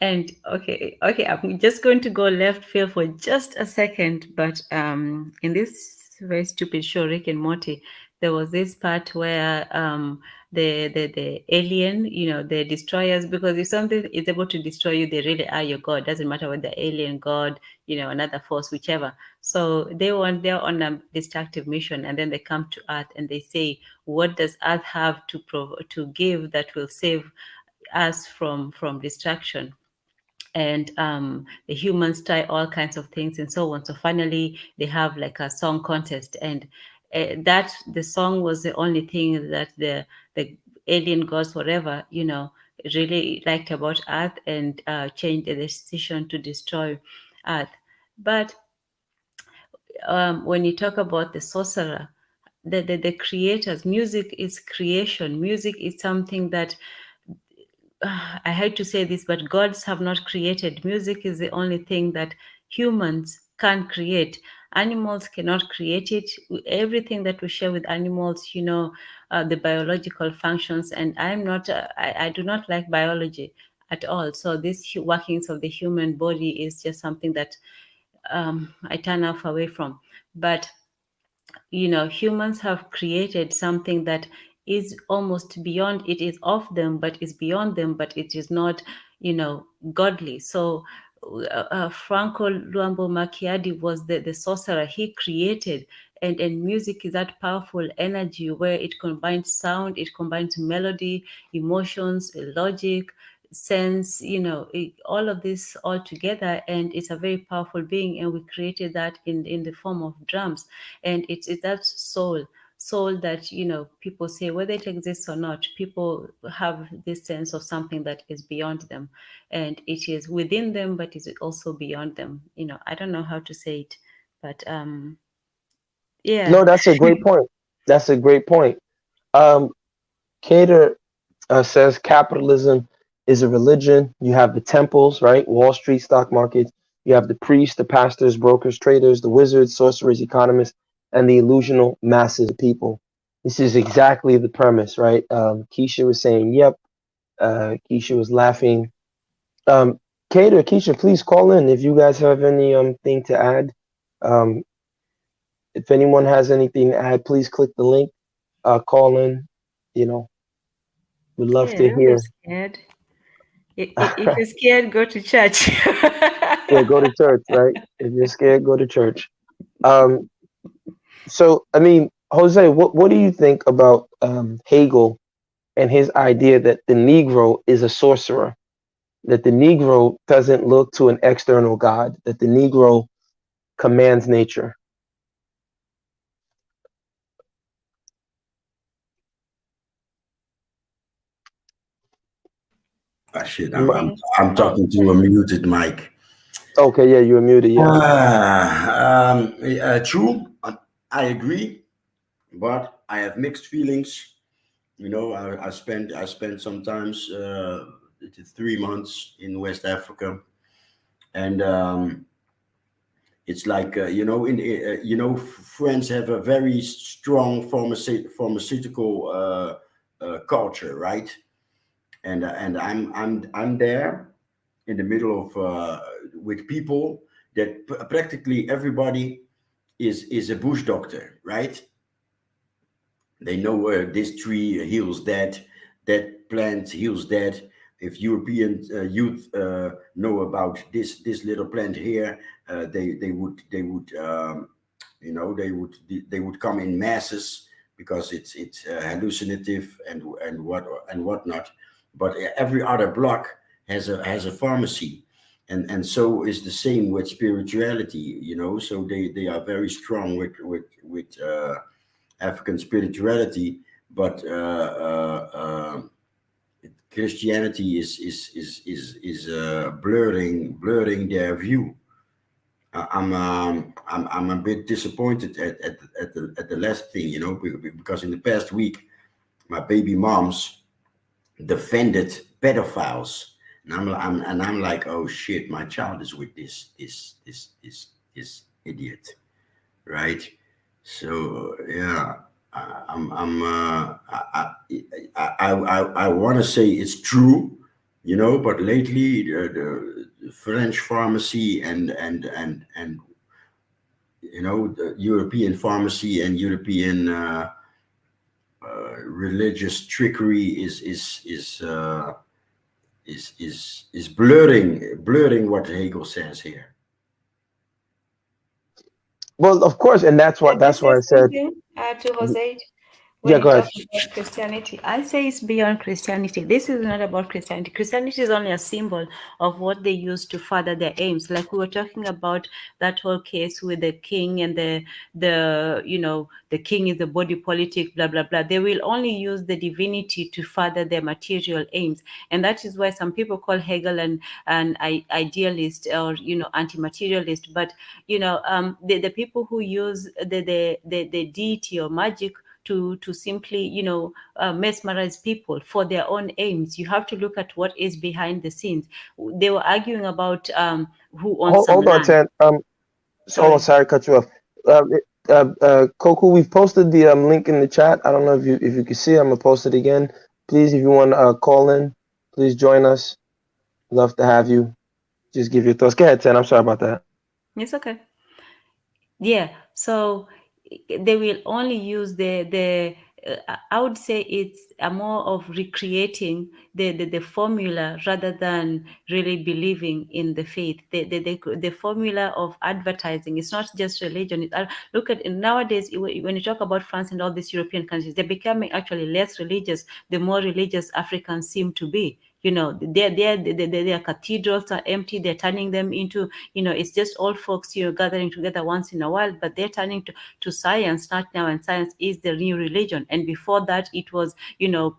And okay, I'm just going to go left field for just a second, but in this very stupid show, Rick and Morty, there was this part where the alien, the destroyers, because if something is able to destroy you, they really are your god. Doesn't matter whether alien, god, another force, whichever. So they're on a destructive mission, and then they come to Earth and they say, what does Earth have to give that will save us from destruction? And the humans try all kinds of things and so on. So finally, they have like a song contest, and that the song was the only thing that the alien gods, whatever, really liked about Earth, and changed the decision to destroy Earth. But when you talk about the sorcerer, the creators, music is creation. Music is something that I hate to say this, but gods have not created. Music is the only thing that humans can create. Animals cannot create it. Everything that we share with animals, the biological functions. And I'm not, I do not like biology at all. So these workings of the human body is just something that I turn off away from. But humans have created something that is almost beyond, it is of them but is beyond them, but it is not godly. So Franco Luambo Macchiadi was the sorcerer. He created, and music is that powerful energy where it combines sound, it combines melody, emotions, logic, sense, all of this all together, and it's a very powerful being, and we created that in the form of drums. And it's that soul that people say, whether it exists or not, people have this sense of something that is beyond them, and it is within them but is also beyond them. I don't know how to say it, but yeah. No, that's a great point. That's a great point. Um, Cater says capitalism is a religion. You have the temples, right? Wall Street, stock market. You have the priests, the pastors, brokers, traders, the wizards, sorcerers, economists, and the illusional masses of people. This is exactly the premise, right? Keisha was saying, yep. Keisha was laughing. Cater, Keisha, please call in if you guys have any thing to add. Um, if anyone has anything to add, please click the link. Call in. You know, we'd love Yeah, to don't be hear. scared. If you're scared, go to church. Yeah, go to church, right? If you're scared, go to church. Um, so, I mean, Jose, what do you think about Hegel and his idea that the Negro is a sorcerer, that the Negro doesn't look to an external God, that the Negro commands nature? Ah, shit, You mi- I'm Oh, talking to a muted mic. Okay, yeah, you're muted. Yeah. True, I agree, but I have mixed feelings. I spent sometimes 3 months in West Africa, and it's like France have a very strong pharmaceutical culture, right? And I'm there in the middle of with people that practically everybody is a bush doctor, right? They know this tree heals that plant heals that. If European youth know about this little plant here, they would come in masses because it's hallucinative and whatnot. But every other block has a pharmacy, and so is the same with spirituality. So they are very strong with African spirituality, but Christianity is blurring their view. I'm a bit disappointed at the last thing, because in the past week my baby moms defended pedophiles, and I'm like, oh shit, my child is with this idiot, right? So yeah, I want to say it's true, but lately the French pharmacy and the European pharmacy and European religious trickery is blurring what Hegel says here. Well, of course, and that's Can what I that's say why I said. something to Jose? When Yeah, you go ahead. talk about Christianity, I say it's beyond Christianity. This is not about Christianity. Christianity is only a symbol of what they use to further their aims. Like we were talking about that whole case with the king and the king is the body politic, blah blah blah. They will only use the divinity to further their material aims, and that is why some people call Hegel an idealist or anti-materialist. But the people who use the deity or magic to simply mesmerize people for their own aims. You have to look at what is behind the scenes. They were arguing about who owns some Hold on, land. Tan. Hold on. Sorry. Sorry to cut you off. Coco, we've posted the link in the chat. I don't know if you can see. I'm gonna post it again. Please, if you want to call in, please join us. Love to have you. Just give your thoughts. Go ahead, Tan. I'm sorry about that. It's okay. Yeah, so they will only use the I would say it's a more of recreating the formula rather than really believing in the faith. The formula of advertising, it's not just religion. Look at nowadays when you talk about France and all these European countries, they're becoming actually less religious the more religious Africans seem to be. Their cathedrals are empty. They're turning them into, it's just old folks, gathering together once in a while, but they're turning to science not now, and science is the new religion. And before that, it was,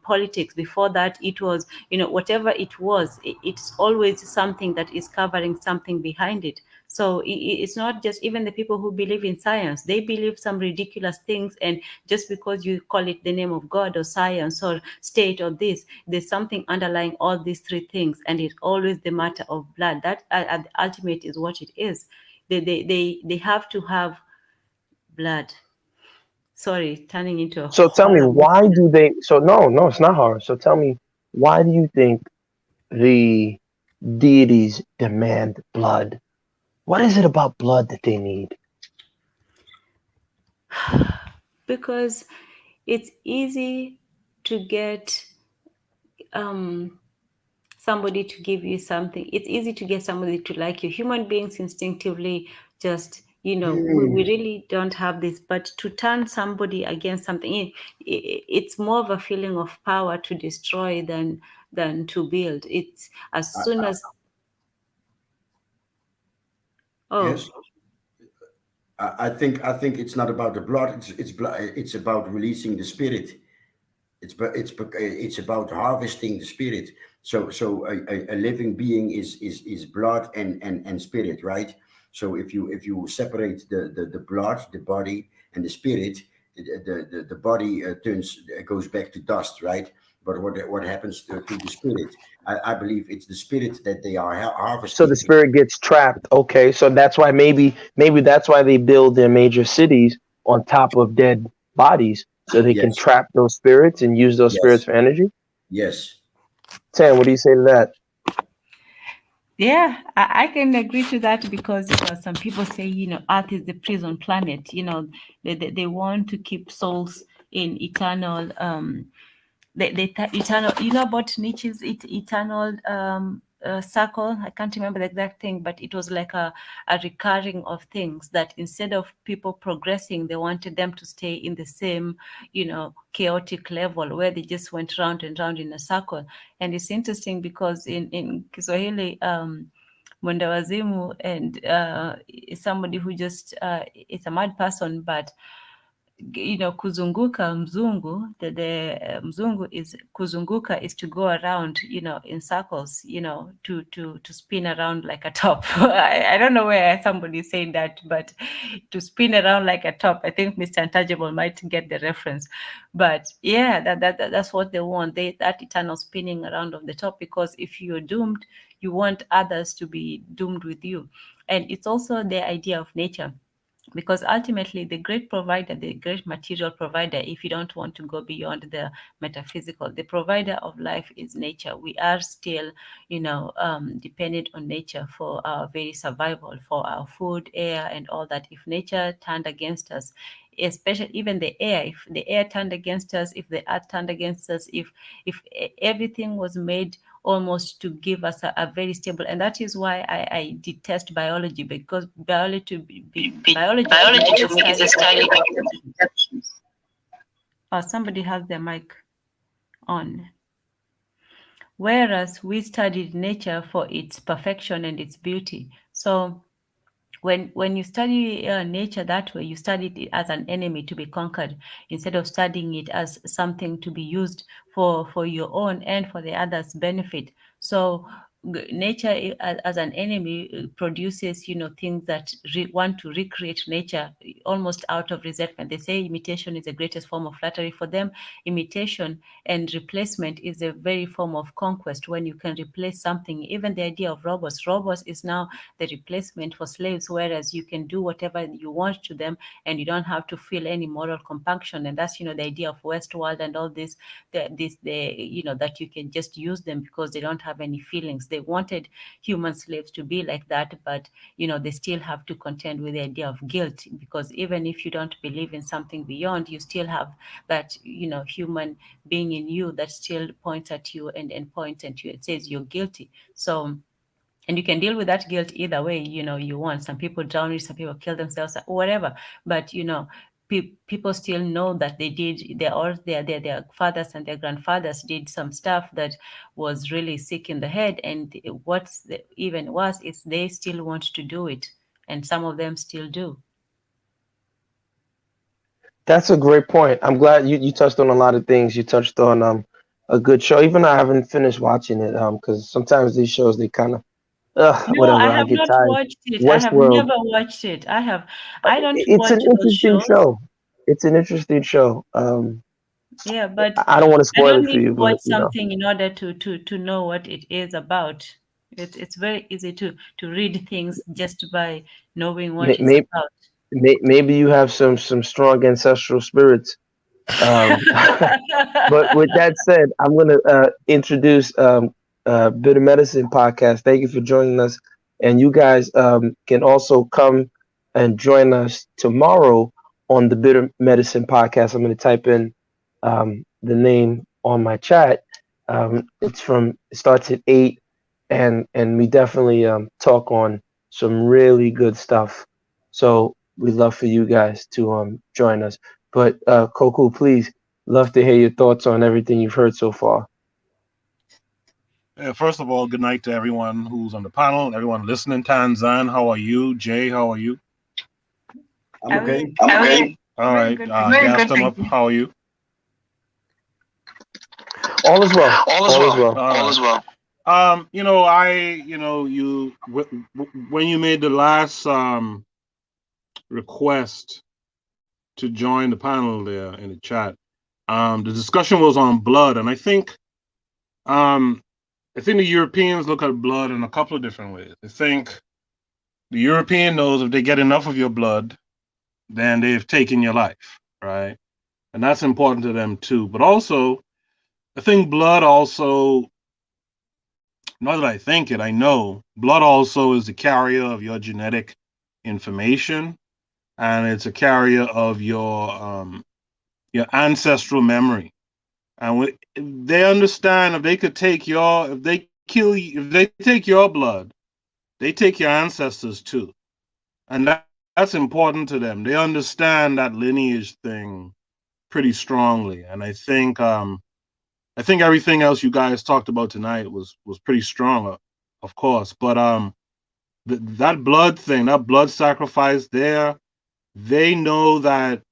politics. Before that, it was, whatever it was, it's always something that is covering something behind it. So it's not just even the people who believe in science, they believe some ridiculous things. And just because you call it the name of God or science or state or this, there's something underlying all these three things. And it's always the matter of blood. That at the ultimate is what it is. They have to have blood. Sorry, turning into a So tell me, horror movie. why do they? So no, it's not hard. So tell me, why do you think the deities demand blood? What is it about blood that they need? Because it's easy to get somebody to give you something. It's easy to get somebody to like you. Human beings instinctively just, we really don't have this, but to turn somebody against something, it's more of a feeling of power to destroy than to build. It's as I, soon as, oh, yes, I think it's not about the blood. It's about releasing the spirit. It's about harvesting the spirit. So a living being is blood and spirit, right? So if you separate the blood, the body, and the spirit, the body goes back to dust, right? But what happens to the spirit? I believe it's the spirit that they are So the harvesting. spirit gets trapped. Okay, so that's why maybe that's why they build their major cities on top of dead bodies, so they can Yes. trap those spirits and use those spirits Yes. for energy. Yes. Tam, what do you say to that? Yeah, I can agree to that because some people say, Earth is the prison planet. They want to keep souls in eternal, eternal. You know about Nietzsche's eternal circle. I can't remember the exact thing, but it was like a recurring of things that instead of people progressing, they wanted them to stay in the same, chaotic level where they just went round and round in a circle. And it's interesting because in Kiswahili, Mwendawazimu and is somebody who just is a mad person, but kuzunguka mzungu, the mzungu is kuzunguka is to go around, in circles, to spin around like a top. I don't know where somebody said that, but to spin around like a top. I think Mr. Untouchable might get the reference. But yeah, that's what they want. That eternal spinning around of the top, because if you're doomed, you want others to be doomed with you. And it's also the idea of nature, because ultimately the great provider, the great material provider, if you don't want to go beyond the metaphysical, the provider of life is nature. We are still dependent on nature for our very survival, for our food, air, and all that. If nature turned against us, especially even the air, if the air turned against us, if the earth turned against us, if everything was made almost to give us a very stable, and that is why I detest biology, because biology to me Biology is a to me is a study of study of perception. perceptions. Oh, somebody has their mic on. Whereas we studied nature for its perfection and its beauty. So when you study nature that way, you study it as an enemy to be conquered, instead of studying it as something to be used for your own and for the others' benefit. So nature as an enemy produces things that want to recreate nature almost out of resentment. They say imitation is the greatest form of flattery. For them, imitation and replacement is a very form of conquest. When you can replace something, even the idea of robots is now the replacement for slaves, whereas you can do whatever you want to them and you don't have to feel any moral compunction. And that's the idea of Westworld and all this, that you can just use them because they don't have any feelings. They wanted human slaves to be like that, but they still have to contend with the idea of guilt, because even if you don't believe in something beyond, you still have that human being in you that still points at you and points at you. It says you're guilty. So, and you can deal with that guilt either way you want. Some people drown it, some people kill themselves, whatever. But people still know that they did their fathers and their grandfathers did some stuff that was really sick in the head. And even worse is they still want to do it, and some of them still do. That's a great point. I'm glad you touched on a lot of things. You touched on a good show. Even though I haven't finished watching it, because sometimes these shows they kind of No, I whatever. I have get not tired. watched it. I have Westworld. never watched it. I don't It's an watch those interesting shows. show. It's an interesting show. Yeah, but I don't want to I spoil don't it for need you, to watch but something in order to know what it is about. It's very easy to read things just by knowing what it's maybe about. maybe you have some strong ancestral spirits. Um, But with that said, I'm going to introduce Bitter Medicine Podcast. Thank you for joining us. And you guys can also come and join us tomorrow on the Bitter Medicine Podcast. I'm going to type in the name on my chat. It starts at 8, and we definitely talk on some really good stuff. So we'd love for you guys to join us. But Koku, please, love to hear your thoughts on everything you've heard so far. First of all, good night to everyone who's on the panel, everyone listening. Tanzan, how are you? Jay, how are you? I'm I okay. mean, Okay. All very right. good, thank you. Gasdemup, how are you? All is well. All is All is well. well. All is well. When you made the last request to join the panel there in the chat, the discussion was on blood, and um, I think the Europeans look at blood in a couple of different ways. I think the European knows if they get enough of your blood, then they've taken your life, right? and that's important to them too. But also, I think blood also, not that I think it, I know, blood also is the carrier of your genetic information, and it's a carrier of your ancestral memory. And they understand if they could take if they kill you, if they take your blood, they take your ancestors too. And that's important to them. They understand that lineage thing pretty strongly. And I think everything else you guys talked about tonight was pretty strong, of course. But that blood thing, that blood sacrifice there, they know that,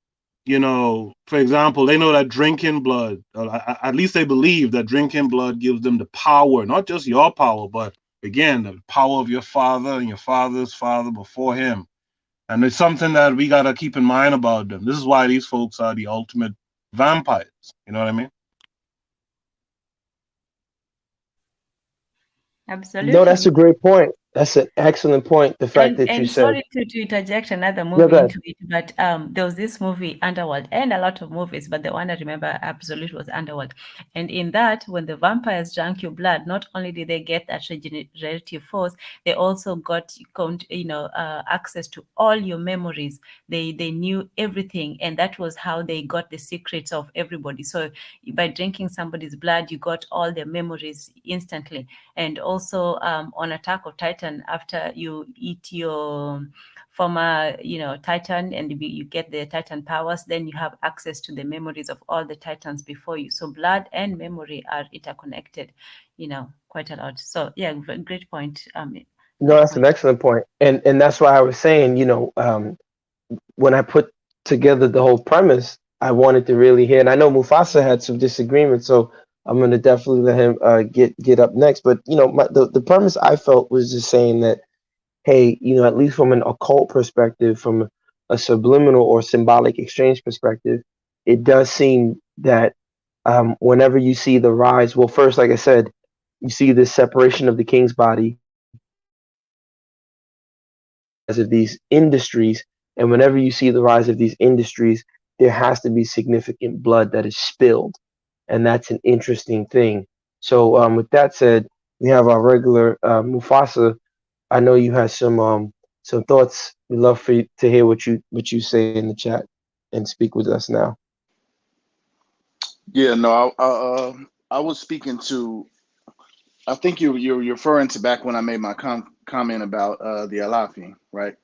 for example, they know that drinking blood, at least they believe that drinking blood gives them the power, not just your power, but again, the power of your father and your father's father before him. And it's something that we got to keep in mind about them. This is why these folks are the ultimate vampires. You know what I mean? No, that's a Absolutely. great point. That's an excellent point. The fact that you And said, sorry to interject another yeah, movie go ahead. into it, but there was this movie Underworld and a lot of movies, but the one I remember absolutely was Underworld. And in that, when the vampires drank your blood, not only did they get that regenerative force, they also got access to all your memories. They knew everything, and that was how they got the secrets of everybody. So by drinking somebody's blood, you got all their memories instantly. And also on Attack of Titan, after you eat your former, Titan, and you get the Titan powers, then you have access to the memories of all the Titans before you. So blood and memory are interconnected, quite a lot. So yeah, great point. No, Great that's an point. excellent point. And that's why I was saying, when I put together the whole premise, I wanted to really hear. And I know Mufasa had some disagreements, so I'm going to definitely let him get up next. But the premise I felt was just saying that, hey, at least from an occult perspective, from a subliminal or symbolic exchange perspective, it does seem that whenever you see the rise, well, first, like I said, you see the separation of the king's body rise of these industries. And whenever you see the rise of these industries, there has to be significant blood that is spilled. And that's an interesting thing. So, with that said, we have our regular Mufasa. I know you had some thoughts. We'd love for you to hear what you say in the chat and speak with us now. Yeah, no, I was speaking to. I think you're referring to back when I made my comment about the Alafi, right?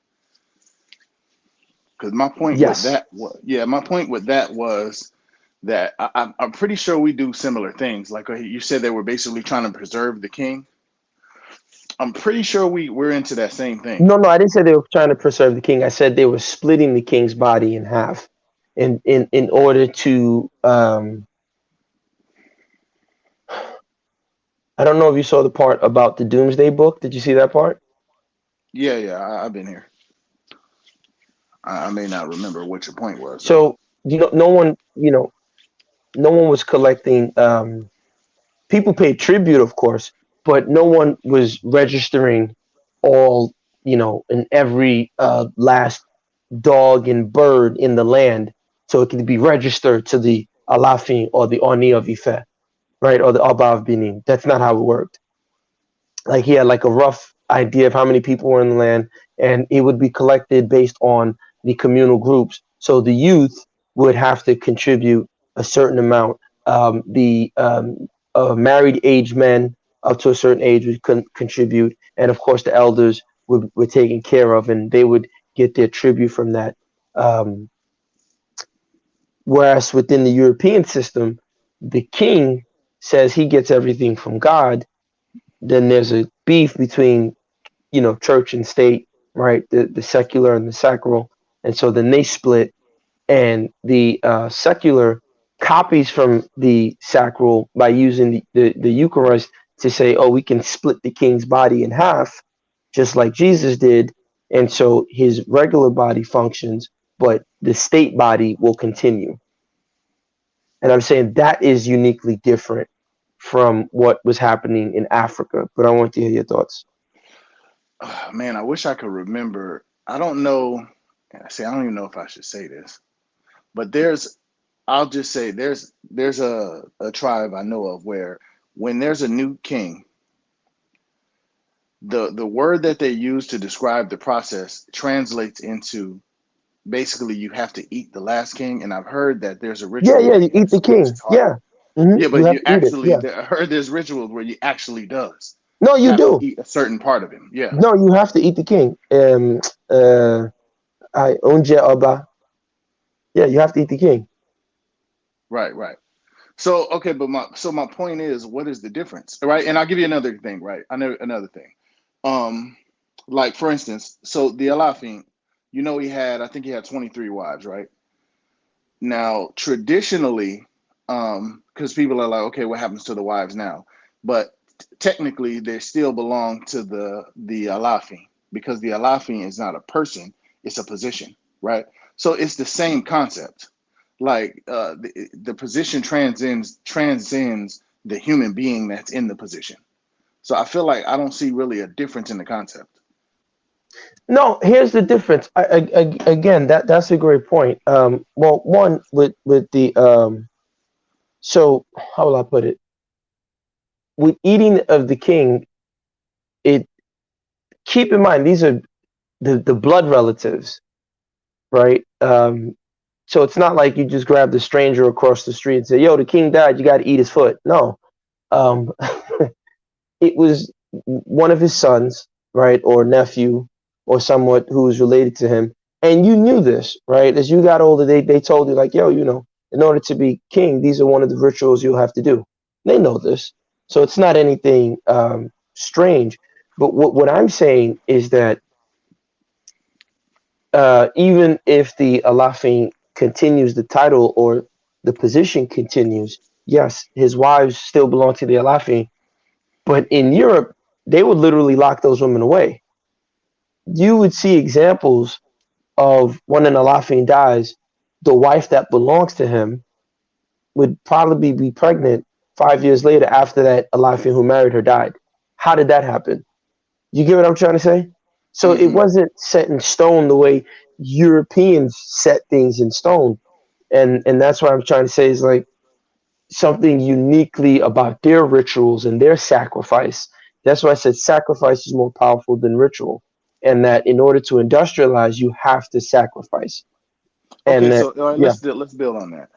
Because my point with Yes. that, yeah, my point with that was that I'm pretty sure we do similar things. Like you said, they were basically trying to preserve the king. I'm pretty sure we're into that same thing. No, no, I didn't say they were trying to preserve the king. I said they were splitting the king's body in half in order to I don't know if you saw the part about the Doomsday Book. Did you see that part? Yeah, yeah, I've been here. I may not remember what your point was though. So, no one was collecting people paid tribute, of course, but no one was registering all, in every last dog and bird in the land, so it could be registered to the Alafin or the Oni of Ife, right, or the Abba of Benin. That's not how it worked. Like he had like a rough idea of how many people were in the land, and it would be collected based on the communal groups. So the youth would have to contribute a certain amount. The married age men up to a certain age would contribute, and of course the elders were taken care of, and they would get their tribute from that. Um, Whereas within the European system, the king says he gets everything from God. Then there's a beef between church and state, right? The secular and the sacral, and so then they split, and the secular copies from the sacral by using the Eucharist to say, oh, we can split the king's body in half, just like Jesus did, and so his regular body functions, but the state body will continue. And I'm saying that is uniquely different from what was happening in Africa. But I want to hear your thoughts. Man, I wish I could remember. I don't know. See, I don't even know if I should say this, but I'll just say there's a tribe I know of where when there's a new king, the word that they use to describe the process translates into basically you have to eat the last king. And I've heard that there's a Yeah, ritual yeah, where you you eat the actually gets king. taught. Yeah. Yeah, You but have you to eat it. actually Yeah. I heard there's rituals where you actually does No, you have to do. eat a certain part of him. Yeah, No, you have to eat the king. I Onje Oba. Yeah, you have to eat the king. right, right. So okay, but my point is, what is the difference, right? And I'll give you another thing, right? I know another thing. Um, like for instance, so the Alafin, I think he had 23 wives, right? Now, traditionally, because people are like, okay, what happens to the wives now? But technically, they still belong to the Alafin because the Alafin is not a person; it's a position, right? So it's the same concept. Like the position transcends the human being that's in the position. So I feel like I don't see really a difference in the concept. No, here's the difference. Again, that's a great point. Well, one with the so how will I put it? With eating of the king, it keep in mind these are the blood relatives, right? So it's not like you just grab the stranger across the street and say, "Yo, the king died. You got to eat his foot." No, um, it was one of his sons, right, or nephew, or someone who was related to him, and you knew this, right? As you got older, they told you like, "Yo, in order to be king, these are one of the rituals you'll have to do." They know this, so it's not anything strange. But what I'm saying is that even if the Alafin continues the title or the position continues, yes, his wives still belong to the Alafin. But in Europe, they would literally lock those women away. You would see examples of when an Alafin dies, the wife that belongs to him would probably be pregnant 5 years later after that Alafin who married her died. How did that happen? You get what I'm trying to say? So it Hmm. wasn't set in stone the way Europeans set things in stone. And that's what I'm trying to say is like something uniquely about their rituals and their sacrifice. That's why I said sacrifice is more powerful than ritual. And that in order to industrialize, you have to sacrifice. And Okay, that, so all right, yeah, let's build on that.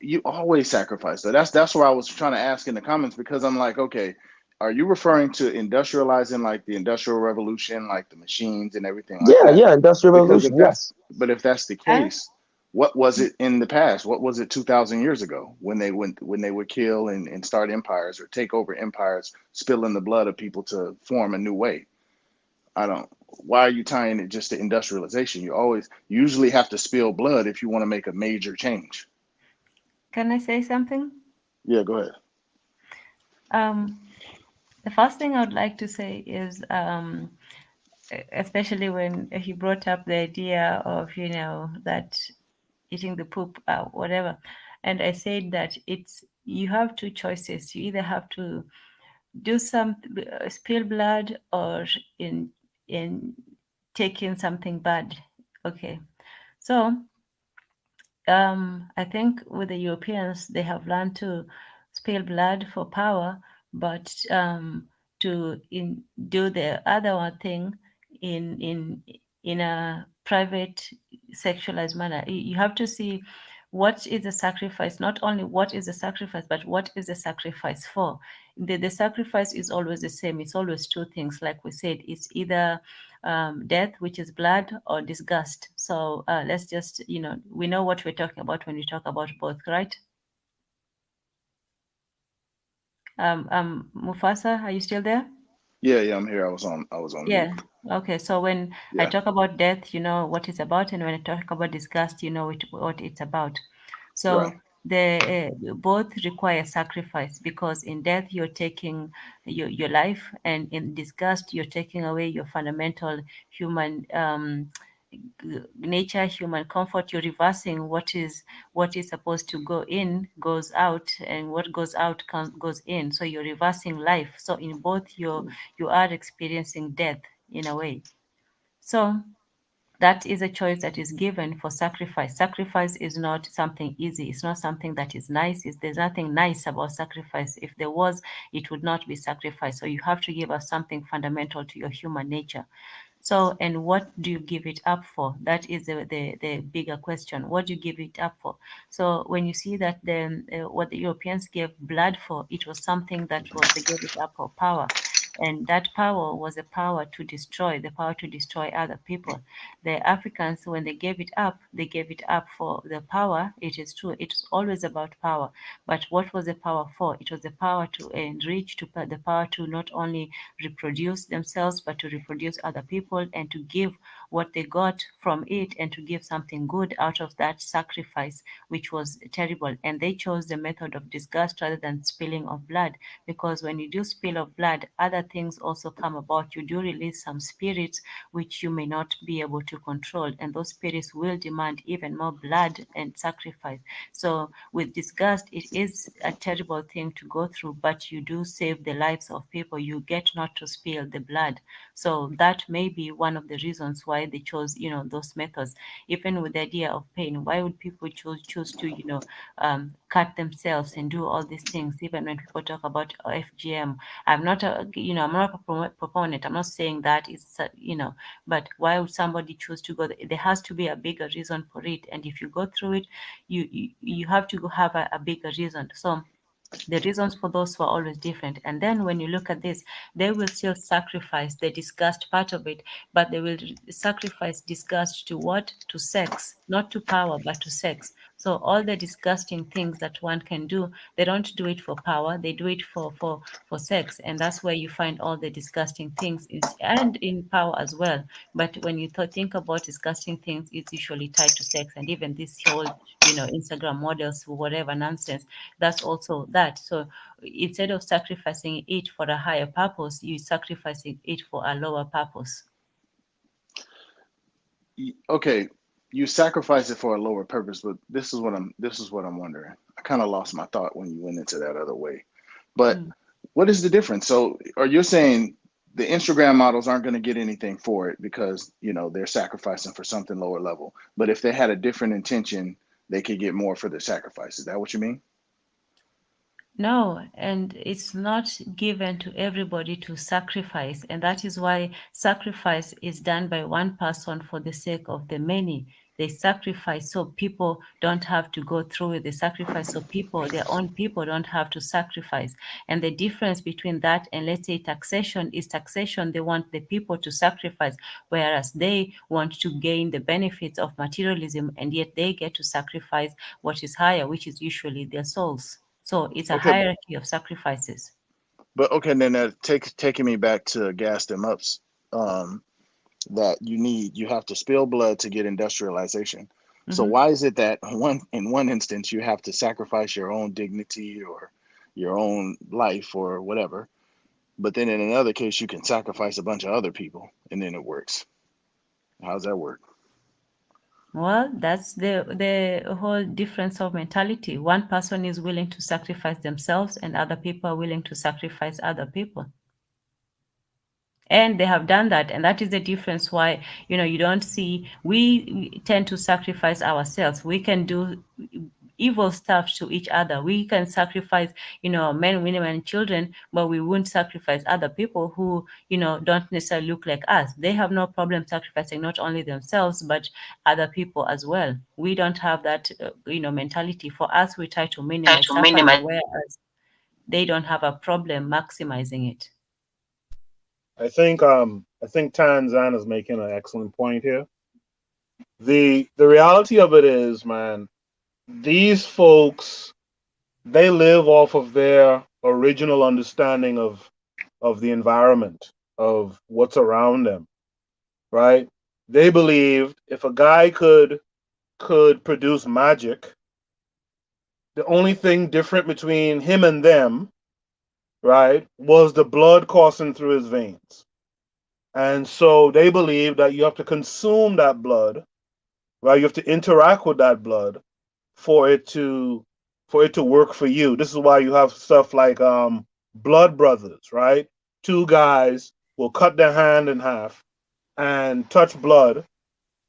You always sacrifice. So that's where I was trying to ask in the comments because I'm like, okay, are you referring to industrializing like the industrial revolution, like the machines and everything like yeah, that? yeah, industrial Because revolution, yes. if that's the Uh, case, what was it in the past? What was it 2,000 years ago when they would kill and start empires or take over empires, spilling the blood of people to form a new way? I don't. Why are you tying it just to industrialization? You usually have to spill blood if you want to make a major change. can I say something? Yeah, go ahead. Um, the first thing I would like to say is, especially when he brought up the idea of, that eating the poop, whatever, and I said that you have two choices. You either have to do some spill blood or in taking something bad. Okay, so I think with the Europeans, they have learned to spill blood for power, but do the other one thing in in in a private, sexualized manner. You have to see what is the sacrifice. Not only what is the sacrifice, but what is the sacrifice for. The sacrifice is always the same. It's always two things. Like we said, it's either death, which is blood, or disgust. So let's just, we know what we're talking about when we talk about both, right? Mufasa, are you still there? Yeah, yeah, I'm here. I was on mute. Yeah. Okay. So when I Yeah, talk about death, you know what it's about, and when I talk about disgust, you know what it's about. right. So they both require sacrifice because in death you're taking your life, and in disgust you're taking away your fundamental human nature, human comfort. You're reversing what is supposed to go in goes out, and what goes out goes in. So you're reversing life. So in both you are experiencing death in a way. So that is a choice that is given for sacrifice. Sacrifice is not something easy. It's not something that is nice. There's nothing nice about sacrifice. If there was, it would not be sacrifice. So you have to give up something fundamental to your human nature. So, and what do you give it up for? That is the bigger question. What do you give it up for? So when you see that what the Europeans gave blood for, it was something that was, they gave it up for power. And that power was a power to destroy, the power to destroy other people. The Africans, when they gave it up for the power. It is true, it's always about power. But what was the power for? It was the power to enrich, the power to not only reproduce themselves, but to reproduce other people and to give what they got from it and to give something good out of that sacrifice, which was terrible. And they chose the method of disgust rather than spilling of blood, because when you do spill of blood, other things also come about. You do release some spirits which you may not be able to control, and those spirits will demand even more blood and sacrifice. So with disgust, it is a terrible thing to go through, but you do save the lives of people. You get not to spill the blood. So that may be one of the reasons why they chose, those methods. Even with the idea of pain, why would people choose to, cut themselves and do all these things? Even when people talk about FGM, I'm not a proponent. I'm not saying that it's, but why would somebody choose to go? There has to be a bigger reason for it. And if you go through it, you have to go have a bigger reason. So the reasons for those were always different. And then when you look at this, they will still sacrifice the disgust part of it, but they will sacrifice disgust to what? To sex, not to power, but to sex. So all the disgusting things that one can do, they don't do it for power, they do it for sex. And that's where you find all the disgusting things and in power as well. But when you think about disgusting things, it's usually tied to sex. And even this whole, Instagram models, whatever nonsense, that's also that. So instead of sacrificing it for a higher purpose, you sacrificing it for a lower purpose. Okay, you sacrifice it for a lower purpose, but this is what I'm wondering. I kind of lost my thought when you went into that other way. But Mm. what is the difference? So are you saying the Instagram models aren't going to get anything for it because, they're sacrificing for something lower level, but if they had a different intention, they could get more for their sacrifice? Is that what you mean? No, and it's not given to everybody to sacrifice. And that is why sacrifice is done by one person for the sake of the many. They sacrifice so people don't have to go through with the sacrifice, so people, their own people, don't have to sacrifice. And the difference between that and, let's say, taxation is taxation, they want the people to sacrifice, whereas they want to gain the benefits of materialism, and yet they get to sacrifice what is higher, which is usually their souls. So it's a Okay, hierarchy of sacrifices. but okay, then that taking me back to gas them ups. Um, that you have to spill blood to get industrialization. So Hmm. why is it that in one instance you have to sacrifice your own dignity or your own life or whatever, but then in another case you can sacrifice a bunch of other people and then it works? How's that work? Well, that's the whole difference of mentality. One person is willing to sacrifice themselves, and other people are willing to sacrifice other people. And they have done that, and that is the difference why, you don't see, we tend to sacrifice ourselves. We can do evil stuff to each other. We can sacrifice, men, women, and children, but we won't sacrifice other people who, don't necessarily look like us. They have no problem sacrificing not only themselves but other people as well. We don't have that mentality. For us, we try to Try minimize to suffering, minimize. whereas they don't have a problem maximizing it. I think Tanzan is making an excellent point here. The reality of it is, man, these folks, they live off of their original understanding of the environment, of what's around them, right? They believed if a guy could produce magic, the only thing different between him and them, right, was the blood coursing through his veins. And so they believe that you have to consume that blood, right? You have to interact with that blood for it to work for you. This is why you have stuff like blood brothers, right? Two guys will cut their hand in half and touch blood,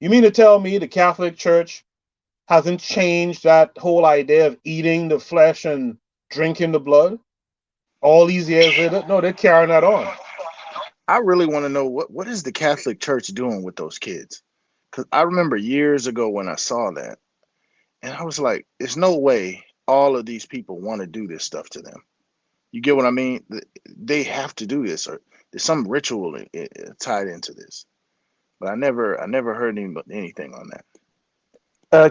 You mean to tell me the Catholic Church hasn't changed that whole idea of eating the flesh and drinking the blood all these years later? No, they're carrying that on. I really want to know what is the Catholic Church doing with those kids? Because I remember years ago when I saw that, and I was like, "There's no way all of these people want to do this stuff to them." You get what I mean? They have to do this, or there's some ritual tied into this. But I never heard anything on that.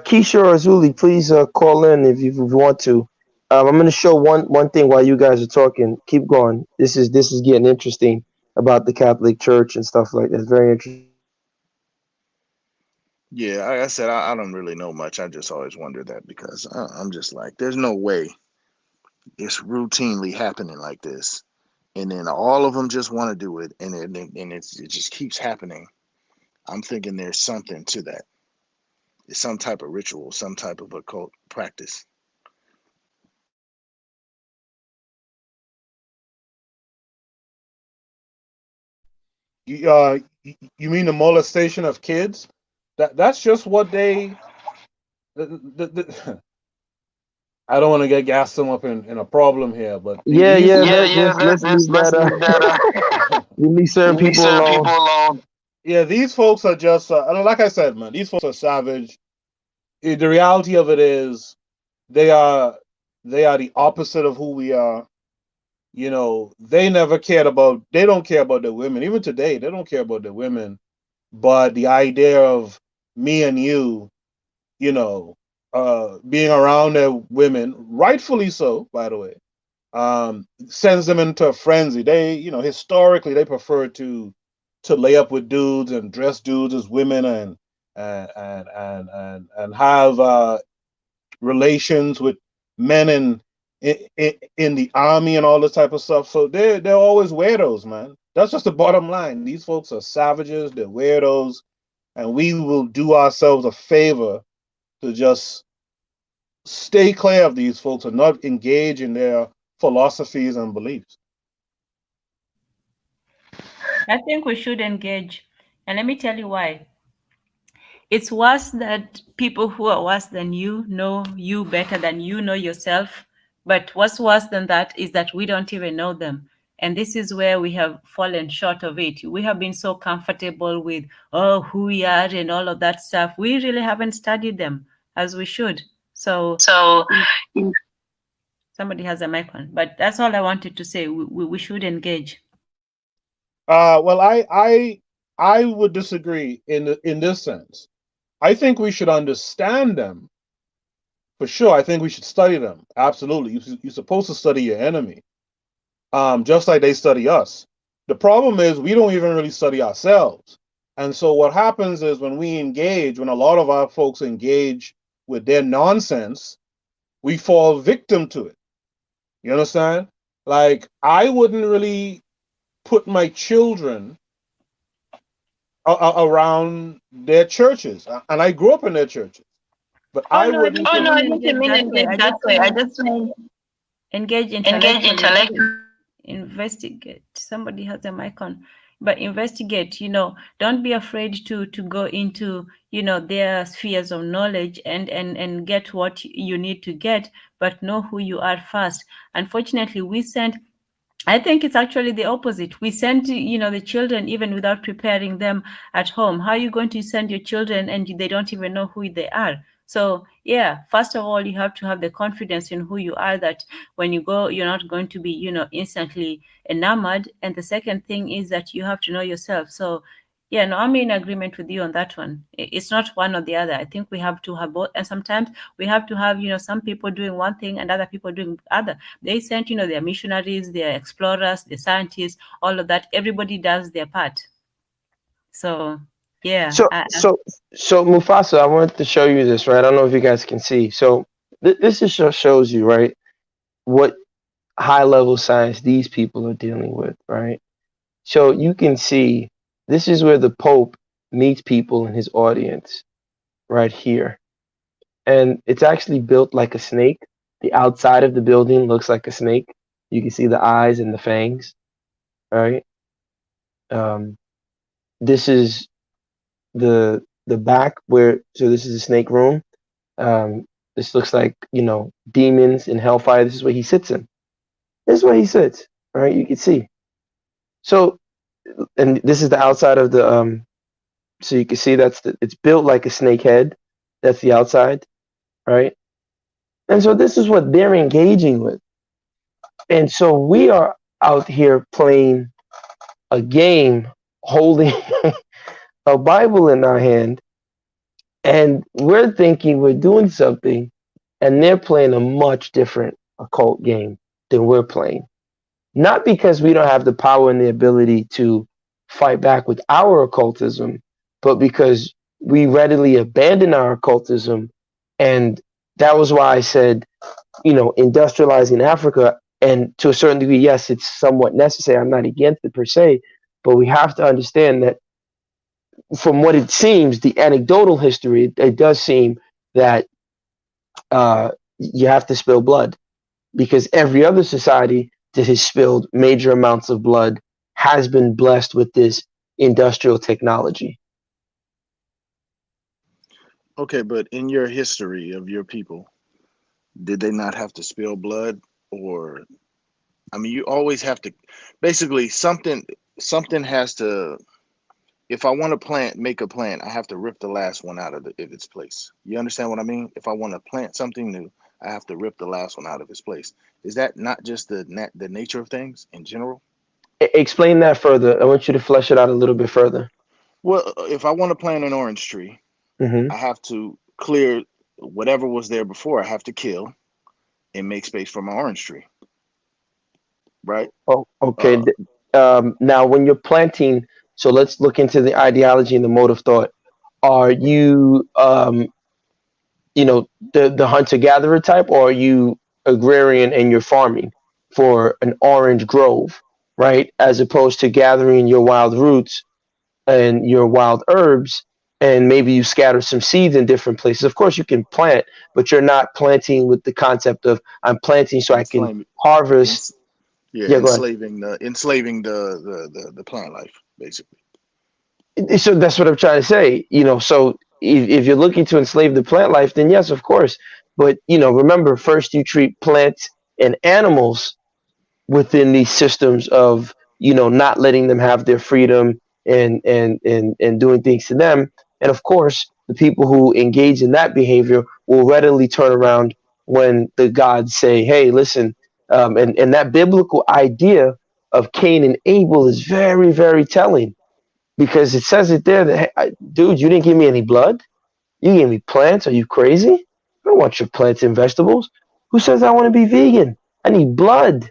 Keisha or Azuli, please call in if you want to. I'm going to show one thing while you guys are talking. Keep going. This is getting interesting about the Catholic Church and stuff like that. It's very interesting. Yeah, like I said, I don't really know much. I just always wondered that because I'm just like, there's no way it's routinely happening like this, and then all of them just want to do it, it just keeps happening. I'm thinking there's something to that. It's some type of ritual, some type of occult practice. You mean the molestation of kids? That's just what they. I don't want to get Gasdemup in a problem here, but Yeah, these yeah. Let's leave that. We leave certain people alone. yeah, these folks are just like I said, man. These folks are savage. The reality of it is, they are they are the opposite of who we are. You know, they never cared about. They don't care about the women. Even today, they don't care about the women. But the idea of me and you know, being around their women, rightfully so, by the way, sends them into a frenzy. They, historically, they prefer to lay up with dudes and dress dudes as women and have relations with men in the army and all this type of stuff. So they're always weirdos, man. That's just the bottom line. These folks are savages. They're weirdos, and we will do ourselves a favor to just stay clear of these folks and not engage in their philosophies and beliefs. I think we should engage. And let me tell you why. It's worse that people who are worse than you know you better than you know yourself. But what's worse than that is that we don't even know them. And this is where we have fallen short of it. We have been so comfortable with, oh, who we are and all of that stuff. We really haven't studied them as we should. So somebody has a mic on. But that's all I wanted to say. We should engage. Well, I would disagree in this sense. I think we should understand them for sure. I think we should study them. Absolutely, you're supposed to study your enemy, just like they study us. The problem is we don't even really study ourselves, and so what happens is when a lot of our folks engage with their nonsense, we fall victim to it. You understand? Like, I wouldn't really put my children around their churches, and I grew up in their churches, but Oh I no, I wouldn't didn't put. mean engage that way. I just mean engage intellectually, not investigate. Somebody has a mic on, but investigate. Don't be afraid to go into their spheres of knowledge and get what you need to get, but know who you are first. Unfortunately, I think it's actually the opposite. We send, the children even without preparing them at home. How are you going to send your children and they don't even know who they are? So, yeah, first of all, you have to have the confidence in who you are, that when you go, you're not going to be, instantly enamored. And the second thing is that you have to know yourself. So, yeah, no, I'm in agreement with you on that one. It's not one or the other. I think we have to have both. And sometimes we have to have, some people doing one thing and other people doing other. They sent, their missionaries, their explorers, the scientists, all of that. Everybody does their part. So, yeah. So so Mufasa, I wanted to show you this, right? I don't know if you guys can see. So this just shows you, right, what high level science these people are dealing with, right? So you can see this is where the Pope meets people in his audience, right here. And it's actually built like a snake. The outside of the building looks like a snake. You can see the eyes and the fangs, right? Um, this is the the back where, so this is a snake room. This looks like, demons and hellfire. This is where he sits in. This is where he sits. All right, you can see. So, and this is the outside of the so you can see it's built like a snake head. That's the outside, right? And so this is what they're engaging with. And so we are out here playing a game, holding a Bible in our hand, and we're thinking we're doing something, and they're playing a much different occult game than we're playing. Not because we don't have the power and the ability to fight back with our occultism, but because we readily abandon our occultism. And that was why I said, industrializing Africa, and to a certain degree, yes, it's somewhat necessary. I'm not against it per se, but we have to understand that from what it seems, the anecdotal history, it does seem that you have to spill blood, because every other society that has spilled major amounts of blood has been blessed with this industrial technology. Okay, but in your history of your people, did they not have to spill blood? Or, I mean, you always have to, basically something has to, if I want to make a plant, I have to rip the last one out of its place. You understand what I mean? If I want to plant something new, I have to rip the last one out of its place. Is that not just the nature of things in general? Explain that further. I want you to flesh it out a little bit further. Well, if I want to plant an orange tree, Mm-hmm. I have to clear whatever was there before. I have to kill and make space for my orange tree, right? Oh, okay. Uh, Now, when you're planting, so let's look into the ideology and the mode of thought. Are you, the hunter gatherer type, or are you agrarian and you're farming for an orange grove, right? As opposed to gathering your wild roots and your wild herbs, and maybe you scatter some seeds in different places. Of course, you can plant, but you're not planting with the concept of I'm planting so I can enslaving, harvest. ens- yeah, Yeah, go ahead. enslaving the plant life, basically. So that's what I'm trying to say. So if you're looking to enslave the plant life, then yes, of course. But remember, first you treat plants and animals within these systems of not letting them have their freedom, and doing things to them. And of course, the people who engage in that behavior will readily turn around when the gods say, hey, listen. And that biblical idea of Cain and Abel is very, very telling, because it says it there that, hey, dude, you didn't give me any blood. You gave me plants. Are you crazy? I don't want your plants and vegetables. Who says I want to be vegan? I need blood.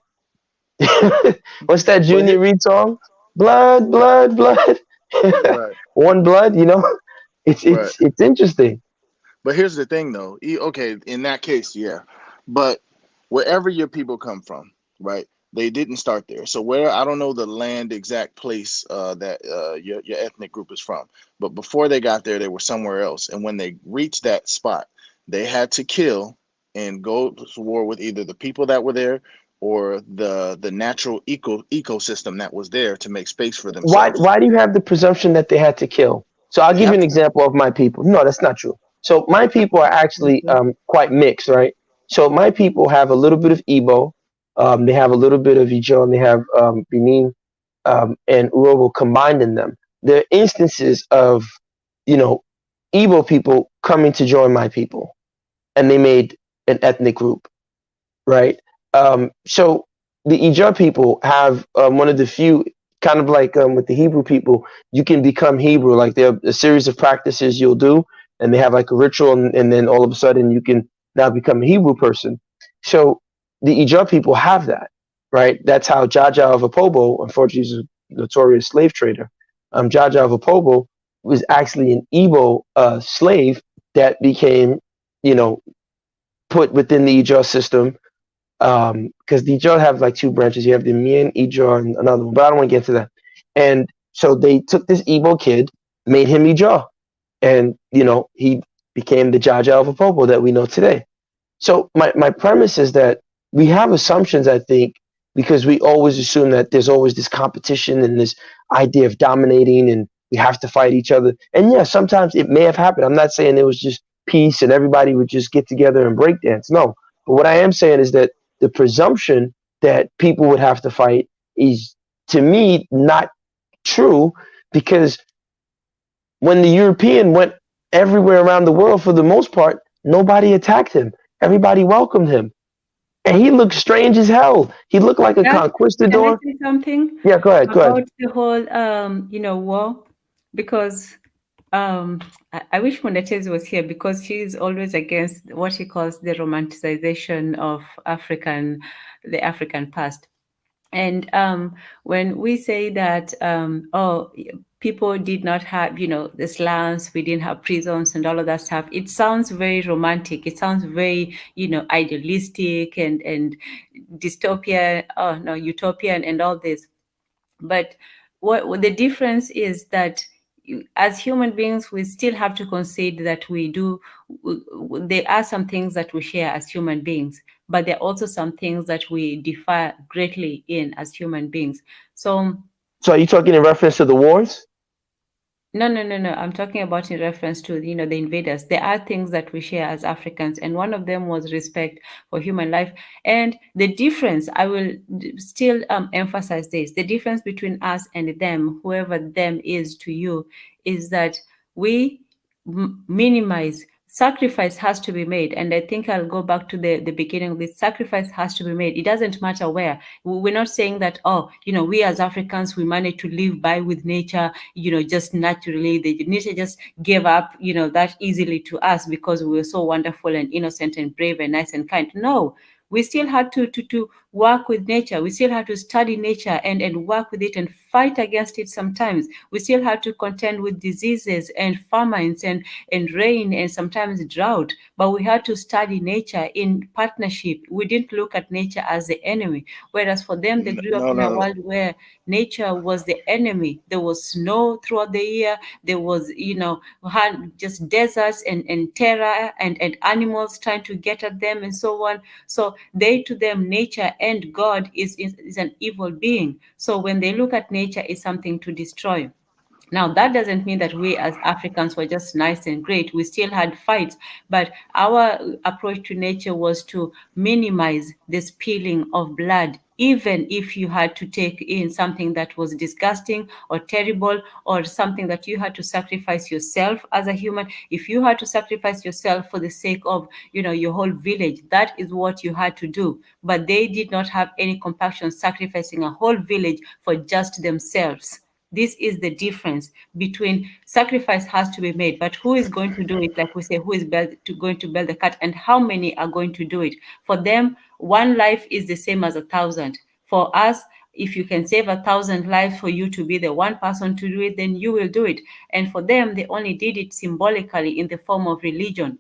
What's that But Junior Reed song? Blood, blood, blood. right, One blood. It's right. it's it's interesting. But here's the thing, though. Okay, in that case, yeah. But wherever your people come from, right? They didn't start there. So where I don't know the land exact place that your ethnic group is from, but before they got there, they were somewhere else. And when they reached that spot, they had to kill and go to war with either the people that were there or the natural ecosystem that was there to make space for Why themselves. why do you have the presumption that they had to kill? So I'll They give you have an to. example of my people. No, that's not true. So my people are actually quite mixed, right? So my people have a little bit of Igbo, they have a little bit of Ijo, and they have Benin, and Urobo combined in them. There are instances of, you know, Igbo people coming to join my people, and they made an ethnic group, right? So the Ijar people have one of the few, kind of like with the Hebrew people, you can become Hebrew. Like there are a series of practices you'll do, and they have like a ritual, and then all of a sudden you can now become a Hebrew person. So the Ijar people have that, right? That's how Jaja of Apobo, unfortunately, he's a notorious slave trader. Jaja of Apobo was actually an Igbo slave that became, you know, put within the Ijar system, because the Ijar have like two branches. You have the Mian Ijar and another one, but I don't want to get into that. And so they took this Igbo kid, made him Ijar, and he became the Jaja of Apopo that we know today. So my premise is that we have assumptions, I think, because we always assume that there's always this competition and this idea of dominating, and we have to fight each other. And yeah, sometimes it may have happened. I'm not saying it was just peace and everybody would just get together and break dance. No. But what I am saying is that the presumption that people would have to fight is, to me, not true, because when the European went everywhere around the world, for the most part, nobody attacked him. Everybody welcomed him. And he looked strange as hell. He looked like a That, can I conquistador. say something Yeah, go ahead, go ahead. about the whole, war? Because I wish Mondatez was here, because she's always against what she calls the romanticization of the African past. And when we say that, people did not have, the slums, we didn't have prisons and all of that stuff, it sounds very romantic. It sounds very, idealistic and dystopia, oh no, utopian and all this. But what the difference is that as human beings, we still have to concede that there are some things that we share as human beings, but there are also some things that we differ greatly in as human beings. So So are you talking in reference to the wars? no, no, no, no. I'm talking about in reference to, the invaders. There are things that we share as Africans, and one of them was respect for human life. And the difference, I will still emphasize this: the difference between us and them, whoever them is to you, is that we minimize. Sacrifice has to be made, and I think I'll go back to the beginning of this. Sacrifice has to be made. It doesn't matter where. We're not saying that, oh, we as Africans, we managed to live by with nature, just naturally. The nature just gave up, that easily to us because we were so wonderful and innocent and brave and nice and kind. No, we still had to work with nature. We still had to study nature and work with it and fight against it sometimes. We still had to contend with diseases and famines and rain and sometimes drought. But we had to study nature in partnership. We didn't look at nature as the enemy. Whereas for them, they grew up No, in a no, world where nature was the enemy. There was snow throughout the year. There was, just deserts and terror and animals trying to get at them and so on. So to them, nature and God is an evil being. So when they look at nature, it's something to destroy. Now, that doesn't mean that we as Africans were just nice and great. We still had fights, but our approach to nature was to minimize the spilling of blood, even if you had to take in something that was disgusting or terrible, or something that you had to sacrifice yourself as a human. If you had to sacrifice yourself for the sake of, your whole village, that is what you had to do. But they did not have any compassion sacrificing a whole village for just themselves. This is the difference between sacrifice has to be made, but who is going to do it? Like we say, who is going to build the cat, and how many are going to do it? For them, one life is the same as 1,000. For us, if you can save 1,000 lives for you to be the one person to do it, then you will do it. And for them, they only did it symbolically in the form of religion.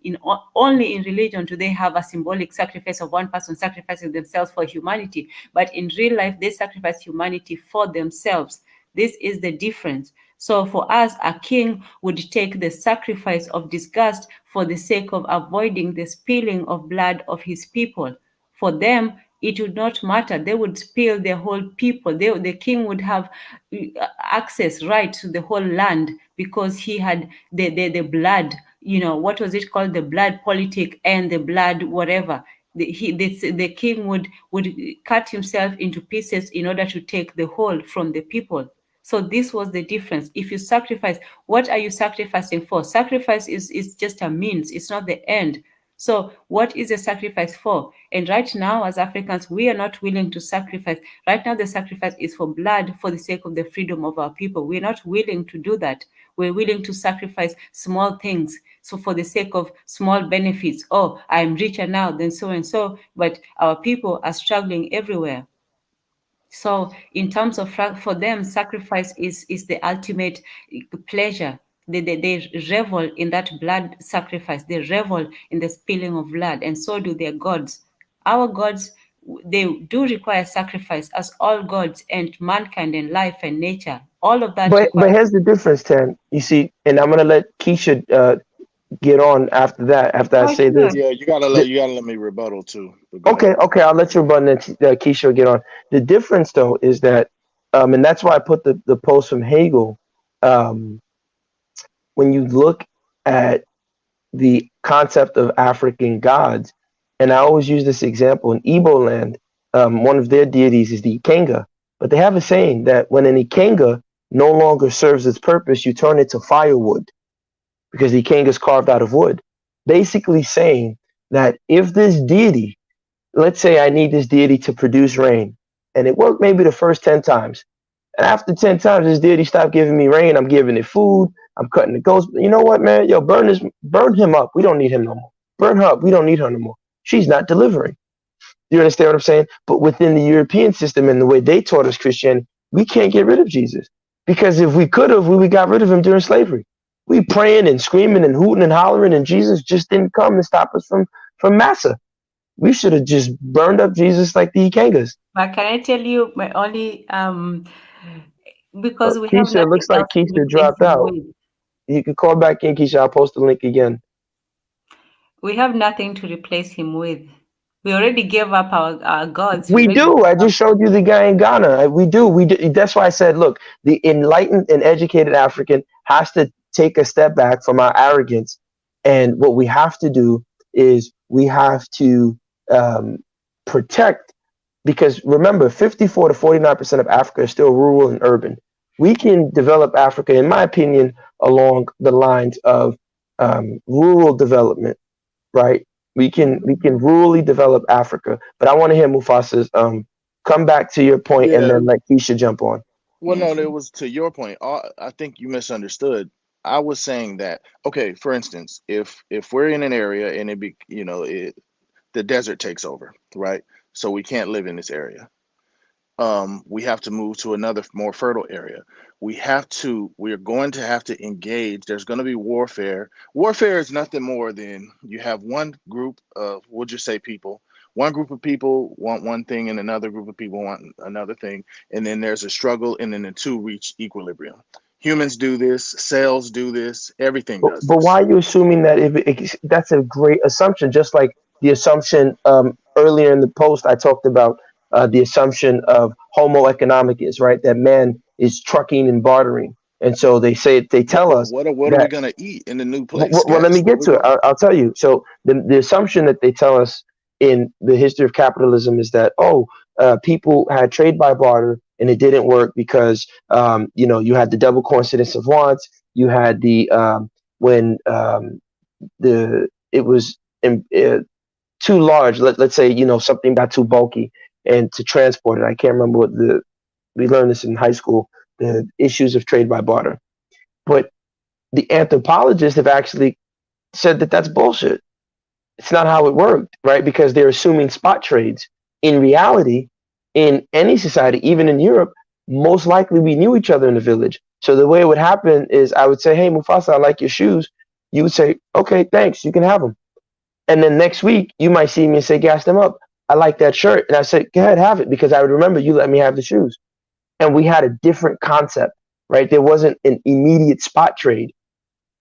Only in religion do they have a symbolic sacrifice of one person sacrificing themselves for humanity. But in real life, they sacrifice humanity for themselves. This is the difference. So for us, a king would take the sacrifice of disgust for the sake of avoiding the spilling of blood of his people. For them, it would not matter. They would spill their whole people. The king would have access, right, to the whole land because he had the blood, what was it called? The blood politic and the blood whatever. The king would cut himself into pieces in order to take the whole from the people. So this was the difference. If you sacrifice, what are you sacrificing for? Sacrifice is just a means. It's not the end. So what is the sacrifice for? And right now, as Africans, we are not willing to sacrifice. Right now, the sacrifice is for blood for the sake of the freedom of our people. We're not willing to do that. We're willing to sacrifice small things. So for the sake of small benefits, oh, I'm richer now than so and so, but our people are struggling everywhere. So in terms of for them, sacrifice is the ultimate pleasure. They revel in that blood sacrifice. They revel in the spilling of blood, and so do their gods. Our gods, they do require sacrifice, as all gods and mankind and life and nature. All of that But requires. here's the difference, Tan. You see, and I'm gonna let Keisha get on after that. After I Oh, say sure. this, yeah, the, you gotta let me rebuttal too. But go ahead. okay, I'll let you run that. Keisha will get on. The difference, though, is that, and that's why I put the post from Hegel um, when you look at the concept of African gods, and I always use this example in Igbo land, one of their deities is the Ikenga. But they have a saying that when an Ikenga no longer serves its purpose, you turn it to firewood because the Ikenga is carved out of wood. Basically saying that if this deity, let's say I need this deity to produce rain, and it worked maybe the first 10 times. And after 10 times, this deity stopped giving me rain. I'm giving it food. I'm cutting the goats. You know what, man? Yo, burn him up. We don't need him no more. Burn her up. We don't need her no more. She's not delivering. You understand what I'm saying? But within the European system and the way they taught us Christianity, we can't get rid of Jesus. Because if we could have, we would got rid of him during slavery. We praying and screaming and hooting and hollering, and Jesus just didn't come and stop us from massa. We should have just burned up Jesus like the Ikengas. But can I tell you my only because we have Keisha, it nothing looks like else to Keisha replace dropped him out. with. You can call back in, Keisha. I'll post the link again. We have nothing to replace him with. We already gave up our gods. We We already do. gave I up. just showed you the guy in Ghana. We do. We do. That's why I said, look, the enlightened and educated African has to take a step back from our arrogance, and what we have to do is we have to um, protect. Because remember, 54 to 49% of Africa is still rural and urban. We can develop Africa, in my opinion, along the lines of rural development, right? We can rurally develop Africa. But I want to hear Mufasa's come back to your point and Yeah. then let Keisha jump on. Well, no, Yes. it was to your point. I think you misunderstood. I was saying that, okay, for instance, if we're in an area and it be, the desert takes over, right? So we can't live in this area. We have to move to another more fertile area. We're going to have to engage. There's going to be warfare. Warfare is nothing more than you have one group of, we'll just say people. One group of people want one thing and another group of people want another thing. And then there's a struggle and then the two reach equilibrium. Humans do this, cells do this, everything does But why this. are you assuming that that's a great assumption? Just like the assumption earlier in the post, I talked about the assumption of Homo economicus, right? That man is trucking and bartering, and so they tell us What are we that. gonna eat in the new place, Well, let Gas? me What get we to it. going? I'll tell you. So the assumption that they tell us in the history of capitalism is that people had trade by barter and it didn't work because you had the double coincidence of wants. You had the when the it was too large. Let's say something got too bulky and to transport it. I can't remember what we learned this in high school. The issues of trade by barter, but the anthropologists have actually said that that's bullshit. It's not how it worked, right? Because they're assuming spot trades. In reality, in any society, even in Europe, most likely we knew each other in the village. So the way it would happen is I would say, "Hey, Mufasa, I like your shoes." You would say, "Okay, thanks, you can have them." And then next week, you might see me and say, "Gas them up. I like that shirt." And I said, "Go ahead, have it," because I would remember you let me have the shoes. And we had a different concept, right? There wasn't an immediate spot trade.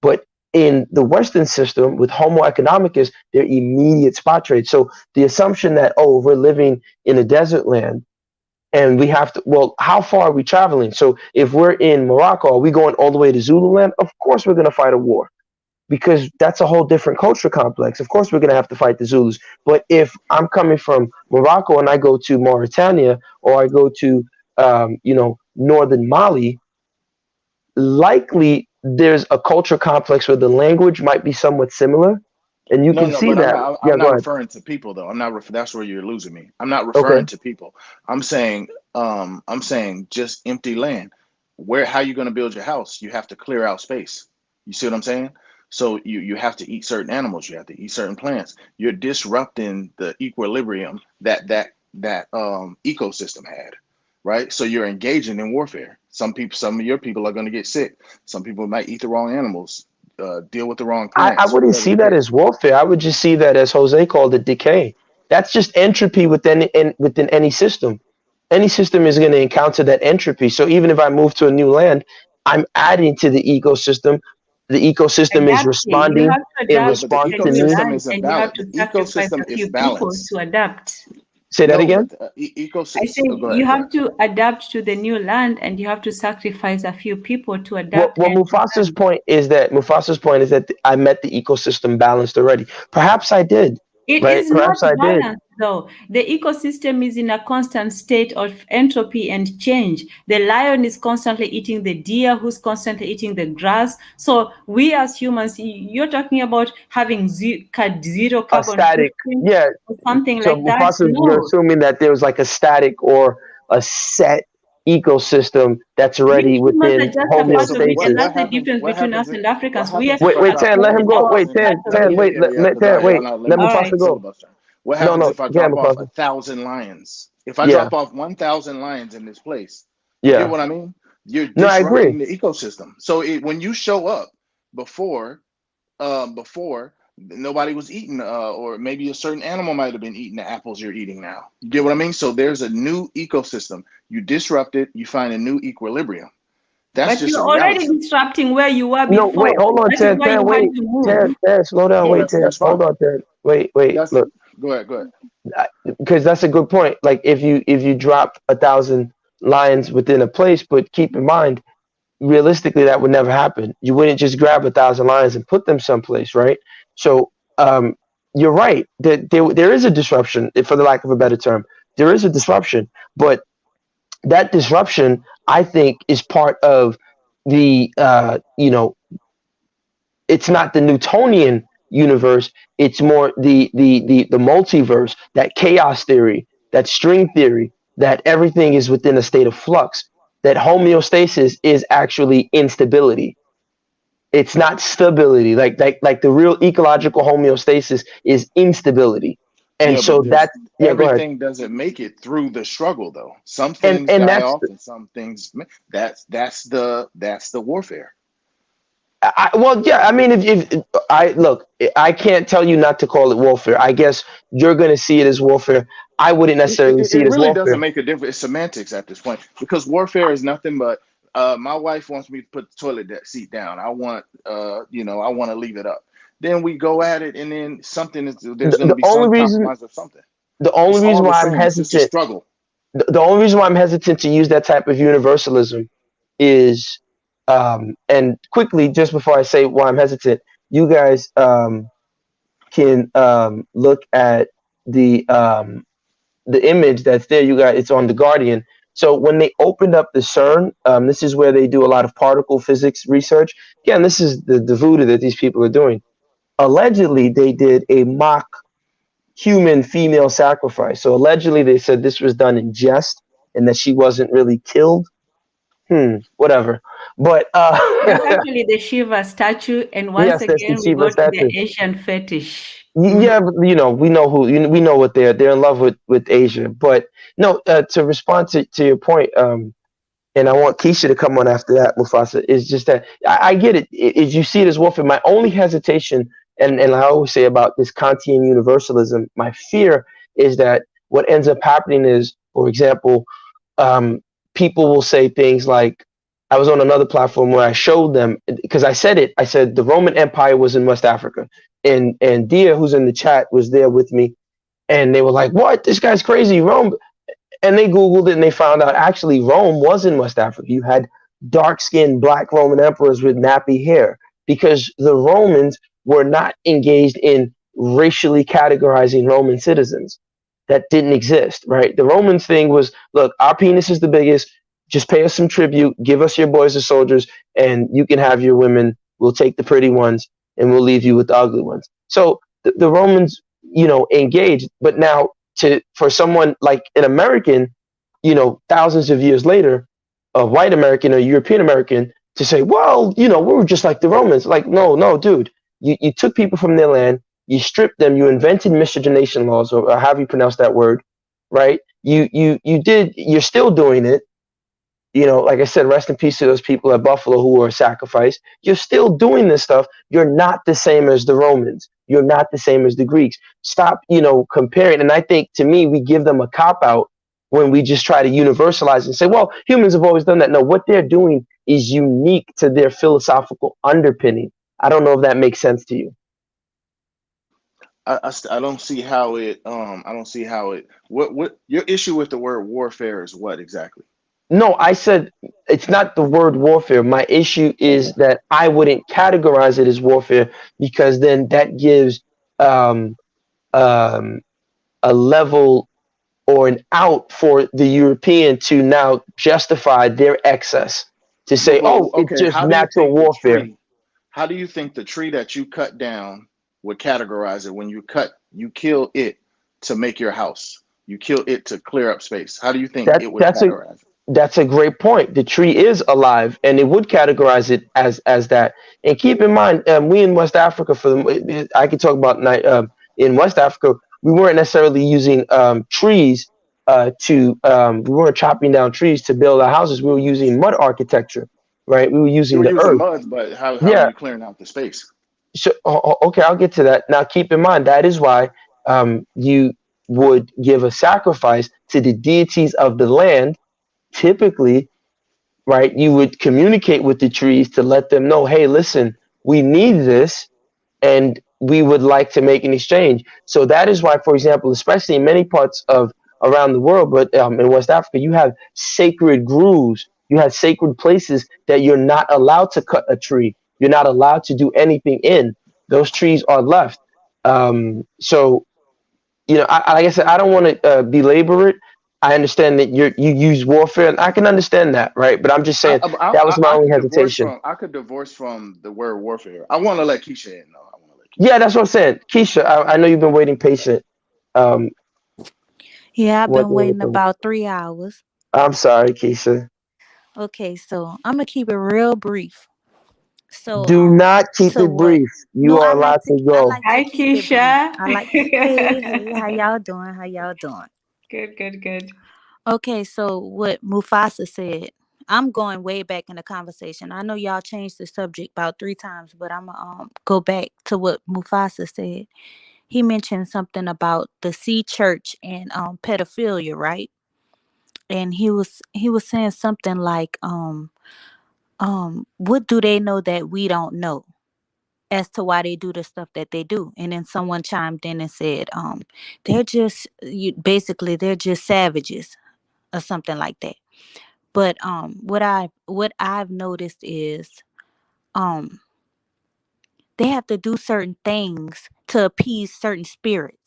But in the Western system with Homo economicus, they're immediate spot trades. So the assumption that, we're living in a desert land and we have to, well, how far are we traveling? So if we're in Morocco, are we going all the way to Zululand? Of course we're going to fight a war because that's a whole different culture complex. Of course we're going to have to fight the Zulus. But if I'm coming from Morocco and I go to Mauritania or I go to, northern Mali, likely there's a culture complex where the language might be somewhat similar, and you No, can no, see but that. I'm Yeah, go not ahead. referring to people though. I'm not. That's where you're losing me. I'm not Okay. referring to people. I'm saying just empty land. How you going to build your house? You have to clear out space. You see what I'm saying? So you have to eat certain animals. You have to eat certain plants. You're disrupting the equilibrium that ecosystem had, right? So you're engaging in warfare. Some of your people are going to get sick. Some people might eat the wrong animals, deal with the wrong I plants, wouldn't whatever see the that case. as warfare. I would just see that as Jose called it decay. That's just entropy within any system. Any system is going to encounter that entropy. So even if I move to a new land, I'm adding to the ecosystem. The ecosystem is Adapting. You responding have to in Yeah, adapt but the response to a to new me. ecosystem land isn't and you have balanced. to The sacrifice ecosystem a is few people balanced. to adapt. Say that No, again. but I say ecosystem. Go you ahead. Go ahead. have to adapt to the new land, and you have to sacrifice a few people to What adapt what and to Mufasa's learn. point is that I met the ecosystem balanced already. Perhaps I did, It right? is not Perhaps I did. balanced though. The ecosystem is in a constant state of entropy and change. The lion is constantly eating the deer, who's constantly eating the grass. So we as humans, you're talking about having zero A carbon static, footprint yeah. or something So like that. Mufasa, you're No. assuming that there was like a static or a set ecosystem that's We already humans are within just a Okay, part so of it, and homeostasis. that's the difference what between happens us if and Africans. We are Wait, I wait, a drop Tan, let part him off go. of Wait, and part Tan, of yeah, Tan, it. yeah, wait, yeah, yeah, because Tan, y'all wait. not let Let me All finish right. the Mufasa go. syllabus. What No, happens no, if I yeah, drop off Mufasa. 1,000 lions? If I Yeah, drop off 1,000 lions in this place, you get yeah. what I mean? You're No, I agree. disrupting the ecosystem. So when you show up before, before nobody was eating, or maybe a certain animal might have been eating the apples you're eating now. You get what I mean? So there's a new ecosystem. You disrupt it, you find a new equilibrium. That's But just you're a already reality. disrupting where you were No, wait, before. hold on, That is Tan, why Tan, you had wait. to move. Tan, slow down, No, wait, Tan. that's Hold fine. on, Tan. Wait, That's look. Go ahead. Go ahead. Because that's a good point. Like if you drop 1,000 lions within a place, but keep in mind, realistically, that would never happen. You wouldn't just grab 1,000 lions and put them someplace, right? So you're right. There is a disruption, for the lack of a better term. There is a disruption, but that disruption, I think, is part of the it's not the Newtonian universe. It's more the multiverse, that chaos theory, that string theory, that everything is within a state of flux. That homeostasis is actually instability. It's not stability. Like the real ecological homeostasis is instability. And Yeah, but so there's that's yeah. Go ahead. everything doesn't make it through the struggle though. Some And things and die that's off and some things that's the warfare. well, yeah. I mean, if I look, I can't tell you not to call it warfare. I guess you're going to see it as warfare. I wouldn't necessarily see it It as really doesn't warfare. make a difference. It's semantics at this point because warfare is nothing but my wife wants me to put the seat down. I want I want to leave it up. Then we go at it, and then there's The, going to the be only some reason, compromise of something. the only It's all reason the why I'm same. It's just a hesitant, struggle. the only reason why I'm hesitant to use that type of universalism is, and quickly, just before I say why I'm hesitant, you guys can look at the the image that's there. You got it's on the Guardian. So when they opened up the CERN, this is where they do a lot of particle physics research. Again, this is the voodoo that these people are doing. Allegedly, they did a mock human female sacrifice. So allegedly, they said this was done in jest and that she wasn't really killed. Whatever. But That's actually the Shiva statue, and once yes, that's the again we Shiva go to the statue. Asian fetish. Yeah, but, we know who we know what they're in love with Asia. But no, to respond to your point, and I want Keisha to come on after that, Mufasa, is just that I get it. If you see it as warfare, my only hesitation, and I always say about this Kantian universalism, my fear is that what ends up happening is, for example, um, people will say things like, I was on another platform where I showed them because I said it. I said the Roman Empire was in West Africa, and Dia, who's in the chat, was there with me, and they were like, "What? This guy's crazy, Rome." And they Googled it and they found out actually Rome was in West Africa. You had dark skinned black Roman emperors with nappy hair because the Romans were not engaged in racially categorizing Roman citizens. That didn't exist, right? The Romans thing was look, our penis is the biggest. Just pay us some tribute, give us your boys as soldiers, and you can have your women. We'll take the pretty ones and we'll leave you with the ugly ones. So the Romans, engaged. But now for someone like an American, thousands of years later, a white American or European American to say, well, we were just like the Romans. Like, no, no, dude. You took people from their land, you stripped them, you invented miscegenation laws, or however you pronounce that word, right? You're still doing it. Like I said, rest in peace to those people at Buffalo who were sacrificed. You're still doing this stuff. You're not the same as the Romans. You're not the same as the Greeks. Stop, comparing. And I think to me, we give them a cop out when we just try to universalize and say, well, humans have always done that. No, what they're doing is unique to their philosophical underpinning. I don't know if that makes sense to you. I don't see how it. I don't see how it. What your issue with the word warfare is? What exactly? No, I said it's not the word warfare. My issue is that I wouldn't categorize it as warfare because then that gives um, um, a level or an out for the European to now justify their excess to say, Well, oh, it's okay. just How do you natural think the warfare. tree? How do you think the tree that you cut down would categorize it when you kill it to make your house? You kill it to clear up space. How do you think That it would that's a categorize it? That's a great point. The tree is alive, and it would categorize it as that. And keep in mind, we in West Africa I could talk about in West Africa, we weren't necessarily using trees to we weren't chopping down trees to build our houses. We were using mud architecture, right? We were You using were the using earth. muds, but how are Yeah. you clearing out the space? So okay, I'll get to that. Now, keep in mind that is why you would give a sacrifice to the deities of the land. Typically, right, you would communicate with the trees to let them know, hey, listen, we need this and we would like to make an exchange. So that is why, for example, especially in many parts of around the world, but in West Africa, you have sacred grooves, you have sacred places that you're not allowed to cut a tree, you're not allowed to do anything in. Those trees are left. So like I said, I don't want to belabor it. I understand that you use warfare, and I can understand that, right? But I'm just saying that was my I only could divorce hesitation. from the word warfare. I want to let Keisha in. No, I want to let Keisha Yeah, in. that's what I'm saying. Keisha, I know you've been waiting patient. Um, Yeah, I've what been you want to waiting come? about 3 hours. I'm sorry, Keisha. Okay, so I'm gonna keep it real brief. So Do not keep so it what? brief. You No, are allowed to I go. like to Hi, keep it brief. Keisha. I like, hey, how y'all doing? How y'all doing? Good, good, good. Okay, so what Mufasa said. I'm going way back in the conversation. I know y'all changed the subject about 3 times, but I'm gonna go back to what Mufasa said. He mentioned something about the sea church and pedophilia, right? And he was saying something like what do they know that we don't know as to why they do the stuff that they do? And then someone chimed in and said they're just basically they're just savages or something like that. But what I've noticed is um they have to do certain things to appease certain spirits.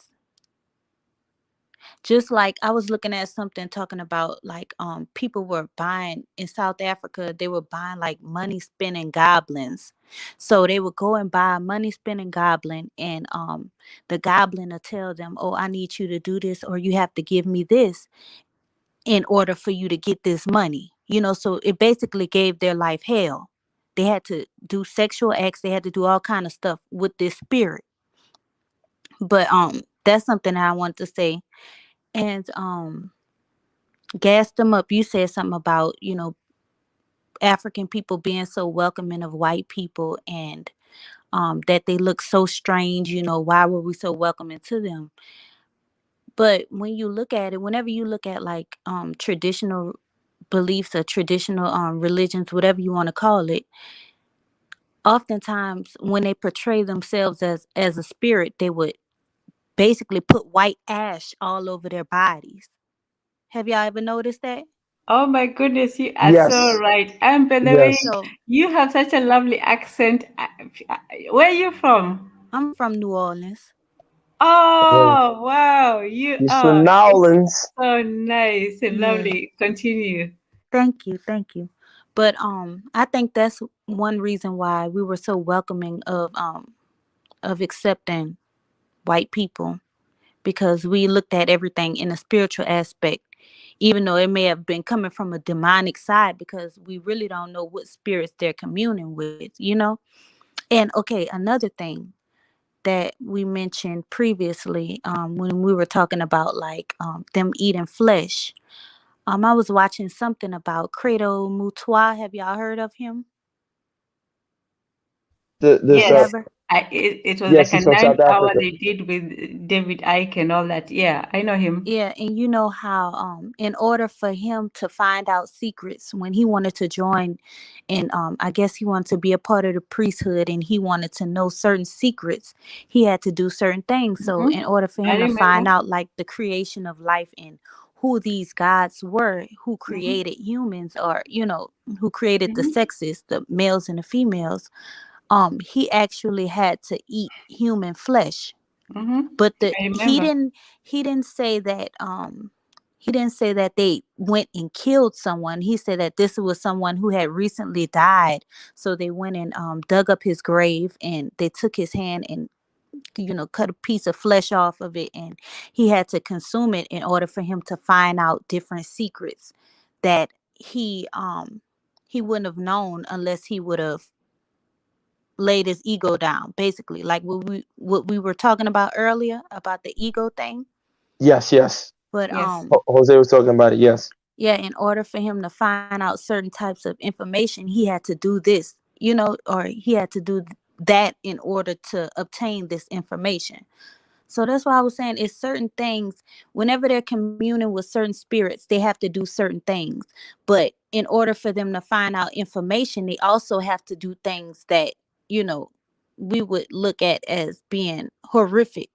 Just like I was looking at something talking about like people were buying in South Africa, they were buying like money spending goblins. So they would go and buy a money spending goblin, and the goblin will tell them, oh, I need you to do this, or you have to give me this in order for you to get this money. So it basically gave their life hell. They had to do sexual acts, they had to do all kind of stuff with this spirit. But that's something that I want to say. And Gassed them up. You said something about, African people being so welcoming of white people, and that they look so strange. Why were we so welcoming to them? But when you look at it, whenever you look at like traditional beliefs or traditional religions, whatever you want to call it, oftentimes when they portray themselves as a spirit, they would basically put white ash all over their bodies. Have y'all ever noticed that? Oh my goodness, you are so Yes, right. And by the way, yes. So you have such a lovely accent. Where are you from? I'm from New Orleans. Uh, Oh, wow. You She's from are. It's Nowlands. so nice and Yeah. lovely. Continue. Thank you, thank you. But I think that's one reason why we were so welcoming of accepting white people, because we looked at everything in a spiritual aspect, even though it may have been coming from a demonic side, because we really don't know what spirits they're communing with. And okay, another thing that we mentioned previously, when we were talking about like them eating flesh. I was watching something about Credo Mutua. Have y'all heard of him? This Yes. Never. it was Yes, like a he's from South 9 hour Africa. they did with David Icke and all that. Yeah, I know him. Yeah, and you know how in order for him to find out secrets when he wanted to join, and I guess he wanted to be a part of the priesthood and he wanted to know certain secrets, he had to do certain things. So in Hmm. order for I him to remember. find out like the creation of life and who these gods were, who Hmm. created humans, or who created the Hmm. sexes, the males and the females, he actually had to eat human flesh. Hmm. But I remember. he didn't say that he didn't say that they went and killed someone. He said that this was someone who had recently died, so they went and dug up his grave and they took his hand and cut a piece of flesh off of it, and he had to consume it in order for him to find out different secrets that he wouldn't have known unless he would have laid his ego down, basically, like what we were talking about earlier about the ego thing. Yes, yes. But Yes. Jose was talking about it. Yes. yeah, in order for him to find out certain types of information, he had to do this, or he had to do that in order to obtain this information. So that's why I was saying it's certain things. Whenever they're communing with certain spirits, they have to do certain things. But in order for them to find out information, they also have to do things that, you know, we would look at as being horrific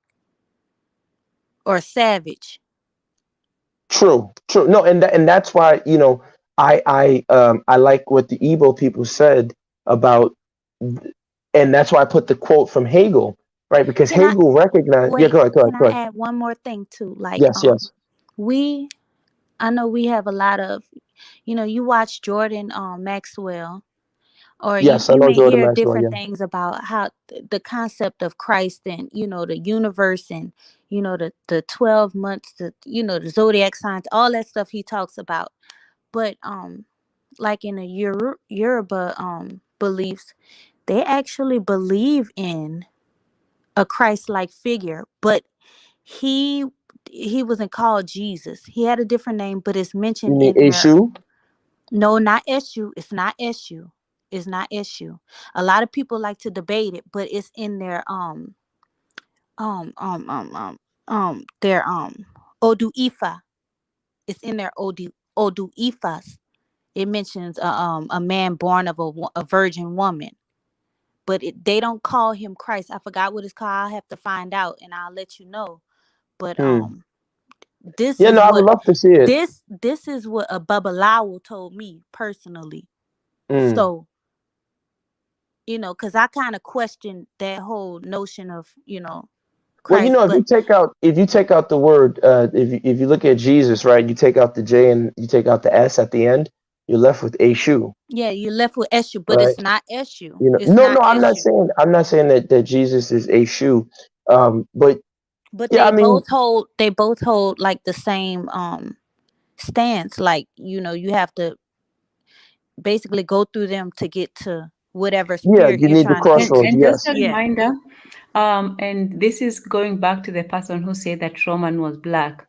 or savage. True, true. No, and that's why, I like what the Igbo people said about, and that's why I put the quote from Hegel, right? Because Can I Hegel recognized. Yeah, wait? go ahead, go ahead, Can go I ahead. add one more thing too? Like, Yes, yes, we I know we have a lot of, you watch Jordan Maxwell, or you yes. I you know may Jordan hear Maxwell. different Yeah. things about how the concept of Christ and the universe and the 12 months, the zodiac signs, all that stuff he talks about. But like in the Yoruba beliefs, they actually believe in a Christ-like figure, but he he wasn't called Jesus. He had a different name, but it's You mentioned mean in there. Eshu? No, not Eshu. It's not Eshu. It's not Eshu. A lot of people like to debate it, but it's in their um um um um their Odu Ifa. It's in their Odu Ifas. It mentions a man born of a virgin woman, but they don't call him Christ. I forgot what it's called. I'll have to find out and I'll let you know. But Hmm. this Yeah, no, is I would what love to see it. this is what a Babalawo told me personally. Mm. So because I kind of questioned that whole notion of Well, Christ, if you but take out the word, if you look at Jesus, right, you take out the J and you take out the S at the end, you're left with Eshu, yeah, you're left with Eshu, but right? it's not Eshu. It's No, no, not I'm not Eshu. saying that Jesus is Eshu, but But yeah, I mean, they both hold like the same stance. Like you have to basically go through them to get to whatever yeah, spirit you you're need the trying to get And, to. crossroads. and just a Yes. Yeah. reminder, and this is going back to the person who said that Roman was black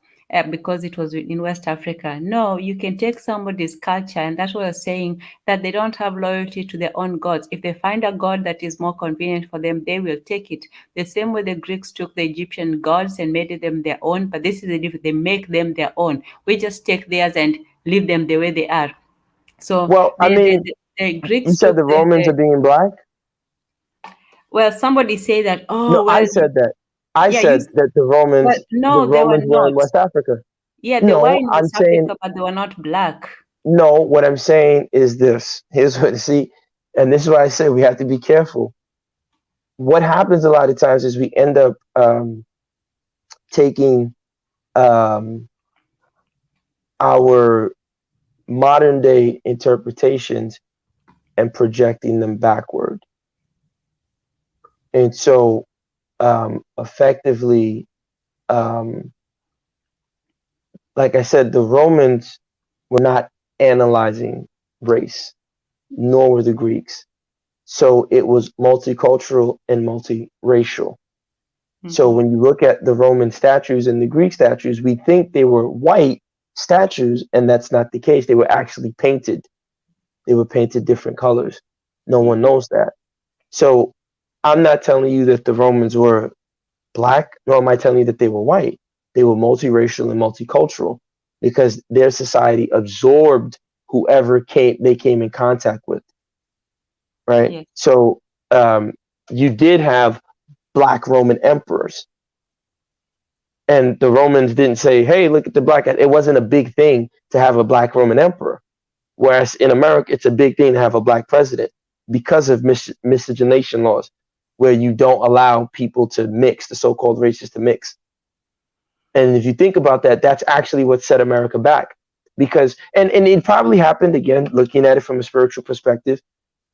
because it was in West Africa. No, you can take somebody's culture, and that's what I'm saying, that they don't have loyalty to their own gods. If they find a god that is more convenient for them, they will take it. The same way the Greeks took the Egyptian gods and made them their own, but this is the difference. They make them their own. We just take theirs and leave them the way they are. So Well, I mean, the you Greeks said took the Romans are being black. well, somebody say that, oh, No, I well, said that. I yeah, you, said that well, the no, they were Romans were in not. West Africa. Yeah, they were No, in I'm West saying Africa, but they were not black. no. What I'm saying is this. Here's what see, and this is why I say we have to be careful. What happens a lot of times is we end up taking um, our modern day interpretations and projecting them backward. And so, effectively, um, like I said, the Romans were not analyzing race, nor were the Greeks. So it was multicultural and multiracial. So Hmm. when you look at the Roman statues and the Greek statues, we think they were white statues, and that's not the case. They were actually painted. They were painted different colors. No one knows that. So I'm not telling you that the Romans were black, nor am I telling you that they were white. They were multiracial and multicultural because their society absorbed whoever came in contact with, right? Yes. So you did have black Roman emperors, and the Romans didn't say, "Hey, look at the black." It wasn't a big thing to have a black Roman emperor, whereas in America, it's a big thing to have a black president because of miscegenation laws, where you don't allow people to mix, the so-called races to mix. And if you think about that, that's actually what set America back. Because and it probably happened again, looking at it from a spiritual perspective,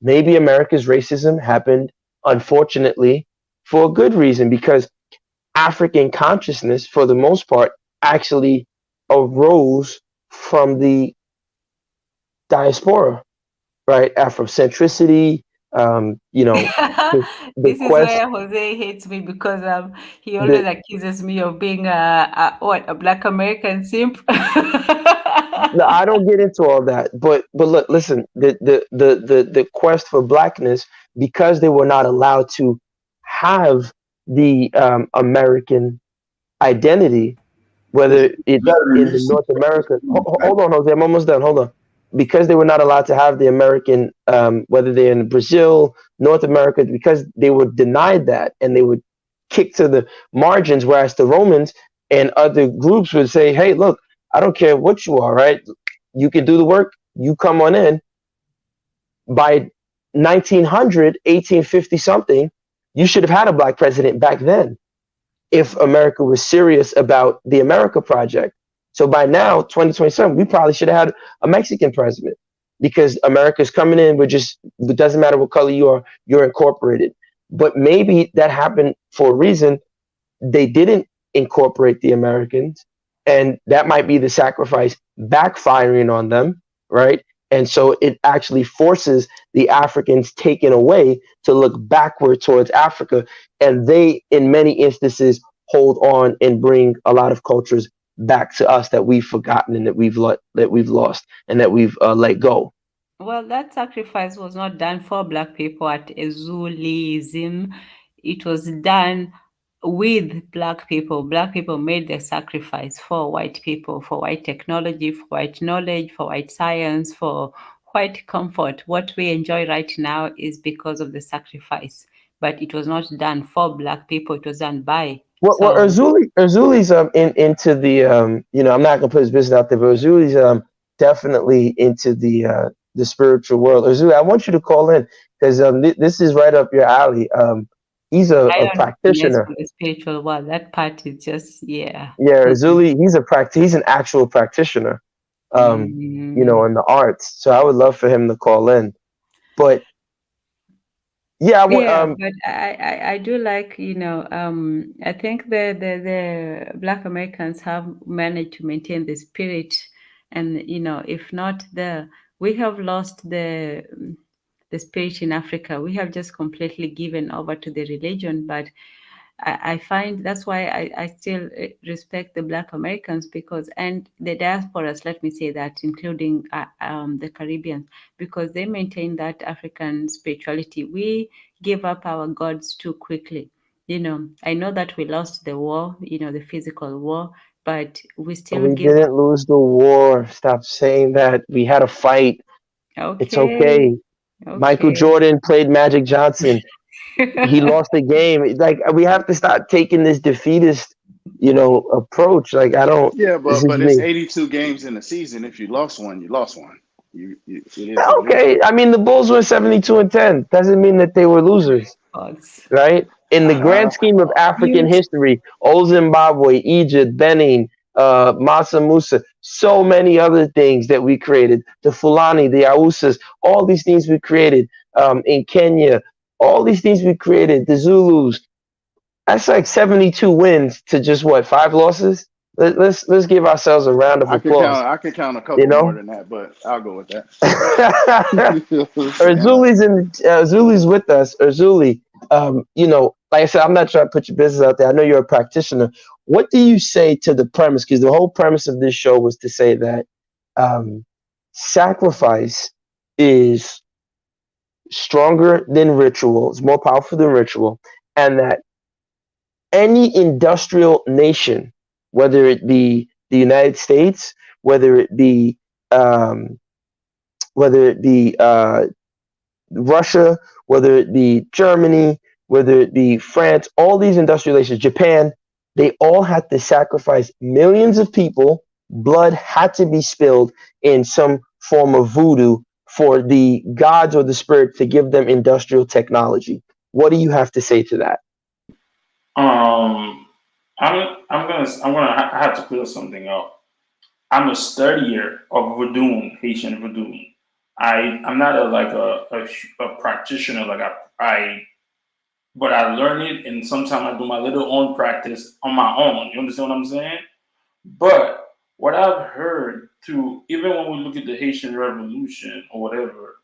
maybe America's racism happened, unfortunately, for a good reason, because African consciousness, for the most part, actually arose from the diaspora, right? Afrocentricity, the, the This is quest, where Jose hates me because he always the accuses me of being a Black American simp. no, I don't get into all that, but look, listen, the quest for blackness, because they were not allowed to have the American identity, whether it's in the North America. Hold on, Jose, I'm almost done. Hold on. Because they were not allowed to have the American, whether they're in Brazil, North America, because they were denied that and they would kick to the margins, whereas the Romans and other groups would say, hey, look, I don't care what you are, right? You can do the work, you come on in. By 1900, 1850 something, you should have had a black president back then if America was serious about the America project. So by now, 2027, we probably should have had a Mexican president because America's coming in. It doesn't matter what color you are, you're incorporated. But maybe that happened for a reason. They didn't incorporate the Americans, and that might be the sacrifice backfiring on them, right? And so it actually forces the Africans taken away to look backward towards Africa, and they, in many instances, hold on and bring a lot of cultures back to us that we've forgotten and that we've lost and that we've let go. Well, that sacrifice was not done for Black people at Azulism. It was done with Black people. Black people made the sacrifice for white people, for white technology, for white knowledge, for white science, for white comfort. What we enjoy right now is because of the sacrifice, but it was not done for Black people. It was done by. Well, So Erzuli's into the I'm not gonna put his business out there, but Erzuli's definitely into the spiritual world. Erzuli, I want you to call in because this is right up your alley. He's I a don't mess practitioner. with the spiritual world. That part is just, yeah. Yeah, Erzuli, he's an actual practitioner. Mm. In the arts. So I would love for him to call in. But yeah, I want Yeah, but I do like, I think the Black Americans have managed to maintain the spirit, and if not we have lost the spirit in Africa. We have just completely given over to the religion, but I find that's why I still respect the Black Americans and the diasporas, let me say that, including the Caribbeans, because they maintain that African spirituality. We give up our gods too quickly. I know that we lost the war, the physical war, but we still we give up. didn't lose the war. Stop saying that. We had a fight. It's Okay, okay. Michael okay. Jordan played Magic Johnson. He lost the game. Like we have to stop taking this defeatist, approach. Like I don't. Yeah, This is but it's me. 82 games in the season. If you lost one, you lost one. It is what it is. Okay, I mean the Bulls were 72-10. Doesn't mean that they were losers, Gods. right? In the grand scheme of African You history, old Zimbabwe, Egypt, Benin, Masa Musa, so many other things that we created. The Fulani, the Ausas, all these things we created in Kenya. All these things we created. The Zulus. That's like 72 wins to just what, 5 losses? Let's give ourselves a round of applause. I could count a You couple more know. than that, but I'll go with that. You know what I'm saying? Erzuli's with us. Erzuli, like I said, I'm not trying to put your business out there. I know you're a practitioner. What do you say to the premise? Because the whole premise of this show was to say that sacrifice is stronger than ritual, it's more powerful than ritual, and that any industrial nation, whether it be the United States, whether it be um, whether it be Russia, whether it be Germany, whether it be France, all these industrial nations, Japan, they all had to sacrifice millions of people. Blood had to be spilled in some form of voodoo for the gods or the spirit to give them industrial technology. What do you have to say to that? Um, I have to clear something up. I'm a studier of voodoo, Haitian voodoo. I'm not a practitioner but I learn it, and sometimes I do my little own practice on my own. You understand what I'm saying? But what I've heard through, even when we look at the Haitian Revolution or whatever,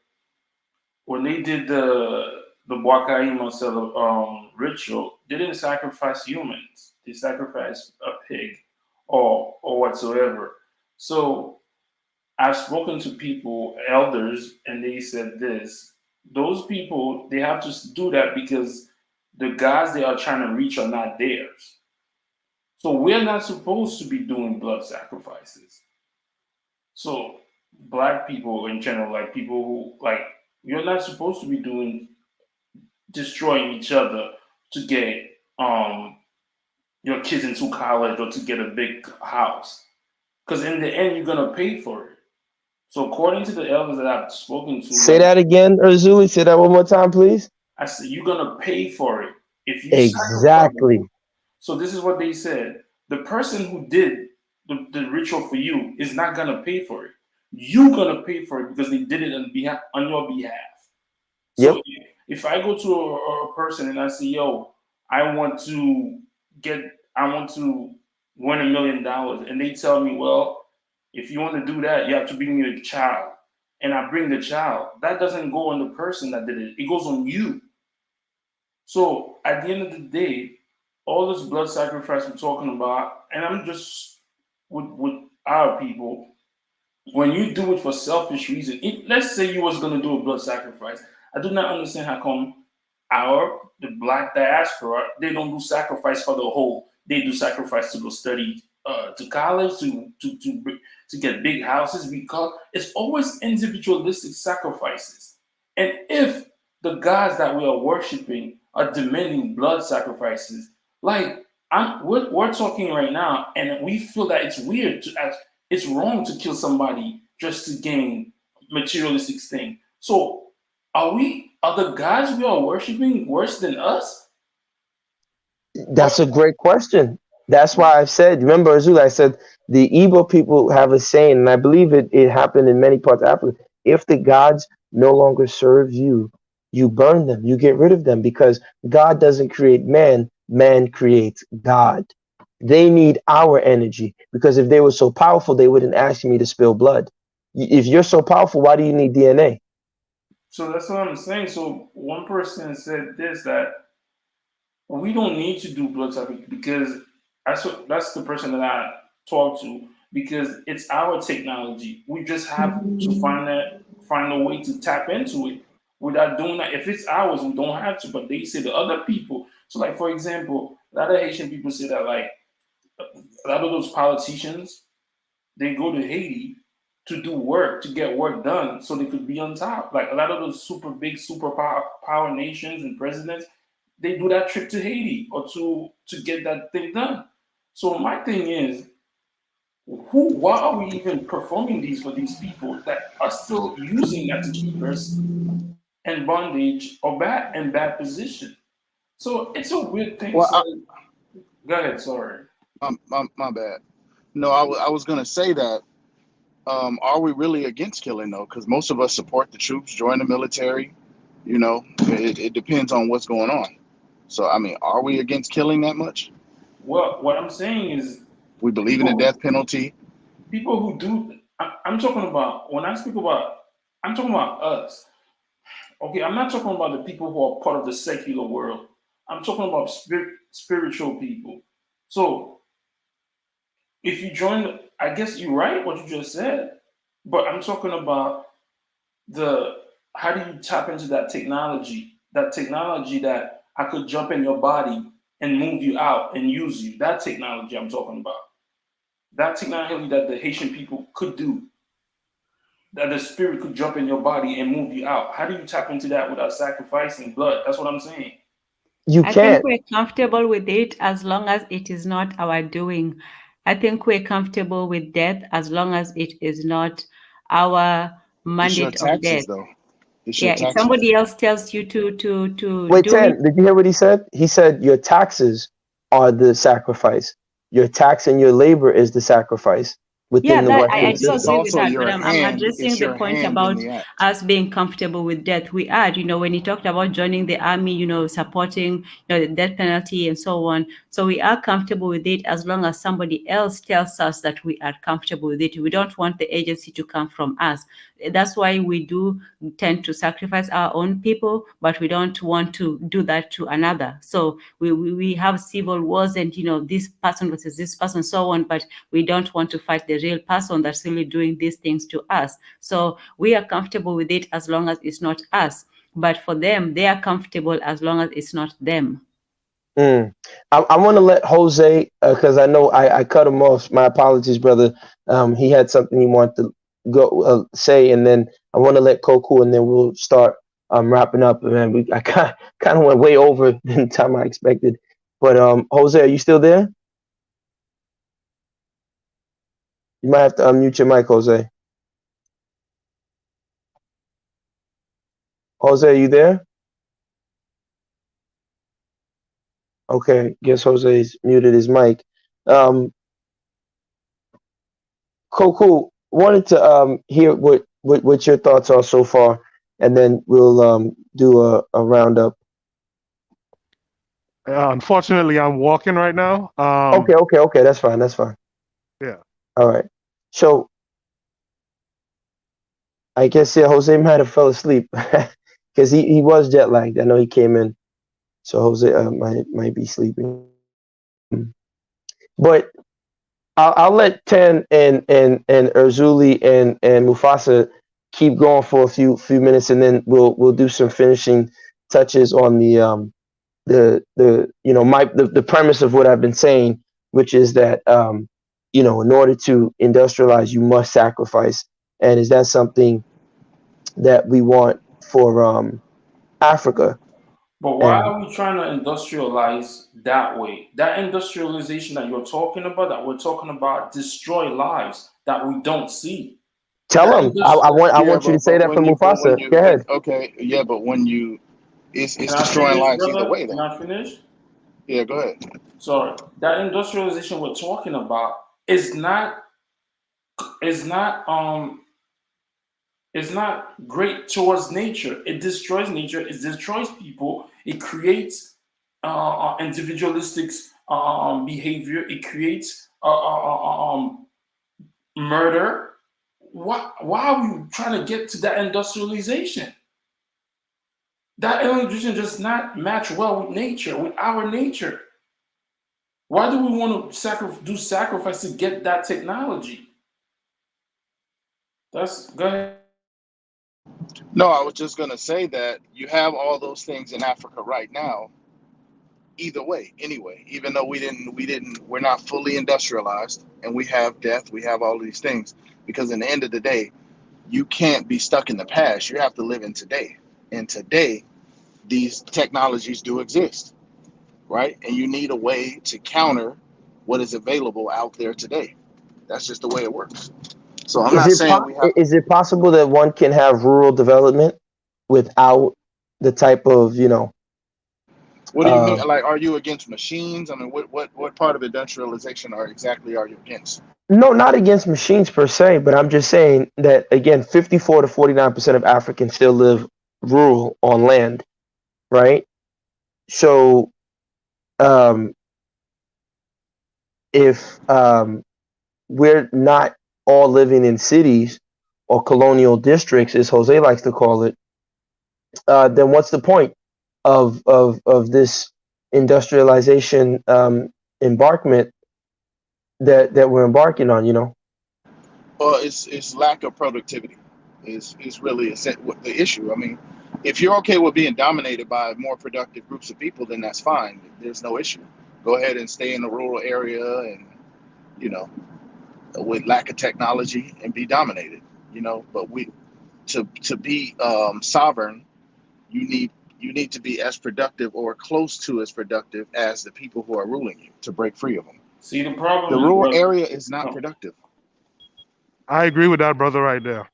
when they did the Boakaima ritual, they didn't sacrifice humans. They sacrificed a pig or whatsoever. So I've spoken to people, elders, and they said this. Those people, they have to do that because the gods they are trying to reach are not theirs. So we're not supposed to be doing blood sacrifices. So black people in general, like people who like you're not supposed to be doing destroying each other to get your kids into college or to get a big house. Because in the end, you're gonna pay for it. So according to the elders that I've spoken to, Say that again, Urzuli. Say that one more time, please. I said you're gonna pay for it if you sacrifice. Exactly. So this is what they said: the person who did the ritual for you is not gonna pay for it. You're gonna pay for it because they did it on your behalf. So Yep. if I go to a person and I say, "Yo, I want to I want to win $1 million," and they tell me, "Well, if you want to do that, you have to bring me a child," and I bring the child, that doesn't go on the person that did it. It goes on you. So at the end of the day, all this blood sacrifice we're talking about, and I'm just with our people, when you do it for selfish reason, let's say you was gonna do a blood sacrifice. I do not understand how come the black diaspora they don't do sacrifice for the whole. They do sacrifice to go study to college to get big houses because it's always individualistic sacrifices. And if the gods that we are worshiping are demanding blood sacrifices, like we're talking right now, and we feel that it's weird it's wrong to kill somebody just to gain materialistic thing. So are the gods we are worshiping worse than us? Or That's a great question. That's why I've said, remember, Azula, I said the Igbo people have a saying, and I believe it happened in many parts of Africa. If the gods no longer serve you, you burn them, you get rid of them because God doesn't create man, man creates God. They need our energy because if they were so powerful, they wouldn't ask me to spill blood. If you're so powerful, why do you need DNA? so that's what I'm saying. So one person said this that we don't need to do blood sacrifice because that's the person that I talked to because it's our technology. We just have to find a way to tap into it without doing that. If it's ours, we don't have to. But they say the other people. So like for example, a lot of Haitian people say that like a lot of those politicians they go to Haiti to do work to get work done so they could be on top. Like a lot of those super big super power nations and presidents they do that trip to Haiti or to get that thing done. So my thing is, why are we even performing these for these people that are still using that to keep us in bondage or bad position? So it's a weird thing. Well, So go ahead, sorry. my bad. No, I was gonna say that. Are we really against killing though? Because most of us support the troops, join the military. It depends on what's going on. So I mean, are we against killing that much? Well, what I'm saying is We believe in the people death penalty. people who do I'm talking about when I speak about I'm talking about us. Okay, I'm not talking about the people who are part of the secular world. I'm talking about spiritual people. So if you join, I guess you're right what you just said, but I'm talking about the how do you tap into that technology? That technology that I could jump in your body and move you out and use you. That technology I'm talking about. That technology that the Haitian people could do. That the spirit could jump in your body and move you out. How do you tap into that without sacrificing blood? That's what I'm saying. You I think can't. we're comfortable with it as long as it is not our doing. I think we're comfortable with death as long as it is not our It's your mandate of death. taxes, though. It's your Yeah, if taxes. somebody else tells you to Wait, do it, 10, did you hear what he said? He said your taxes are the sacrifice. Your tax and your labor is the sacrifice yeah, within the that Western I do It's system. agree with also that, but your I'm hand. addressing It's the your point hand in about the act. us being comfortable with death. We are, when he talked about joining the army, supporting, the death penalty and so on. So we are comfortable with it as long as somebody else tells us that we are comfortable with it. We don't want the agency to come from us. That's why we do tend to sacrifice our own people, but we don't want to do that to another. So we have civil wars and, this person versus this person, so on, but we don't want to fight the real person that's really doing these things to us. So we are comfortable with it as long as it's not us. But for them, they are comfortable as long as it's not them. Mm. I want to let Jose, because I know I cut him off. My apologies, brother. He had something he wanted to go say, and then I want to let Koku, and then we'll start wrapping up. Man, I kind of went way over the time I expected. But Jose, are you still there? You might have to unmute your mic, Jose. Jose, are you there? Okay, guess Jose's muted his mic. Um, Cool. Wanted to hear what your thoughts are so far, and then we'll do a roundup. Unfortunately, I'm walking right now. Okay. That's fine. That's fine. Yeah. All right. So I guess Jose might have fell asleep because he was jet lagged. I know he came in, so Jose might be sleeping. But I'll let Ten and Urzuli and Mufasa keep going for a few minutes, and then we'll do some finishing touches on the the premise of what I've been saying, which is that in order to industrialize, you must sacrifice, and is that something that we want for Africa? But why And are we trying to industrialize that way? That industrialization that you're talking about, that we're talking about, destroy lives that we don't see. tell That them, industri- I Yeah, want you to say that for but when Mufasa. you, Go but ahead. okay, yeah, but when you, it's Can I destroying finish, lives either brother? way, Can though. I finish? Yeah, go ahead. Sorry. That industrialization we're talking about is not is not great towards nature. It destroys nature. It destroys people. It creates individualistic behavior. It creates murder. Why are we trying to get to that industrialization? That industrialization does not match well with nature, with our nature. Why do we want to do sacrifice to get that technology? That's go ahead. No, I was just gonna say that you have all those things in Africa right now. Either way, anyway, even though we're not fully industrialized, and we have death, we have all these things. Because in the end of the day, you can't be stuck in the past. You have to live in today. And today, these technologies do exist, right? And you need a way to counter what is available out there today. That's just the way it works. So I'm not saying we have to. Is it possible that one can have rural development without the type of What do you mean? uh, Like, are you against machines? I mean, what part of industrialization are you against? no, not against machines per se, but I'm just saying that again, 54 to 49% of Africans still live rural on land, right? So um, if we're not all living in cities or colonial districts, as Jose likes to call it, then what's the point of this industrialization embarkment that we're embarking on? Well, it's lack of productivity. is really the issue. I mean, if you're okay with being dominated by more productive groups of people, then that's fine. There's no issue. Go ahead and stay in the rural area and, you know, with lack of technology and be dominated. You know, but we to be sovereign, you need you need to be as productive or close to as productive as the people who are ruling you to break free of them. See, the The problem is, rural brother. area is not No. productive. I agree with that brother right there.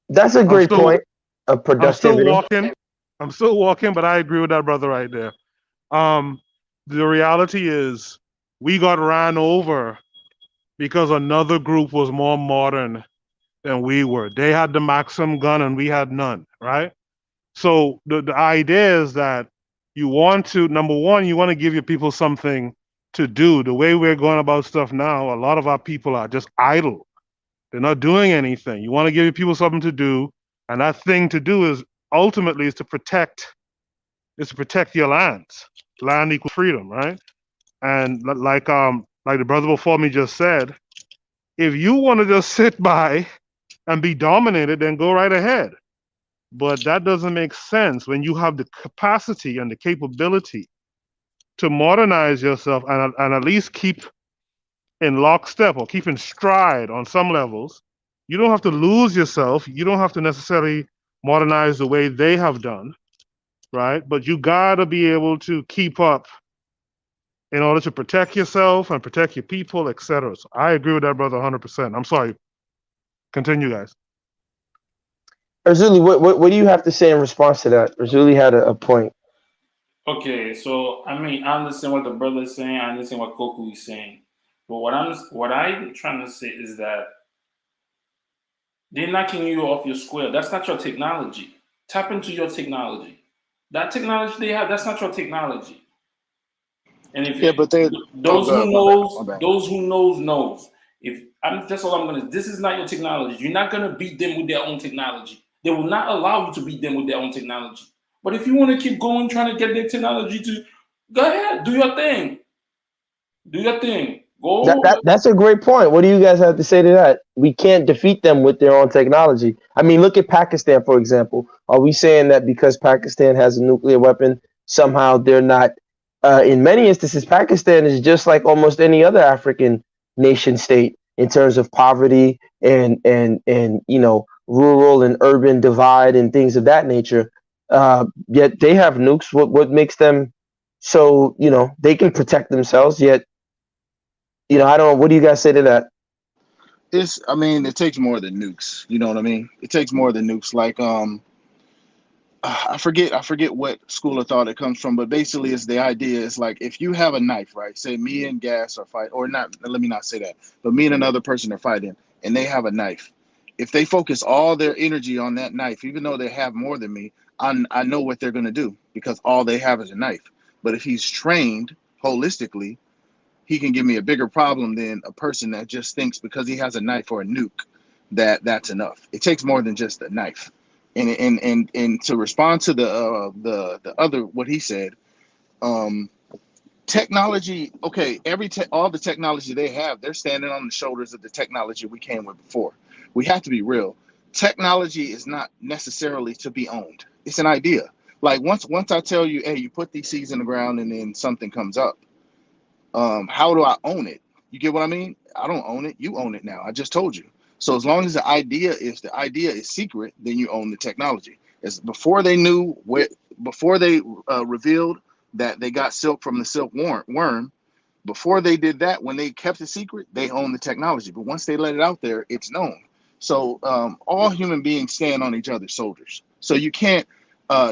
That's a I'm great still point of I'm still productivity. walking. I'm still walking, but I agree with that brother right there. Um, the reality is we got ran over because another group was more modern than we were. They had the Maxim gun and we had none, right? So the idea is that you want to, number one, you want to give your people something to do. The way we're going about stuff now, a lot of our people are just idle. They're not doing anything. You want to give your people something to do, and that thing to do is ultimately is to protect your lands. Land equals freedom, right? And like the brother before me just said, if you want to just sit by and be dominated, then go right ahead. But that doesn't make sense when you have the capacity and the capability to modernize yourself and at least keep in lockstep or keep in stride on some levels. You don't have to lose yourself. You don't have to necessarily modernize the way they have done, right? But you gotta be able to keep up in order to protect yourself and protect your people, etc. So I agree with that, brother, 100%. I'm sorry. Continue, guys. Razuli, what do you have to say in response to that? Razuli had a point. Okay, so I mean, I understand what the brother is saying. I understand what Koku is saying. But what I'm trying to say is that they're knocking you off your square. That's not your technology. Tap into your technology. That technology they have, that's not your technology. And if Yeah, but they. Oh, those who God, my bad, knows, my bad. those who knows. If I'm that's all I'm gonna. This is not your technology. You're not gonna beat them with their own technology. They will not allow you to beat them with their own technology. But if you want to keep going, trying to get their technology to go ahead, do your thing. Do your thing. That, Go. that that's a great point. What do you guys have to say to that? We can't defeat them with their own technology. I mean, look at Pakistan, for example. Are we saying that because Pakistan has a nuclear weapon, somehow they're not? In many instances, Pakistan is just like almost any other African nation state in terms of poverty and rural and urban divide and things of that nature. Yet they have nukes. What makes them so they can protect themselves? Yet I don't know. What do you guys say to that? I mean, it takes more than nukes. You know what I mean? It takes more than nukes. Like, I forget what school of thought it comes from, but basically, it's the idea is like if you have a knife, right? Say me and Gas are fight, or not. Let me not say that, but me and another person are fighting, and they have a knife. If they focus all their energy on that knife, even though they have more than me, I know what they're gonna do because all they have is a knife. But if he's trained holistically, he can give me a bigger problem than a person that just thinks because he has a knife or a nuke that's enough. It takes more than just a knife. And to respond to the other what he said, um, technology. Okay, all the technology they have, they're standing on the shoulders of the technology we came with before. We have to be real. Technology is not necessarily to be owned. It's an idea. Like once I tell you, hey, you put these seeds in the ground and then something comes up, how do I own it? You get what I mean? I don't own it. You own it now. I just told you. So as long as the idea is secret, then you own the technology. As before they knew before they revealed that they got silk from the silk worm, before they did that, when they kept it secret, they own the technology. But once they let it out there, it's known. So all human beings stand on each other's shoulders. So you can't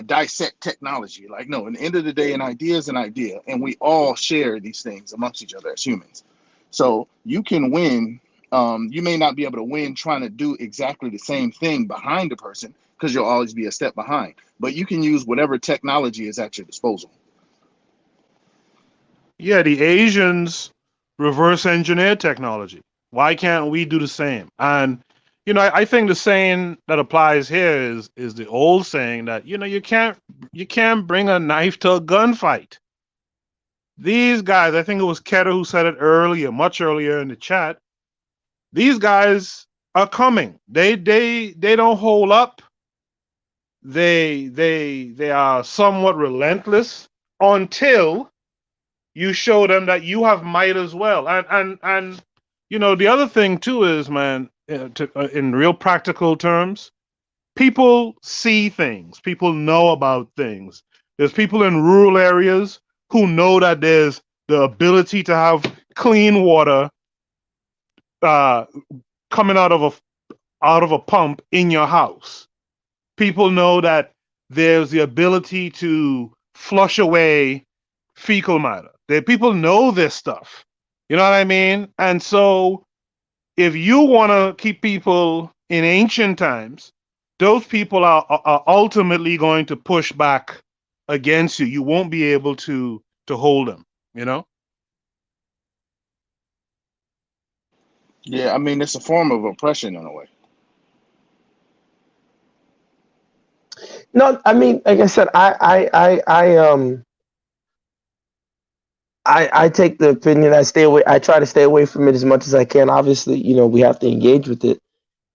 dissect technology. Like, no, in the end of the day, an idea is an idea, and we all share these things amongst each other as humans. So you can win. You may not be able to win trying to do exactly the same thing behind a person because you'll always be a step behind. But you can use whatever technology is at your disposal. Yeah, the Asians reverse engineer technology. Why can't we do the same? And I think the saying that applies here is the old saying that you can't bring a knife to a gunfight. These guys, I think it was Ketter who said it earlier, much earlier in the chat. These guys are coming. They don't hold up. They are somewhat relentless until you show them that you have might as well. And the other thing too is, man, in real practical terms, people see things. People know about things. There's people in rural areas who know that there's the ability to have clean water uh, coming out of a pump in your house. People know that there's the ability to flush away fecal matter. That people know this stuff. You know what I mean? And so if you want to keep people in ancient times, those people are ultimately going to push back against you. You won't be able to hold them, you know? Yeah, I mean it's a form of oppression in a way. No, I mean, like I said, I take the opinion. I stay away. I try to stay away from it as much as I can. Obviously, we have to engage with it,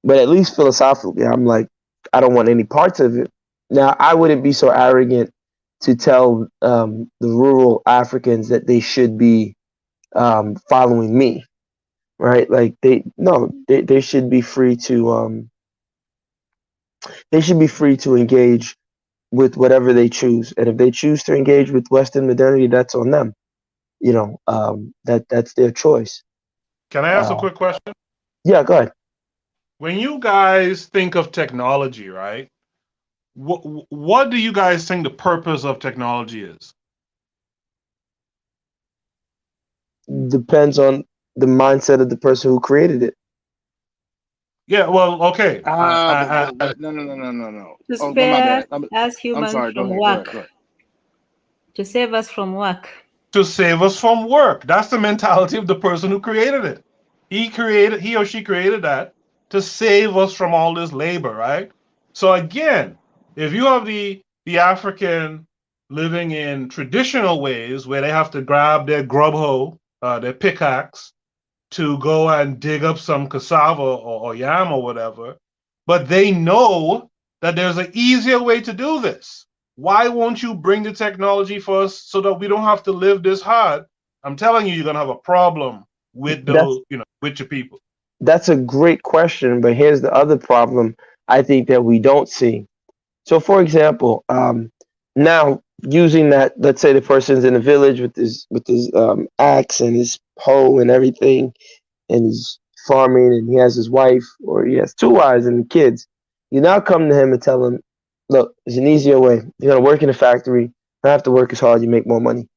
but at least philosophically, I'm like, I don't want any parts of it. Now, I wouldn't be so arrogant to tell the rural Africans that they should be following me, right? Like they should be free to engage with whatever they choose, and if they choose to engage with Western modernity, that's on them. That's their choice. Can I ask a Uh, quick question? yeah, go ahead. When you guys think of technology, right? What do you guys think the purpose of technology is? Depends on the mindset of the person who created it. Yeah, well, okay. But no. To Oh, no, my spare bad. us I'm humans sorry. Go from ahead. Go ahead. work, Go ahead. to save us from work. To save us from work. That's the mentality of the person who created it. He or she created that to save us from all this labor, right? So again, if you have the African living in traditional ways where they have to grab their grub hoe, their pickaxe, to go and dig up some cassava or yam or whatever, but they know that there's an easier way to do this. Why won't you bring the technology for us so that we don't have to live this hard? I'm telling you, you're gonna have a problem with That's those, with your people. that's a great question, but here's the other problem I think that we don't see. So, for example, now using that, let's say the person's in a village with his axe and his hoe and everything, and he's farming, and he has his wife, or he has two wives and kids. You now come to him and tell him, look, there's an easier way. You're gonna work in a factory. You don't have to work as hard. You make more money.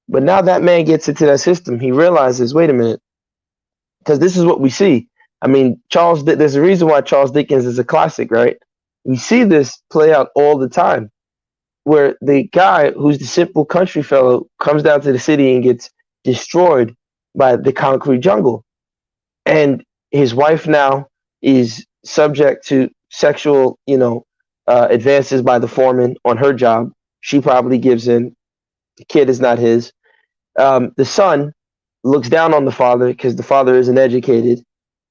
But now that man gets into that system, he realizes, wait a minute, because this is what we see. I mean, there's a reason why Charles Dickens is a classic, right? We see this play out all the time, where the guy who's the simple country fellow comes down to the city and gets destroyed by the concrete jungle. And his wife now is subject to sexual, advances by the foreman on her job. She probably gives in. The kid is not his. The son looks down on the father because the father isn't educated.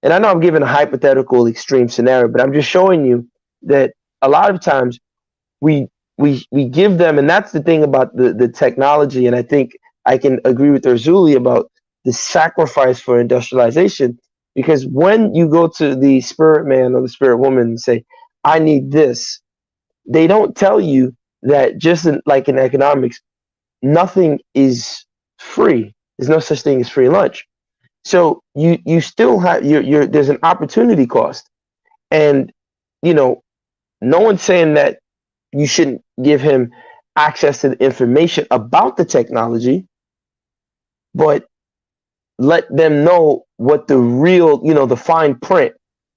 And I know I'm giving a hypothetical extreme scenario, but I'm just showing you that a lot of times we we give them, and that's the thing about the technology. And I think I can agree with Urzuli about the sacrifice for industrialization, because when you go to the spirit man or the spirit woman and say, I need this, they don't tell you that like in economics, nothing is free. There's no such thing as free lunch. So you still have there's an opportunity cost. And you know no one's saying that you shouldn't give him access to the information about the technology, but let them know what the real, the fine print.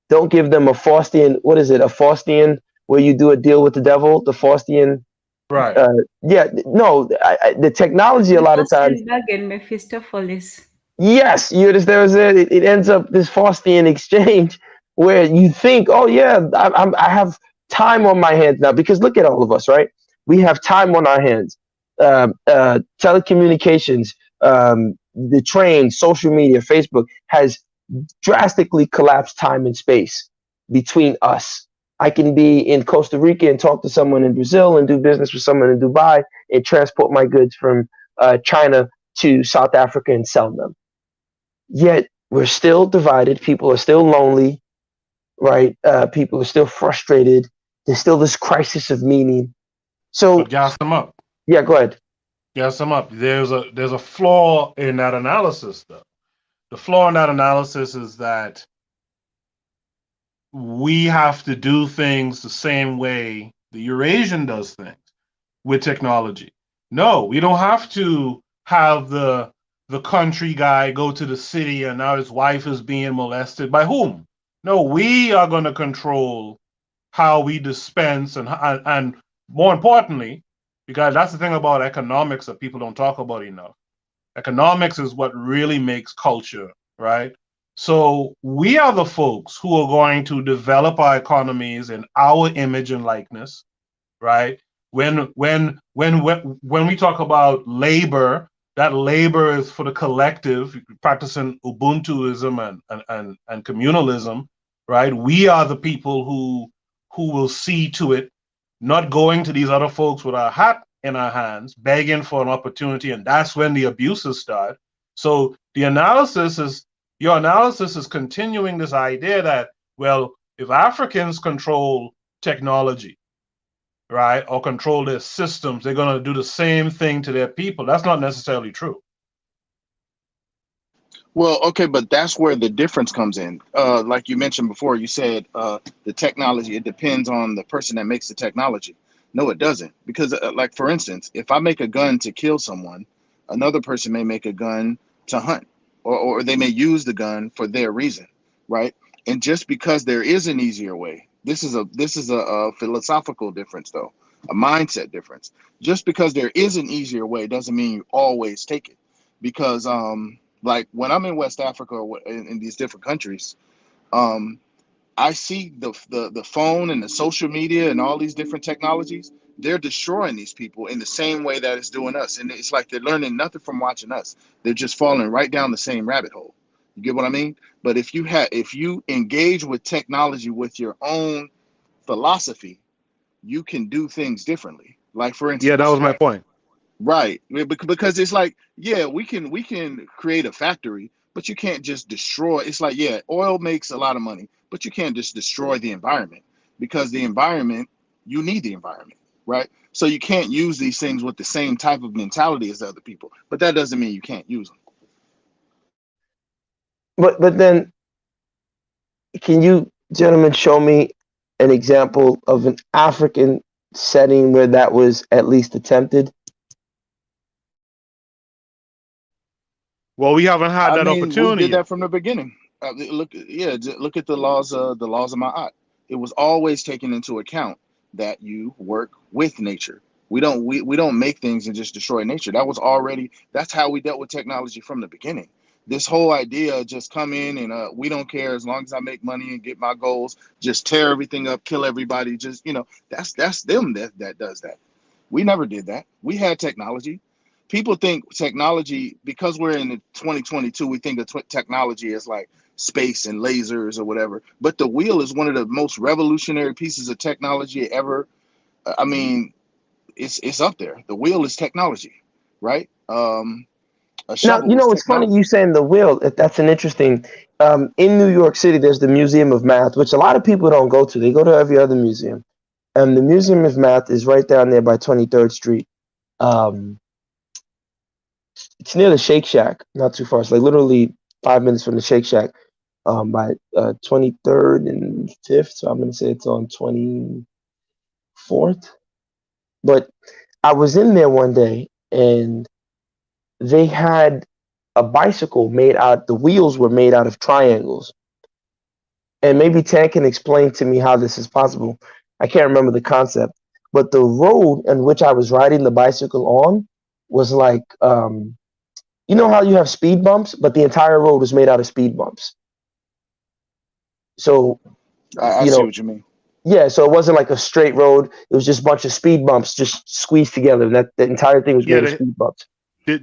Don't give them a Faustian, what is it, a Faustian, where you do a deal with the devil, the Faustian. Right. Yeah, no, the technology a The lot of times. Faustian bargain, Mephistopheles. Yes, it ends up this Faustian exchange where you think, oh yeah, I have time on my hands now, because look at all of us, right? We have time on our hands. Telecommunications, the train, social media, Facebook has drastically collapse time and space between us. I can be in Costa Rica and talk to someone in Brazil and do business with someone in Dubai and transport my goods from China to South Africa and sell them. Yet we're still divided. People are still lonely, right? People are still frustrated. There's still this crisis of meaning. So, But gas them up. yeah, go ahead. Gas them up. There's a flaw in that analysis, though. The flaw in that analysis is that we have to do things the same way the Eurasian does things with technology. No, we don't have to have the country guy go to the city and now his wife is being molested by whom? No, we are going to control how we dispense and more importantly, because that's the thing about economics that people don't talk about enough. Economics is what really makes culture, right? So we are the folks who are going to develop our economies in our image and likeness, right? When we talk about labor, that labor is for the collective, practicing Ubuntuism and communalism, right? We are the people who will see to it, not going to these other folks with our hat in our hands, begging for an opportunity, and that's when the abuses start. So your analysis is continuing this idea that, well, if Africans control technology, right, or control their systems, they're going to do the same thing to their people. That's not necessarily true. Well, okay, but that's where the difference comes in. Like you mentioned before, you said the technology, it depends on the person that makes the technology. No, it doesn't. Because, like, for instance, if I make a gun to kill someone, another person may make a gun to hunt, or they may use the gun for their reason, right? And just because there is an easier way, this is a philosophical difference, though, a mindset difference. Just because there is an easier way doesn't mean you always take it. Because like when I'm in West Africa or in these different countries, um, I see the phone and the social media and all these different technologies. They're destroying these people in the same way that it's doing us, and it's like they're learning nothing from watching us. They're just falling right down the same rabbit hole. You get what I mean? But if you engage with technology with your own philosophy, you can do things differently. Like for Yeah, that instance, was my point. right. Because it's like, yeah, we can create a factory, but you can't just destroy. It's like, yeah, oil makes a lot of money, but you can't just destroy the environment because the environment, you need the environment, right? So you can't use these things with the same type of mentality as other people, but that doesn't mean you can't use them. But then, can you gentlemen show me an example of an African setting where that was at least attempted? Well, we haven't had I that mean, we opportunity did yet. that from the beginning. Look, yeah, look at the laws of Ma'at. It was always taken into account that you work with nature. We don't make things and just destroy nature. That's how we dealt with technology from the beginning. This whole idea of just come in and we don't care as long as I make money and get my goals, just tear everything up, kill everybody. Just that's them that does that. We never did that. We had technology. People think technology, because we're in the 2022, we think of technology as like space and lasers or whatever. But the wheel is one of the most revolutionary pieces of technology ever. I mean, it's up there. The wheel is technology, right? A Now, shovel is it's funny technology. you saying the wheel. That's an interesting. In New York City, there's the Museum of Math, which a lot of people don't go to. They go to every other museum. And the Museum of Math is right down there by 23rd Street. Um, it's near the Shake Shack, not too far. It's like literally 5 minutes from the Shake Shack. By 23rd and 5th. So I'm gonna say it's on 24th. But I was in there one day and they had a bicycle made out. The wheels were made out of triangles. And maybe Tan can explain to me how this is possible. I can't remember the concept, but the road in which I was riding the bicycle on was like, you know how you have speed bumps, but the entire road was made out of speed bumps. So, I you see know, what you mean. yeah, so it wasn't like a straight road. It was just a bunch of speed bumps just squeezed together. And that the entire thing was Yeah, made of speed bumps.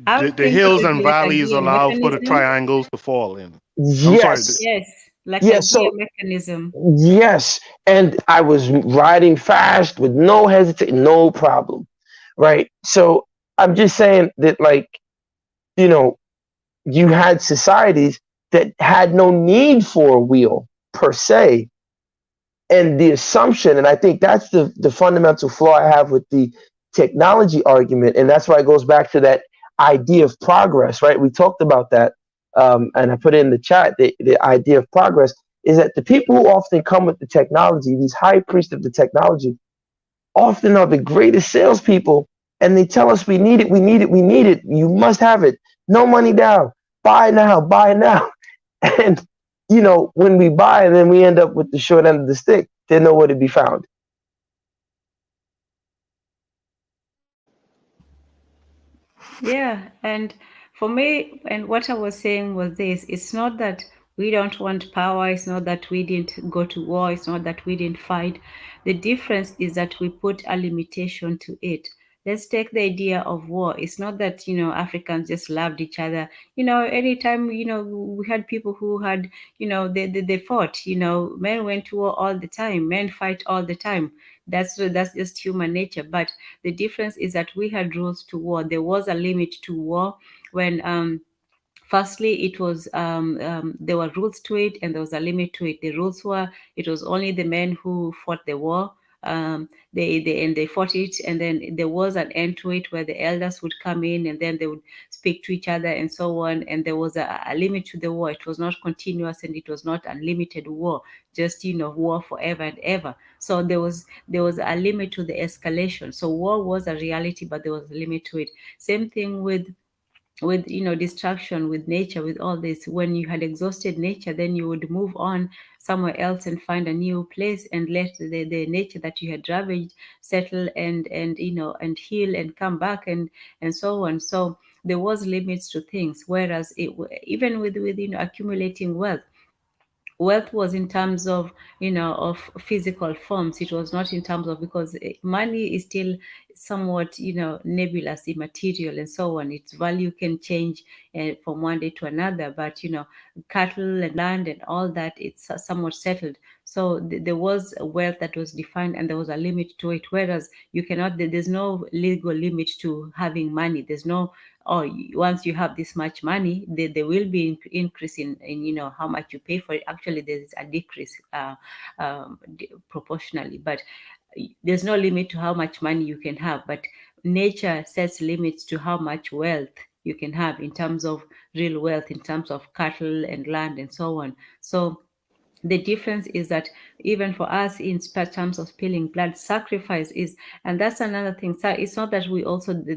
I was the thinking hills it'd and be like a valleys gear allow for the mechanism. triangles to fall in. I'm sorry. Yes, Yes, like a yes. gear So mechanism. yes, and I was riding fast with no hesitation, no problem, right? So I'm just saying that, like, you know, you had societies that had no need for a wheel per se, and the assumption, and I think that's the fundamental flaw I have with the technology argument, and that's why it goes back to that idea of progress, right? We talked about that, and I put it in the chat. The idea of progress is that the people who often come with the technology, these high priests of the technology, often are the greatest salespeople, and they tell us we need it, we need it, we need it. You must have it. No money down. Buy now, buy now. And when we buy, then we end up with the short end of the stick. They're nowhere to be found. Yeah, and for me, and what I was saying was this, it's not that we don't want power, it's not that we didn't go to war, it's not that we didn't fight. The difference is that we put a limitation to it. Let's take the idea of war. It's not that, Africans just loved each other. Anytime, we had people who had, they fought, men went to war all the time, men fight all the time. That's just human nature. But the difference is that we had rules to war. There was a limit to war when firstly it was there were rules to it and there was a limit to it. The rules were it was only the men who fought the war. They fought it, and then there was an end to it where the elders would come in and then they would speak to each other and so on, and there was a limit to the war. It was not continuous and it was not unlimited war, just war forever and ever. So there was a limit to the escalation. So war was a reality, but there was a limit to it. Same thing with distraction, with nature, with all this. When you had exhausted nature, then you would move on somewhere else and find a new place and let the nature that you had ravaged settle and heal and come back and so on. So there was limits to things, whereas even with accumulating wealth was in terms of of physical forms. It was not in terms of, because money is still somewhat nebulous, immaterial and so on. Its value can change from one day to another, but cattle and land and all that, it's somewhat settled. So there was a wealth that was defined and there was a limit to it, whereas there's no legal limit to having money. There's no, oh, once you have this much money, there will be increase in how much you pay for it. Actually, there's a decrease proportionally, but there's no limit to how much money you can have. But nature sets limits to how much wealth you can have in terms of real wealth, in terms of cattle and land and so on. So the difference is that even for us in terms of spilling blood, sacrifice is, and that's another thing. So it's not that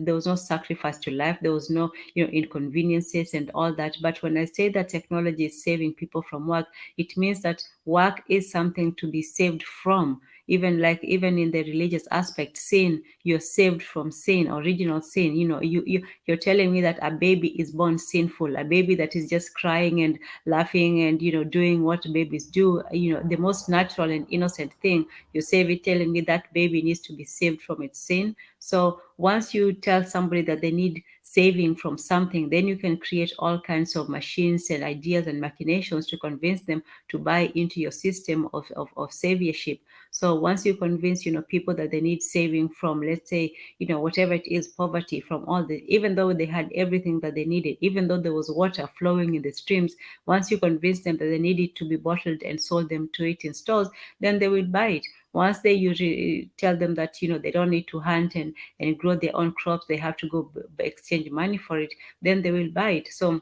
there was no sacrifice to life, there was no inconveniences and all that. But when I say that technology is saving people from work, it means that work is something to be saved from. Even in the religious aspect, sin, you're saved from sin, original sin. You're telling me that a baby is born sinful, a baby that is just crying and laughing and doing what babies do, the most natural and innocent thing. You save it, telling me that baby needs to be saved from its sin. So once you tell somebody that they need saving from something, then you can create all kinds of machines and ideas and machinations to convince them to buy into your system of saviorship. So once you convince people that they need saving from, let's say, whatever it is, poverty, from all the, even though they had everything that they needed, even though there was water flowing in the streams, once you convince them that they need it to be bottled and sold them to it in stores, then they will buy it. Once they usually tell them that they don't need to hunt and grow their own crops, they have to go exchange money for it, then they will buy it. So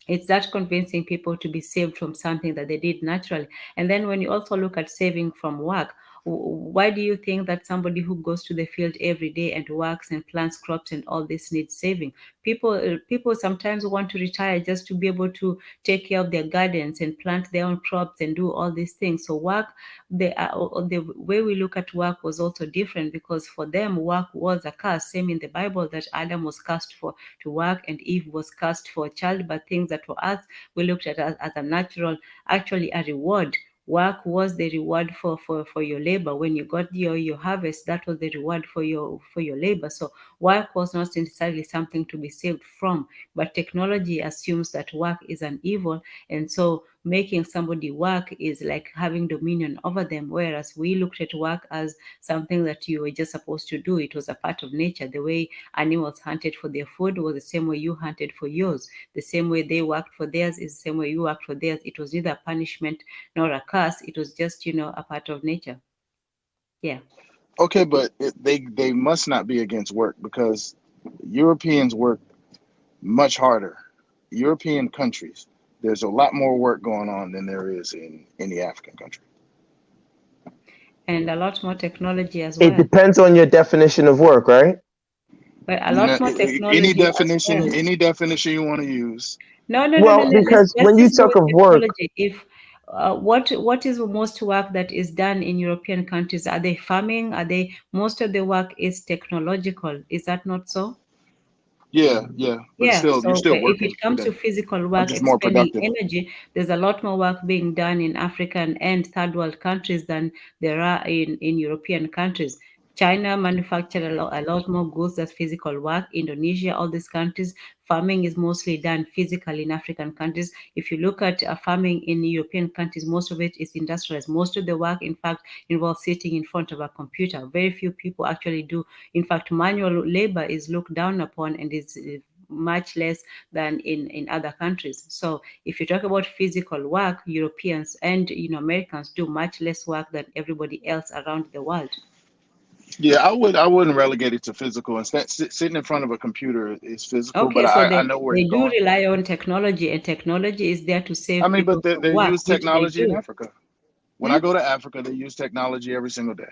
it's that convincing people to be saved from something that they did naturally. And then when you also look at saving from work, why do you think that somebody who goes to the field every day and works and plants crops and all this needs saving? People sometimes want to retire just to be able to take care of their gardens and plant their own crops and do all these things. So work, the way we look at work was also different, because for them work was a curse. Same in the Bible, that Adam was cursed for to work and Eve was cursed for childbirth, things that for us we looked at as a natural, actually a reward. work was the reward for your labor. When you got your harvest, that was the reward for your labor. So work was not necessarily something to be saved from, but technology assumes that work is an evil, and so making somebody work is like having dominion over them, whereas we looked at work as something that you were just supposed to do. It was a part of nature. The way animals hunted for their food was the same way you hunted for yours. The same way they worked for theirs is the same way you worked for theirs. It was neither a punishment nor a curse. It was just, a part of nature. Yeah. Okay, but they must not be against work because Europeans work much harder. European countries, there's a lot more work going on than there is in any African country. And a lot more technology as It well. depends on your definition of work, right? But a lot more technology as well. Any definition you want to use. No. Well, because Let's when you just go talk with of work, technology. If what is the most work that is done in European countries? Are they farming? Are they most of the work is technological? Is that not so? Yeah, but Yeah, still, you're so still if working it comes today. to physical I'm work, just more expending productive. energy, there's a lot more work being done in African and third world countries than there are in European countries. China manufactured a lot more goods as physical work. Indonesia, all these countries, farming is mostly done physically in African countries. If you look at farming in European countries, most of it is industrialized. Most of the work, in fact, involves sitting in front of a computer. Very few people actually do. In fact, manual labor is looked down upon and is much less than in other countries. So if you talk about physical work, Europeans and Americans do much less work than everybody else around the world. Yeah, I wouldn't relegate it to physical. Instead, sitting in front of a computer is physical, but Okay, so I know where they you're do going. rely on technology, and technology is there to I save mean, people but they, from they work, use which they technology in do. Africa. When I Hmm? go to Africa, they use technology every single day.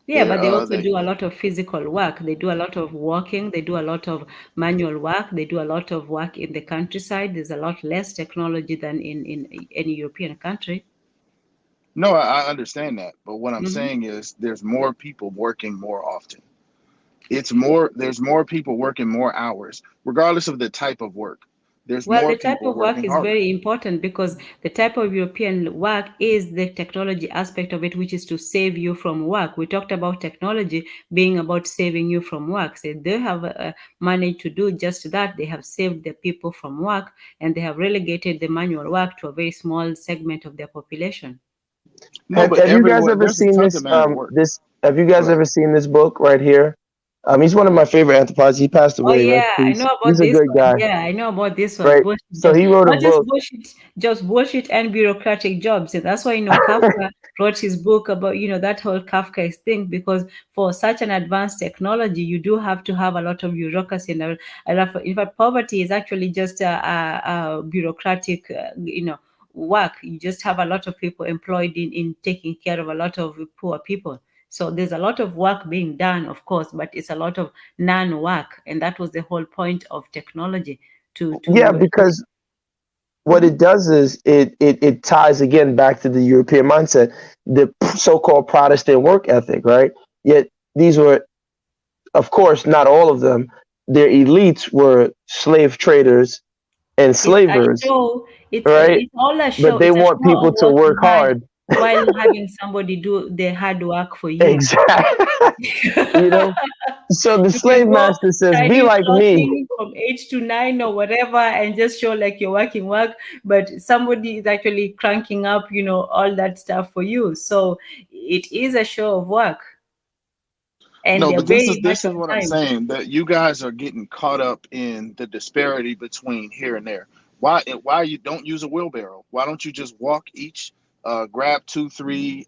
Yeah, but they also They do a lot of physical work. They do a lot of walking. They do a lot of manual work. They do a lot of work in the countryside. There's a lot less technology than in any European country. No, I understand that, but what I'm Hmm. saying is there's more people working more often. There's more people working more hours, regardless of the type of work. There's Well, more the type people of work working is harder. very important because the type of European work is the technology aspect of it, which is to save you from work. We talked about technology being about saving you from work. So they have managed to do just that. They have saved the people from work and they have relegated the manual work to a very small segment of their population. No, but have you guys everywhere ever there's a seen tons this of manual work. have you Go guys ahead. ever seen this book right here? He's one of my favorite anthropologists. He passed Oh away, rest yeah, I peace. know He's about a this good one. guy, Yeah, I know about this one. right? Bullshit So jobs, he wrote a not just book. bullshit, just bullshit and bureaucratic jobs. And that's why Kafka wrote his book about that whole Kafka's thing, because for such an advanced technology, you do have to have a lot of bureaucracy and a lot of, in fact, poverty is actually just a bureaucratic, work. You just have a lot of people employed in taking care of a lot of poor people. So there's a lot of work being done, of course, but it's a lot of non-work, and that was the whole point of technology Yeah, to because what Mhm. it does is it ties again back to the European mindset, the so-called Protestant work ethic, right? Yet these were, of course, not all of them. Their elites were slave traders and It's a slavers, show. right? It's all a But show. they It's a want show of people to working work hard hard. while having somebody do the hard work for you. Exactly. You know? So the You can slave go master says, be tidy like me. clothing from 8 to 9 or whatever and just show like you're working work, but somebody is actually cranking up, all that stuff for you. So it is a show of work, and No, they're but this very is much this is on what I'm time. saying, that you guys are getting caught up in the disparity between here and there. Why you don't use a wheelbarrow? Why don't you just walk each, grab two, three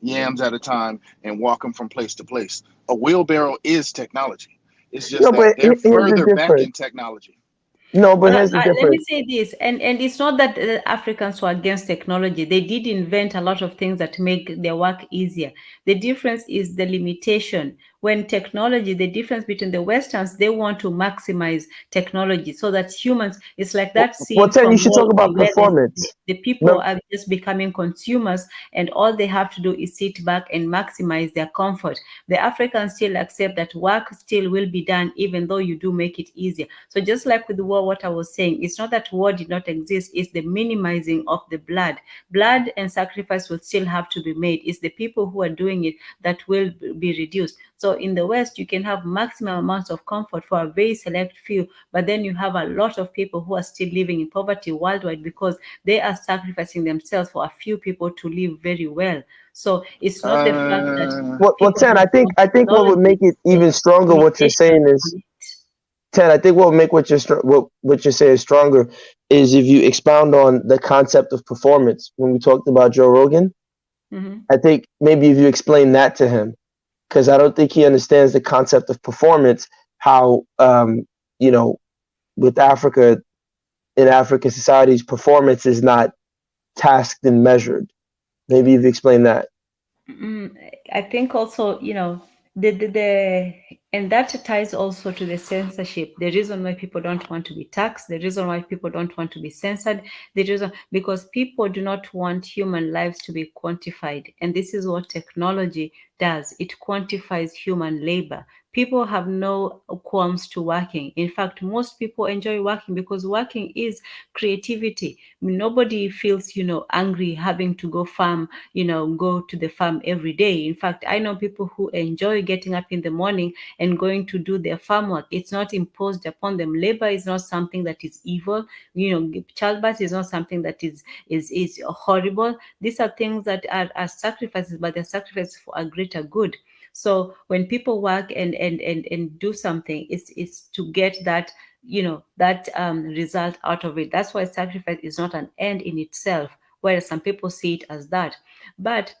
yams at a time and walk them from place to place? A wheelbarrow is technology. It's just No, that but they're here's the further back in difference. technology. No, but Well, here's the let me difference. say this, and it's not that Africans were against technology. They did invent a lot of things that make their work easier. The difference is the limitation. when technology, the difference between the Westerns, they want to maximize technology so that humans, it's like that Well, scene Ten, you from should talk Wall-E about where performance. the people Remember, are just becoming consumers and all they have to do is sit back and maximize their comfort. The Africans still accept that work still will be done even though you do make it easier. So just like with the war, what I was saying, it's not that war did not exist, it's the minimizing of the blood. Blood and sacrifice will still have to be made. It's the people who are doing it that will be reduced. So in the West, you can have maximum amounts of comfort for a very select few, but then you have a lot of people who are still living in poverty worldwide because they are sacrificing themselves for a few people to live very well. So it's not the fact that Uh, well, people Ten, don't want I think what would technology, make it it's the even stronger, what you're limitation saying is on it. Ten. I think what would make what you say is stronger is if you expound on the concept of performance. When we talked about Joe Rogan, Mhm. I think maybe if you explain that to him, because I don't think he understands the concept of performance. How you know, with Africa, in African societies, performance is not tasked and measured. Maybe you've explained that. Mm, I think also, the and that ties also to the censorship. The reason why people don't want to be taxed, the reason why people don't want to be censored, the reason because people do not want human lives to be quantified. And this is what technology does. It quantifies human labor. People have no qualms to working. In fact, most people enjoy working because working is creativity. Nobody feels, angry having to go farm, go to the farm every day. In fact, I know people who enjoy getting up in the morning and going to do their farm work. It's not imposed upon them. Labor is not something that is evil. Childbirth is not something that is horrible. These are things that are sacrifices, but they're sacrifices for a greater good. So when people work and do something, it's to get that that result out of it. That's why sacrifice is not an end in itself, whereas some people see it as that. But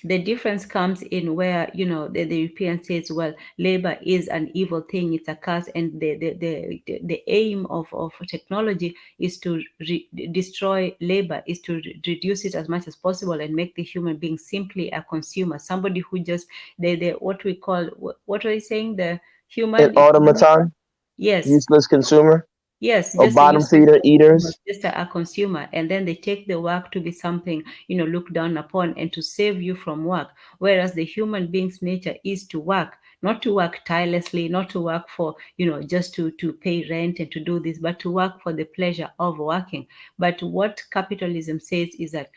the difference comes in where the European says, well, labor is an evil thing, it's a curse, and the aim of technology is to destroy labor, is to reduce it as much as possible and make the human being simply a consumer, somebody who just the what we call what are you saying, the An human economic. automaton, Yes, useless consumer, yes, or just a bottom useless feeder consumer, eaters. just a consumer, and then they take the work to be something looked down upon and to save you from work. Whereas the human being's nature is to work, not to work tirelessly, not to work for just to pay rent and to do this, but to work for the pleasure of working. But what capitalism says is that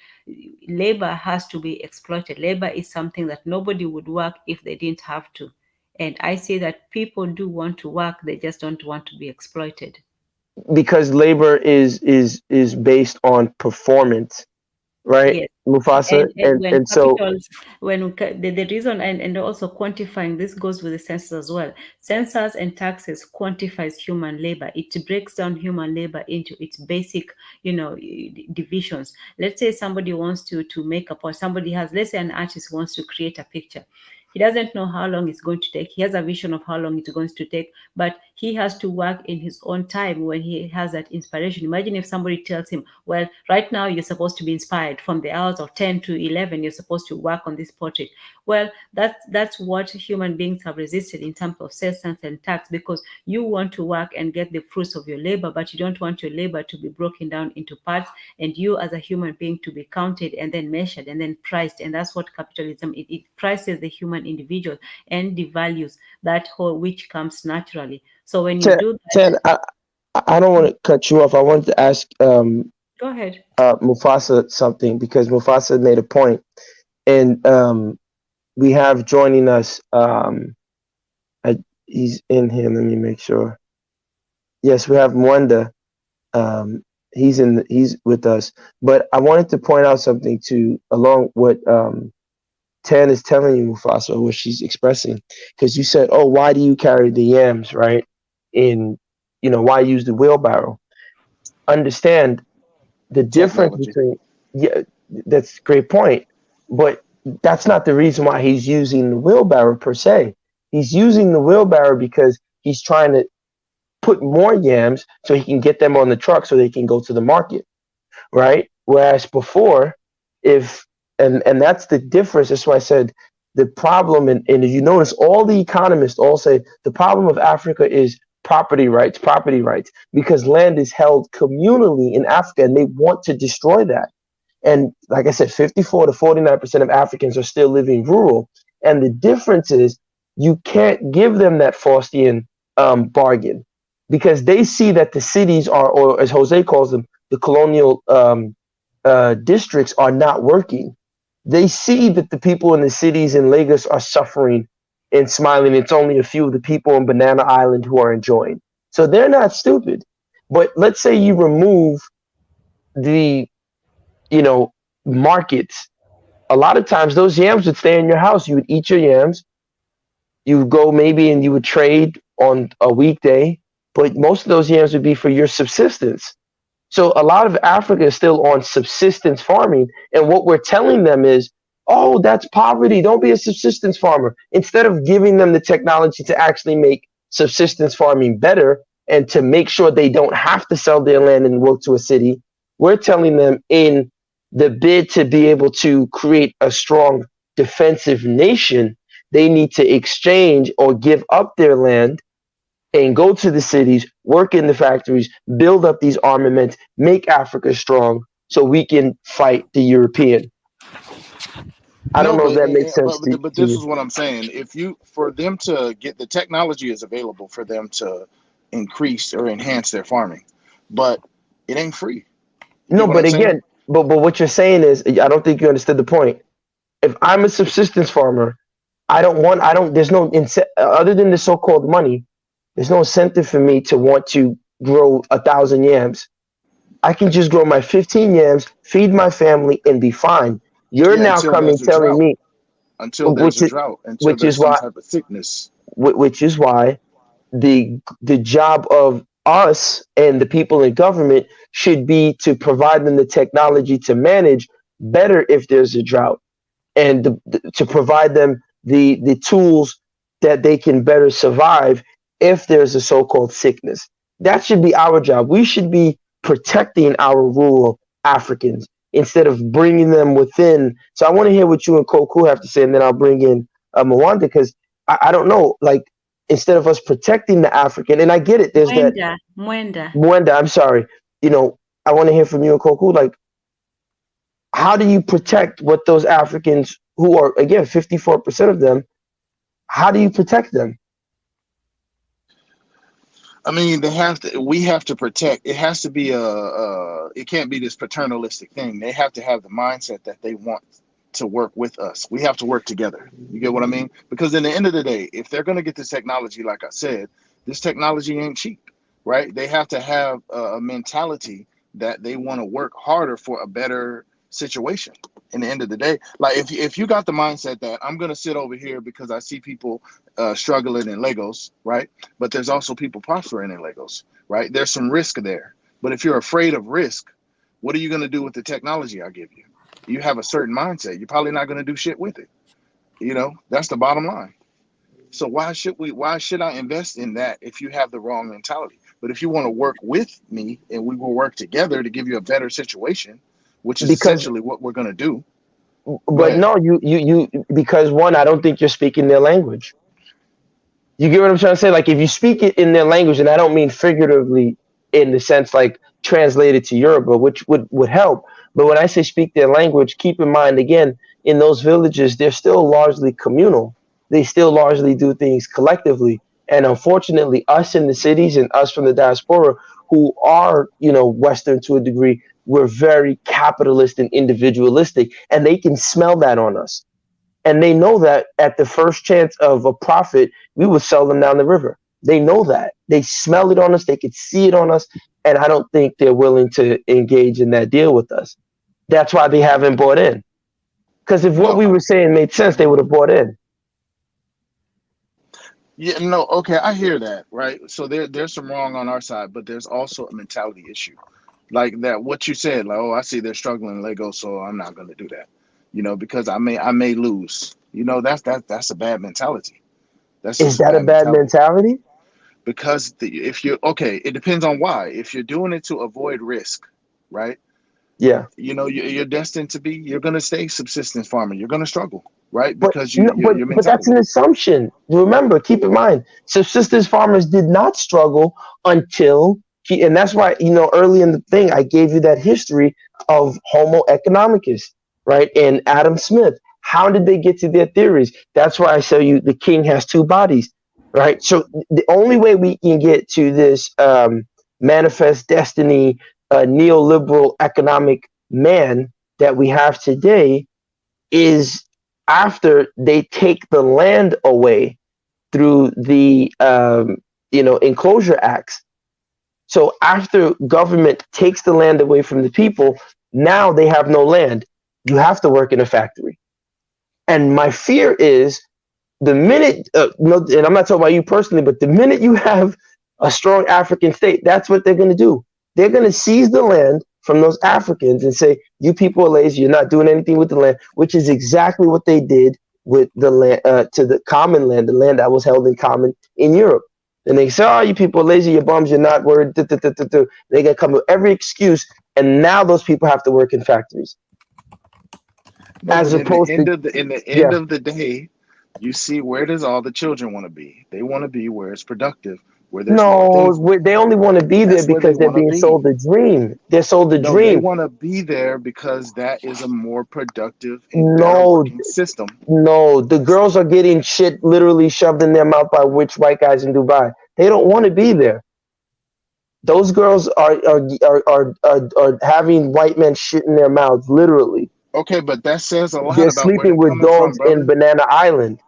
labor has to be exploited. Labor is something that nobody would work if they didn't have to. And I say that people do want to work, they just don't want to be exploited. Because labor is based on performance, right, Yes. Mufasa? And when And so capital, the reason, and also quantifying, this goes with the census as well. Census and taxes quantifies human labor. It breaks down human labor into its basic, divisions. Let's say somebody wants to make a point. Somebody has, let's say an artist wants to create a picture. He doesn't know how long it's going to take. He has a vision of how long it's going to take, but he has to work in his own time when he has that inspiration. Imagine if somebody tells him, well, right now you're supposed to be inspired from the hours of 10 to 11, you're supposed to work on this portrait. Well, that's what human beings have resisted in terms of cess and tax, because you want to work and get the fruits of your labor, but you don't want your labor to be broken down into parts and you as a human being to be counted and then measured and then priced. And that's what capitalism, it prices the human individual and devalues that whole which comes naturally. So when you Ten, do that, 10 I don't want to cut you off. I wanted to ask go ahead. Mufasa something, because Mufasa made a point, and we have joining us. He's in here. Let me make sure. Yes, we have Mwenda. Um, he's with us. But I wanted to point out something to along what Tan is telling you, Mufasa, what she's expressing, because you said, "Oh, why do you carry the yams, right? In why use the wheelbarrow?" Understand the difference technology. between, yeah, that's a great point, but that's not the reason why he's using the wheelbarrow per se. He's using the wheelbarrow because he's trying to put more yams so he can get them on the truck so they can go to the market, right? Whereas before, if and that's the difference. That's why I said the problem, and if you notice, all the economists all say the problem of Africa is property rights, because land is held communally in Africa, and they want to destroy that. And like I said, 54 to 49% of Africans are still living rural. And the difference is you can't give them that Faustian bargain, because they see that the cities are, or as Jose calls them, the colonial districts are not working. They see that the people in the cities in Lagos are suffering and smiling. It's only a few of the people in Banana Island who are enjoying. So they're not stupid. But let's say you remove the, you know, markets. A lot of times those yams would stay in your house. You would eat your yams. You would go maybe and you would trade on a weekday, but most of those yams would be for your subsistence. So a lot of Africa is still on subsistence farming. And what we're telling them is, oh, that's poverty. Don't be a subsistence farmer. Instead of giving them the technology to actually make subsistence farming better and to make sure they don't have to sell their land and work to a city, we're telling them in the bid to be able to create a strong defensive nation, they need to exchange or give up their land and go to the cities, work in the factories, build up these armaments, make Africa strong so we can fight the European. I don't No, know if that makes sense but to this you. is what I'm saying. If you for them to get the technology is available for them to increase or enhance their farming, but it ain't free. You No, get what but I'm saying? again, but what you're saying is, I don't think you understood the point. If I'm a subsistence farmer, I don't, there's no, other than the so-called money, there's no incentive for me to want to grow 1,000 yams. I can just grow my 15 yams, feed my family, and be fine. You're Yeah, now until coming there's a telling drought. me, Until there's which a is, drought. Until which there's is some why, type of sickness. which is why the job of us and the people in government should be to provide them the technology to manage better if there's a drought, and to provide them the tools that they can better survive if there's a so-called sickness. That should be our job. We should be protecting our rural Africans instead of bringing them within. So I want to hear what you and Koku have to say, and then I'll bring in Mwanda, because I don't know, like, instead of us protecting the African, and I get it, there's that Mwenda. Mwenda, I'm sorry, you know, I want to hear from you and Koku, like, how do you protect what those Africans who are, again, 54% of them, how do you protect them? I mean, they have to. We have to protect. It has to be it can't be this paternalistic thing. They have to have the mindset that they want to work with us. We have to work together. You get what I mean? Because in the end of the day, if they're going to get this technology, like I said, this technology ain't cheap, right? They have to have a mentality that they want to work harder for a better situation. In the end of the day, like if you got the mindset that I'm going to sit over here because I see people struggling in Lagos, right? But there's also people prospering in Lagos, right? There's some risk there. But if you're afraid of risk, what are you going to do with the technology I give you? You have a certain mindset. You're probably not going to do shit with it. You know, that's the bottom line. So why should I invest in that if you have the wrong mentality? But if you want to work with me and we will work together to give you a better situation, which is Because, essentially what we're going to do. Go but ahead. no, because one, I don't think you're speaking their language. You get what I'm trying to say? Like, if you speak it in their language, and I don't mean figuratively in the sense like translated to Yoruba, which would help. But when I say speak their language, keep in mind, again, in those villages, they're still largely communal. They still largely do things collectively. And unfortunately, us in the cities and us from the diaspora who are, you know, Western to a degree, we're very capitalist and individualistic, and they can smell that on us. And they know that at the first chance of a profit, we will sell them down the river. They know that. They smell it on us. They could see it on us. And I don't think they're willing to engage in that deal with us. That's why they haven't bought in. Because if what No, we were saying made sense, they would have bought in. yeah, no, okay, I hear that, right? So there's some wrong on our side, but there's also a mentality issue. Like that what you said, like, oh, I see they're struggling in Lego, so I'm not gonna do that. You know, because I may lose. You know, that's a bad mentality. That's Is just a that a bad bad mentality. mentality? Because if you're okay, it depends on why. If you're doing it to avoid risk, right? Yeah. You know, you're destined to be. You're gonna stay subsistence farmer. You're gonna struggle. right? But Because no, your but that's mentality. an assumption. Remember, keep in mind, subsistence farmers did not struggle until and that's why early in the thing I gave you that history of Homo economicus, right? And Adam Smith. How did they get to their theories? That's why I show you the king has two bodies, right? So the only way we can get to this manifest destiny, neoliberal economic man that we have today is after they take the land away through the enclosure acts. So after government takes the land away from the people, now they have no land. You have to work in a factory. And my fear is the minute, no, and I'm not talking about you personally, but the minute you have a strong African state, that's what they're going to do. They're going to seize the land from those Africans and say, "You people are lazy. You're not doing anything with the land," which is exactly what they did with the land to the common land, the land that was held in common in Europe. And they say, "Oh, you people are lazy. You're bums. You're not worried." They're going to come with every excuse, and now those people have to work in factories No, as but opposed to in the end yeah. of the day, you see, where does all the children want to be? They want to be where it's productive, where there's more No, things. they only want to be there That's where they because they're want to being be. sold a dream. They're sold a No, they dream. want to be there because that is a more productive and better No, working system. no, the girls are getting shit literally shoved in their mouth by rich white guys in Dubai. They don't want to be there. Those girls are having white men shit in their mouths, literally. Okay, but that says a lot They're about where sleeping they're with coming from, dogs in brother. Banana Island.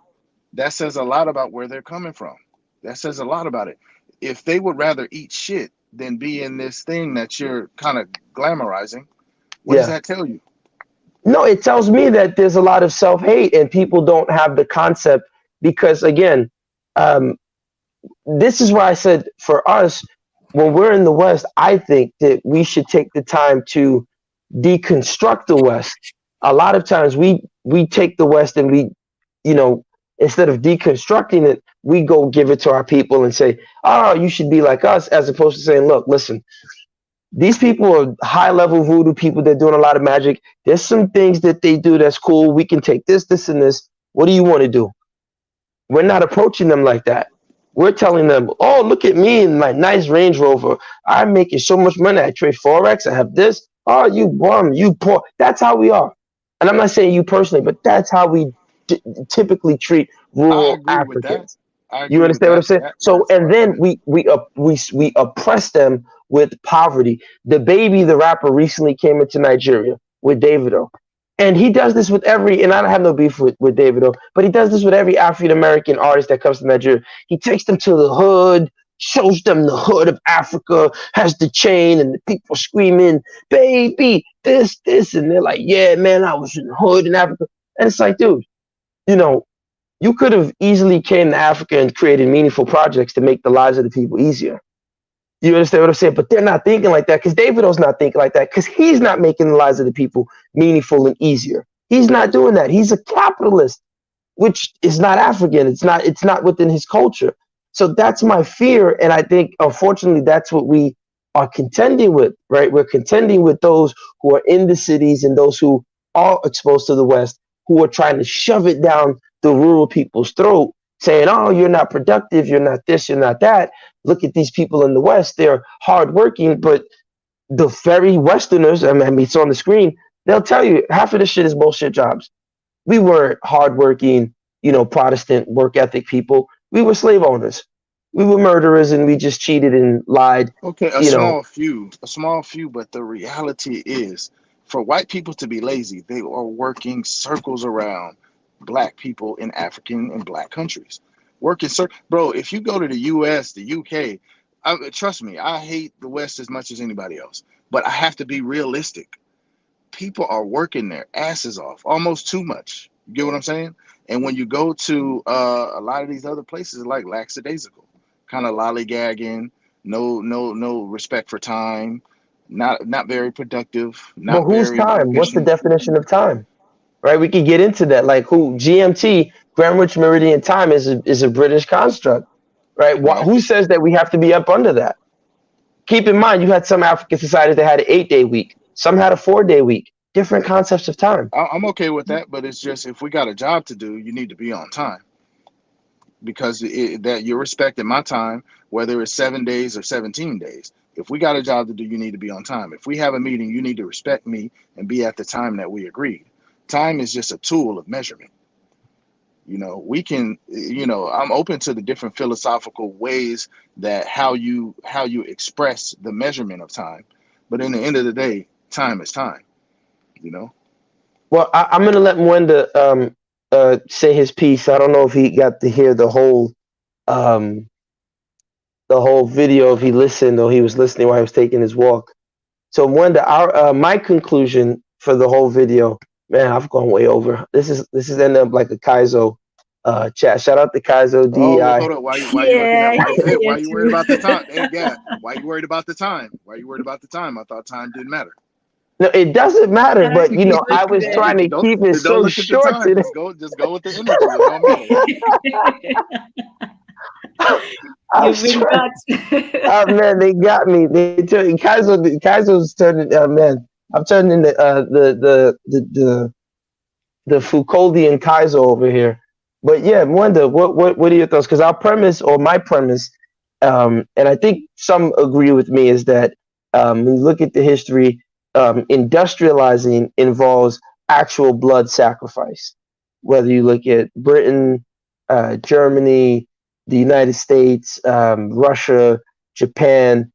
That says a lot about where they're coming from. That says a lot about it. If they would rather eat shit than be in this thing that you're kind of glamorizing, what does Yeah. that tell you? No, it tells me that there's a lot of self hate and people don't have the concept because, again, um, this is why I said for us, when we're in the West, I think that we should take the time to deconstruct the West. A lot of times we take the West and we, you know, instead of deconstructing it, we go give it to our people and say, "Oh, you should be like us," as opposed to saying, "Look, listen, these people are high level voodoo people. They're doing a lot of magic. There's some things that they do that's cool. We can take this, this, and this. What do you want to do?" We're not approaching them like that. We're telling them, "Oh, look at me in my nice Range Rover. I'm making so much money. I trade Forex. I have this. Oh, you bum, you poor." That's how we are. And I'm not saying you personally, but that's how we typically treat I rural agree with that. Africans. I You agree with understand what I'm that. saying? So, That's and right. then we oppress them with poverty. The Baby, the rapper, recently came into Nigeria with Davido, and he does this with every. And I don't have no beef with Davido, but he does this with every African American artist that comes to Nigeria. He takes them to the hood, shows them the hood of Africa, has the chain, and the people screaming, "Baby, this," and they're like, "Yeah, man, I was in the hood in Africa." And it's like, dude, you know, you could have easily came to Africa and created meaningful projects to make the lives of the people easier. You understand what I'm saying? But they're not thinking like that because Davido's not thinking like that because he's not making the lives of the people meaningful and easier. He's not doing that. He's a capitalist, which is not African. It's not within his culture. So that's my fear. And I think unfortunately that's what we are contending with, right? We're contending with those who are in the cities and those who are exposed to the West, who are trying to shove it down the rural people's throat, saying, "Oh, you're not productive, you're not this, you're not that. Look at these people in the West, they're hardworking," but the very Westerners, I mean, it's on the screen, they'll tell you half of this shit is bullshit jobs. We weren't hardworking, Protestant work ethic people. We were slave owners. We were murderers, and we just cheated and lied. Okay, You know, a small few, but the reality is for white people to be lazy, they are working circles around black people in African and black countries. Bro, if you go to the US, the UK, trust me, I hate the West as much as anybody else, but I have to be realistic. People are working their asses off, almost too much. You get what I'm saying? And when you go to a lot of these other places, like lackadaisical, kind of lollygagging, no respect for time, not very productive, but not whose very time? What's the efficient. definition of time? Right? We could get into that. Like who GMT, Greenwich Meridian Time, is a British construct, right? Right. Who says that we have to be up under that? Keep in mind, you had some African societies that had an 8-day week. Some had a 4-day week. different concepts of time. I'm okay with that, but it's just if we got a job to do, you need to be on time because that you're respecting my time, whether it's 7 days or 17 days. If we got a job to do, you need to be on time. If we have a meeting, you need to respect me and be at the time that we agreed. Time is just a tool of measurement. We can, I'm open to the different philosophical ways that how you express the measurement of time. But in the end of the day, time is time, you know. Well, I'm gonna let Mwenda say his piece. I don't know if he got to hear um, the whole video, if he listened or he was listening while he was taking his walk. So Mwenda, my conclusion for the whole video, man, I've gone way over. This is ending up like a Kaizo chat. Shout out to Kaizo Oh, well, DEI. hold up. Why you looking at Yeah, why hey, yeah, why you worried too. about the time? Hey, yeah. Why you worried about the time? Why you worried about the time? I thought time didn't matter. No, it doesn't matter, but Happy I was trying to Don't keep it don't so look at the short time. today. Just go with the energy. It don't matter. I You've was been trying. got. Oh man, they got me. They turned Kaizo's turning. Man, I'm turning into the Foucauldian Kaizo over here. But yeah, Wanda, what are your thoughts? Because our premise or my premise, and I think some agree with me, is that when you look at the history, industrializing involves actual blood sacrifice. Whether you look at Britain, Germany, the United States, Russia, Japan,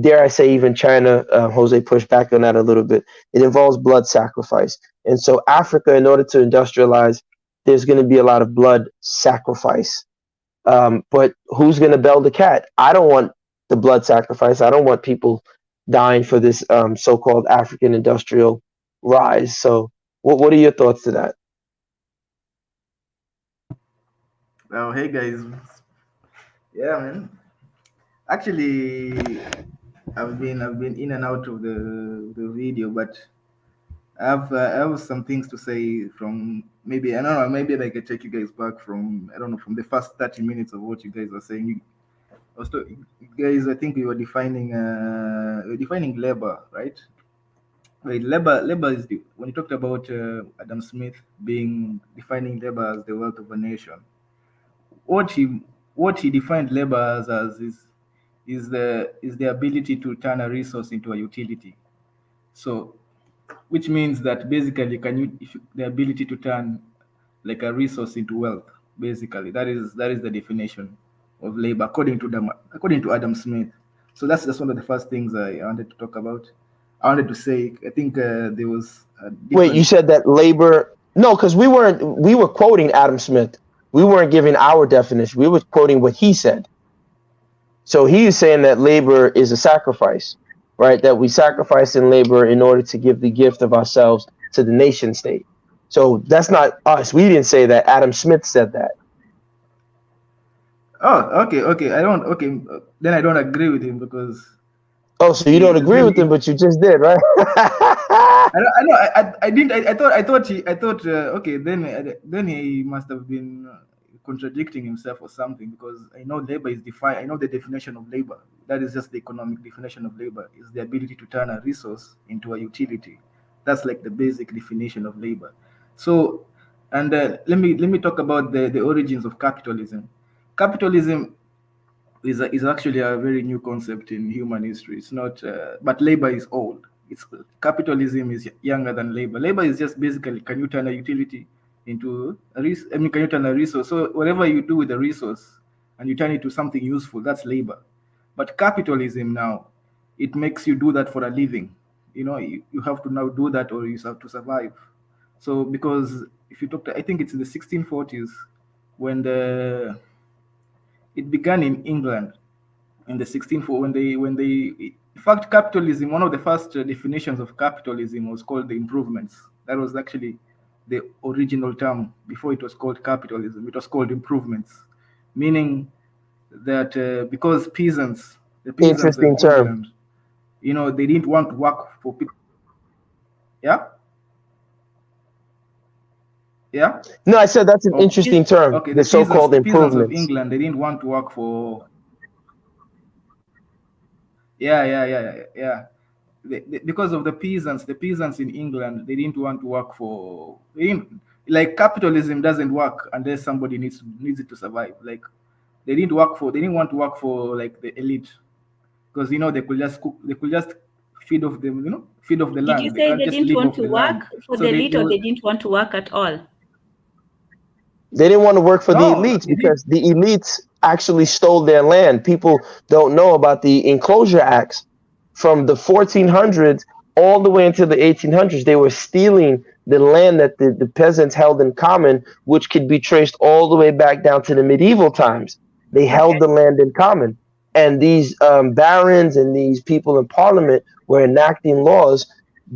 dare I say even China, Jose pushed back on that a little bit. It involves blood sacrifice. And so Africa, in order to industrialize, there's going to be a lot of blood sacrifice. But who's going to bell the cat? I don't want the blood sacrifice. I don't want people dying for this so-called African industrial rise. So what are your thoughts to that? Well, hey guys. Yeah, man. Actually, I've been in and out of the video, but I have some things to say from maybe I don't know maybe I can take you guys back from I don't know from the first 30 minutes of what you guys were saying. You guys, I think we were defining labor, right? Right, labor is when you talked about Adam Smith being defining labor as the wealth of a nation. What he defined labor as is the ability to turn a resource into a utility. So, which means that basically, the ability to turn like a resource into wealth. Basically, that is the definition of labor according to Adam Smith. So that's just one of the first things I wanted to talk about. I wanted to say I think there was a Wait, you different. said that labor? No, because we were quoting Adam Smith. We weren't giving our definition. We were quoting what he said. So he is saying that labor is a sacrifice, right? That we sacrifice in labor in order to give the gift of ourselves to the nation state. So that's not us. We didn't say that. Adam Smith said that. Oh, okay. I don't. Okay, then I don't agree with him because Oh, so you he don't agree with him, really. but you just did, right? I know. I didn't. I thought he. I thought. Okay. Then he must have been contradicting himself or something because I know labor is defined. I know the definition of labor. That is just the economic definition of labor. Is the ability to turn a resource into a utility. That's like the basic definition of labor. So, and let me talk about the origins of capitalism. Capitalism is actually a very new concept in human history. It's not, but labor is old. It's capitalism is younger than labor. Labor is just basically can you turn a utility into I mean, can you turn a resource? So whatever you do with the resource and you turn it to something useful, that's labor. But capitalism now, it makes you do that for a living. You have to now do that or you have to survive. So because if you talk to, I think it's in the 1640s when it began in England in the 1640 when they in fact capitalism, one of the first definitions of capitalism was called the improvements. That was actually the original term. Before it was called capitalism, it was called improvements, meaning that because the peasants of Interesting term. England, they didn't want to work for people. Yeah, yeah. No, I said that's an Oh, interesting term, okay. the The peasants so-called the peasants of improvements. England, they didn't want to work for. Yeah. because of the peasants in England, they didn't want to work for. Like capitalism doesn't work unless somebody needs it to survive. Like they didn't want to work for like the elite, because they could just cook, they could just feed off the Did you land. They say can't they just didn't live want off to the land. work for So the elite, they or were, they didn't want to work at all? They didn't want to work for the no, elites they did. because the elites actually stole their land. People don't know about the enclosure acts from the 1400s all the way into the 1800s. They were stealing the land that the peasants held in common, which could be traced all the way back down to the medieval times. They held Okay. the land in common. And these barons and these people in parliament were enacting laws,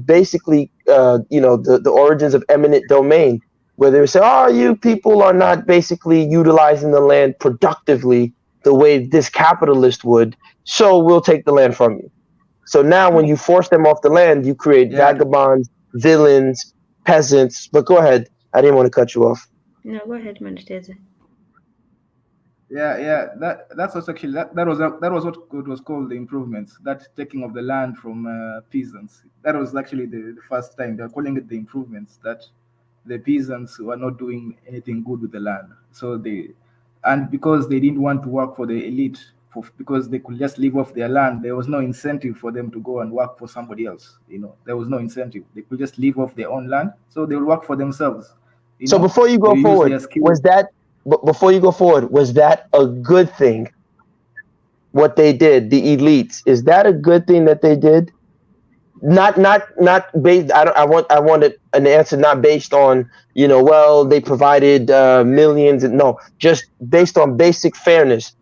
basically, the origins of eminent domain, where they would say, "Oh, you people are not basically utilizing the land productively the way this capitalist would, so we'll take the land from you." So now, when you force them off the land, you create Yeah, vagabonds, villains, peasants. But go ahead. I didn't want to cut you off. No, go ahead, Manditeze. yeah. That's what's actually that was what was called the improvements. That taking of the land from peasants. That was actually the first time they're calling it the improvements. That the peasants were not doing anything good with the land. So and because they didn't want to work for the elite, because they could just live off their land, there was no incentive for them to go and work for somebody else. There was no incentive. They could just live off their own land, so they will work for themselves. So before you They go use forward, their skills. was that a good thing? What they did, the elites, is that a good thing that they did? Not based. I wanted an answer not based on, well, they provided millions. No, just based on basic fairness.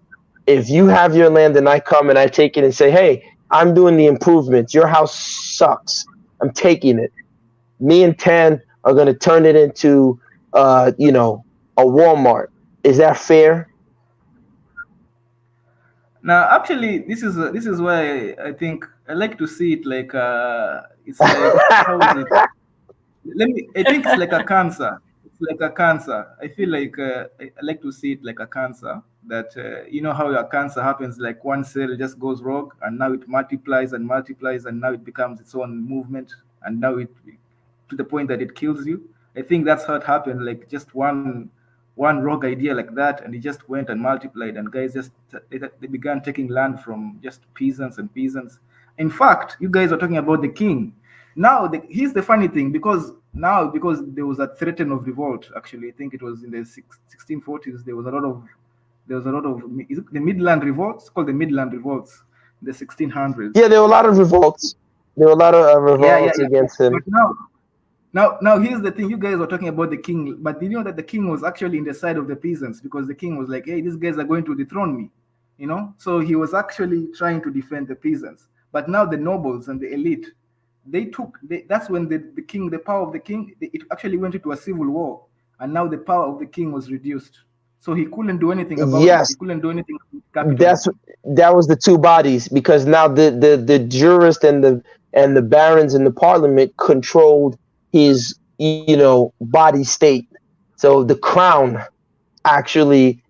If you have your land and I come and I take it and say, hey, I'm doing the improvements, your house sucks, I'm taking it, me and Tan are going to turn it into a Walmart. Is that fair? Now, actually, this is why I think I like to see it like it's like, how is it? I think it's like a cancer. It's like a cancer. I feel like I like to see it like a cancer. That how a cancer happens. Like one cell just goes rogue, and now it multiplies and multiplies, and now it becomes its own movement, and now it to the point that it kills you. I think that's how it happened. Like just one rogue idea like that, and it just went and multiplied, and guys just they began taking land from just peasants and peasants. In fact, you guys are talking about the king. Now, here's the funny thing, because there was a threat of revolt. Actually, I think it was in the 1640s. There was a lot of is it the Midland revolts? It's called the Midland revolts, in the 1600s. Yeah, there were a lot of revolts. There were a lot of Yeah. revolts against him. But now, here's the thing. You guys were talking about the king, but you know that the king was actually in the side of the peasants, because the king was like, "Hey, these guys are going to dethrone me," So he was actually trying to defend the peasants. But now the nobles and the elite, that's when the power of the king, it actually went into a civil war, and now the power of the king was reduced. So he couldn't do anything about it. He Yes, couldn't do anything about that's capitalism. that was the two bodies, because now the jurist and the barons in the parliament controlled his body state. So the crown actually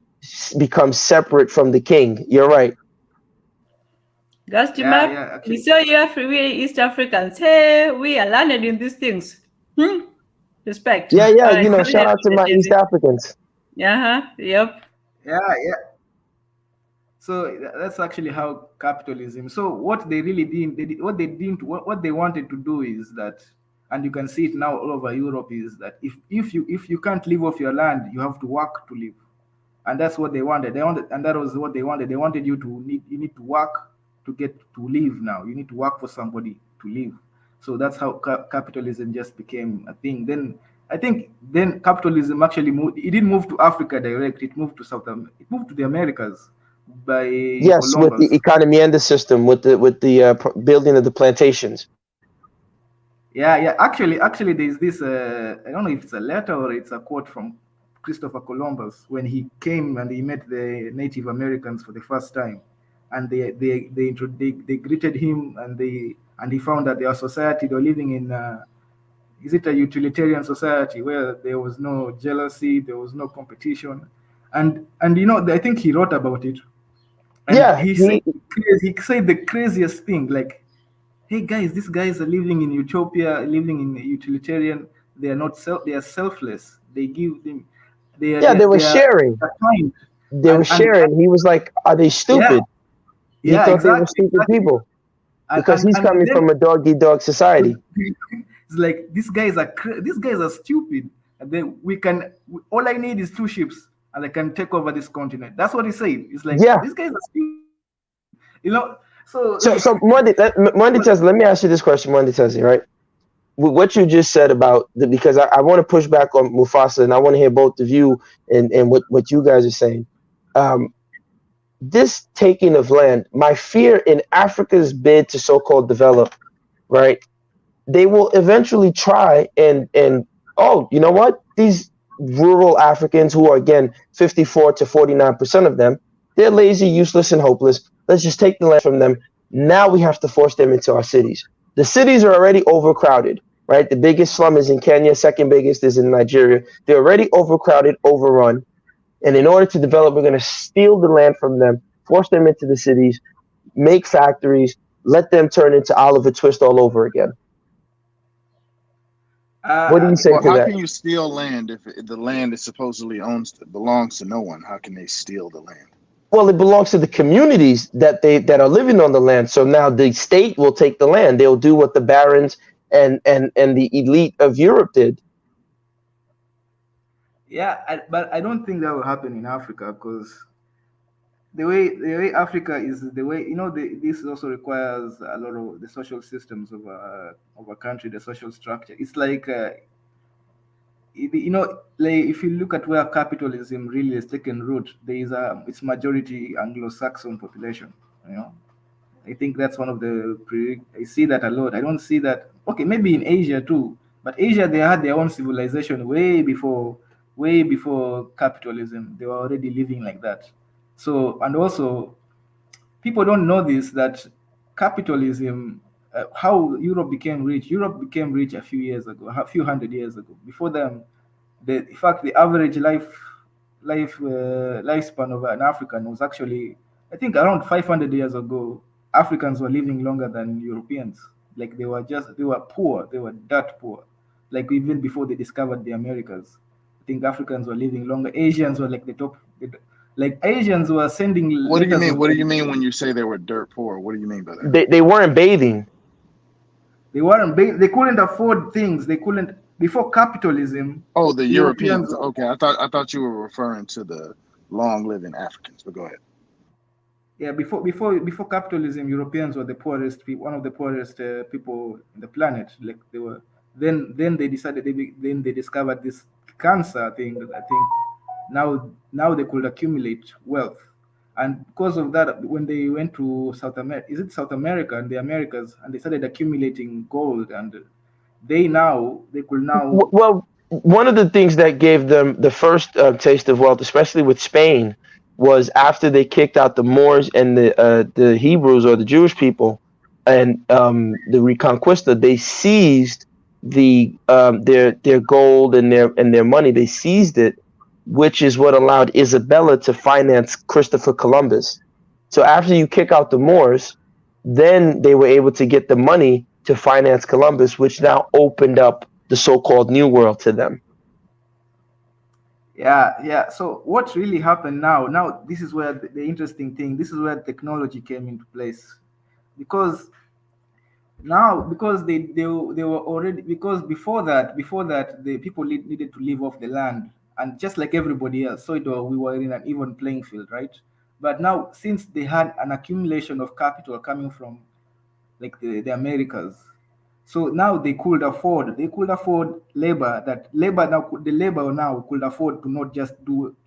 becomes separate from the king. You're right. Gasdemup, Yeah, we actually. saw you we East Africans. Hey, we are learned in these things. Respect. Yeah, All yeah. right, go Shout ahead, out to my East Manditeze. Africans. Yep. Yeah. So that's actually how capitalism. So what they really what they wanted to do is that, and you can see it now all over Europe, is that if you can't live off your land, you have to work to live, and that's what they wanted. And that was what they wanted. They wanted you need to work to get to live. Now you need to work for somebody to live. So that's how capitalism just became a thing. Then I think then capitalism actually moved. It didn't move to Africa direct. It moved to It moved to the Americas by Yes, with the Columbus. economy and the system, with the building of the plantations. Yeah. Actually, there's this. I don't know if it's a letter or it's a quote from Christopher Columbus when he came and he met the Native Americans for the first time, and they greeted him, and he found that their society, they were living in. Is it a utilitarian society where there was no jealousy, there was no competition, and I think he wrote about it, and Yeah, he said the craziest thing, like hey guys, these guys are living in utopia, living in utilitarian. They are not self. They are selfless. They give them. Yeah, they were They sharing. are kind. They were And sharing. He was like, "Are they yeah, stupid?" He yeah, thought they were stupid exactly. people because he's And coming then from a dog eat dog society. it's like these guys are stupid, and then all I need is two ships, and I can take over this continent. That's what he said. It's like Yeah. these guys are stupid, you know. So So Monday Tesla, let me ask you this question, Monday Tesla, right? What you just said about because I want to push back on Mufasa, and I want to hear both of you and what you guys are saying. Um, this taking of land, my fear in Africa's bid to so-called develop, right? They will eventually try and oh, you know what? These rural Africans who are again 54 to 49% of them, they're lazy, useless, and hopeless. Let's just take the land from them. Now we have to force them into our cities. The cities are already overcrowded, right? The biggest slum is in Kenya, second biggest is in Nigeria. They're already overcrowded, overrun. And in order to develop, we're going to steal the land from them, force them into the cities, make factories, let them turn into Oliver Twist all over again. What do you say Well, to how that? can you steal land if the land is supposedly belongs to no one? How can they steal the land? Well, it belongs to the communities that are living on the land. So now the state will take the land. They'll do what the barons and the elite of Europe did. yeah, but I don't think that will happen in Africa because the way Africa is the way this also requires a lot of the social systems of a country, the social structure. It's like like if you look at where capitalism really has taken root, there is it's majority Anglo-Saxon population. You know, I think that's one of I see that a lot. I don't see that. Okay, maybe in Asia too, but Asia they had their own civilization way before capitalism. They were already living like that. So and also people don't know this that capitalism, how Europe became rich. Europe became rich a few years ago, a few hundred years ago. Before them, in fact, the average lifespan of an African was actually, I think, around 500 years ago. Africans were living longer than Europeans. Like they were poor. They were that poor. Like even before they discovered the Americas, I think Africans were living longer. Asians were like the top. Like Asians were sending What do you letters mean? of What do you mean when you say they were dirt poor? What do you mean by that? They weren't bathing. they couldn't afford things. They couldn't before capitalism. Oh, the Europeans, Europeans. Okay, I thought you were referring to the long living Africans. But go ahead. yeah, before capitalism, Europeans were the poorest people, one of the poorest people in the planet. Like they were. Then they decided then they discovered this cancer thing. I think now they could accumulate wealth, and because of that, when they went to South America, is it South America and the Americas, and they started accumulating gold, and they could now. Well, one of the things that gave them the first taste of wealth, especially with Spain, was after they kicked out the Moors and the Hebrews or the Jewish people, and the Reconquista. They seized their gold and their money. They seized it, which is what allowed Isabella to finance Christopher Columbus. So after you kick out the Moors, then they were able to get the money to finance Columbus, which now opened up the so-called New World to them. Yeah. So what really happened now? Now this is where the interesting thing. This is where technology came into place, because because they were already, because before that the people needed to live off the land, and just like everybody else, so we were in an even playing field, right? But now, since they had an accumulation of capital coming from like the Americas. So now they could afford labor, that labor now the labor now could afford to not just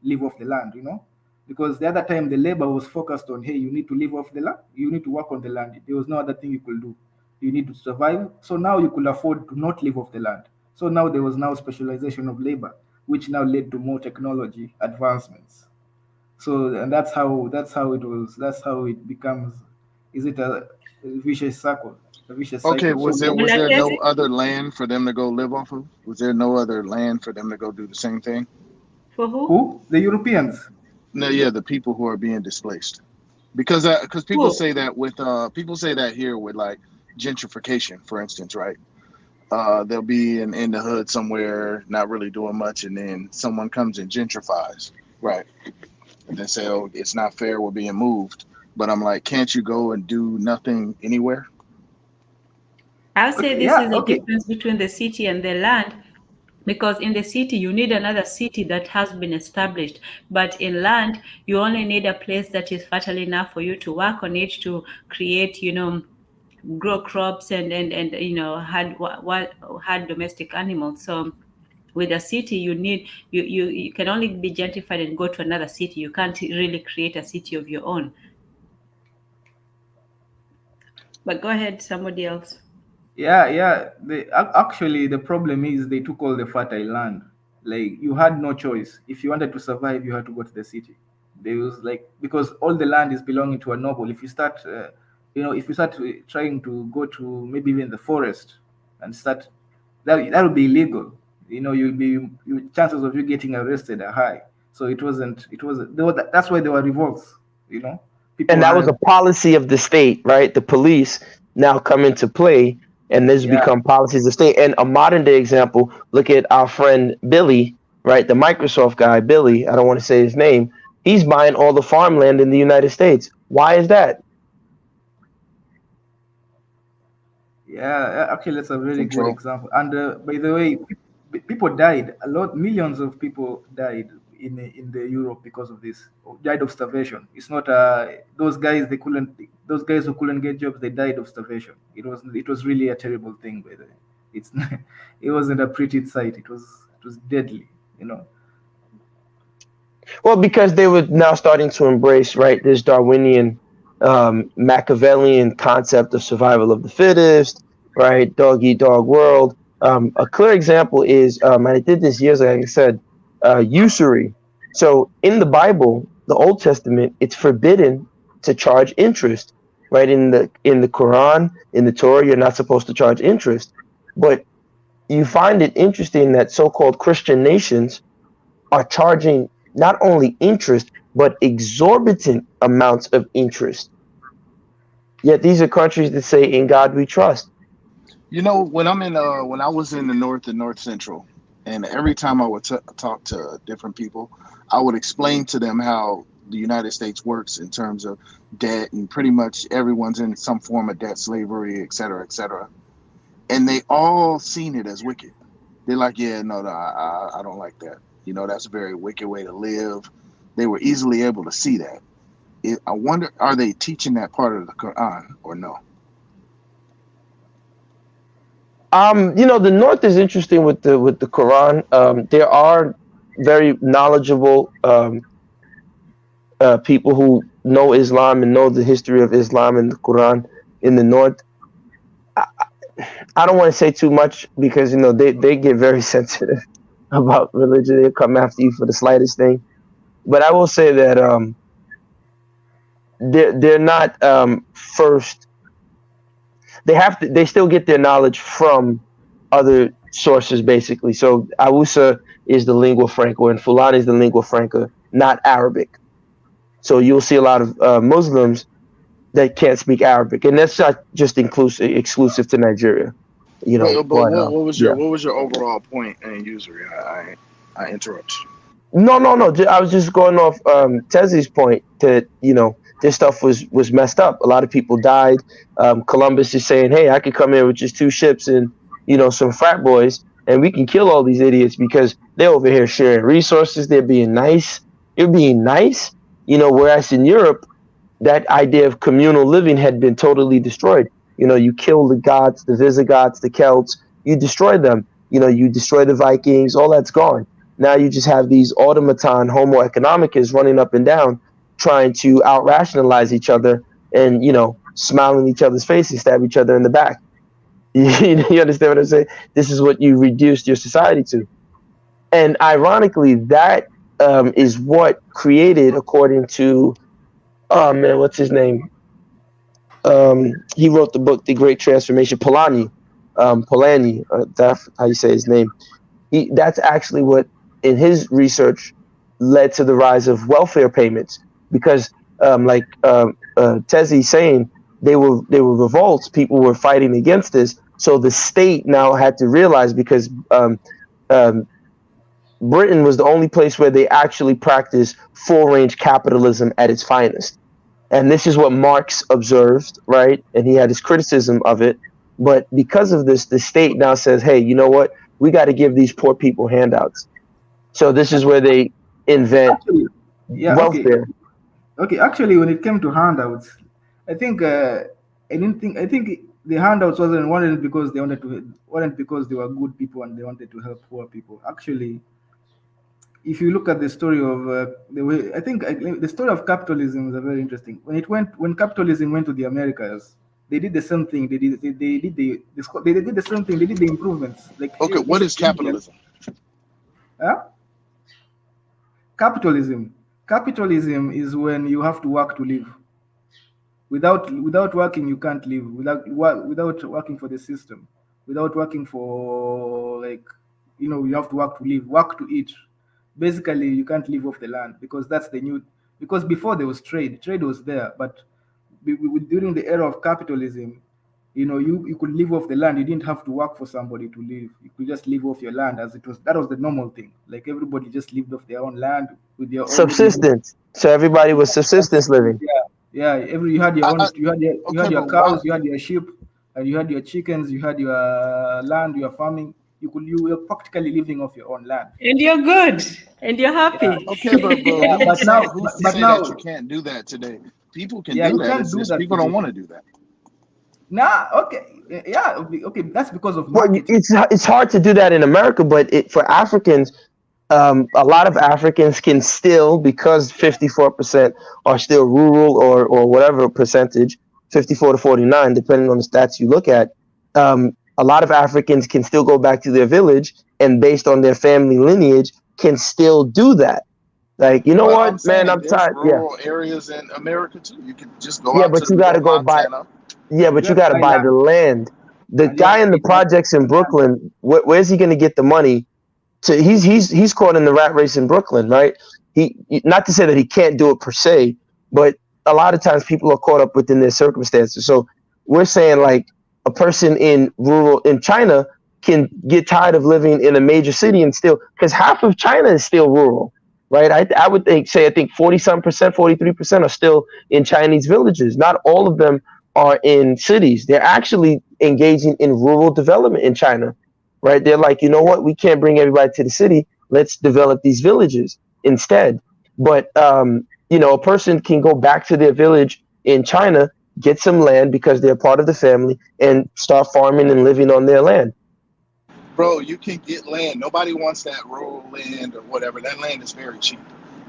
live off the land, because the other time the labor was focused on, hey, you need to live off the land, you need to work on the land. There was no other thing you could do. You need to survive. So now you could afford to not live off the land. So now there was now specialization of labor, which now led to more technology advancements. So and that's how it becomes. Is it a vicious circle? A vicious Okay, cycle. So was there now, was there no Lakini, other land for them to go live off of? Was there no other land for them to go do the same thing? for who? who? The Europeans. No, yeah, the people who are being displaced. Because people Who? say that with people say that here with like gentrification, for instance, right? They'll be in the hood somewhere, not really doing much, and then someone comes and gentrifies, right? And then say, "Oh, it's not fair. We're being moved." But I'm like, can't you go and do nothing anywhere? I'll say Okay, this yeah, is the okay. difference between the city and the land, because in the city you need another city that has been established, but in land you only need a place that is fertile enough for you to work on it, to create, grow crops, and had domestic animals. So with a city, you can only be gentrified and go to another city. You can't really create a city of your own. But go ahead, somebody else. Yeah, yeah. Actually, the problem is they took all the fertile land. Like you had no choice. If you wanted to survive, you had to go to the city. There was like because all the land is belonging to a noble. If you start, if you start trying to go to maybe even the forest and start, that would be illegal. Chances of you getting arrested are high. So it wasn't. It was. That's why there were revolts. You know, people And that was had. a policy of the state, right? The police now come into play, and this Yeah. become policies of state. And a modern day example, look at our friend Billy, right? The Microsoft guy, Billy. I don't want to say his name. He's buying all the farmland in the United States. Why is that? Yeah, actually, that's a very good Control. example. And by the way, people died. Millions of people died in the Europe because of this. Died of starvation. It's not those guys. They couldn't. Those guys who couldn't get jobs, they died of starvation. It was really a terrible thing. By the way, it's it wasn't a pretty sight. It was deadly. You know. Well, because they were now starting to embrace, right, this Darwinian, Machiavellian concept of survival of the fittest, right, dog eat dog world. A clear example is, and I did this years ago, like I said, usury. So in the Bible, the Old Testament, it's forbidden to charge interest, right? In the Quran, in the Torah, you're not supposed to charge interest. But you find it interesting that so-called Christian nations are charging not only interest but exorbitant amounts of interest. Yet these are countries that say, "In God we trust." When I was in the north and north central, and every time I would talk to different people, I would explain to them how the United States works in terms of debt, and pretty much everyone's in some form of debt, slavery, et cetera, et cetera. And they all seen it as wicked. They're like, yeah, no, I don't like that. That's a very wicked way to live. They were easily able to see that. I wonder, are they teaching that part of the Quran or no? The North is interesting with the Quran. There are very knowledgeable people who know Islam and know the history of Islam and the Quran in the North. I, I don't want to say too much because they get very sensitive about religion. They'll come after you for the slightest thing. But I will say that they're not first. They still get their knowledge from other sources basically. So Awusa is the lingua franca and Fulani is the lingua franca, not Arabic. So you'll see a lot of Muslims that can't speak Arabic, and that's not just exclusive to Nigeria, But But what was your yeah, what was your overall point in usury? I interrupt you. no, no, no. I was just going off Tezzy's point that this stuff was messed up. A lot of people died. Columbus is saying, "Hey, I could come here with just two ships and some frat boys, and we can kill all these idiots because they're over here sharing resources. They're being nice. They're being nice. Whereas in Europe, that idea of communal living had been totally destroyed. You kill the gods, the Visigoths, the Celts, you destroy them. You destroy the Vikings, all that's gone. Now you just have these automaton Homo economicus running up and down, trying to out rationalize each other and, smile in each other's faces, stab each other in the back. You understand what I'm saying? This is what you reduced your society to. And ironically, that is what created, according to, oh man, what's his name? He wrote the book The Great Transformation. Polanyi, that's how you say his name. That's actually what, in his research, led to the rise of welfare payments because, like Tezzy's saying, they were revolts. People were fighting against this. So the state now had to realize, because um, Britain was the only place where they actually practiced full range capitalism at its finest. And this is what Marx observed, right? And he had his criticism of it. But because of this, the state now says, hey, you know what? We got to give these poor people handouts. So this is where they invent Actually, yeah, okay, welfare. okay. Actually, when it came to handouts, I think I didn't think. I think the handouts wasn't because they wanted to, wasn't because they were good people and they wanted to help poor people. Actually, if you look at the story of the way, the story of capitalism is a very interesting. When capitalism went to the Americas, they did the same thing. They did the same thing. They did the improvements. Like, Okay, hey, what this is is Indian. capitalism? Huh? Capitalism. Capitalism is when you have to work to live. Without working, you can't live. Without working for the system, without working for, like, you have to work to live, work to eat. Basically, you can't live off the land, because that's the new. Because before there was trade, trade was there, but during the era of capitalism, you could live off the land. You didn't have to work for somebody to live. You could just live off your land, as it was. That was the normal thing. Like, everybody just lived off their own land with their own. Subsistence. So everybody was subsistence living. Yeah. You had your own. You Okay, had your but why? cows. You had your sheep, and you had your chickens. You had your land. Your farming. You were practically living off your own land. And you're good. And you're Yeah. happy. Okay, but Yeah. who's But to say now, that you can't do that today? People can yeah, do you that. can't It's do just that people don't today. want to do that. Nah. Okay. Yeah. Okay. That's because of Well, marketing. it's hard to do that in America, but for Africans, a lot of Africans can still, because 54% are still rural, or whatever percentage, 54 to 49, depending on the stats you look at. A lot of Africans can still go back to their village, and based on their family lineage, can still do that. Like, you know Well, what, I'm saying man, that I'm there's tired. Yeah, rural areas in America too. You can just go yeah, out to but the you got middle to of go buy. Montana. Yeah, but You you have to got to buy buy land, the land. The and you have guy to in the pay taxes projects on in the land. Brooklyn, where's he going to get the money? So he's caught in the rat race in Brooklyn, right? Not to say that he can't do it per se, but a lot of times people are caught up within their circumstances. So we're saying, like, a person in China can get tired of living in a major city and still, because half of China is still rural, right? I would I think 40-some%, 43% are still in Chinese villages. Not all of them are in cities. They're actually engaging in rural development in China, right? They're like, you know what? We can't bring everybody to the city. Let's develop these villages instead. But a person can go back to their village in China, get some land because they're part of the family, and start farming and living on their land. Bro, you can get land. Nobody wants that rural land or whatever. That land is very cheap.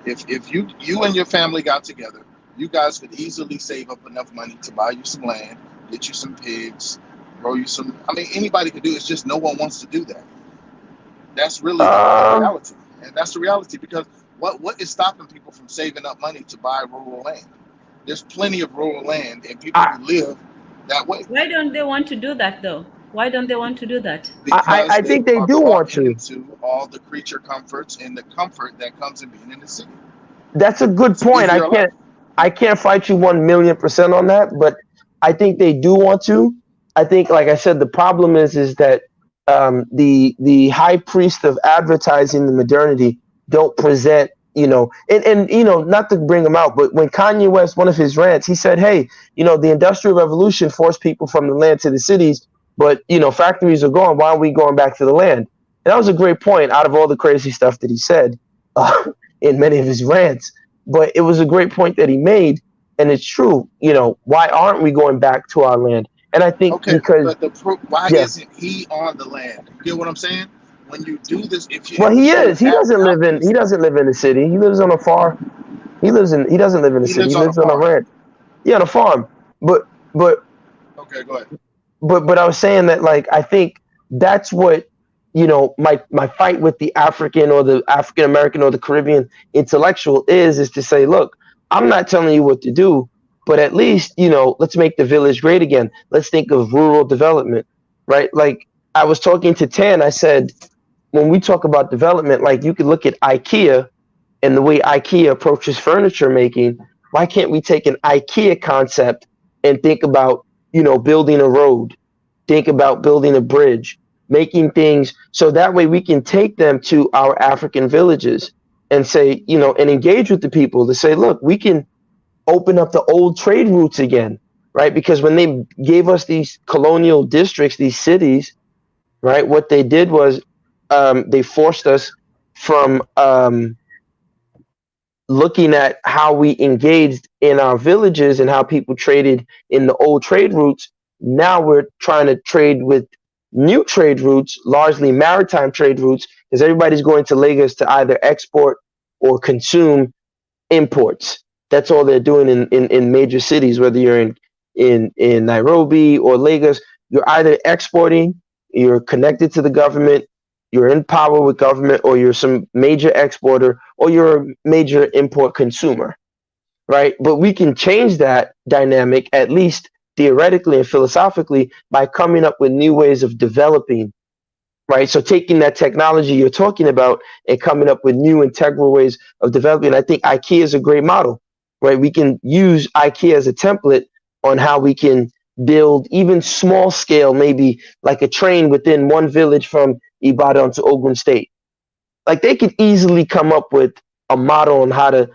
If you and your family got together, you guys could easily save up enough money to buy you some land, get you some pigs, grow you some. I mean, anybody could do it. It's just no one wants to do that. That's really the Um, reality, and that's the reality because what is stopping people from saving up money to buy rural land? There's plenty of rural land and people I, who live that way Why don't they want to do that though? Why don't they want to do that? because I they think they are do bought want to. into all the creature comforts and the comfort that comes in being in the city. That's a good It's an point. easier life. I can't fight you 1,000,000% on that, but I think they do want to. I think, like I said, the problem is that the high priest of advertising the modernity don't present, and not to bring him out, but when Kanye West, one of his rants, he said, hey, the Industrial Revolution forced people from the land to the cities, but factories are gone. Why are we going back to the land? And that was a great point out of all the crazy stuff that he said in many of his rants. But it was a great point that he made, and it's true. Why aren't we going back to our land? And I think Okay, because, but why yeah, isn't he on the land? You get what I'm saying? When you do this, well, if he people is. He have doesn't live in. boundaries, He doesn't live in the city. He lives on a far. He lives in. He doesn't live in the he city. lives He on a lives on a farm. ranch. Yeah, on a farm. But but Okay, go ahead. but I was saying that, like, I think that's what my fight with the African or the African American or the Caribbean intellectual is to say, look, I'm not telling you what to do, but at least let's make the village great again. Let's think of rural development, right? Like, I was talking to Tan, I said, when we talk about development, like, you could look at IKEA and the way IKEA approaches furniture making. Why can't we take an IKEA concept and think about, building a road, think about building a bridge, making things so that way we can take them to our African villages and say, and engage with the people to say, look, we can open up the old trade routes again, right? Because when they gave us these colonial districts, these cities, right, what they did was they forced us from looking at how we engaged in our villages and how people traded in the old trade routes. Now we're trying to trade with new trade routes, largely maritime trade routes, because everybody's going to Lagos to either export or consume imports. That's all they're doing in major cities, whether you're in Nairobi or Lagos. You're either exporting, you're connected to the government, you're in power with government, or you're some major exporter, or you're a major import consumer, right? But we can change that dynamic, at least theoretically and philosophically, by coming up with new ways of developing, right? So taking that technology you're talking about and coming up with new integral ways of developing. I think IKEA is a great model, right? We can use IKEA as a template on how we can build even small scale, maybe like a train within one village from Ibadan to Ogun State. Like they could easily come up with a model on how to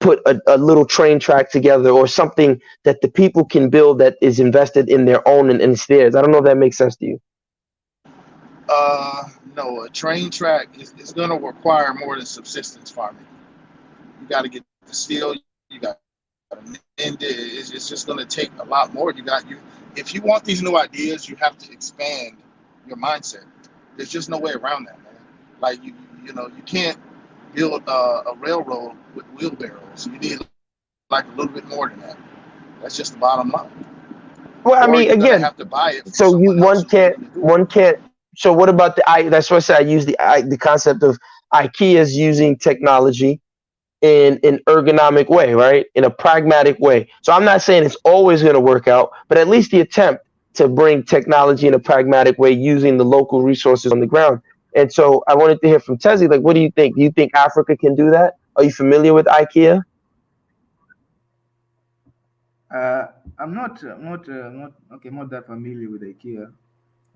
put a little train track together or something that the people can build that is invested in their own and it's theirs. I don't know if that makes sense to you. No, a train track is going to require more than subsistence farming. You got to get the steel, you got to mend it. It's just going to take a lot more. If you want these new ideas, you have to expand your mindset. There's just no way around that, man. Like you can't build a railroad with wheelbarrows. You need like a little bit more than that. That's just the bottom line. Or Well, you're I gonna mean, have to again, buy it from someone so else you who's willing to do it. one can't. So what about the I? That's why I say I use the concept of IKEA's using technology in an ergonomic way, right? In a pragmatic way. So I'm not saying it's always going to work out, but at least the attempt to bring technology in a pragmatic way using the local resources on the ground. And so I wanted to hear from Tezzy, like, what do you think? Do you think Africa can do that? Are you familiar with IKEA? Uh, I'm not that familiar with IKEA,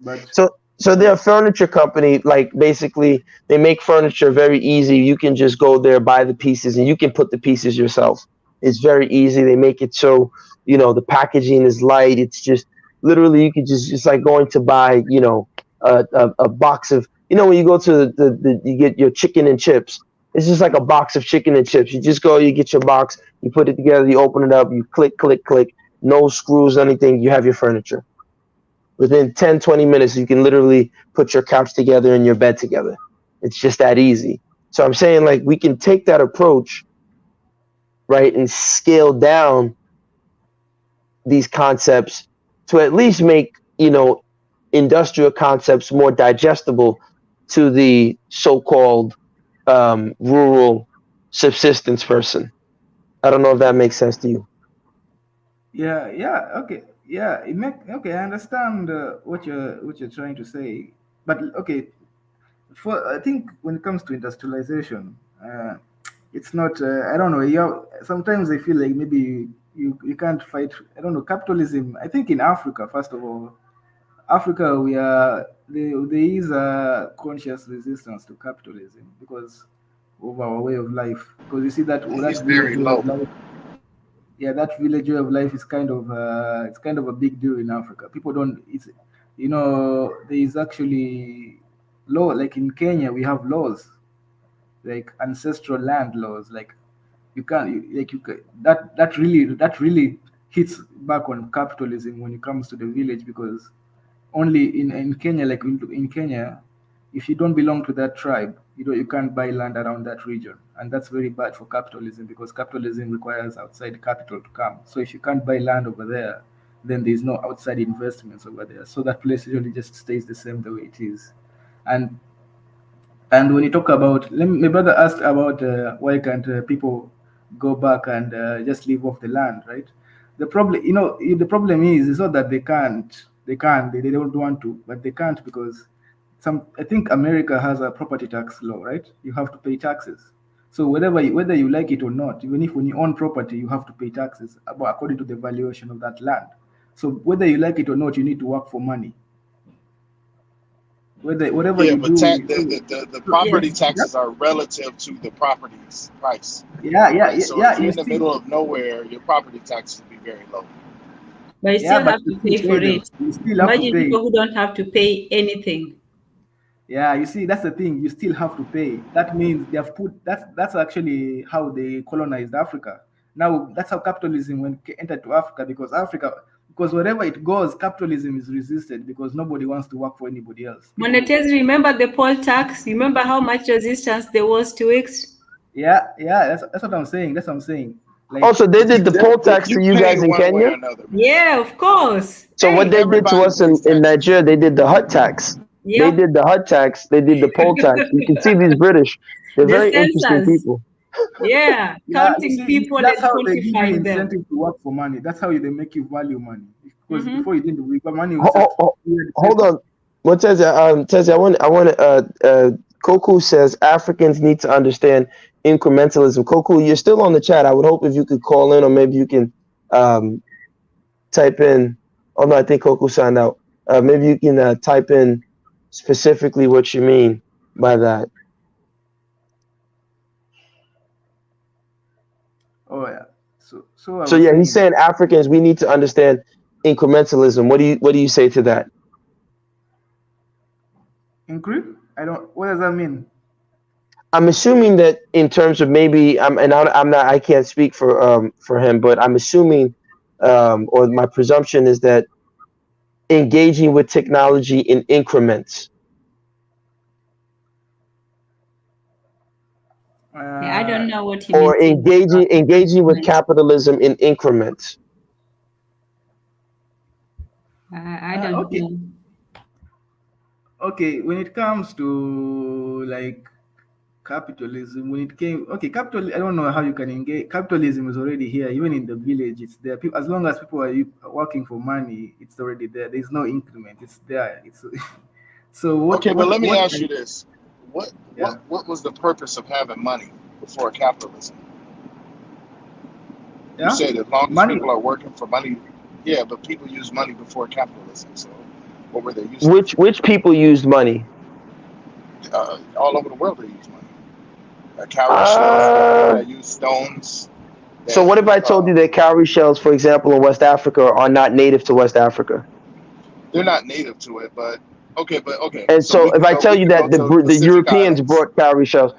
but So they're uh, a furniture company. Like basically, they make furniture very easy. You can just go there, buy the pieces, and you can put the pieces yourself. It's very easy. They make it so the packaging is light. It's just literally you could just it's like going to buy a box of when you go to the you get your chicken and chips. It's just like a box of chicken and chips. You just go, you get your box, you put it together, you open it up, you click, click, click. No screws, anything. You have your furniture. Within 10, 20 minutes, you can literally put your couch together and your bed together. It's just that easy. So I'm saying like we can take that approach, right, and scale down these concepts to at least make, industrial concepts more digestible to the so-called rural subsistence person. I don't know if that makes sense to you. yeah, okay, yeah, okay. I understand what you're trying to say, but okay, for I think when it comes to industrialization, it's not. I don't know. Sometimes I feel like maybe you can't fight. I don't know capitalism. I think in Africa, first of all, Africa we are there is a conscious resistance to capitalism because of our way of life. Because you see that It's village very way of low. life, yeah, that village way of life is kind of a big deal in Africa. People don't. It's there is actually law like in Kenya we have laws like ancestral land laws like you can't like you ca- that really hits back on capitalism when it comes to the village because only in Kenya like in Kenya if you don't belong to that tribe you can't buy land around that region and that's very bad for capitalism because capitalism requires outside capital to come so if you can't buy land over there then there's no outside investments over there so that place usually just stays the same the way it is and and when you talk about, my brother asked about why can't people go back and just live off the land, right? The problem, the problem is not that they can't, they don't want to, but they can't because I think America has a property tax law, right? You have to pay taxes. So whether you like it or not, even if when you own property, you have to pay taxes according to the valuation of that land. So whether you like it or not, you need to work for money. Whatever Yeah, you but do, the Yes. property yeah, taxes are relative to the property's price, yeah, yeah, right? yeah, So if yeah. you're You in the still, middle of nowhere, your property taxes will be very low. But you yeah, still but have you to still pay pay for them. it. You still have to Imagine pay. people who don't have to pay anything. Yeah, you see, that's the thing. You still have to pay. That means they have put. That's actually how they colonized Africa. Now that's how capitalism entered to Africa, because wherever it goes, capitalism is resisted because nobody wants to work for anybody else. Monetary, remember the poll tax? Remember how much resistance there was to it? Yeah, yeah, that's what I'm saying. That's what I'm saying. Like, Also, they did the poll tax to You you pay guys in one way or Kenya. another, man. Yeah, of course. So what Hey, they did to Everybody us pays in taxes. Nigeria, they did the hut tax. They yep. did the hut tax. They did the poll tax. You can see these British. They're The very interesting census. people. Yeah, yeah, counting you people see, that's and how they give you quantifying them. incentive to work for money. That's how they make you value money. Because Hmm. before you didn't, money was Ho- just ho- weird Hold paper. on. What says Tezia, I want Koku says Africans need to understand incrementalism. Koku, you're still on the chat. I would hope if you could call in, or maybe you can um, type in. Oh no, I think Koku signed out. Maybe you can type in specifically what you mean by that. Oh yeah. So I So was yeah, he's saying, saying Africans, we need to understand incrementalism. What do you say to that? increase. I don't. What does that mean? I'm assuming that in terms of maybe I'm not, I can't speak for him, but I'm assuming or my presumption is that engaging with technology in increments. Yeah, I Uh, don't know what he Or means in engaging with increment. capitalism in increments. I don't okay. know. Okay. When it comes to like capitalism, when it came, okay, capital. I don't know how you can engage. Capitalism is already here, even in the village. It's there. People, as long as people are working for money, it's already there. There's no increment. It's there. It's so Okay, but let me what? ask you this: what Yeah. what was the purpose of having money before capitalism? You Yeah. said as long as Money. people are working for money, yeah, but people use money before capitalism. So what were they using it for? Which people used money? All over the world, they use money. Cowrie shells. You got people Uh, that use stones. so That what if I told uh, you that cowrie shells, for example, in West Africa are not native to West Africa? they're not native to it, but okay. And So so if I we tell you could go that to the the Pacific Europeans Islands. brought cowrie shells,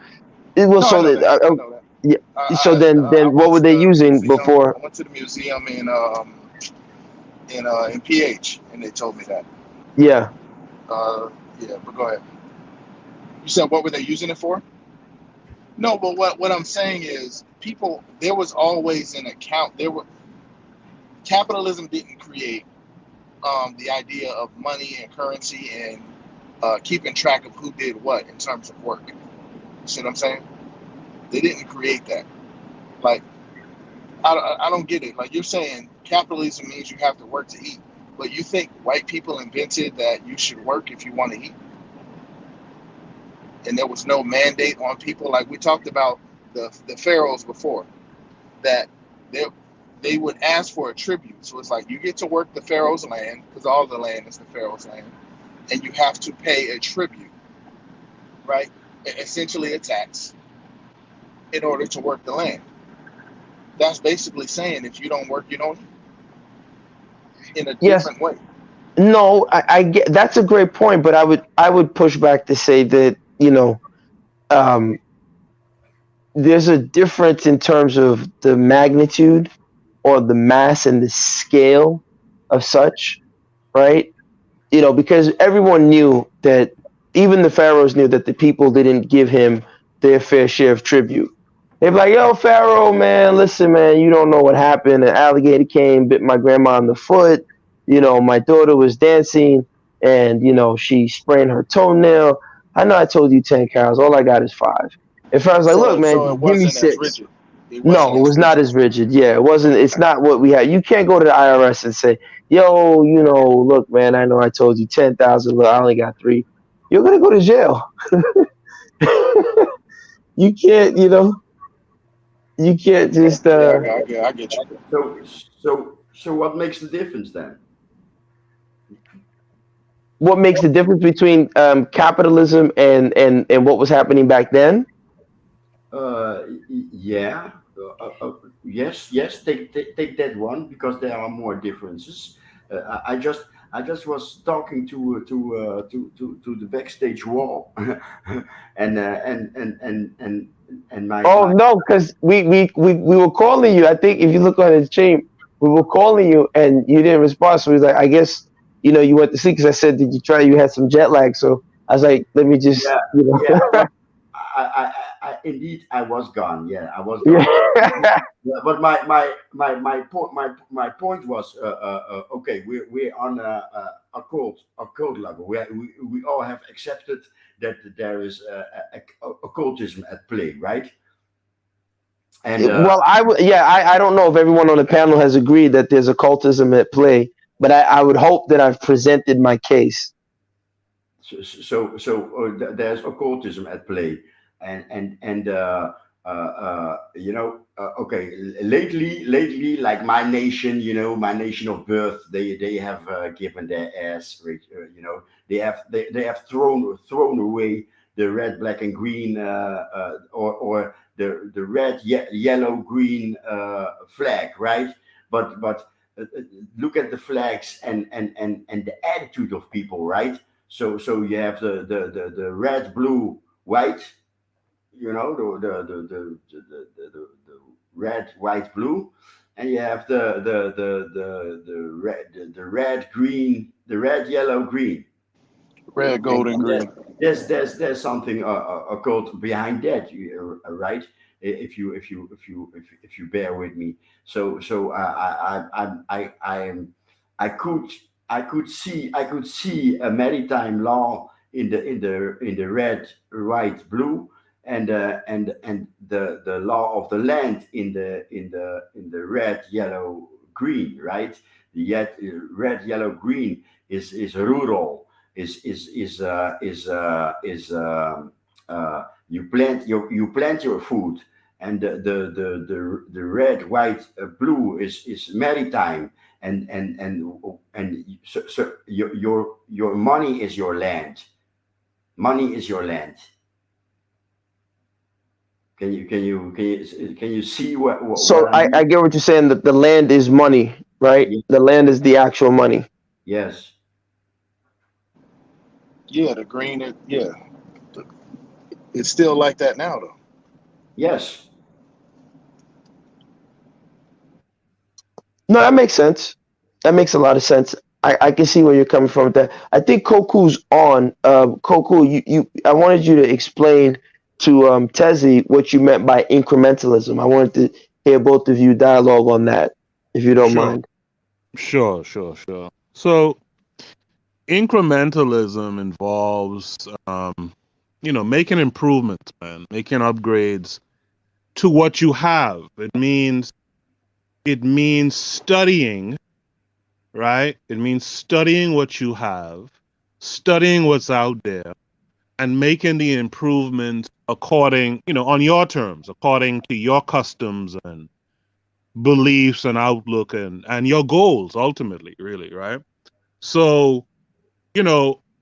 it was No, I so know that that. I know that. yeah. So I then what went were to they the using museum. I before? went to the museum in PH, and they told me that. Yeah. Uh, yeah, but go ahead. You said what were they using it for? No, but what I'm saying is people. There was always an account. There were capitalism didn't create the idea of money and currency and keeping track of who did what in terms of work. You see what I'm saying? They didn't create that. Like I don't get it. Like you're saying capitalism means you have to work to eat, but you think white people invented that you should work if you want to eat, and there was no mandate on people. Like we talked about the pharaohs before, that they they would ask for a tribute. So it's like you get to work the pharaoh's land because all the land is the pharaoh's land, and you have to pay a tribute, right? Essentially a tax in order to work the land. That's basically saying if you don't work, you don't eat in a Yes. different way. No, I get that's a great point, but I would push back to say that, um, there's a difference in terms of the magnitude or the mass and the scale of such, right? Because everyone knew that, even the pharaohs knew that the people didn't give him their fair share of tribute. They're like, yo, Pharaoh, man, listen, man, you don't know what happened. An alligator came, bit my grandma on the foot. My daughter was dancing and, she sprained her toenail. I know I told you 10 cows. All I got is five. And Pharaoh's like, look, So it man, give me wasn't as six. rigid. It wasn't No, it as was not rigid. as rigid. Yeah, it wasn't. It's not what we had. You can't go to the IRS and say, "Yo, look, man, I know I told you 10,000. Look, I only got three." You're gonna go to jail. You can't. You can't just Yeah, I get you. So what makes the difference then? what makes the difference between capitalism and what was happening back then? Yeah. Yes. Take that one because there are more differences. I just was talking to the backstage wall, and Oh my no, because we were calling you. I think if you look on his chain, we were calling you and you didn't respond. So he's like, I guess you went to sleep because I said, did you try? You had some jet lag. So I was like, let me just yeah yeah you know. indeed I was gone. Yeah, I was gone. Yeah. Yeah, but my point was okay. We're on a cult level. We all have accepted that there is occultism at play, right? And Well, yeah, I don't know if everyone on the panel has agreed that there's occultism at play, but I would hope that I've presented my case. there's occultism at play, and okay, like my nation of birth, they have given their ass, they have thrown away the red, black, and green, or the red, yellow, green flag, right? But look at the flags and the attitude of people, right? So you have the red, blue, white, the red, white, blue, and you have the red, yellow, green, Red, gold, and and green. there's something occult behind that, right? If you bear with me. So I could see a maritime law in the red, white, blue, and the law of the land in the red, yellow, green, right? The red, yellow, green is rural, you plant your food, and the red, white, blue is maritime, and your money is your land. Money is your land. Can you see what So I I mean? get what you're saying, that the land is money, right? Ye- The land is the actual money. Yes. Yeah, the green. Yeah, it's still like that now, though. Yes. No, that makes sense. That makes a lot of sense. I can see where you're coming from with that. I think Koku's on. Koku, I wanted you to explain to Tezzy what you meant by incrementalism. I wanted to hear both of you dialogue on that, if you don't Sure, mind. sure. So incrementalism involves, making improvements, man, making upgrades to what you have. It means studying, right? It means studying what you have, studying what's out there, and making the improvements according, on your terms, according to your customs and beliefs and outlook and your goals ultimately, really, right? So,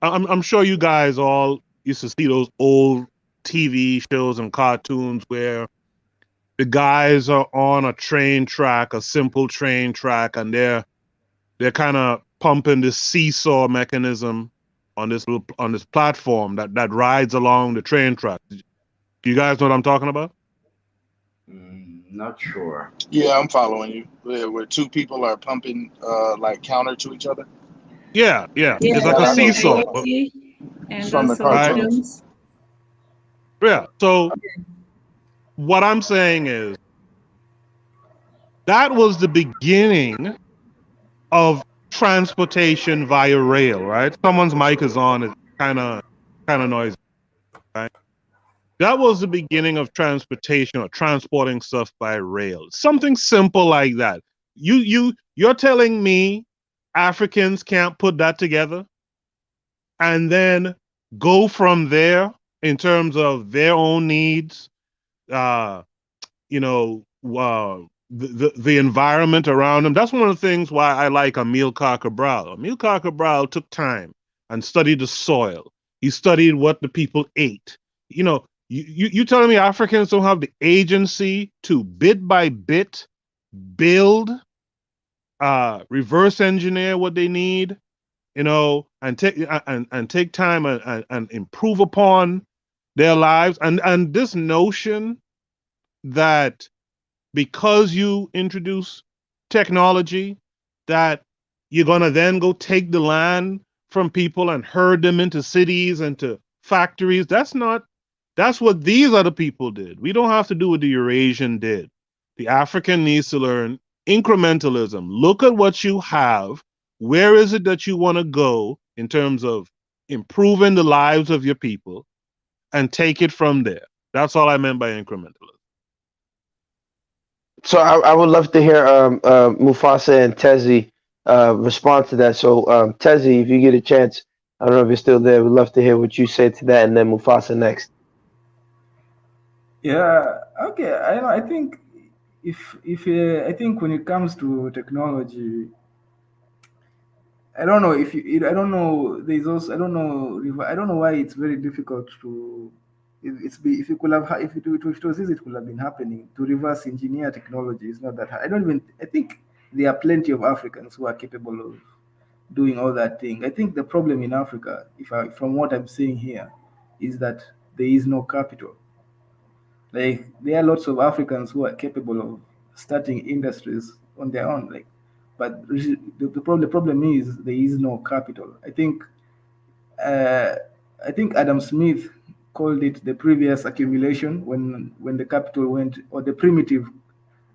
I'm sure you guys all used to see those old TV shows and cartoons where the guys are on a train track, a simple train track, and they're kind of pumping this seesaw mechanism on this platform that rides along the train track. Do you guys know what I'm talking about? Not sure. Yeah, I'm following you. Where two people are pumping, like counter to each other. Yeah, yeah. Yeah, It's Yeah, like a I know from what you're seesaw. talking about. IoT It's and from the also Right? cartoons. films. Yeah. So what I'm saying is that was the beginning of transportation via rail, right? Someone's mic is on. It's kind of noisy, right? That was the beginning of transportation or transporting stuff by rail. Something simple like that. You're telling me Africans can't put that together and then go from there in terms of their own needs, uh, the environment around them. That's one of the things why I like Amilcar Cabral. Amilcar Cabral took time and studied the soil. He studied what the people ate. You telling me Africans don't have the agency to bit by bit build, reverse engineer what they need, and take time and improve upon their lives, and this notion that because you introduce technology that you're going to then go take the land from people and herd them into cities and to factories. That's what these other people did. We don't have to do what the Eurasian did. The African needs to learn incrementalism. Look at what you have. Where is it that you want to go in terms of improving the lives of your people, and take it from there? That's all I meant by incrementalism. So I would love to hear Mufasa and Tezzy respond to that. So Tezzy, if you get a chance, I don't know if you're still there. We'd love to hear what you say to that, and then Mufasa next. Yeah, okay. I know. I think if I think when it comes to technology, I don't know if you. I don't know. There's also. I don't know. I don't know why it's very difficult to. If you could have if it was easy, it could have been happening to reverse engineer technology. It's not that hard. I don't even. I think there are plenty of Africans who are capable of doing all that thing. I think the problem in Africa, from what I'm seeing here, is that there is no capital. Like there are lots of Africans who are capable of starting industries on their own. Like, but the problem is there is no capital. Uh, I think Adam Smith called it the previous accumulation when the capital went, or the primitive.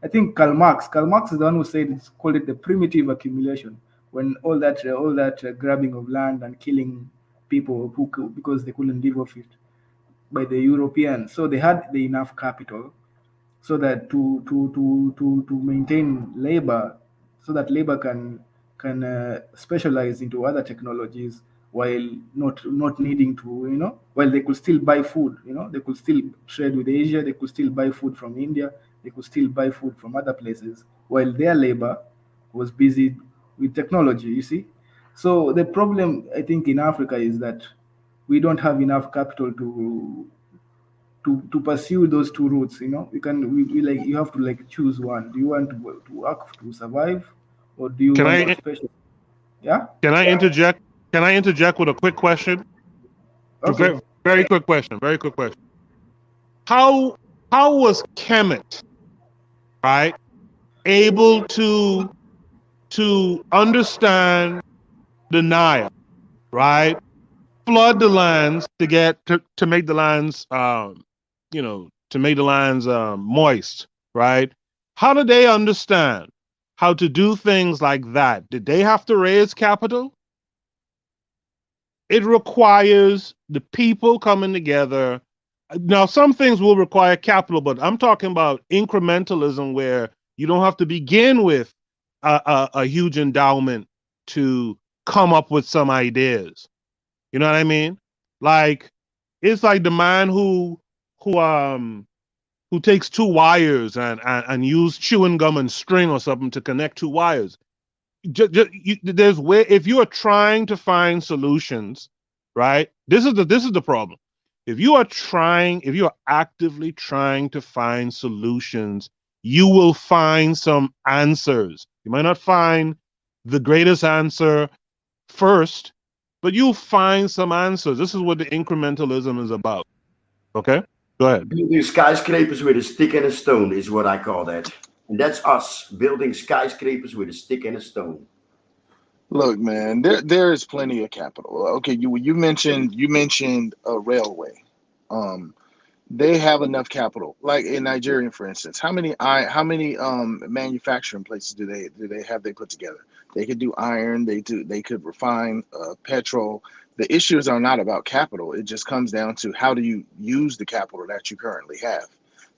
I think Karl Marx is the one who said it's called it the primitive accumulation, when all that grabbing of land and killing people because they couldn't live off it by the Europeans. So they had the enough capital so that to maintain labor, so that labor can specialize into other technologies while not needing to, while they could still buy food. They could still trade with Asia, they could still buy food from India, they could still buy food from other places while their labor was busy with technology, you see. So the problem, I think, in Africa is that we don't have enough capital to pursue those two routes. We like, you have to like choose one. Do you want to work to survive, or do you Can want to I special? Yeah. can I interject? Can I interject with a quick question? A Okay. very very quick question. Very quick question. How how was Kemet, right, able to understand the Nile, right? Flood the lands to make the lands to make the lands moist, right? How did they understand how to do things like that? Did they have to raise capital? It requires the people coming together. Now, some things will require capital, but I'm talking about incrementalism where you don't have to begin with a huge endowment to come up with some ideas. You know what I mean? Like, it's like the man who um who takes two wires and use chewing gum and string or something to connect two wires. There's where if you are trying to find solutions, right? This is the problem. If you are actively trying to find solutions, you will find some answers. You might not find the greatest answer first, but you'll find some answers. This is what the incrementalism is about. Okay, go ahead. Building skyscrapers with a stick and a stone is what I call that. And that's us building skyscrapers with a stick and a stone. Look, man, there is plenty of capital. Okay, you mentioned a railway. Um, they have enough capital. Like in Nigeria, for instance, how many manufacturing places do they have they put together? They could do iron. They could refine petrol. The issues are not about capital. It just comes down to how do you use the capital that you currently have.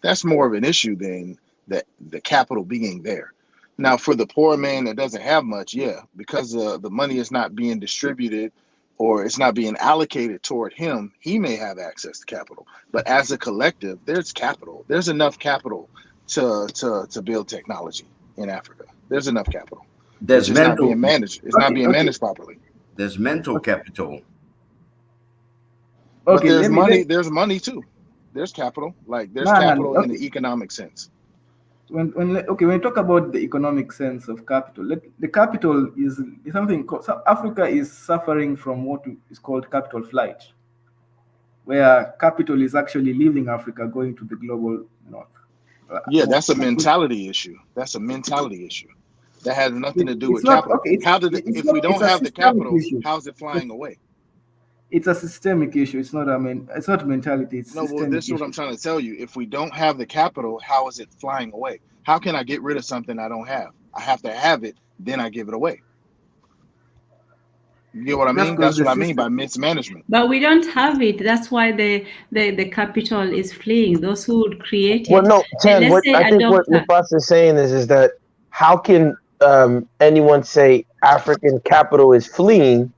That's more of an issue than the capital being there. Now, for the poor man that doesn't have much, yeah, because the money is not being distributed or it's not being allocated toward him, he may have access to capital. But as a collective, there's capital. There's enough capital to build technology in Africa. There's enough capital. It's There's just not mental. being managed. It's not Okay, being okay, managed properly. There's mental capital. But okay. there's Let me. money. There's money too. There's capital. Like there's No, no, no. capital in Okay. the economic sense. When we talk about the economic sense of capital, the capital is something called, so Africa is suffering from what is called capital flight, where capital is actually leaving Africa, going to the global north. Yeah, More, that's a mentality issue. That's a mentality issue. That has nothing to do it's with not capital. okay. How did It's if we not. It's don't a have the systemic capital, issue. how's it flying away? It's a systemic issue. It's not. It's not mentality. It's No, well, systemic this is what I'm issue. trying to tell you. If we don't have the capital, how is it flying away? How can I get rid of something I don't have? I have to have it, then I give it away. You get what I That's mean? because That's the what I mean by system. mismanagement. But we don't have it. That's why the capital is fleeing. Those who would create Well, it, no, Ten. let's What say I a think what doctor. Mufasa is saying is that how can anyone say African capital is fleeing,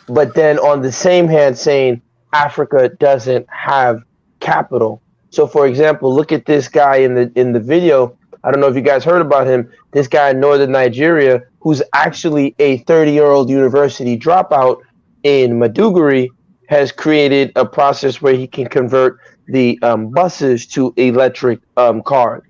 but then on the same hand saying Africa doesn't have capital? So, for example, look at this guy in the video. I don't know if you guys heard about him. This guy in northern Nigeria, who's actually a 30-year-old university dropout in Maduguri, has created a process where he can convert the buses to electric cars,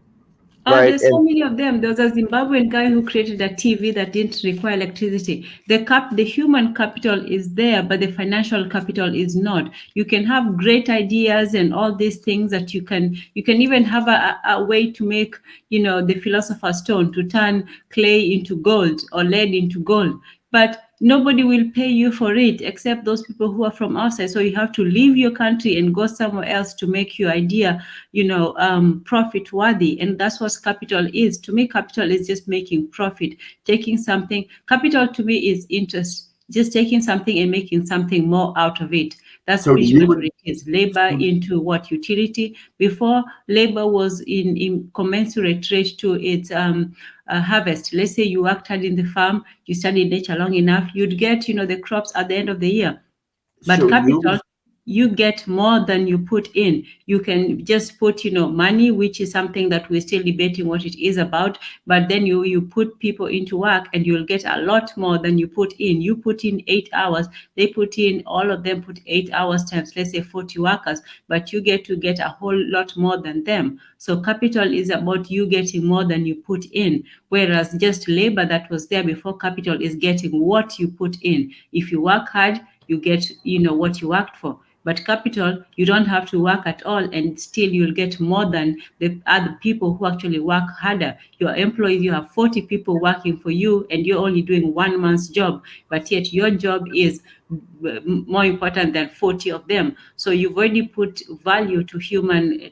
Oh, right? there's so And many of them. There was a Zimbabwean guy who created a TV that didn't require electricity. The human capital is there, but the financial capital is not. You can have great ideas and all these things that you can even have a way to make, the philosopher's stone, to turn clay into gold or lead into gold. But nobody will pay you for it except those people who are from outside. So you have to leave your country and go somewhere else to make your idea, profit worthy. And that's what capital is. To me, capital is just making profit, taking something. Capital to me is interest, just taking something and making something more out of it. That's So the pretty much what human. it is. Labor into what utility. Before, labor was in commensurate rate to its harvest. Let's say you worked hard in the farm, you studied nature long enough, you'd get, the crops at the end of the year. But So capital, you get more than you put in. You can just put, money, which is something that we're still debating what it is about. But then you put people into work and you'll get a lot more than you put in. You put in 8 hours. They put in, all of them put 8 hours times, let's say 40 workers, but you get to get a whole lot more than them. So capital is about you getting more than you put in. Whereas just labor that was there before capital is getting what you put in. If you work hard, you get, what you worked for. But capital, you don't have to work at all, and still you'll get more than the other people who actually work harder. Your employees, you have 40 people working for you, and you're only doing 1 month's job, but yet your job is more important than 40 of them. So you've already put value to human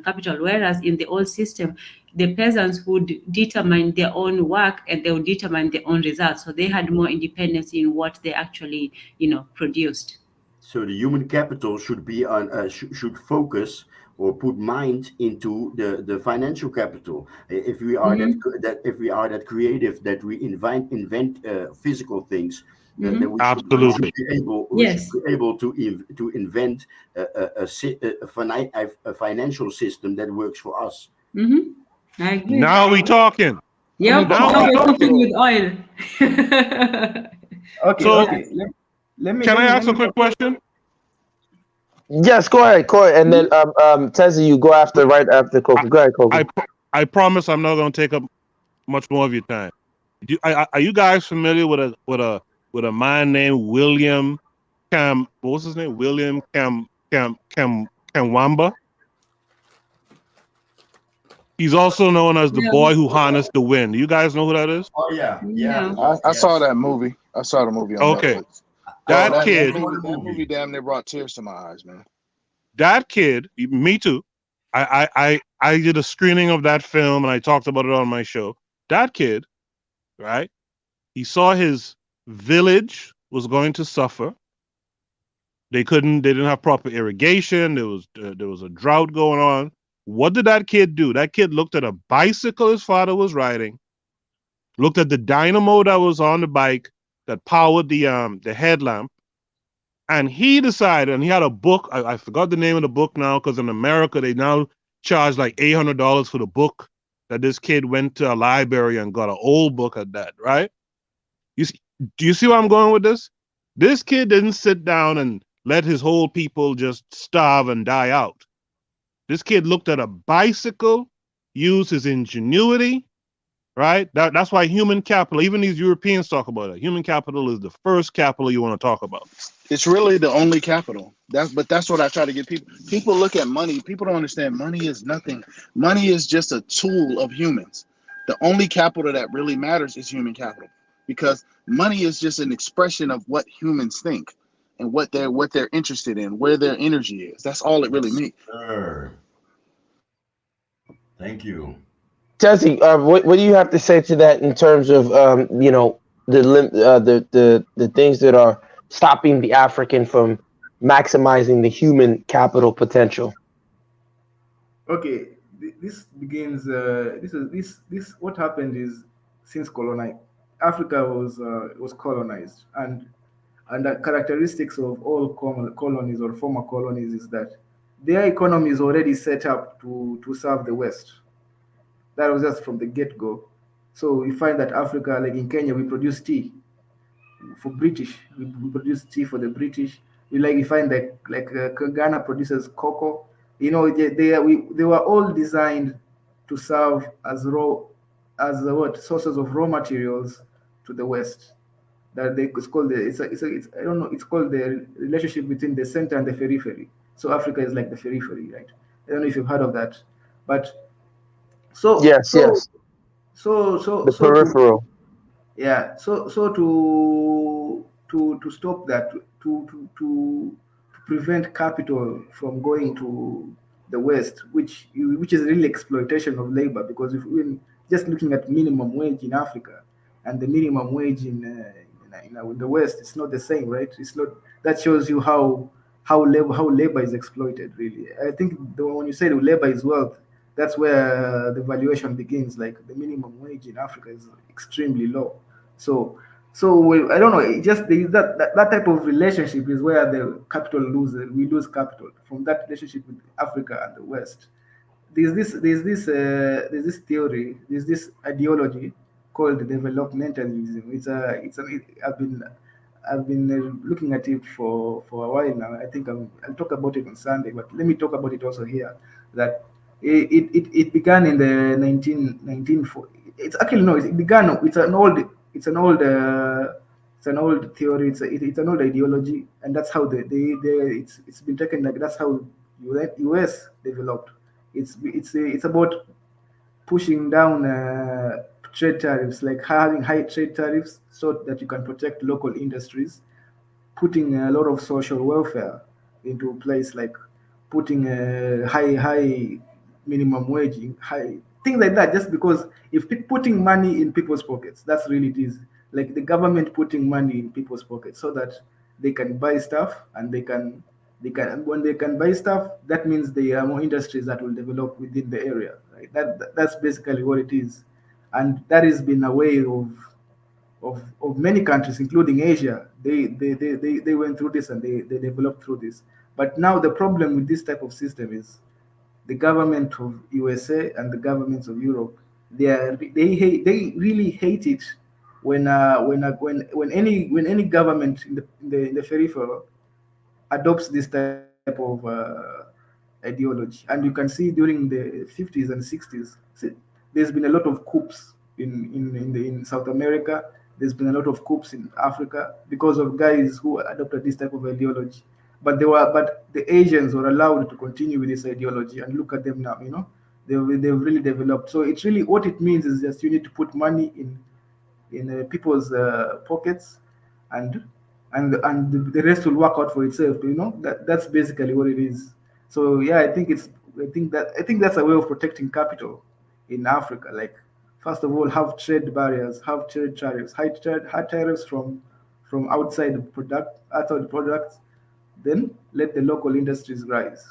capital. Whereas in the old system, the peasants would determine their own work and they would determine their own results. So they had more independence in what they actually, produced. So the human capital should be on should focus or put mind into the financial capital. If we are Mhm. if we are that creative that we invent physical things, Mhm. then Absolutely. we should Yes. be able to invent a financial system that works for us. Mm-hmm. I agree. Now we talking. I mean, Yep. Now Now we we're cooking talking. with oil. okay, So okay. can I Let ask a me quick question? yes, go ahead, Corey, and then Tezzy, you go after right after I, Koku. Go ahead, I, Koku. I promise I'm not going to take up much more of your time. Are you guys familiar with a man named William Cam? What was his name? William Kamwamba. He's also known as the No. boy who harnessed the wind. Do you guys know who that is? Oh yeah, yeah. No. I saw that movie. I saw the movie on Okay, Netflix. that That kid, movie damn near brought tears to my eyes, man. me too. I did a screening of that film and I talked about it on my show. That kid, right? He saw his village was going to suffer. They didn't have proper irrigation. There was a drought going on. What did that kid do? That kid looked at a bicycle his father was riding, looked at the dynamo that was on the bike that powered the headlamp, and he decided, and he had a book. I forgot the name of the book now, because in America they now charge like $800 for the book that this kid went to a library and got an old book at that, right? You see, do you see where I'm going with this? This kid didn't sit down and let his whole people just starve and die out. This kid looked at a bicycle, used his ingenuity, right? That's why human capital, even these Europeans talk about it. Human capital is the first capital you want to talk about. It's really the only capital. That's what I try to get people. People look at money. People don't understand money is nothing. Money is just a tool of humans. The only capital that really matters is human capital, because money is just an expression of what humans think and what they're interested in, where their energy is. That's all it really means. Sir. Thank you. Jesse, what do you have to say to that in terms of the things that are stopping the African from maximizing the human capital potential? Okay, this begins. This. What happened is, since Africa was colonized, and the characteristics of all colonies or former colonies is that their economy is already set up to serve the West. That was just from the get go. So we find that Africa, like in Kenya, we produce tea for British. We produce tea for the British. We find that Ghana produces cocoa. They were all designed to serve as sources of raw materials to the West. That it's called I don't know, it's called the relationship between the center and the periphery. So Africa is like the periphery, right? I don't know if you've heard of that, but so Yes, so yes. so so The so to peripheral. yeah, so to stop that, to prevent capital from going to the West, which is really exploitation of labor. Because if we're just looking at minimum wage in Africa and the minimum wage in the West, it's not the same, right? It's not. That shows you how labor is exploited. Really, I think when you say labor is wealth, that's where the valuation begins. Like the minimum wage in Africa is extremely low. So, I don't know. It just there is that type of relationship is where the capital loses. We lose capital from that relationship with Africa and the West. There's this theory. There's this ideology called developmentalism. I've been looking at it for a while now. I think I'll talk about it on Sunday, but let me talk about it also here. That it began in the 1940. It's actually no. It began. It's an old theory. It's an old ideology, and that's how it's been taken. Like that's how US developed. It's about pushing down trade tariffs, like having high trade tariffs so that you can protect local industries, putting a lot of social welfare into place, like putting a high minimum wage, high things like that. Just because if putting money in people's pockets, that's really it is. Like the government putting money in people's pockets so that they can buy stuff, and they can when they can buy stuff, that means there are more industries that will develop within the area. Right? That's basically what it is, and that has been a way of many countries, including Asia. They went through this, and they developed through this. But now the problem with this type of system is the government of USA and the governments of Europe. They really hate it when any government in the peripheral adopts this type of ideology. And you can see during the 50s and 60s, there's been a lot of coups in South America. There's been a lot of coups in Africa because of guys who adopted this type of ideology. But the Asians were allowed to continue with this ideology, and look at them now. They've really developed. So it's really what it means is just you need to put money in people's pockets, and the rest will work out for itself. That's basically what it is. So yeah, I think that's a way of protecting capital in Africa. Like, first of all, have trade barriers, have trade tariffs, high tariffs from outside products. Then let the local industries rise.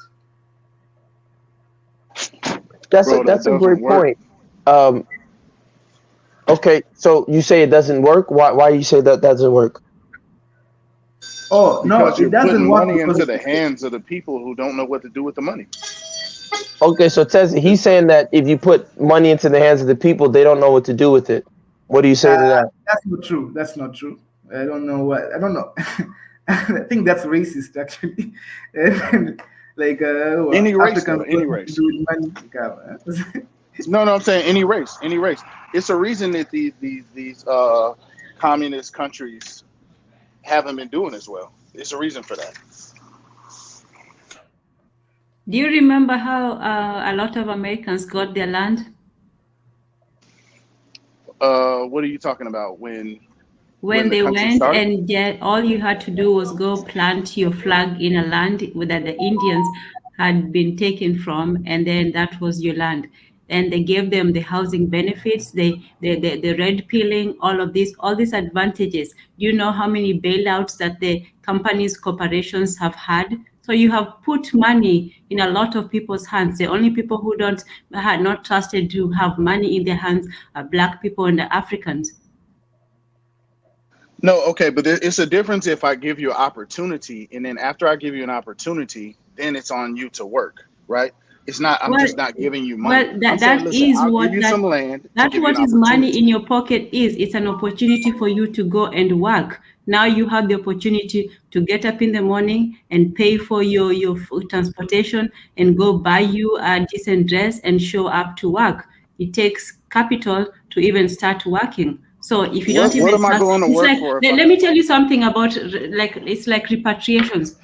That's a Bro, that that's a doesn't great work. point. Um, okay, so you say it doesn't work. Why you say that doesn't work? Oh no, Because it you're doesn't putting work money because into the hands of the people who don't know what to do with the money. Okay, so Tez, he's saying that if you put money into the hands of the people, they don't know what to do with it. What do you say to that? That's not true. That's not true. I don't know what. I don't know. I think that's racist, actually. And, like, Any race though, Africans got any nothing to race. do with money. Like, No, no, I'm saying any race, any race. It's a reason that these communist countries haven't been doing as well. It's a reason for that. Do you remember how a lot of Americans got their land? What are you talking about when When the they country went started? and all you had to do was go plant your flag in a land that the Indians had been taken from, and then that was your land. And they gave them the housing benefits, the red peeling, all these advantages. Do you know how many bailouts that the companies, corporations have had? So you have put money in a lot of people's hands. The only people who don't had not trusted to have money in their hands are Black people and the Africans. No, okay, but it's a difference if I give you an opportunity, and then after I give you an opportunity, then it's on you to work, right? It's not. I'm Well, just not giving you money. well, I'm that saying, that listen, is I'll what give you that some land to that's give you an what is money opportunity. in your pocket is. It's an opportunity for you to go and work. Now you have the opportunity to get up in the morning and pay for your transportation and go buy you a decent dress and show up to work. It takes capital to even start working. So if you don't What even am I trust, going to it's work like for if let, I? let me tell you something about like it's like repatriations.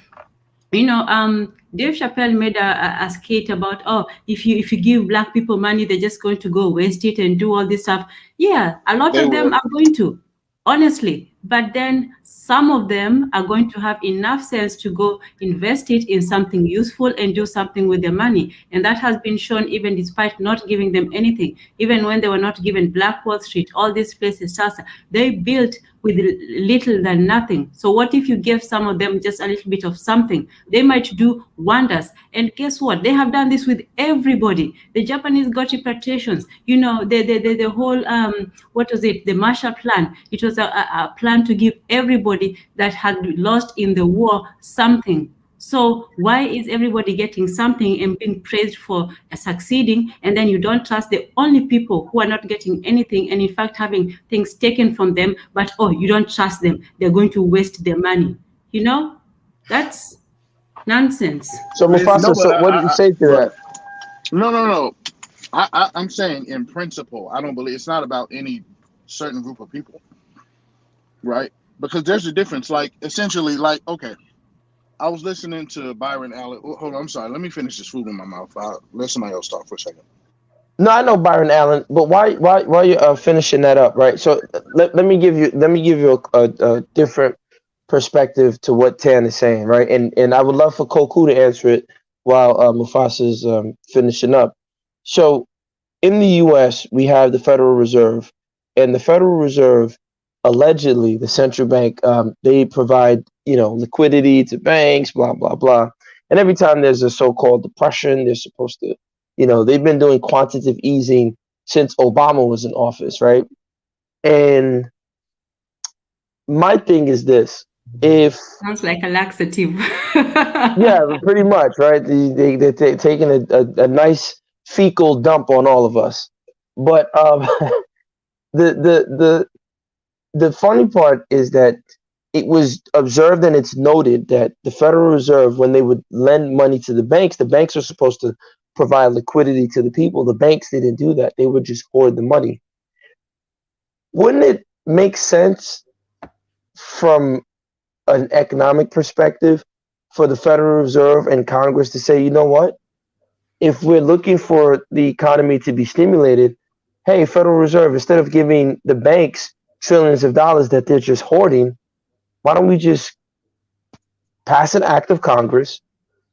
Dave Chappelle made a skit about, oh, if you give Black people money, they're just going to go waste it and do all this stuff. Yeah, a lot They of them will. are going to, honestly. But then some of them are going to have enough sense to go invest it in something useful and do something with their money. And that has been shown even despite not giving them anything. Even when they were not given Black Wall Street, all these places, Sasa, they built with little than nothing. So what if you gave some of them just a little bit of something? They might do wonders. And guess what? They have done this with everybody. The Japanese got reputations. The whole what was it? The Marshall Plan. It was a plan to give everybody that had lost in the war something. So why is everybody getting something and being praised for succeeding, and then you don't trust the only people who are not getting anything and in fact having things taken from them, but oh, you don't trust them, they're going to waste their money. That's nonsense. So No, Mufasa, but so what do you say to right. that? No, no, no. I'm saying in principle, I don't believe it's not about any certain group of people, right? Because there's a difference. Like essentially, like okay, I was listening to Byron Allen. Oh, hold on, I'm sorry. Let me finish this food in my mouth. I'll let somebody else talk for a second. No, I know Byron Allen, but why you finishing that up, right? So let me give you a different perspective to what Tan is saying, right? And I would love for Koku to answer it while Mufasa's finishing up. So in the U.S., we have the Federal Reserve, and the Federal Reserve, allegedly, the central bank, they provide liquidity to banks, blah blah blah. And every time there's a so-called depression, they're supposed to, they've been doing quantitative easing since Obama was in office, right? And my thing is this: if Sounds like a laxative. yeah, pretty much, right? They're taking a nice fecal dump on all of us, but the the the the funny part is that it was observed and it's noted that the Federal Reserve, when they would lend money to the banks are supposed to provide liquidity to the people. The banks didn't do that. They would just hoard the money. Wouldn't it make sense from an economic perspective for the Federal Reserve and Congress to say, you know what? If we're looking for the economy to be stimulated, hey, Federal Reserve, instead of giving the banks trillions of dollars that they're just hoarding, why don't we just pass an act of Congress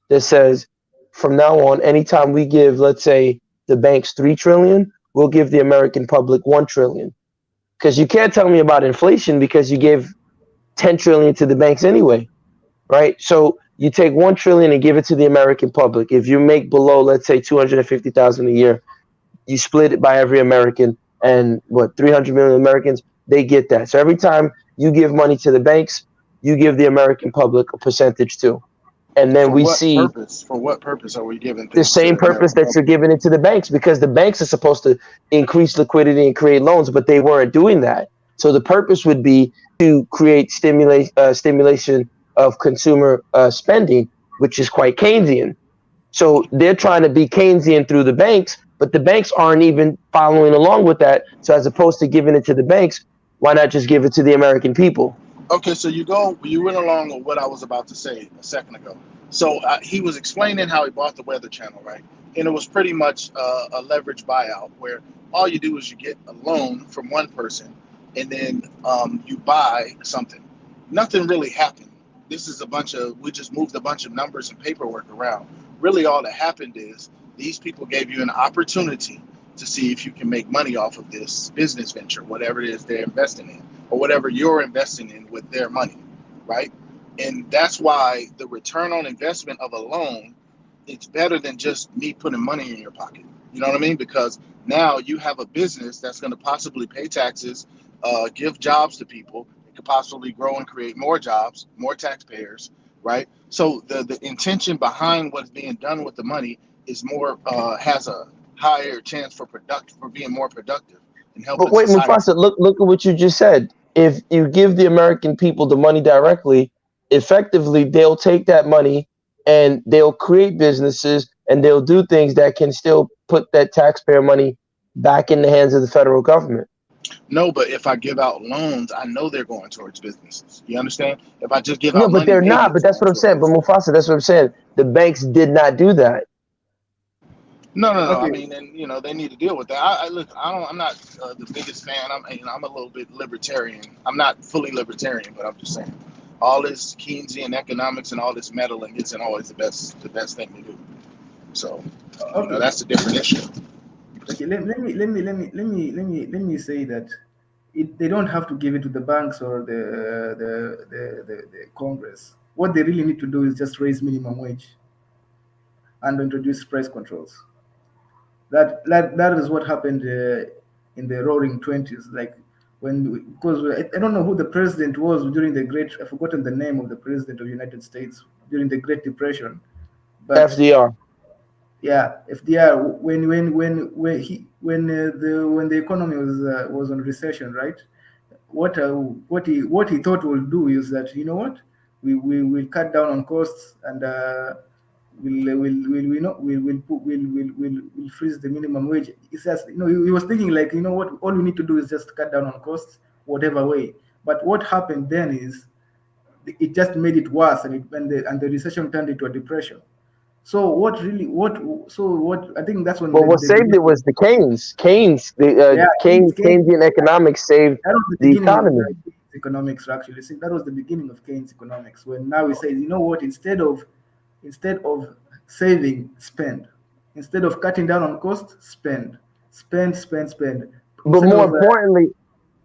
that says from now on, anytime we give, let's say, the banks 3 trillion, we'll give the American public 1 trillion. Because you can't tell me about inflation because you gave 10 trillion to the banks anyway, right? So you take 1 trillion and give it to the American public. If you make below, let's say, 250,000 a year, you split it by every American, and 300 million Americans, they get that. So every time you give money to the banks, you give the American public a percentage too. And then For we what see purpose? For what purpose are we giving the things to same the purpose American that you're public? giving it to the banks, because the banks are supposed to increase liquidity and create loans, but they weren't doing that. So the purpose would be to create stimulation of consumer spending, which is quite Keynesian. So they're trying to be Keynesian through the banks, but the banks aren't even following along with that. So as opposed to giving it to the banks, why not just give it to the American people? Okay, so you went along with what I was about to say a second ago. So he was explaining how he bought the Weather Channel, right? And it was pretty much a leverage buyout where all you do is you get a loan from one person, and then you buy something. Nothing really happened. This is we just moved a bunch of numbers and paperwork around. Really, all that happened is these people gave you an opportunity to see if you can make money off of this business venture, whatever it is they're investing in, or whatever you're investing in with their money, right? And that's why the return on investment of a loan, it's better than just me putting money in your pocket. You know what I mean? Because now you have a business that's going to possibly pay taxes, give jobs to people. It could possibly grow and create more jobs, more taxpayers, right? So the intention behind what's being done with the money is more has a higher chance for being more productive and But helping wait, society. Mufasa, look at what you just said. If you give the American people the money directly, effectively they'll take that money and they'll create businesses and they'll do things that can still put that taxpayer money back in the hands of the federal government. No, but if I give out loans, I know they're going towards businesses. You understand? If I just give No, out but money, they're maybe not. it's But that's going what I'm towards saying. But business. Mufasa, that's what I'm saying. The banks did not do that. No, no, no. I Okay. mean, and they need to deal with that. I look. I don't. I'm not the biggest fan. I'm a little bit libertarian. I'm not fully libertarian, but I'm just saying, all this Keynesian economics and all this meddling isn't always the best thing to do. So, Okay. that's a different issue. Okay. Let me say that they don't have to give it to the banks or the Congress. What they really need to do is just raise minimum wage and introduce price controls. That is what happened in the Roaring Twenties. Like because I don't know who the president was during the Great. I've forgotten the name of the president of the United States during the Great Depression, but FDR. yeah, FDR when the economy was on recession, right? What he thought we'll do is that, you know what, we will cut down on costs, and will not will freeze the minimum wage. It's just, he was thinking like, you know what, all we need to do is just cut down on costs whatever way. But what happened then is it just made it worse, and the recession turned into a depression. So what I think that's when Well, what they saved began it to, was the Keynes. yeah, Keynesian economics saved that was the the beginning of economy. Keynes economics. Actually, see, that was the beginning of Keynes economics. When now we say, you know what, instead of saving, spend. Instead of cutting down on cost, spend. But Instead more of importantly,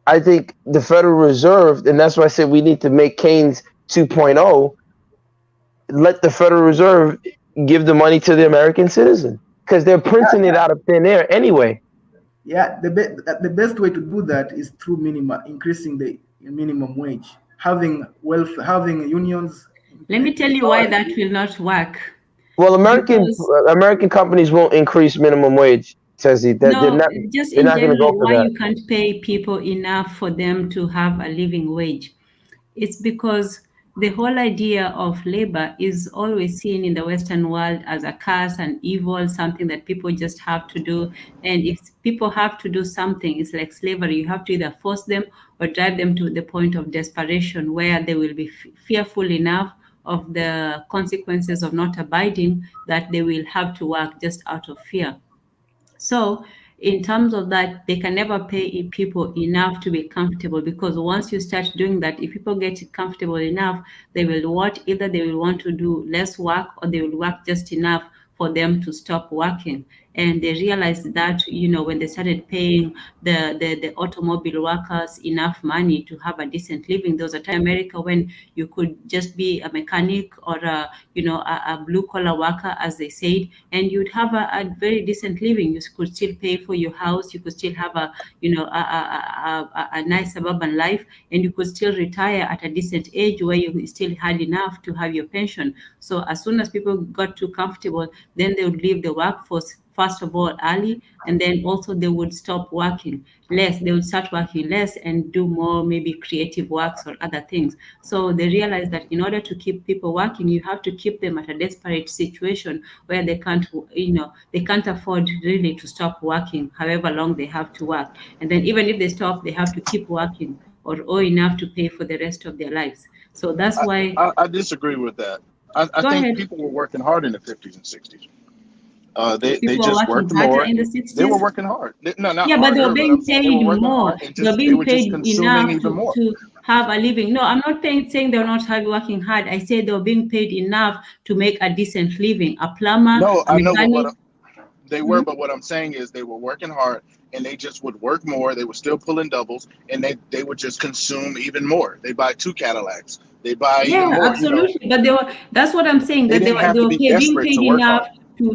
I think the Federal Reserve, and that's why I said we need to make Keynes 2.0, let the Federal Reserve give the money to the American citizen because they're printing it out of thin air anyway. yeah, the best way to do that is through increasing the minimum wage, having unions. Let me tell you why that will not work. Well, Because American companies won't increase minimum wage, says he. That no, just they're in not going to go general, for why that. you can't pay people enough for them to have a living wage? It's because the whole idea of labor is always seen in the Western world as a curse and evil, something that people just have to do. And if people have to do something, it's like slavery. You have to either force them or drive them to the point of desperation where they will be fearful enough of the consequences of not abiding that they will have to work just out of fear. So, in terms of that, they can never pay people enough to be comfortable, because once you start doing that, if people get comfortable enough, they will either they will want to do less work, or they will work just enough for them to stop working. and they realized that, when they started paying the automobile workers enough money to have a decent living. There was a time in America when you could just be a mechanic or a blue collar worker, as they said, and you'd have a very decent living. You could still pay for your house, you could still have a nice suburban life, and you could still retire at a decent age where you still had enough to have your pension. So as soon as people got too comfortable, then they would leave the workforce, first of all, early, and then also they would stop working less. They would start working less and do more, maybe creative works or other things. So they realized that in order to keep people working, you have to keep them at a desperate situation where they can't afford really to stop working however long they have to work. And then even if they stop, they have to keep working or owe enough to pay for the rest of their lives. So that's why. I disagree with that. I Go think ahead. people were working hard in the 50s and 60s. They People are just working worked harder more. in the They were 60s. working hard. No, not Yeah, but they were harder, but I'm being saying they were paid working more. hard and They were they being were just paid consuming enough even more. to have a living. No, I'm not saying they're not working hard. I said they were being paid enough to make a decent living. A plumber, No, a I know, but mechanic. they were. Mhm. But what I'm saying is they were working hard and they just would work more. They were still pulling doubles and they would just consume even more. They buy two Cadillacs. They buy even Yeah, more. absolutely. But that's what I'm saying, They that didn't have they to were be being desperate paid to work enough hard.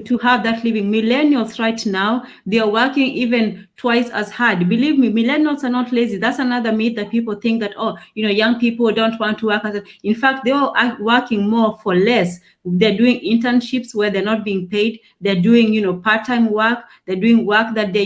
to have that living. Millennials right now, they are working even twice as hard. Believe me, millennials are not lazy. That's another myth that people think that, oh, young people don't want to work. In fact, they are working more for less. They're doing internships where they're not being paid. They're doing, part-time work. They're doing work that they,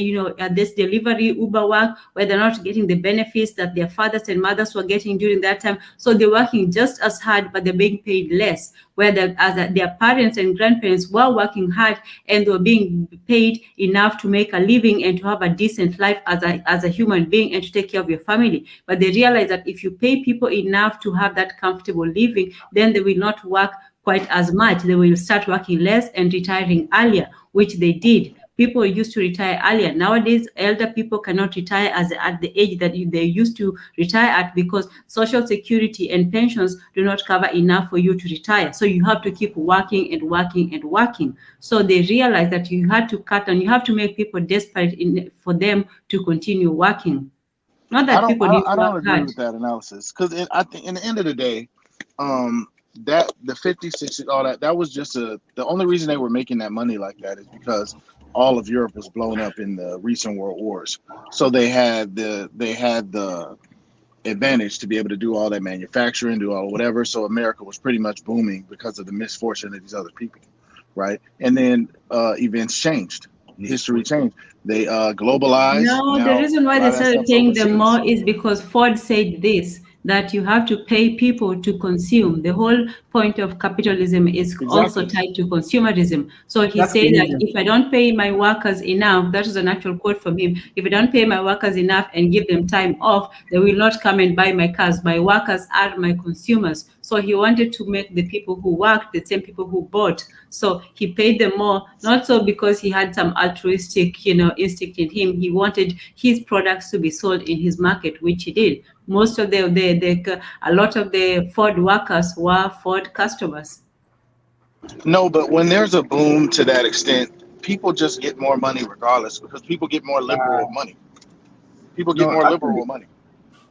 this delivery Uber work where they're not getting the benefits that their fathers and mothers were getting during that time. So they're working just as hard, but they're being paid less. Where their parents and grandparents were working hard and they were being paid enough to make a living and to have a decent life as a human being and to take care of your family. But they realize that if you pay people enough to have that comfortable living, then they will not work quite as much. They will start working less and retiring earlier, which they did. People used to retire earlier. Nowadays, elder people cannot retire at the age that they used to retire at because Social Security and pensions do not cover enough for you to retire. So you have to keep working and working and working. So they realized that you had to cut and you have to make people desperate for them to continue working. Not that people didn't I work don't agree hard. with that analysis because I think in the end of the day, um, that the 50s, 60s, all that was just the only reason they were making that money like that is because all of Europe was blown up in the recent world wars. So they had the advantage to be able to do all that manufacturing, do all whatever. So America was pretty much booming because of the misfortune of these other people, right? And then events changed, history changed. They globalized. No, the Now reason a why lot they of that started stuff's paying them overseas. more is because Ford said this, that you have to pay people to consume. The whole point of capitalism is also Exactly. tied to consumerism. So he That's said that Keynesian. if I don't pay my workers enough, that is an actual quote from him. If I don't pay my workers enough and give them time off, they will not come and buy my cars. My workers are my consumers. So he wanted to make the people who worked the same people who bought. So he paid them more, not so because he had some altruistic, instinct in him. He wanted his products to be sold in his market, which he did. Most of a lot of the Ford workers were Ford customers. No, but when there's a boom to that extent, people just get more money regardless because people get more liberal Uh, with money. People get no, more liberal with money.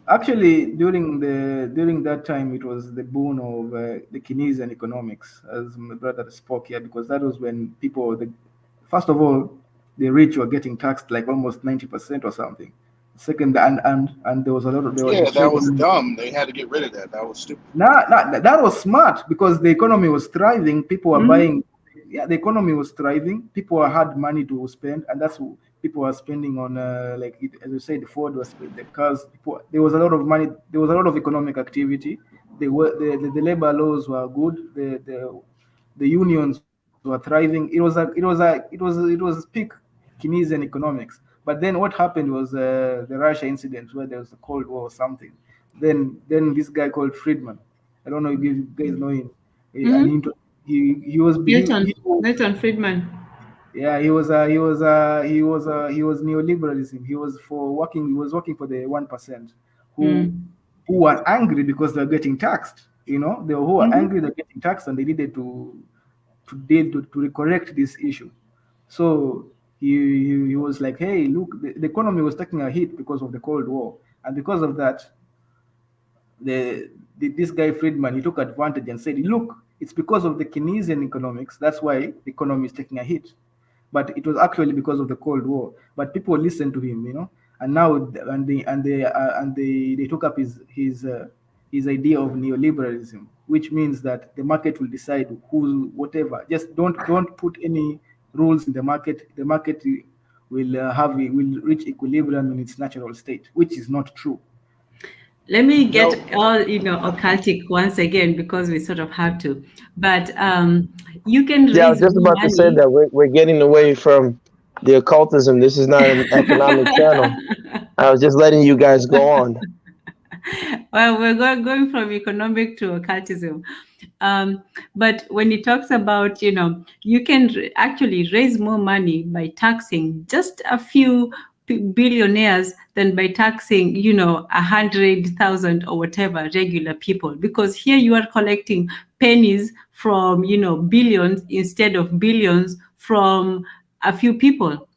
actually, during that time, it was the boon of the Keynesian economics, as my brother spoke here, because that was when first of all, the rich were getting taxed like almost 90% or something. Second, and there was a lot of there was the Yeah, that was trading. dumb. They had to get rid of that. That was stupid. That was smart because the economy was thriving. People were Mhm. buying. Yeah, the economy was thriving. People had money to spend, and that's what people were spending on. As you said, Ford was the cars. There was a lot of money. There was a lot of economic activity. The labor laws were good. The unions were thriving. It was peak Keynesian economics. But then what happened was the Russia incident where there was a Cold War or something. Then this guy called Friedman. I don't know if you guys know him. And Mhm. he was Milton Friedman. yeah, he was neoliberalism. He was working for the 1% who Mm. who were angry because they're getting taxed. They who were Mhm. angry they're getting taxed and they needed to correct this issue. So he was like, hey, look, the economy was taking a hit because of the Cold War, and because of that, this guy Friedman, he took advantage and said, look, it's because of the Keynesian economics, that's why the economy is taking a hit. But it was actually because of the Cold War. But people listened to him, and now they took up his idea of neoliberalism, which means that the market will decide who whatever. Just don't put any rules in the market. The market will reach equilibrium in its natural state, which is not true. Let me get No, all occultic once again because we sort of have to. But you can Yeah, I was raise just more about to say money. that we're getting away from the occultism. This is not an economic channel. I was just letting you guys go on. Well, we're going from economic to occultism. But when he talks about, you can actually raise more money by taxing just a few billionaires than by taxing, 100,000 or whatever regular people. Because here you are collecting pennies from, billions instead of billions from a few people.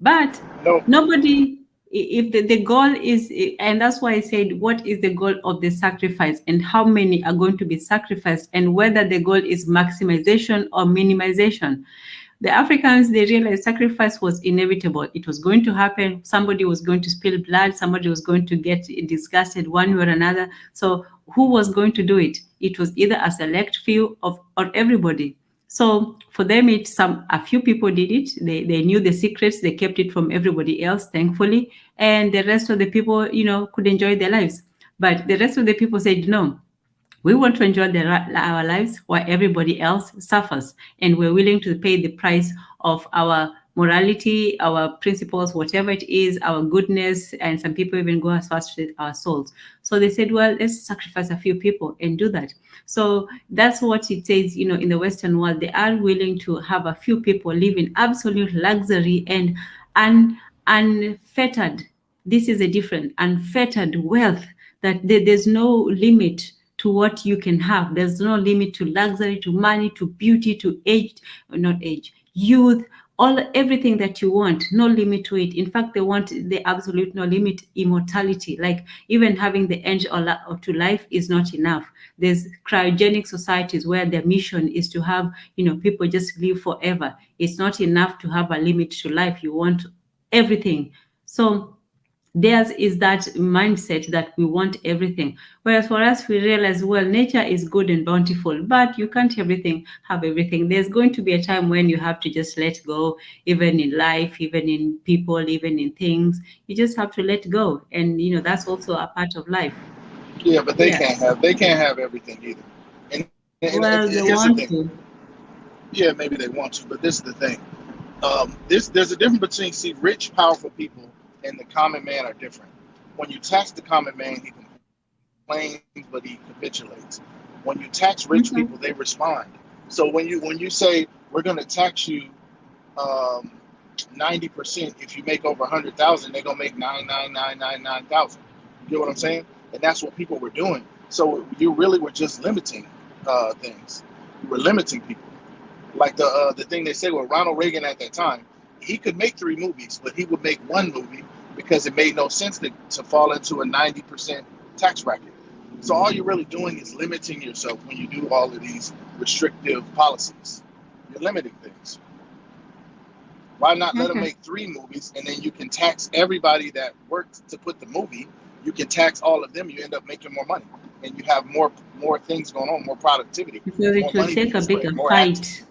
But no, nobody, if the goal is, and that's why I said, what is the goal of the sacrifice and how many are going to be sacrificed and whether the goal is maximization or minimization. The Africans, they realized sacrifice was inevitable. It was going to happen. Somebody was going to spill blood. Somebody was going to get disgusted one way or another. So who was going to do it? It was either a select few or everybody. So for them, a few people did it. They knew the secrets. They kept it from everybody else, thankfully. And the rest of the people, could enjoy their lives. But the rest of the people said, no, we want to enjoy our lives while everybody else suffers. And we're willing to pay the price of our morality, our principles, whatever it is, our goodness. And some people even go as far as our souls. So they said, well, let's sacrifice a few people and do that. So that's what it says, in the Western world. They are willing to have a few people live in absolute luxury and unfettered. This is a different unfettered wealth that there's no limit to what you can have. There's no limit to luxury, to money, to beauty, to age, not age, youth, everything that you want, no limit to it. In fact, they want the absolute no limit immortality. Like even having the end to life is not enough. There's cryogenic societies where their mission is to have, people just live forever. It's not enough to have a limit to life. You want everything. So theirs is that mindset that we want everything. Whereas for us, we realize, well, nature is good and bountiful, but you can't have everything. There's going to be a time when you have to just let go, even in life, even in people, even in things. You just have to let go. And, that's also a part of life. yeah, but Yeah. they can't have everything either. And Well, they here's the want thing. to. Yeah, maybe they want to, but this is the thing. There's a difference between, see, rich, powerful people and the common man are different. When you tax the common man, he complains, but he capitulates. When you tax rich Mhm. people, they respond. So when you say we're going to tax you 90%, if you make over 100,000, they're gonna make 99,999,000. You get what I'm saying? And that's what people were doing. So you really were just limiting things. You were limiting people. Like the thing they say with Ronald Reagan at that time, he could make 3 movies, but he would make 1 movie because it made no sense to fall into a 90% tax bracket. So all you're really doing is limiting yourself when you do all of these restrictive policies. You're limiting things. Why not let them Okay. make 3 movies and then you can tax everybody that worked to put the movie? You can tax all of them. You end up making more money, and you have more things going on, more productivity, Because it more will money take being a bigger spread, more actors. fight.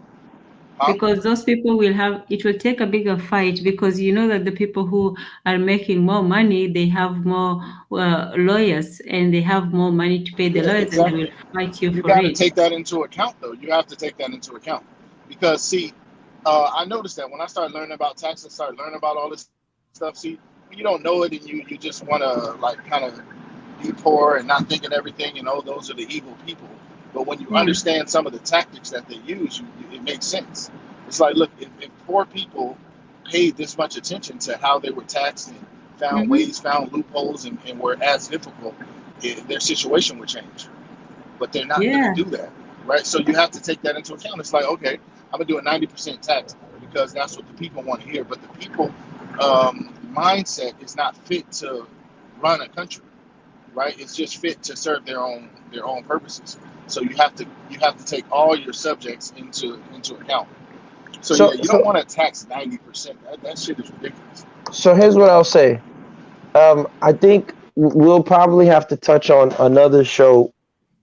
Huh? Because those people it will take a bigger fight because you know that the people who are making more money, they have more lawyers and they have more money to pay the Yeah, lawyers and they will exactly. fight you You for got to it. take that into account, though. You have to take that into account because, see, I noticed that when I started learning about taxes, started learning about all this stuff. See, when you don't know it and you just want to like kind of be poor and not thinking everything, those are the evil people. But when you Yeah. understand some of the tactics that they use, it makes sense. It's like, look, if poor people paid this much attention to how they were taxed and found Mm-hmm. ways, found loopholes, and were as difficult, their situation would change. But they're not going to Yeah. do that. right? So you have to take that into account. It's like, okay, I'm gonna do a 90% tax because that's what the people want to hear. But the people mindset is not fit to run a country, right? It's just fit to serve their own purposes. So you have to take all your subjects into account. So yeah, So you don't so want to tax 90%. That shit is ridiculous. so here's what I'll say. I think we'll probably have to touch on another show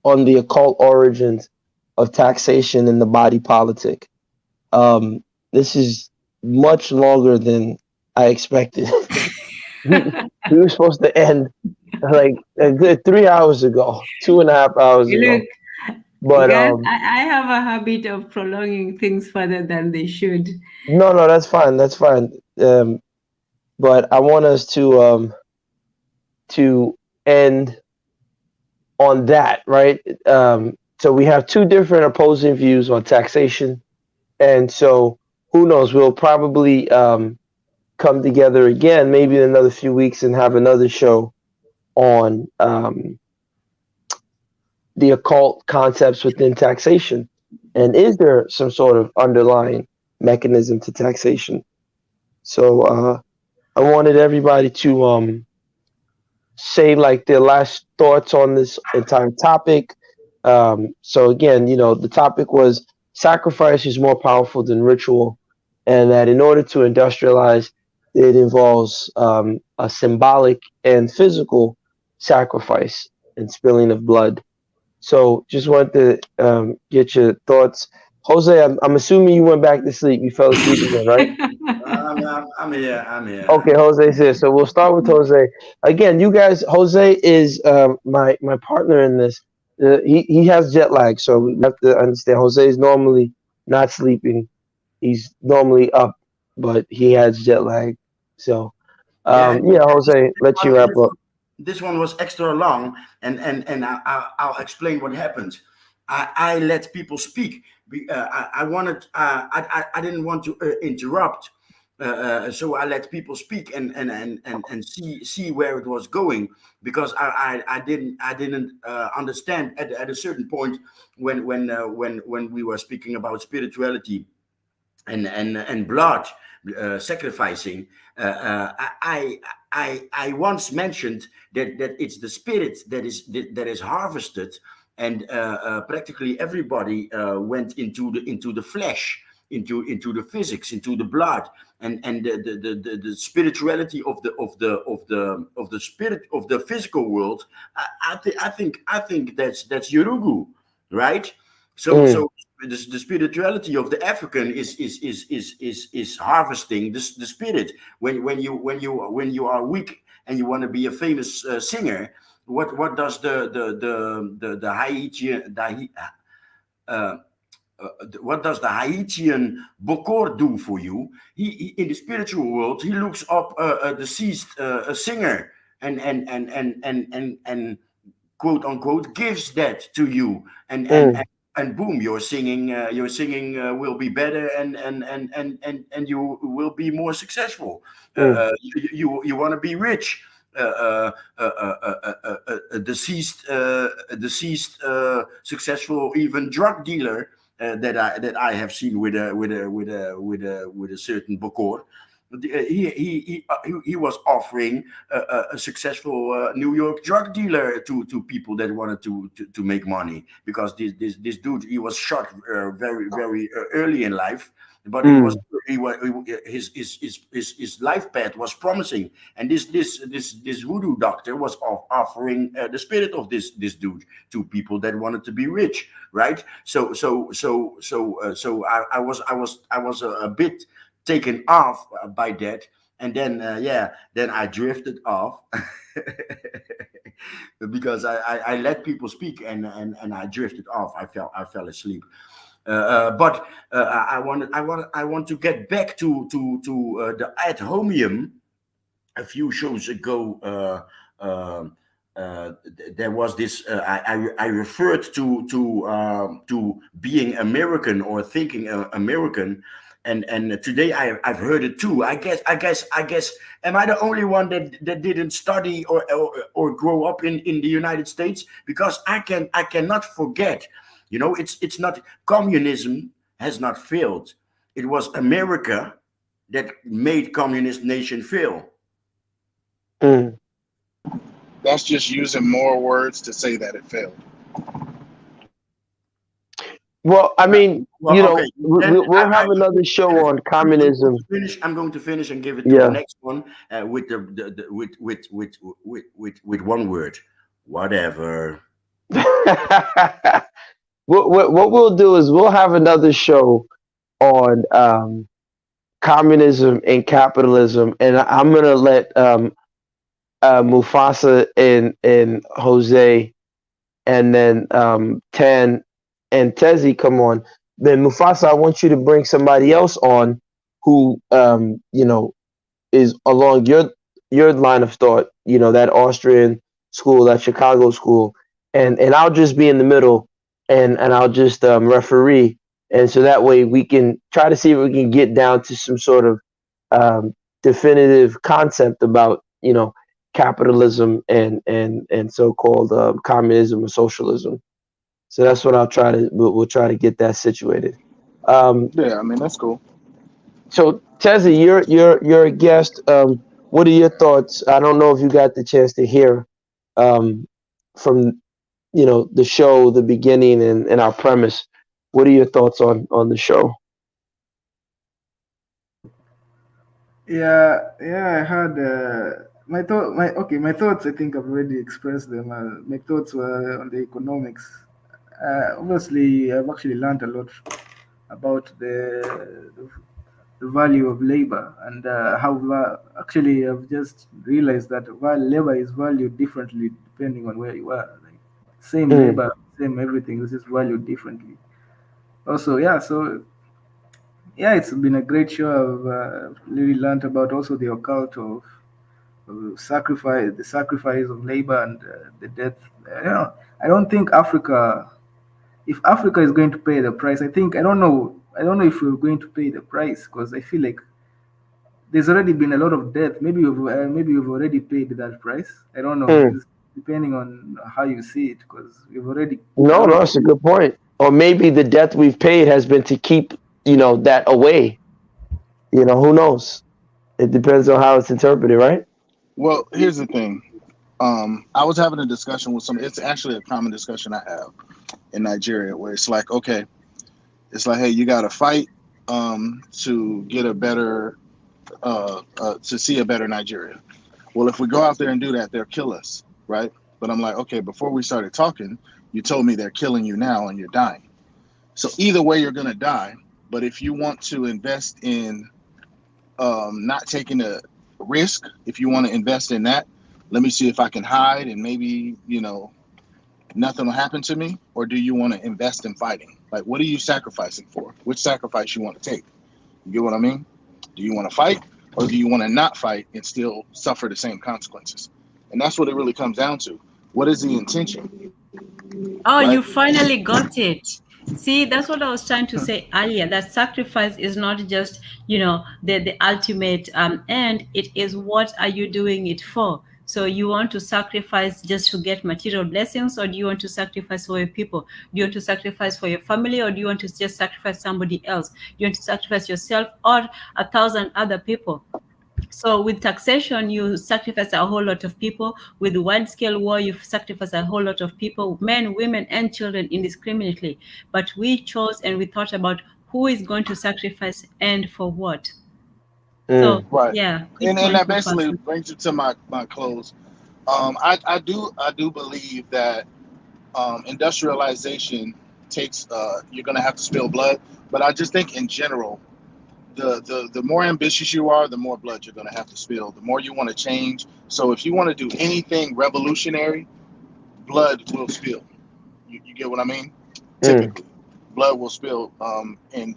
on the occult origins of taxation in the body politic. This is much longer than I expected. We were supposed to end like a good 3 hours ago, 2.5 hours Look, ago. But guys, I have a habit of prolonging things further than they should. no, no, that's fine. That's fine. But I want us to end on that, right? So we have two different opposing views on taxation, and so who knows? We'll probably come together again, maybe in another few weeks, and have another show on the occult concepts within taxation, and is there some sort of underlying mechanism to taxation? So I wanted everybody to say like their last thoughts on this entire topic. So again, the topic was sacrifice is more powerful than ritual, and that in order to industrialize, it involves a symbolic and physical sacrifice and spilling of blood. So just wanted to get your thoughts. Jose, I'm assuming you went back to sleep. You fell asleep again, right? I'm here. I'm here. Okay, Jose's here. So we'll start with Jose. Again, you guys, Jose is my partner in this. He has jet lag, so we have to understand. Jose is normally not sleeping. He's normally up, but he has jet lag. So, Yeah, yeah, Jose, let you wrap up. this one was extra long, and I'll explain what happened. I let people speak. I wanted. I didn't want to interrupt. So I let people speak and see where it was going, because I didn't understand at a certain point when we were speaking about spirituality and blood sacrificing. I once mentioned that it's the spirit that is harvested, and practically everybody went into the flesh, into the physics, into the blood, and the spirituality of the spirit of the physical world. I think that's Yorugu, right? So Mm, so the spirituality of the African is harvesting the spirit. When you are weak and you want to be a famous singer, what does the Haitian uh, what does the Haitian Bokor do for you? He in the spiritual world, he looks up a deceased singer, and quote unquote gives that to you, mm, and boom, your singing will be better, and you will be more successful. mm, You want to be rich. A deceased successful even drug dealer that I have seen with a certain Bokor. He was offering a successful New York drug dealer to people that wanted to make money, because this dude, he was shot very early in life, but mm, his life path was promising, and this voodoo doctor was offering the spirit of this dude to people that wanted to be rich, right? So I was a bit taken off by that, and then I drifted off because I let people speak, and I drifted off. I fell asleep. But I want to get back to the ad homium. A few shows ago, there was this. I referred to being American or thinking American, and today I've heard it too. I guess. Am I the only one that didn't study or grow up in the United States? Because I cannot forget You know, it's not communism has not failed. It was America that made communist nation fail. Mm. That's just using more words to say that it failed. Well, I mean, Well, okay. Then we'll have another show on I'm going to communism. finish. I'm going to finish and give it to the Yeah. next one with with one word. Whatever. What we'll do is we'll have another show on communism and capitalism, and I'm gonna let Mufasa and Jose and then Tan and Tezzy come on. Then Mufasa, I want you to bring somebody else on who is along your line of thought. You know, that Austrian school, that Chicago school, and I'll just be in the middle, and I'll just referee, and so that way we can try to see if we can get down to some sort of um, definitive concept about capitalism and so-called communism or socialism. So that's what we'll try to get that situated. Um, Yeah, I mean that's cool. so Tezzy, you're a guest. What are your thoughts? I don't know if you got the chance to hear um, from the show, the beginning, and our premise. What are your thoughts on the show? Yeah, I had my thought. My thoughts. I think I've already expressed them. My thoughts were on the economics. Obviously, I've actually learned a lot about the value of labor and how actually I've just realized that labor is valued differently depending on where you are. Like same Mm, labor, same everything is just valued differently. Also, yeah. So yeah, it's been a great show. I've really learned about also the occult of sacrifice, the sacrifice of labor and the death. I don't think Africa. If Africa is going to pay the price, I think I don't know. I don't know if we're going to pay the price because I feel like there's already been a lot of death. Maybe we've already paid that price. I don't know. mm. It's depending on how you see it because we've already a No, lot no, of. that's a good point. Or maybe the debt we've paid has been to keep that away. Who knows? It depends on how it's interpreted, right? Well, here's the thing. I was having a discussion with some. It's actually a common discussion I have in Nigeria, where it's like, okay, it's like, hey, you got to fight to get a better, to see a better Nigeria. Well, if we go out there and do that, they'll kill us, right? But I'm like, okay, before we started talking, you told me they're killing you now and you're dying. So either way, you're gonna die. But if you want to invest in not taking a risk, if you want to invest in that, let me see if I can hide and maybe nothing will happen to me. Or do you want to invest in fighting? Like, what are you sacrificing for? Which sacrifice you want to take? You get what I mean? Do you want to fight, or do you want to not fight and still suffer the same consequences? And that's what it really comes down to. What is the intention, Oh, right? you finally got it. See, that's what I was trying to say earlier. That sacrifice is not just, the ultimate end. It is what are you doing it for? So you want to sacrifice just to get material blessings, or do you want to sacrifice for your people? Do you want to sacrifice for your family, or do you want to just sacrifice somebody else? Do you want to sacrifice yourself or 1,000 other people? So with taxation, you sacrifice a whole lot of people. With wide-scale war, you sacrifice a whole lot of people, men, women, and children indiscriminately. But we chose and we thought about who is going to sacrifice and for what. So Mm, Right. yeah, good And point, that basically Mufasa. brings it to my close. I do believe that industrialization takes you're gonna have to spill blood, but I just think in general the more ambitious you are, the more blood you're going to have to spill, the more you want to change. So if you want to do anything revolutionary, blood will spill. You get what I mean? mm, Typically blood will spill, and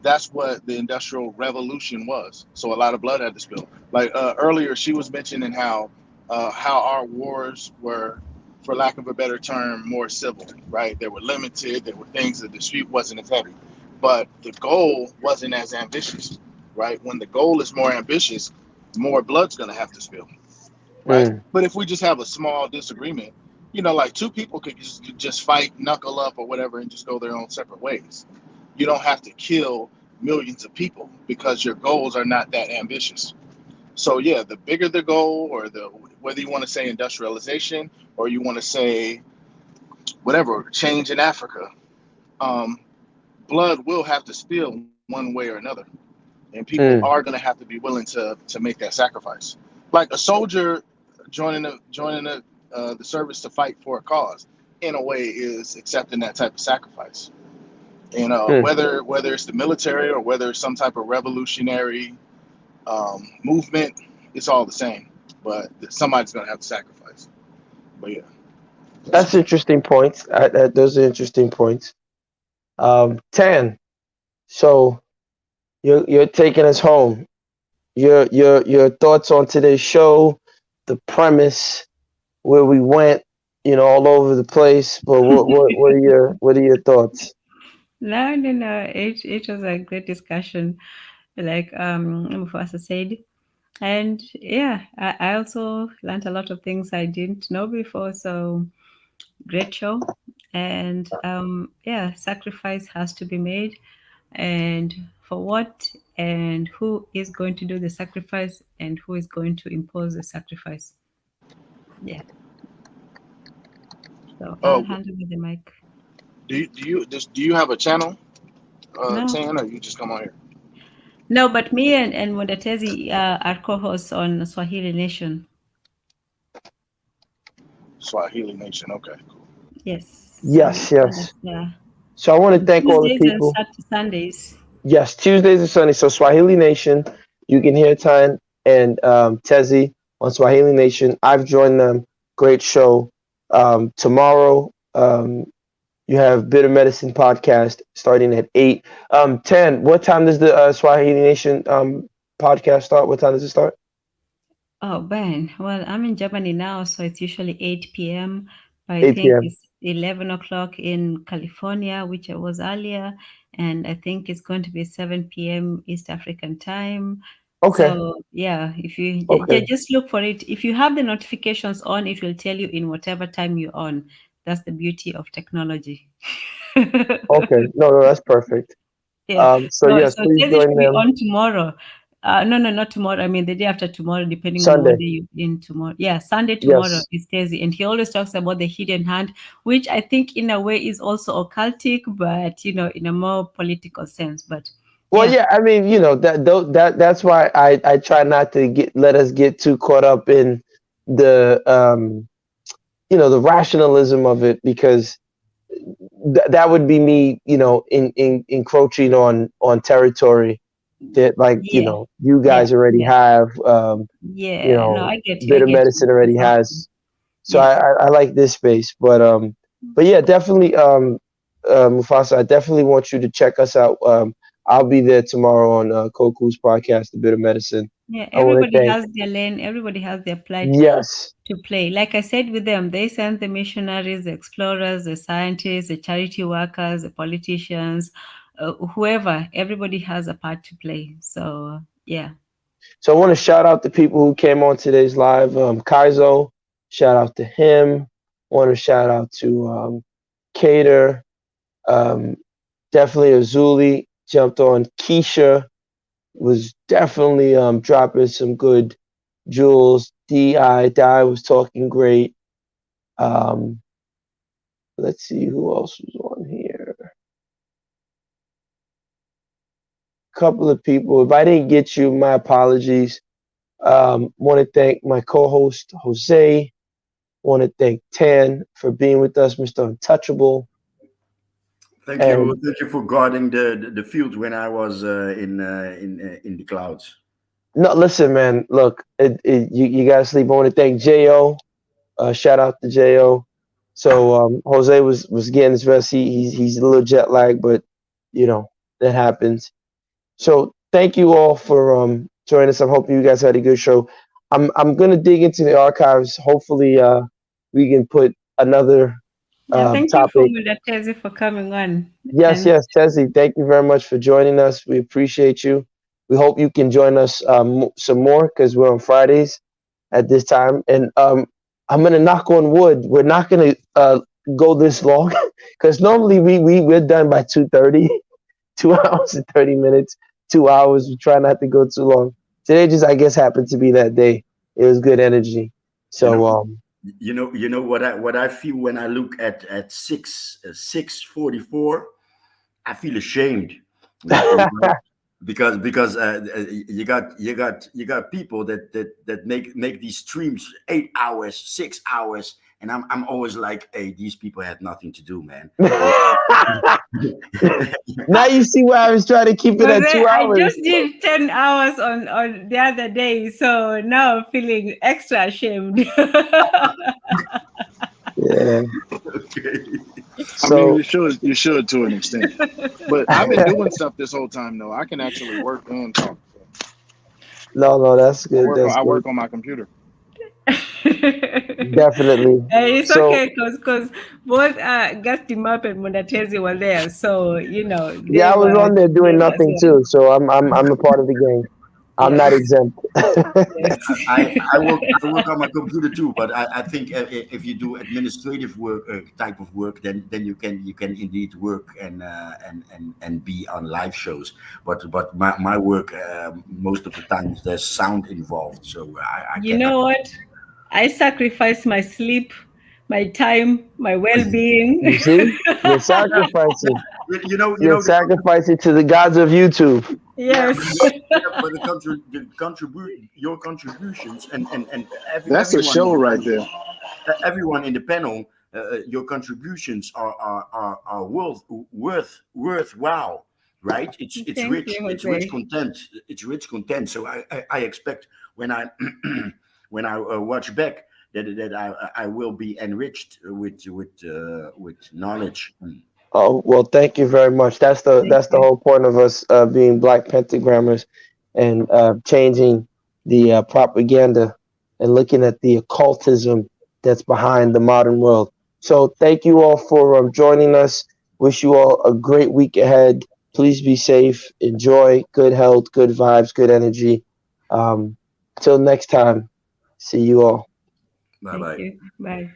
that's what the industrial revolution was. So a lot of blood had to spill. Like earlier she was mentioning how our wars were, for lack of a better term, more civil, right? They were limited. There were things that the dispute wasn't as heavy, but the goal wasn't as ambitious, right? When the goal is more ambitious, more blood's going to have to spill, right? mm. But if we just have a small disagreement, Like two people could just fight, knuckle up, or whatever, and just go their own separate ways. You don't have to kill millions of people because your goals are not that ambitious. So yeah, the bigger the goal, or the whether you want to say industrialization or you want to say whatever change in Africa, um, blood will have to spill one way or another, and people are Mm, going to have to be willing to make that sacrifice. Like a soldier joining the service to fight for a cause, in a way, is accepting that type of sacrifice. And mm. whether it's the military or whether it's some type of revolutionary movement, it's all the same. But somebody's going to have to sacrifice. But yeah, that's That's interesting points. Those are interesting points. Tan. So you're taking us home. Your thoughts on today's show, the premise, where we went, all over the place. But what are your thoughts? No, no, no. It was a great discussion, like Mufasa said. And yeah, I also learned a lot of things I didn't know before. So great show. And yeah, sacrifice has to be made. And for what? And who is going to do the sacrifice? And who is going to impose the sacrifice? Yeah. So I'll oh, hand over the mic. do you have a channel, No, Tan, or you just come on here? no, but me and Mondatezi are co-hosts on Swahili Nation. Swahili Nation. Okay, cool. Yes. So you Yes, find yes. us there So I want to on thank all the Tuesdays and people. Sundays. Yes, Tuesdays and Sundays. So Swahili Nation, you can hear Tan and Tezzy on Swahili Nation. I've joined them. Great show. Tomorrow, you have Bitter Medicine podcast starting at 8. 10. What time does the Swahili Nation podcast start? What time does it start? Oh, Ben. Well, I'm in Germany now, so it's usually 8 p.m. I 8 think p.m. it's 11 o'clock in California, which I was earlier. And I think it's going to be 7 p.m. East African time. Okay. So, yeah, if you Okay. just look for it. If you have the notifications on, it will tell you in whatever time you're on. That's the beauty of technology. Okay. No, no, that's perfect. Yeah. So So yes, so it please says it join should be them on tomorrow. No, no, not tomorrow. I mean the day after tomorrow, depending on what Sunday. day you're in tomorrow. Yeah, Sunday tomorrow Yes. is Thursday. And he always talks about the hidden hand, which I think in a way is also occultic, but in a more political sense. But Well, yeah, yeah, I mean, that's why I try not to let us get too caught up in the the rationalism of it, because that would be me, encroaching on territory that, like, yeah, you yeah, guys already yeah, have, yeah. No, I get you. I Bitter get you. Medicine already Exactly. has. So Yes. I like this space, but yeah, definitely, Mufasa, I definitely want you to check us out. I'll be there tomorrow on Koku's podcast, The Bitter Medicine. Yeah, I want to everybody thank. has their lane, everybody has their plight Yes. to play. Like I said with them, they send the missionaries, the explorers, the scientists, the charity workers, the politicians, whoever, everybody has a part to play. So, yeah. So I want to shout out the people who came on today's live. Kaizo, shout out to him. Want to shout out to Cater. Um, Definitely Azuli jumped on. Keisha was definitely dropping some good jewels. Di was talking great. Um, let's see who else was on here. Couple of people. If I didn't get you, my apologies. Want to thank my co-host Jose. Want to thank Tan for being with us, Mr. Untouchable. And Thank you for guarding the field when I was in the clouds. no, listen, man. Look, you gotta sleep. I want to thank Jo. Shout out to Jo. So Jose was getting his rest. He's a little jet lagged, but that happens. So thank you all for joining us. I'm hoping you guys had a good show. I'm gonna dig into the archives. Hopefully, we can put another Yeah, thank you for topic. Mudatezi for coming on. Yes, And yes, Tezzy, thank you very much for joining us. We appreciate you. We hope you can join us some more, because we're on Fridays at this time. And I'm gonna knock on wood. We're not gonna go this long because normally we're done by 2:30, 2 hours and 30 minutes, 2 hours. We try not to go too long. Today just I guess happened to be that day. It was good energy. You So know, you know what I feel when I look at 6:44. I feel ashamed. You know, because you got people that make these streams 8 hours, 6 hours, and I'm always like, hey, these people had nothing to do, man. now you see why I was trying to keep it But at two I just hours. did 10 hours on the other day, so now I'm feeling extra ashamed. Yeah. Okay. I mean, So you should to an extent. But I've been doing stuff this whole time though. I can actually work and talk. So no, that's good. That's I good. work on my computer. Definitely. It's So okay because both Gasdemup and Mondatezi were there, so yeah, they I was were on there doing together as nothing well. too. So I'm a part of the game. I'm Yes, not exempt. yes. I work on my computer too, but I think if you do administrative work type of work, then you can indeed work and be on live shows. But my work most of the times there's sound involved, so I You can. know what? I sacrifice my sleep, my time, my well-being. You see, you're Yeah, sacrificing. you You're know sacrificing to the gods of YouTube. yeah, Yes. but the contribute your contributions and That's a everyone in show the right panel, there. everyone in the panel, your contributions are worthwhile, right? It's Thank you, rich. It's rich Jose. content. It's rich content. So I expect when I when I watch back that I will be enriched with knowledge. Oh well, thank you very much. Thank That's the you. whole point of us being black pentagrammers and changing the propaganda and looking at the occultism that's behind the modern world. So thank you all for joining us. Wish you all a great week ahead. Please be safe. Enjoy. Good health. Good vibes. Good energy. Um, till next time. See you all. Bye Thank bye. you. Bye.